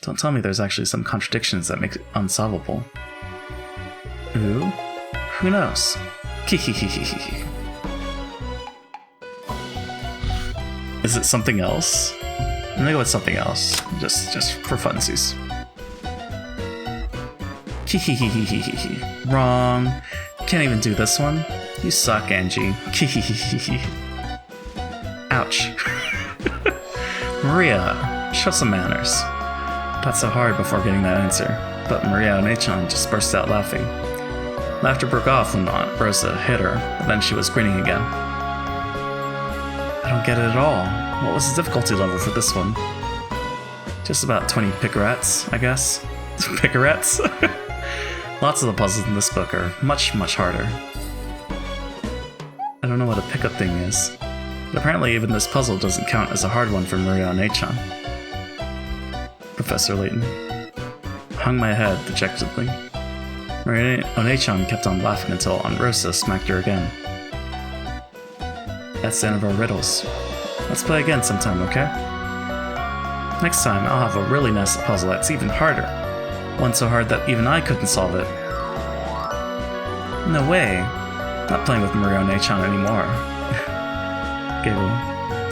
Don't tell me there's actually some contradictions that make it unsolvable. Ooh? Who knows? Hehehehe. Is it something else? I'm gonna go with something else, just for funsies. Wrong. Can't even do this one. You suck, Angie. Ouch. Maria, show some manners. Not so hard before getting that answer, but Maria One-chan just burst out laughing. Laughter broke off when Aunt Rosa hit her, but then she was grinning again. I don't get it at all. What was the difficulty level for this one? Just about 20 picarettes, I guess. Picarettes? Lots of the puzzles in this book are much, much harder. I don't know what a pickup thing is, but apparently even this puzzle doesn't count as a hard one for Maria One-chan. Professor Layton hung my head dejectedly. Maria One-chan kept on laughing until Aunt Rosa smacked her again. That's the end of our riddles. Let's play again sometime, okay? Next time, I'll have a really nice puzzle that's even harder. One so hard that even I couldn't solve it. No way. Not playing with Maria One-chan anymore. Giggle.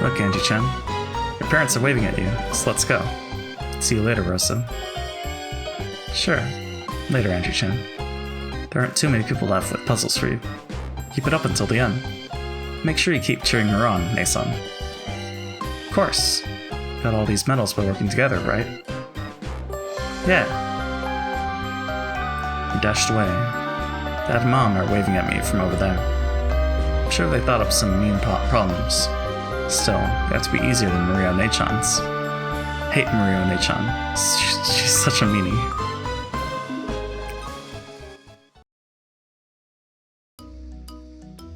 Look, Angie-chan. Your parents are waving at you, so let's go. See you later, Rosa. Sure. Later, Angie-chan. There aren't too many people left with puzzles for you. Keep it up until the end. Make sure you keep cheering her on, Nason. Of course. Got all these medals by working together, right? Yeah. He dashed away. Dad and Mom are waving at me from over there. I'm sure they thought up some mean problems. Still, they have to be easier than Maria One-chan's. Hate Maria One-chan. She's such a meanie.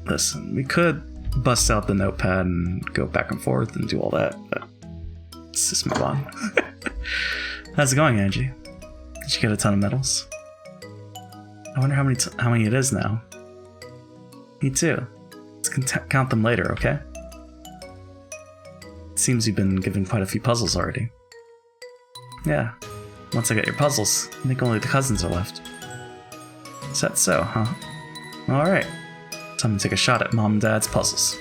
Listen, we could bust out the notepad and go back and forth and do all that, but let's just move on. How's it going, Angie? Did you get a ton of medals? I wonder how many it is now. Me too. Let's count them later, okay? It seems you've been given quite a few puzzles already. Yeah. Once I get your puzzles, I think only the cousins are left. Is that so, huh? Alright. Time to take a shot at Mom and Dad's puzzles.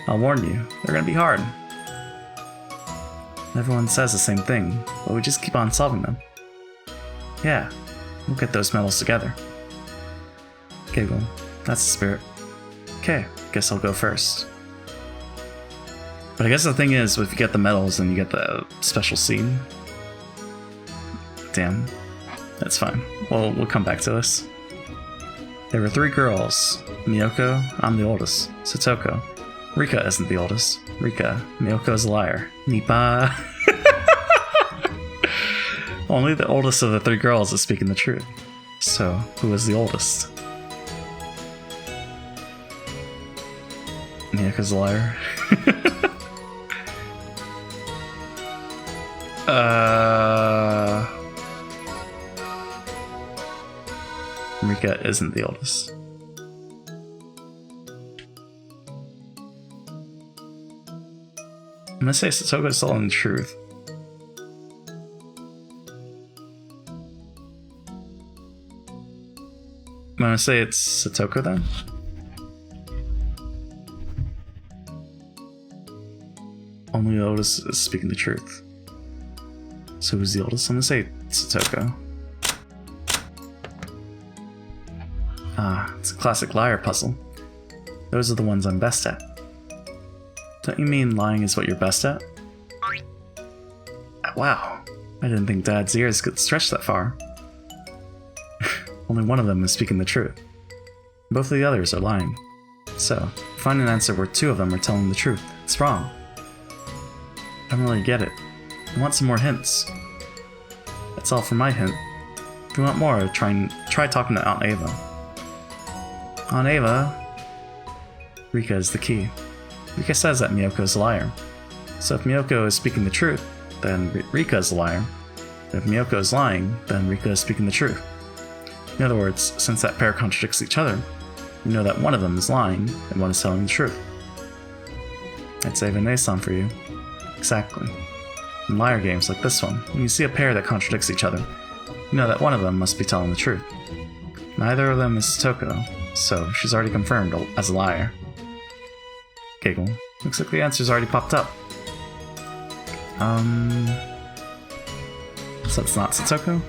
I'll warn you, they're gonna be hard. Everyone says the same thing, but we just keep on solving them. Yeah, we'll get those medals together. Giggle. That's the spirit. Okay, guess I'll go first. But I guess the thing is, if you get the medals, then you get the special scene. Damn. That's fine. Well, we'll come back to this. There were 3 girls. Miyoko, I'm the oldest. Satoko. Rika isn't the oldest. Rika, Miyoko's a liar. Nipa. Only the oldest of the 3 girls is speaking the truth. So, who is the oldest? Miyoko's a liar. Rika isn't the oldest. I'm gonna say Satoko's telling the truth. I'm gonna say it's Satoko then? Only the oldest is speaking the truth. So who's the oldest? I'm gonna say Satoko. Ah, it's a classic liar puzzle. Those are the ones I'm best at. Don't you mean lying is what you're best at? Wow, I didn't think Dad's ears could stretch that far. Only one of them is speaking the truth. Both of the others are lying. So, find an answer where 2 of them are telling the truth. It's wrong. I don't really get it. I want some more hints. That's all for my hint. If you want more, try talking to Aunt Ava. Aunt Ava? Rika is the key. Rika says that Miyoko's a liar. So if Miyoko is speaking the truth, then Rika is a liar. And if Miyoko is lying, then Rika is speaking the truth. In other words, since that pair contradicts each other, we know that one of them is lying and one is telling the truth. That's Ava Nason for you. Exactly. In liar games like this one, when you see a pair that contradicts each other, you know that one of them must be telling the truth. Neither of them is Satoko, so she's already confirmed as a liar. Giggle. Looks like the answer's already popped up. So it's not Satoko?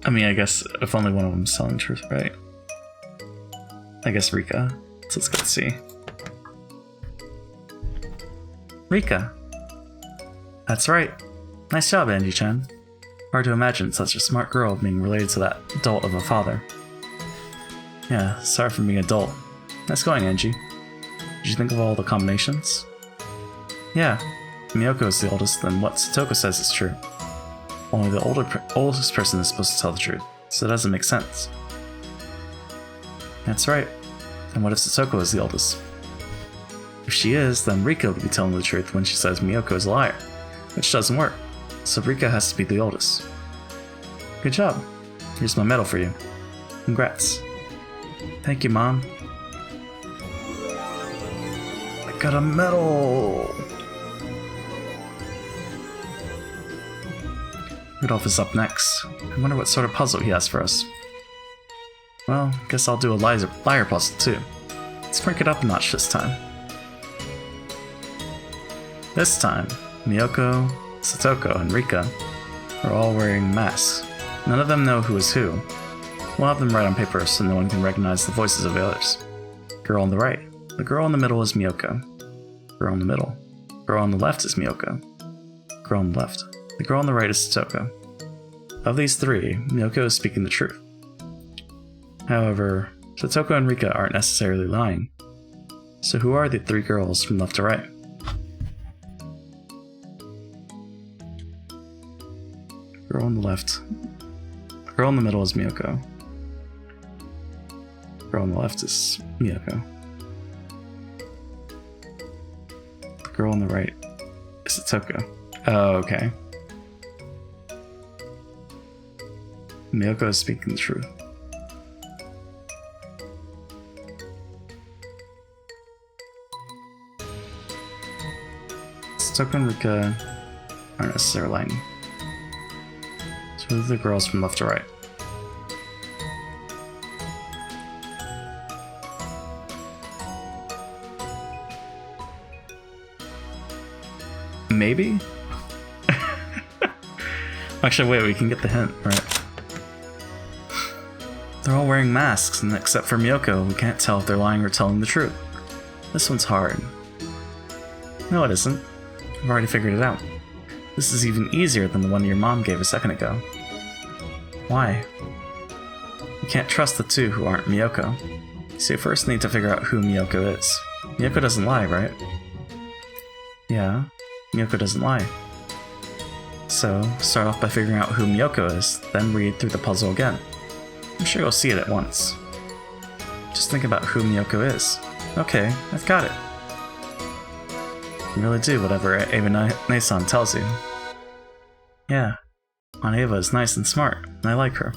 I mean, I guess if only one of them's telling the truth, right? I guess Rika. So let's go see. Rika! That's right. Nice job, Angie-chan. Hard to imagine such a smart girl being related to that dolt of a father. Yeah, sorry for being a dolt. Nice going, Angie. Did you think of all the combinations? Yeah. Miyoko is the oldest, then what Satoko says is true. Only the oldest person is supposed to tell the truth, so it doesn't make sense. That's right. And what if Satoko is the oldest? If she is, then Rika would be telling the truth when she says Miyoko is a liar, which doesn't work. So Rika has to be the oldest. Good job. Here's my medal for you. Congrats. Thank you, Mom. I got a medal! Rudolph is up next. I wonder what sort of puzzle he has for us. Well, guess I'll do a liar puzzle too. Let's crank it up a notch this time. This time, Miyoko, Satoko, and Rika are all wearing masks. None of them know who is who. We'll have them write on paper so no one can recognize the voices of the others. Girl on the right. The girl in the middle is Miyoko. Girl in the middle. Girl on the left is Miyoko. Girl on the left. The girl on the right is Satoko. Of these three, Miyoko is speaking the truth. However, Satoko and Rika aren't necessarily lying. So who are the three girls from left to right? Girl on the left. Girl in the middle is Miyoko. Girl on the left is Miyoko. The girl on the right is Satoko. Oh, okay. Miyoko is speaking the truth. Satoko and Rika aren't necessarily lying. So who are the girls from left to right? Maybe? Actually, wait, we can get the hint, right? They're all wearing masks, and except for Miyoko, we can't tell if they're lying or telling the truth. This one's hard. No, it isn't. I've already figured it out. This is even easier than the one your mom gave a second ago. Why? You can't trust the two who aren't Miyoko. So you first need to figure out who Miyoko is. Miyoko doesn't lie, right? Yeah, Miyoko doesn't lie. So, start off by figuring out who Miyoko is, then read through the puzzle again. I'm sure you'll see it at once. Just think about who Miyoko is. Okay, I've got it. You really do whatever Ava Nason tells you. Yeah, Aunt Ava is nice and smart, and I like her.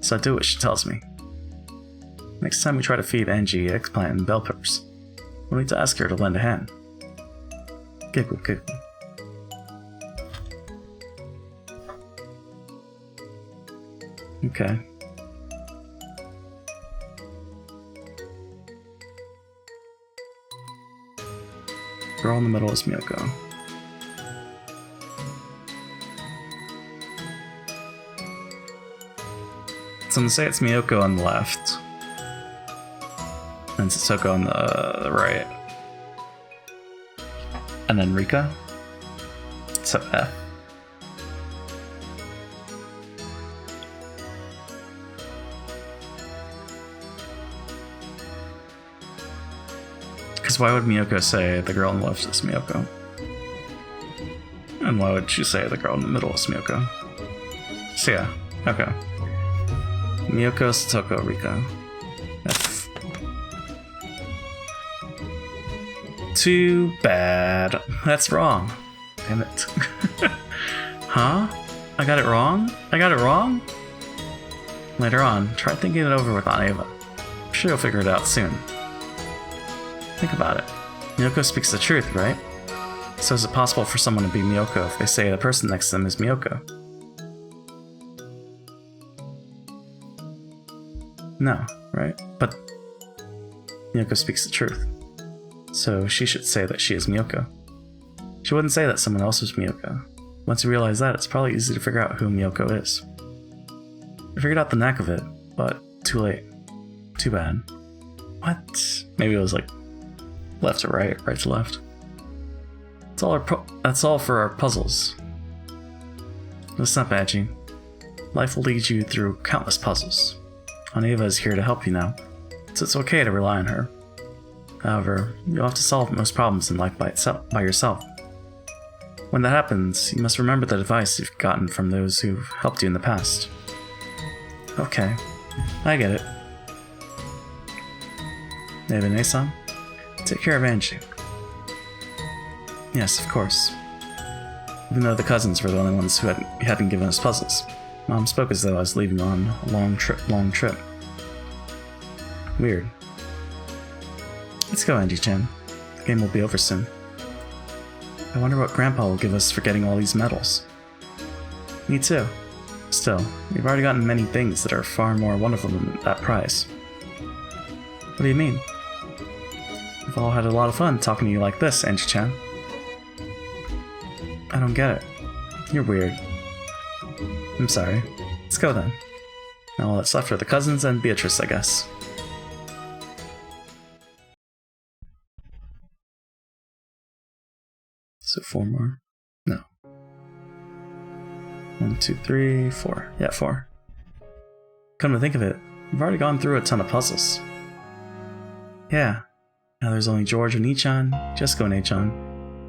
So I do what she tells me. Next time we try to feed Angie eggplant and bell peppers, we'll need to ask her to lend a hand. Giggle, giggle. Okay. Girl in the middle is Miyoko. So I'm gonna say it's Miyoko on the left. And Satoko on the right. And then Rika. So F. Because why would Miyoko say the girl on the left is Miyoko? And why would she say the girl in the middle is Miyoko? So yeah, okay. Miyoko, Satoko, Rika. F. Too bad. That's wrong. Damn it. Huh? I got it wrong? I got it wrong? Later on, try thinking it over with Aunt Ava. I'm sure you'll figure it out soon. Think about it. Miyoko speaks the truth, right? So is it possible for someone to be Miyoko if they say the person next to them is Miyoko? No, right? But Miyoko speaks the truth. So she should say that she is Miyoko. She wouldn't say that someone else was Miyoko. Once you realize that, it's probably easy to figure out who Miyoko is. I figured out the knack of it, but too late. Too bad. What? Maybe it was like left to right, right to left. That's all for our puzzles. Listen up, Angie. Life will lead you through countless puzzles. Eva is here to help you now, so it's okay to rely on her. However, you'll have to solve most problems in life by yourself. When that happens, you must remember the advice you've gotten from those who've helped you in the past. Okay, I get it. Neva-san, take care of Angie. Yes, of course. Even though the cousins were the only ones who hadn't given us puzzles. Mom spoke as though I was leaving on a long trip. Weird. Let's go, Angie-chan. The game will be over soon. I wonder what Grandpa will give us for getting all these medals. Me too. Still, we've already gotten many things that are far more wonderful than that prize. What do you mean? We've all had a lot of fun talking to you like this, Angie-chan. I don't get it. You're weird. I'm sorry. Let's go then. Now all that's left are the cousins and Beatrice, I guess. So 4 more? No. 1, 2, 3, 4. Yeah, 4. Come to think of it, we've already gone through a ton of puzzles. Yeah. Now there's only George Oni-chan, Jessica Oni-chan,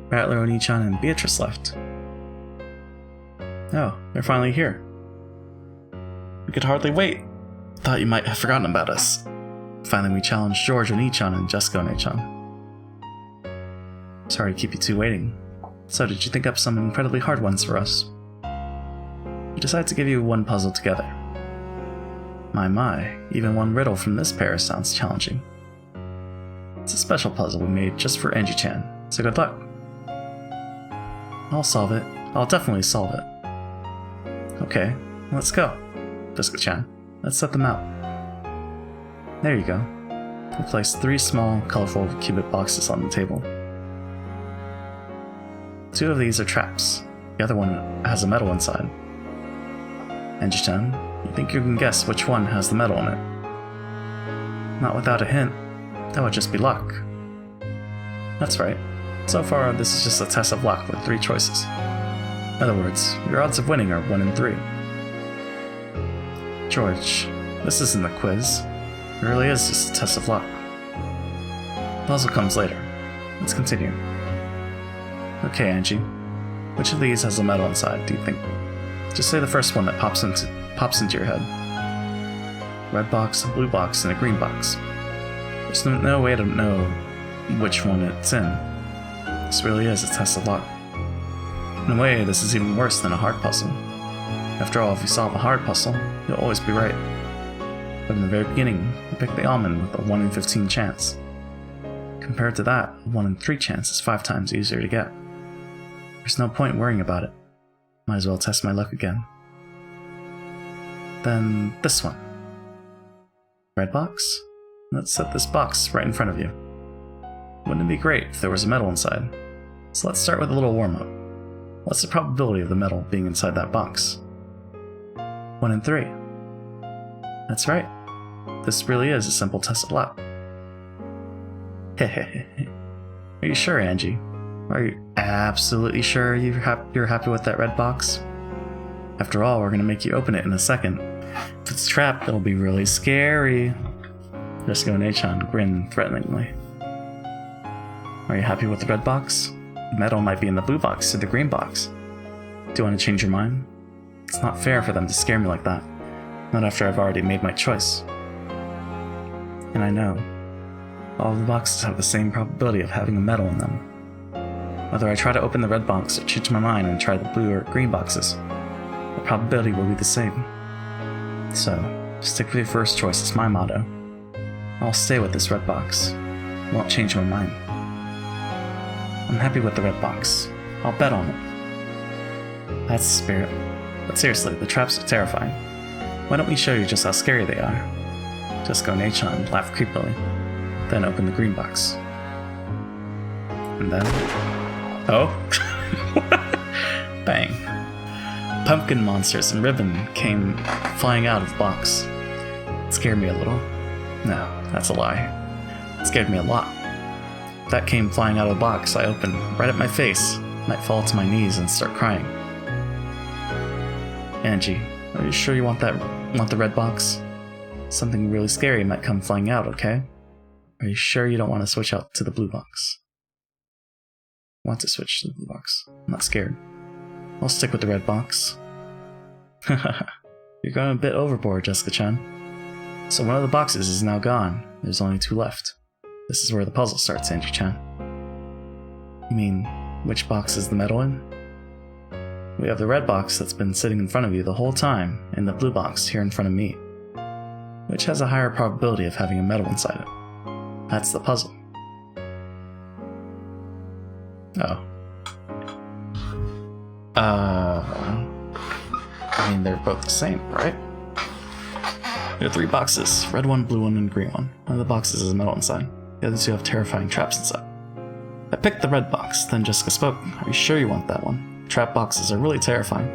Rattler Oni-chan, and Beatrice left. Oh, they're finally here. We could hardly wait. Thought you might have forgotten about us. Finally, we challenged George Oni-chan and Jessica Oni-chan. Sorry to keep you two waiting. So did you think up some incredibly hard ones for us? We decided to give you one puzzle together. My, even one riddle from this pair sounds challenging. It's a special puzzle we made just for Angie-chan, so good luck. I'll solve it. I'll definitely solve it. Okay, let's go. Jessica-chan, let's set them out. There you go. We'll place 3 small, colorful cubit boxes on the table. 2 of these are traps. The other one has a medal inside. Angie-chan, you think you can guess which one has the medal in it? Not without a hint. That would just be luck. That's right. So far, this is just a test of luck with 3 choices. In other words, your odds of winning are 1 in 3. George, this isn't a quiz. It really is just a test of luck. The puzzle comes later. Let's continue. Okay, Angie. Which of these has a medal inside, do you think? Just say the first one that pops into your head. Red box, a blue box, and a green box. There's no way to know which one it's in. This really is a test of luck. In a way, this is even worse than a hard puzzle. After all, if you solve a hard puzzle, you'll always be right. But in the very beginning, you pick the almond with a 1 in 15 chance. Compared to that, a 1 in 3 chance is 5 times easier to get. There's no point worrying about it. Might as well test my luck again. Then this one. Red box? Let's set this box right in front of you. Wouldn't it be great if there was a medal inside? So let's start with a little warm-up. What's the probability of the medal being inside that box? 1 in 3. That's right. This really is a simple test of luck. Hehehe. Are you sure, Angie? Are you absolutely sure you're happy with that red box? After all, we're going to make you open it in a second. If it's trapped, it'll be really scary. Jessica Oni-chan grinned threateningly. Are you happy with the red box? The medal might be in the blue box or the green box. Do you want to change your mind? It's not fair for them to scare me like that. Not after I've already made my choice. And I know. All of the boxes have the same probability of having a medal in them. Whether I try to open the red box or change my mind and try the blue or green boxes, the probability will be the same. So, stick with your first choice is my motto. I'll stay with this red box. won't change my mind. I'm happy with the red box. I'll bet on it. That's the spirit. But seriously, the traps are terrifying. Why don't we show you just how scary they are? Just go Nachon, laugh creepily, then open the green box. And then... oh? Bang. Pumpkin monsters and ribbon came flying out of the box. It scared me a little. No, that's a lie. It scared me a lot. That came flying out of the box I opened right at my face. Might fall to my knees and start crying. Angie, are you sure you want the red box? Something really scary might come flying out, okay? Are you sure you don't want to switch out to the blue box? I want to switch to the blue box. I'm not scared. I'll stick with the red box. You're going a bit overboard, Jessica-chan. So one of the boxes is now gone. There's only 2 left. This is where the puzzle starts, Angie-chan. You mean, which box is the medal in? We have the red box that's been sitting in front of you the whole time, and the blue box here in front of me. Which has a higher probability of having a medal inside it. That's the puzzle. Oh. I mean, they're both the same, right? There are 3 boxes, red one, blue one, and green one. One of the boxes has a medal inside. The other 2 have terrifying traps inside. I picked the red box, then Jessica spoke. Are you sure you want that one? Trap boxes are really terrifying.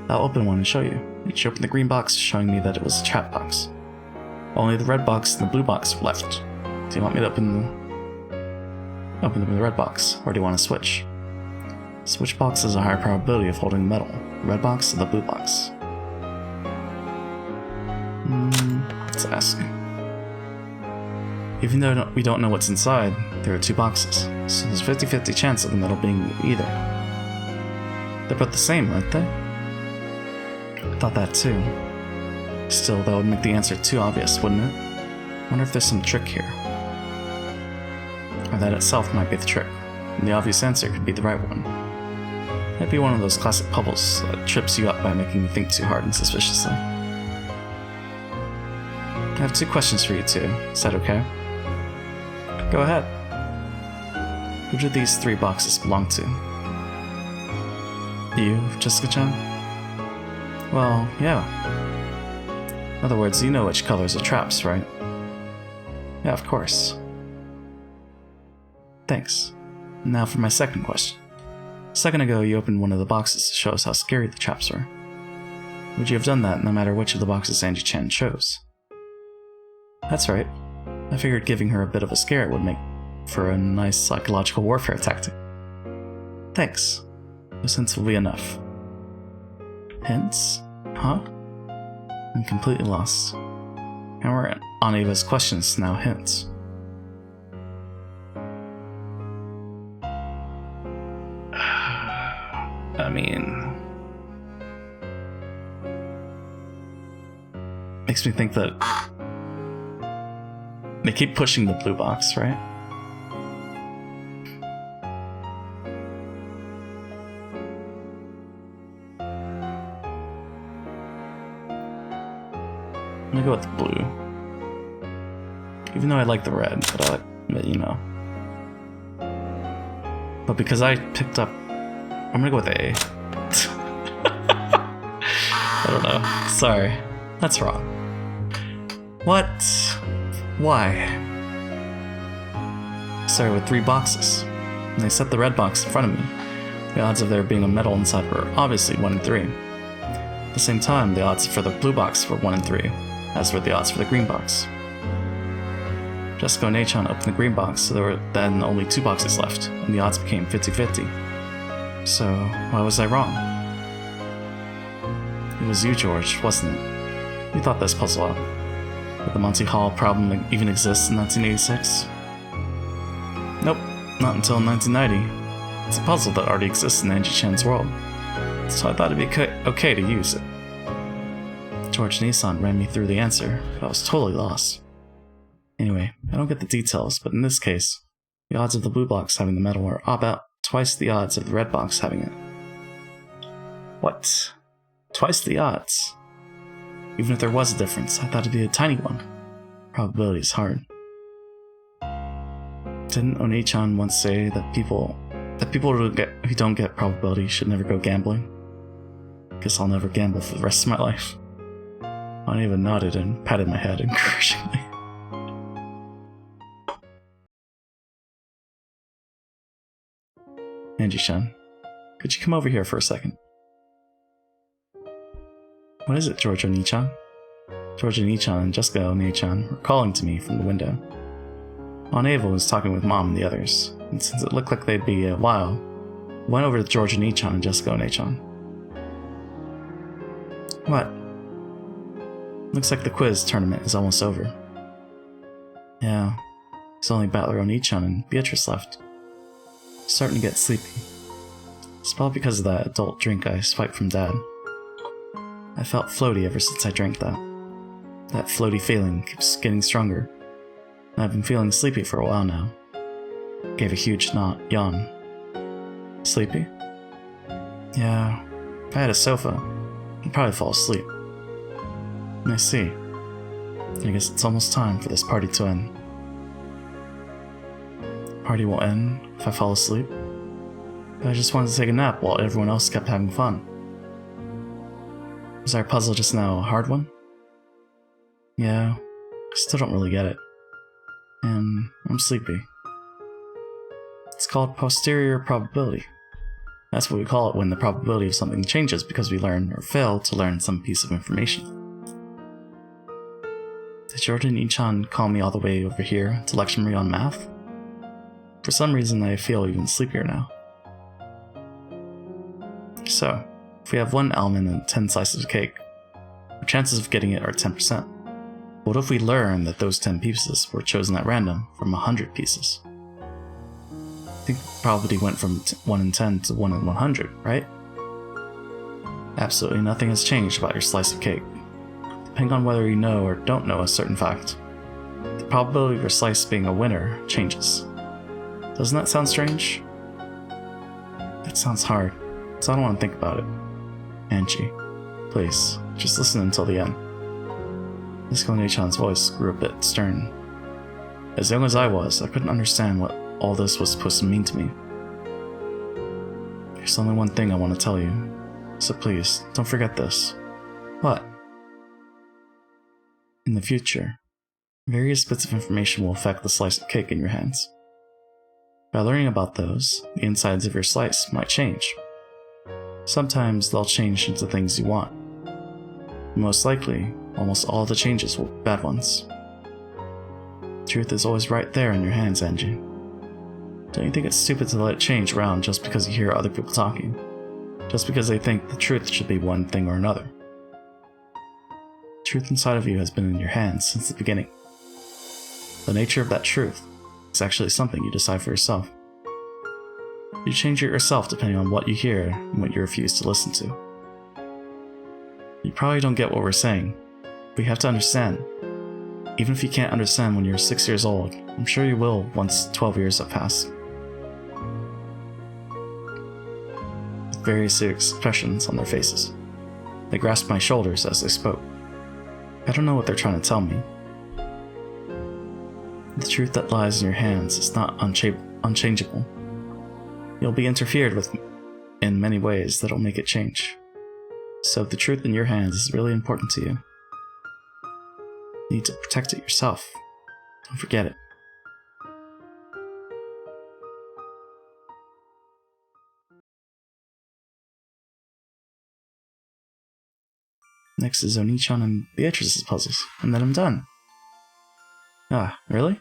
I'll open one and show you. She opened the green box, showing me that it was a trap box. Only the red box and the blue box were left. Do you want me to open the red box, or do you want to switch? Switch box has a higher probability of holding metal. The red box or the blue box? Let's ask. Even though we don't know what's inside, there are 2 boxes, so there's a 50-50 chance of the metal being either. They're both the same, aren't they? I thought that too. Still, that would make the answer too obvious, wouldn't it? I wonder if there's some trick here. Or that itself might be the trick, and the obvious answer could be the right one. It might be one of those classic puzzles that trips you up by making you think too hard and suspiciously. I have 2 questions for you two. Is that okay? Go ahead. Who do these 3 boxes belong to? You, Jessica-chan? Well, yeah. In other words, you know which colors are traps, right? Yeah, of course. Thanks. Now for my second question. A second ago, you opened one of the boxes to show us how scary the traps were. Would you have done that no matter which of the boxes Angie-chan chose? That's right. I figured giving her a bit of a scare would make for a nice psychological warfare tactic. Thanks. Those hints will be enough. Hints? Huh? I'm completely lost. And we're on Ava's questions, now hints. I mean... makes me think that they keep pushing the blue box, right? I'm gonna go with the blue. Even though I like the red, but you know. But because I picked up... I'm gonna go with A. I don't know. Sorry. That's wrong. What? Why? Started with 3 boxes, and they set the red box in front of me. The odds of there being a medal inside were obviously 1 in 3. At the same time, the odds for the blue box were 1 in 3, as were the odds for the green box. Jessica and Nachon opened the green box, so there were then only 2 boxes left, and the odds became 50-50. So, why was I wrong? It was you, George, wasn't it? You thought this puzzle out. Did the Monty Hall problem even exist in 1986? Nope, not until 1990. It's a puzzle that already exists in Angie-chan's world, so I thought it'd be okay to use it. George Nissan ran me through the answer, but I was totally lost. Anyway, I don't get the details, but in this case, the odds of the blue box having the medal are about twice the odds of the red box having it. What? Twice the odds? Even if there was a difference, I thought it'd be a tiny one. Probability is hard. Didn't Oni-chan once say that people who don't get probability should never go gambling? Guess I'll never gamble for the rest of my life. I even nodded and patted my head encouragingly. Angie-chan, could you come over here for a second? What is it, George Oni-chan? George Oni-chan and Jessica Oni-chan were calling to me from the window. Aunt Ava was talking with Mom and the others, and since it looked like they'd be a while, I went over to George Oni-chan and Jessica Oni-chan. What? Looks like the quiz tournament is almost over. Yeah, there's only Battler Oni-chan and Beatrice left. Starting to get sleepy. It's probably because of that adult drink I swiped from Dad. I felt floaty ever since I drank that. That floaty feeling keeps getting stronger. I've been feeling sleepy for a while now. Gave a huge yawn. Sleepy? Yeah, if I had a sofa, I'd probably fall asleep. I see. I guess it's almost time for this party to end. Party will end if I fall asleep. But I just wanted to take a nap while everyone else kept having fun. Was our puzzle just now a hard one? Yeah, I still don't really get it. And I'm sleepy. It's called posterior probability. That's what we call it when the probability of something changes because we learn or fail to learn some piece of information. Did Jordan Ichan call me all the way over here to lecture me on math? For some reason I feel even sleepier now. So, if we have one almond and 10 slices of cake, our chances of getting it are 10%. What if we learn that those 10 pieces were chosen at random from 100 pieces? I think the probability went from 1 in 10 to 1 in 100, right? Absolutely nothing has changed about your slice of cake. Depending on whether you know or don't know a certain fact, the probability of your slice being a winner changes. Doesn't that sound strange? It sounds hard, so I don't want to think about it. Angie, please, just listen until the end. Miss Kone-chan's voice grew a bit stern. As young as I was, I couldn't understand what all this was supposed to mean to me. There's only one thing I want to tell you, so please, don't forget this. What? In the future, various bits of information will affect the slice of cake in your hands. By learning about those, the insides of your slice might change. Sometimes they'll change into things you want. Most likely, almost all the changes will be bad ones. Truth is always right there in your hands, Angie. Don't you think it's stupid to let it change around just because you hear other people talking? Just because they think the truth should be one thing or another? Truth inside of you has been in your hands since the beginning. The nature of that truth is actually something you decide for yourself. You change it yourself depending on what you hear and what you refuse to listen to. You probably don't get what we're saying, but you have to understand. Even if you can't understand when you're 6 years old, I'm sure you will once 12 years have passed. With various expressions on their faces, they grasped my shoulders as they spoke. I don't know what they're trying to tell me. The truth that lies in your hands is not unchangeable. You'll be interfered with in many ways that'll make it change. So if the truth in your hands is really important to you, you need to protect it yourself. Don't forget it. Next is Oni-chan and Beatrice's puzzles, and then I'm done. Ah, really?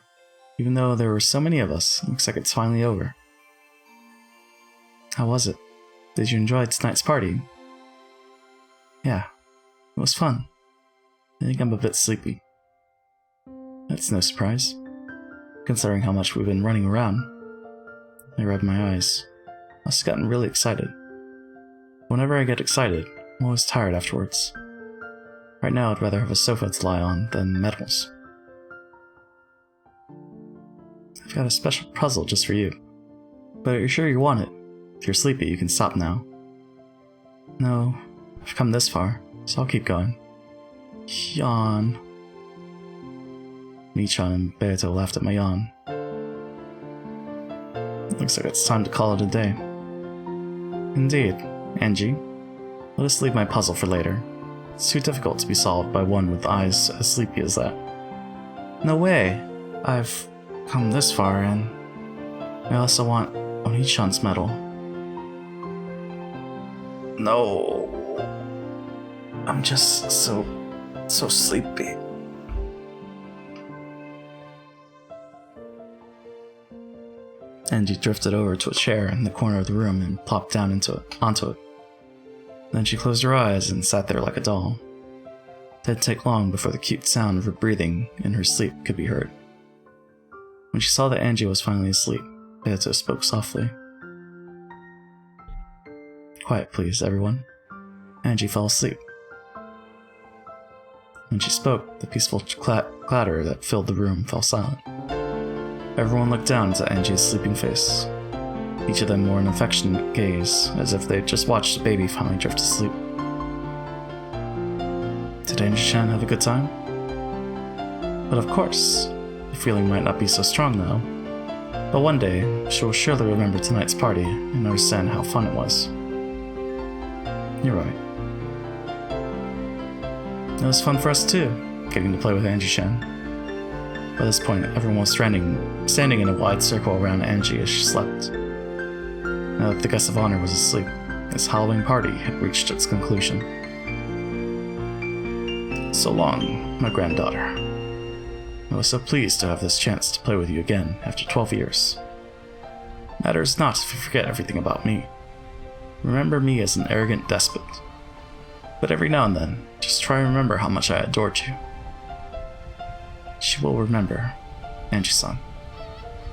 Even though there were so many of us, looks like it's finally over. How was it? Did you enjoy tonight's party? Yeah, it was fun. I think I'm a bit sleepy. That's no surprise, considering how much we've been running around. I rubbed my eyes. I must have gotten really excited. Whenever I get excited, I'm always tired afterwards. Right now, I'd rather have a sofa to lie on than medals. I've got a special puzzle just for you. But you're sure you want it? If you're sleepy, you can stop now. No, I've come this far, so I'll keep going. Yawn. Michan and Beto laughed at my yawn. Looks like it's time to call it a day. Indeed, Angie. Let us leave my puzzle for later. It's too difficult to be solved by one with eyes as sleepy as that. No way! I've come this far, and I also want Oni-chan's medal. No. I'm just so sleepy. Angie drifted over to a chair in the corner of the room and plopped down onto it. Then she closed her eyes and sat there like a doll. It didn't take long before the cute sound of her breathing in her sleep could be heard. When she saw that Angie was finally asleep, Beato spoke softly. Quiet, please, everyone. Angie fell asleep. When she spoke, the peaceful clatter that filled the room fell silent. Everyone looked down into Angie's sleeping face. Each of them wore an affectionate gaze, as if they'd just watched a baby finally drift to sleep. Did Angie-chan have a good time? But of course, the feeling might not be so strong now. But one day, she will surely remember tonight's party and understand how fun it was. You're right. It was fun for us too, getting to play with Angie-chan. By this point, everyone was standing in a wide circle around Angie as she slept. Now that the guest of honor was asleep, this Halloween party had reached its conclusion. So long, my granddaughter. I was so pleased to have this chance to play with you again after 12 years. Matters not if you forget everything about me. Remember me as an arrogant despot. But every now and then, just try and remember how much I adored you. She will remember, Angie-san.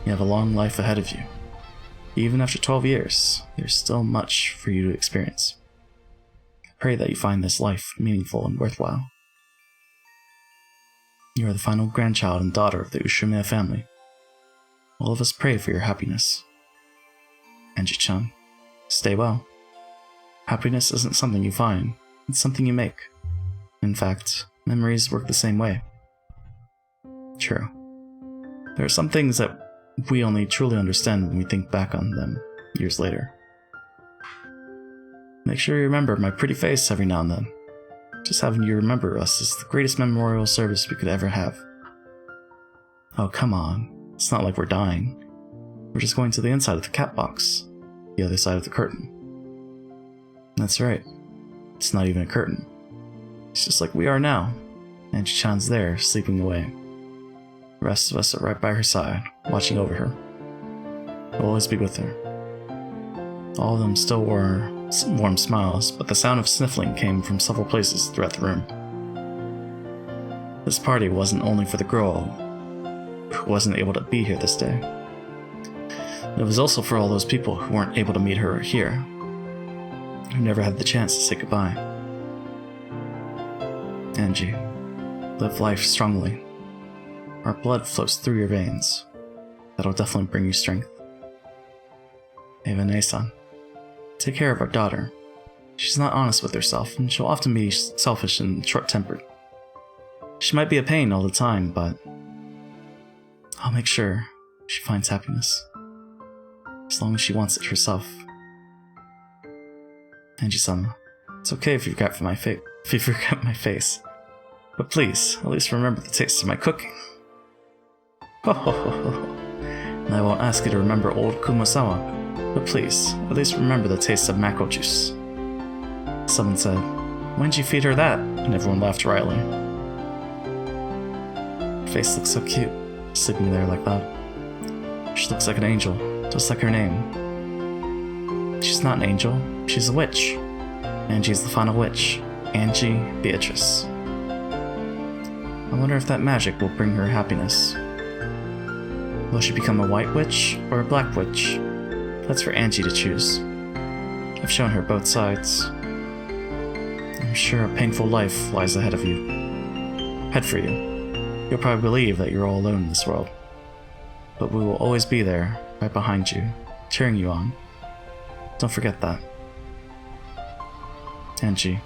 You have a long life ahead of you. Even after 12 years, there's still much for you to experience. I pray that you find this life meaningful and worthwhile. You are the final grandchild and daughter of the Ushime family. All of us pray for your happiness. Angie-chan, stay well. Happiness isn't something you find, it's something you make. In fact, memories work the same way. True. There are some things that we only truly understand when we think back on them years later. Make sure you remember my pretty face every now and then. Just having you remember us is the greatest memorial service we could ever have. Oh, come on. It's not like we're dying. We're just going to the inside of the cat box, the other side of the curtain. That's right. It's not even a curtain. It's just like we are now. Angie-chan's there, sleeping away. The rest of us are right by her side, watching over her. We'll always be with her. All of them still wore warm smiles, but the sound of sniffling came from several places throughout the room. This party wasn't only for the girl who wasn't able to be here this day. It was also for all those people who weren't able to meet her here, who never had the chance to say goodbye. Angie, live life strongly. Our blood flows through your veins. That'll definitely bring you strength. Eva-ne-san, take care of our daughter. She's not honest with herself, and she'll often be selfish and short-tempered. She might be a pain all the time, but I'll make sure she finds happiness. As long as she wants it herself. Angie-sama, it's okay if you forget my face. But please, at least remember the taste of my cooking. Ho ho ho ho. And I won't ask you to remember old Kumo-sama, but please, at least remember the taste of mako juice. Someone said, "When'd you feed her that?" And everyone laughed wryly. Her face looks so cute, sleeping there like that. She looks like an angel, just like her name. She's not an angel, she's a witch. Angie's the final witch, Angie Beatrice. I wonder if that magic will bring her happiness. Will she become a white witch or a black witch? That's for Angie to choose. I've shown her both sides. I'm sure a painful life lies ahead of you. Head for you. You'll probably believe that you're all alone in this world. But we will always be there, right behind you, cheering you on. Don't forget that. Angie,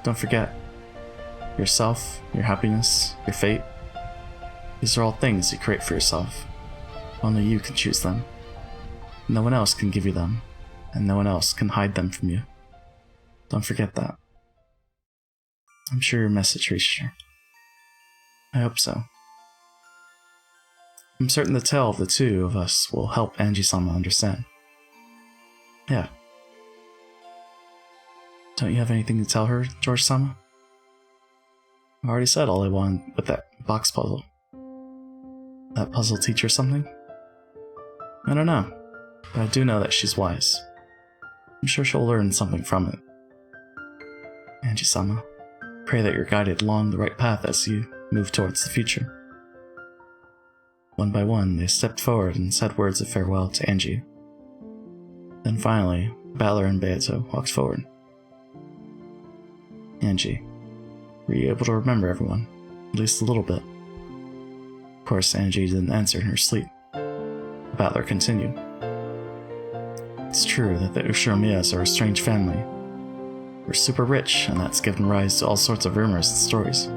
don't forget. Yourself, your happiness, your fate. These are all things you create for yourself. Only you can choose them. No one else can give you them, and no one else can hide them from you. Don't forget that. I'm sure your message reached her. I hope so. I'm certain the tale of the two of us will help Angie-sama understand. Yeah. Don't you have anything to tell her, George-sama? I've already said all I wanted with that box puzzle. That puzzle teach her something? I don't know, but I do know that she's wise. I'm sure she'll learn something from it. Angie-sama, pray that you're guided along the right path as you move towards the future. One by one, they stepped forward and said words of farewell to Angie. Then finally, Battler and Beato walked forward. Angie, were you able to remember everyone? At least a little bit. Of course, Angie didn't answer in her sleep. The Battler continued. It's true that the Ushiromiyas are a strange family. We're super rich, and that's given rise to all sorts of rumors and stories.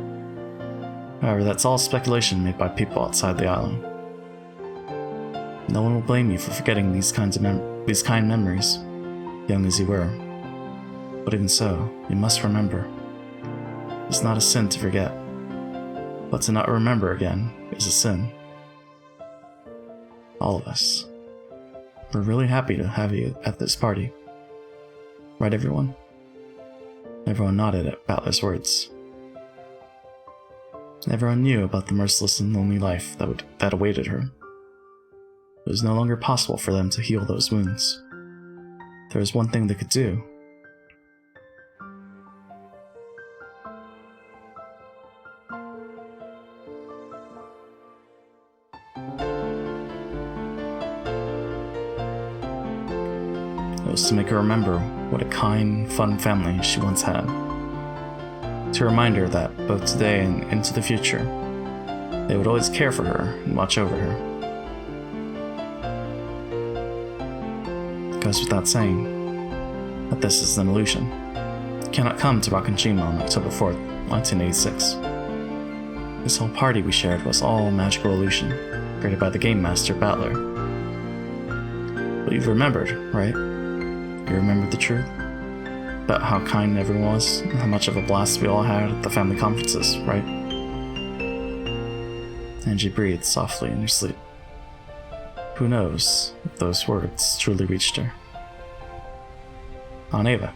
However, that's all speculation made by people outside the island. No one will blame you for forgetting these kind memories, young as you were. But even so, you must remember. It's not a sin to forget, but to not remember again is a sin. All of us. We're really happy to have you at this party. Right, everyone? Everyone nodded at Battler's words. Everyone knew about the merciless and lonely life that awaited her. It was no longer possible for them to heal those wounds. There was one thing they could do. It was to make her remember what a kind, fun family she once had. To remind her that both today and into the future, they would always care for her and watch over her. It goes without saying that this is an illusion. It cannot come to Rakanchima on October 4th, 1986. This whole party we shared was all magical illusion, created by the Game Master Battler. But you've remembered, right? You remembered the truth? About how kind everyone was, and how much of a blast we all had at the family conferences, right? Angie breathed softly in her sleep. Who knows if those words truly reached her? Aunt Ava.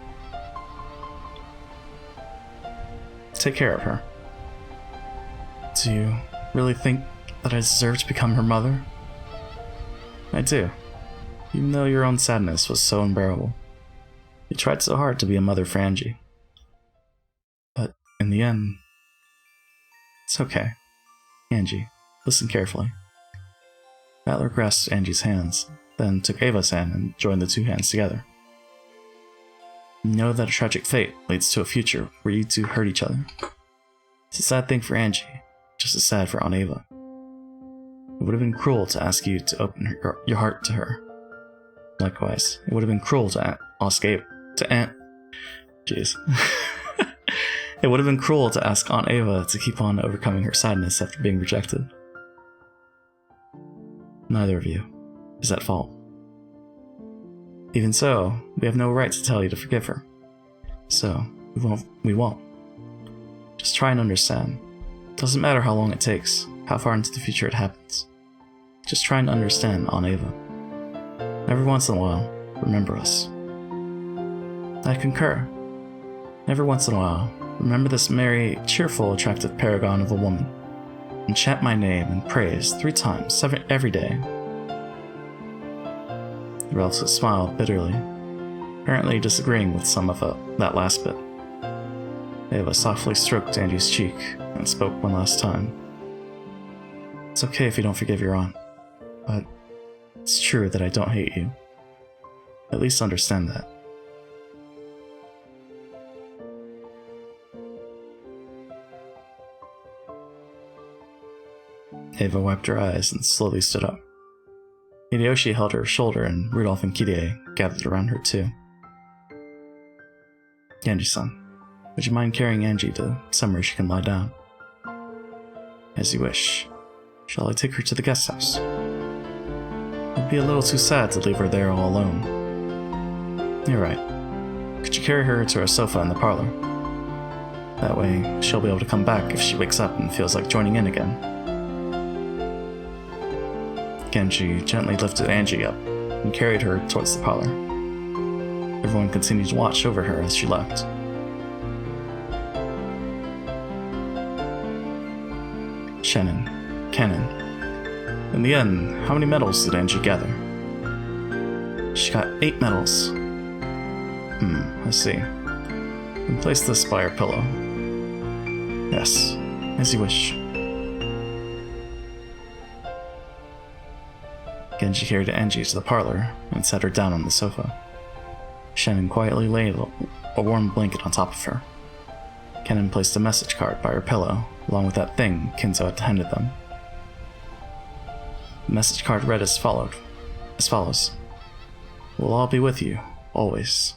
Take care of her. Do you really think that I deserve to become her mother? I do. Even though your own sadness was so unbearable. You tried so hard to be a mother for Angie. But in the end, it's okay. Angie, listen carefully. Battler grasped Angie's hands, then took Ava's hand and joined the two hands together. You know that a tragic fate leads to a future where you two hurt each other. It's a sad thing for Angie, just as sad for Aunt Ava. It would have been cruel to ask you to open your heart to her. Likewise, it would have been cruel to ask Ava to Aunt... Jeez. It would have been cruel to ask Aunt Ava to keep on overcoming her sadness after being rejected. Neither of you is at fault. Even so, we have no right to tell you to forgive her. So, we won't. Just try and understand. It doesn't matter how long it takes, how far into the future it happens. Just try and understand Aunt Ava. Every once in a while, remember us. I concur. Every once in a while, remember this merry, cheerful, attractive paragon of a woman, and chant my name and praise 3 times every day. The relative smiled bitterly, apparently disagreeing with some of that last bit. Ava softly stroked Angie's cheek and spoke one last time. It's okay if you don't forgive your aunt, but it's true that I don't hate you. At least understand that. Ava wiped her eyes and slowly stood up. Hideyoshi held her shoulder and Rudolph and Kirie gathered around her too. Angie-san, would you mind carrying Angie to somewhere she can lie down? As you wish. Shall I take her to the guest house? It'd be a little too sad to leave her there all alone. You're right. Could you carry her to her sofa in the parlor? That way, she'll be able to come back if she wakes up and feels like joining in again. Genji gently lifted Angie up and carried her towards the parlor. Everyone continued to watch over her as she left. Shannon, Kennen. In the end, how many medals did Angie gather? She got 8 medals. I see. And place this by her pillow. Yes, as you wish. Genji carried Angie to the parlor and sat her down on the sofa. Shannon quietly laid a warm blanket on top of her. Kennen placed a message card by her pillow, along with that thing Kinzo had handed them. The message card read as follows. We'll all be with you, always.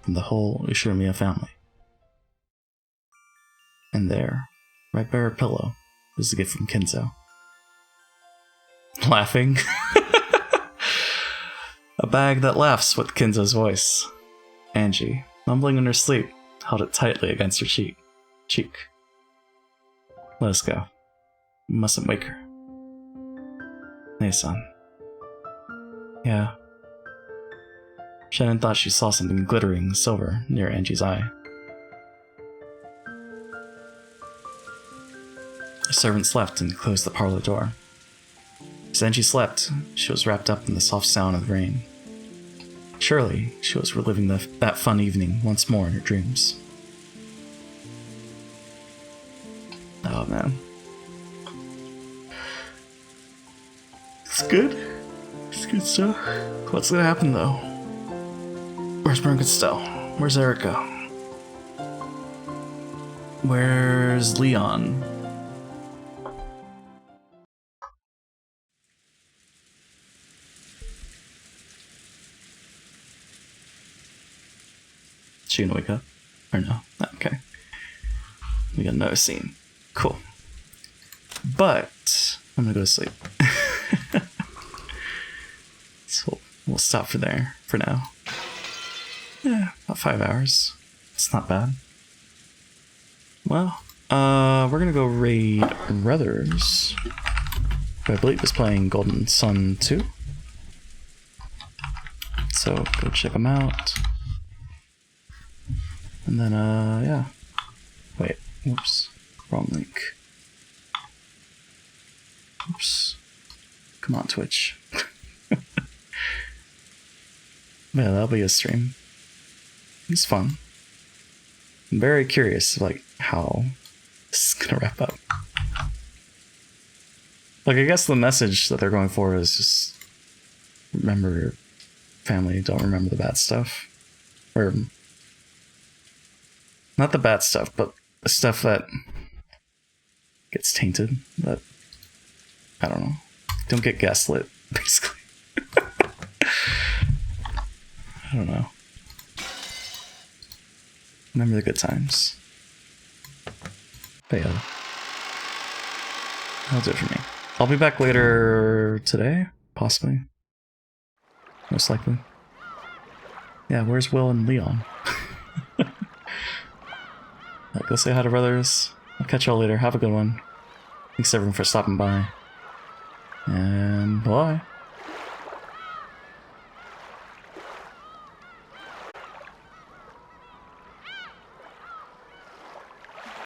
From the whole Ushiromiya family. And there, right by her pillow, was the gift from Kinzo. Laughing. A bag that laughs with Kinzo's voice. Angie, mumbling in her sleep, held it tightly against her cheek. Let us go. We mustn't wake her. Nei-san. Yeah. Shannon thought she saw something glittering silver near Angie's eye. The servants left and closed the parlor door. As Angie slept, she was wrapped up in the soft sound of the rain. Surely, she was reliving that fun evening once more in her dreams. Oh man. It's good. It's good stuff. What's gonna happen though? Where's Bernkastel? Where's Erica? Where's Leon? She gonna wake up? Or no? Okay. We got another scene. Cool. But I'm gonna go to sleep. So we'll stop for there for now. Yeah, about 5 hours. It's not bad. Well, we're gonna go raid Brothers, who I believe is playing Golden Sun 2. So go check them out. And then, yeah. Wait, whoops. Wrong link. Oops. Come on, Twitch. Yeah, that'll be a stream. It's fun. I'm very curious, like, how this is gonna wrap up. Like, I guess the message that they're going for is just remember your family, don't remember the bad stuff. Or not the bad stuff, but the stuff that gets tainted. That, I don't know. Don't get gaslit, basically. I don't know. Remember the good times. But yeah. That'll do it for me. I'll be back later today, possibly. Most likely. Yeah, where's Will and Leon? Right, go say hi to Brothers. I'll catch y'all later. Have a good one. Thanks everyone for stopping by. And bye.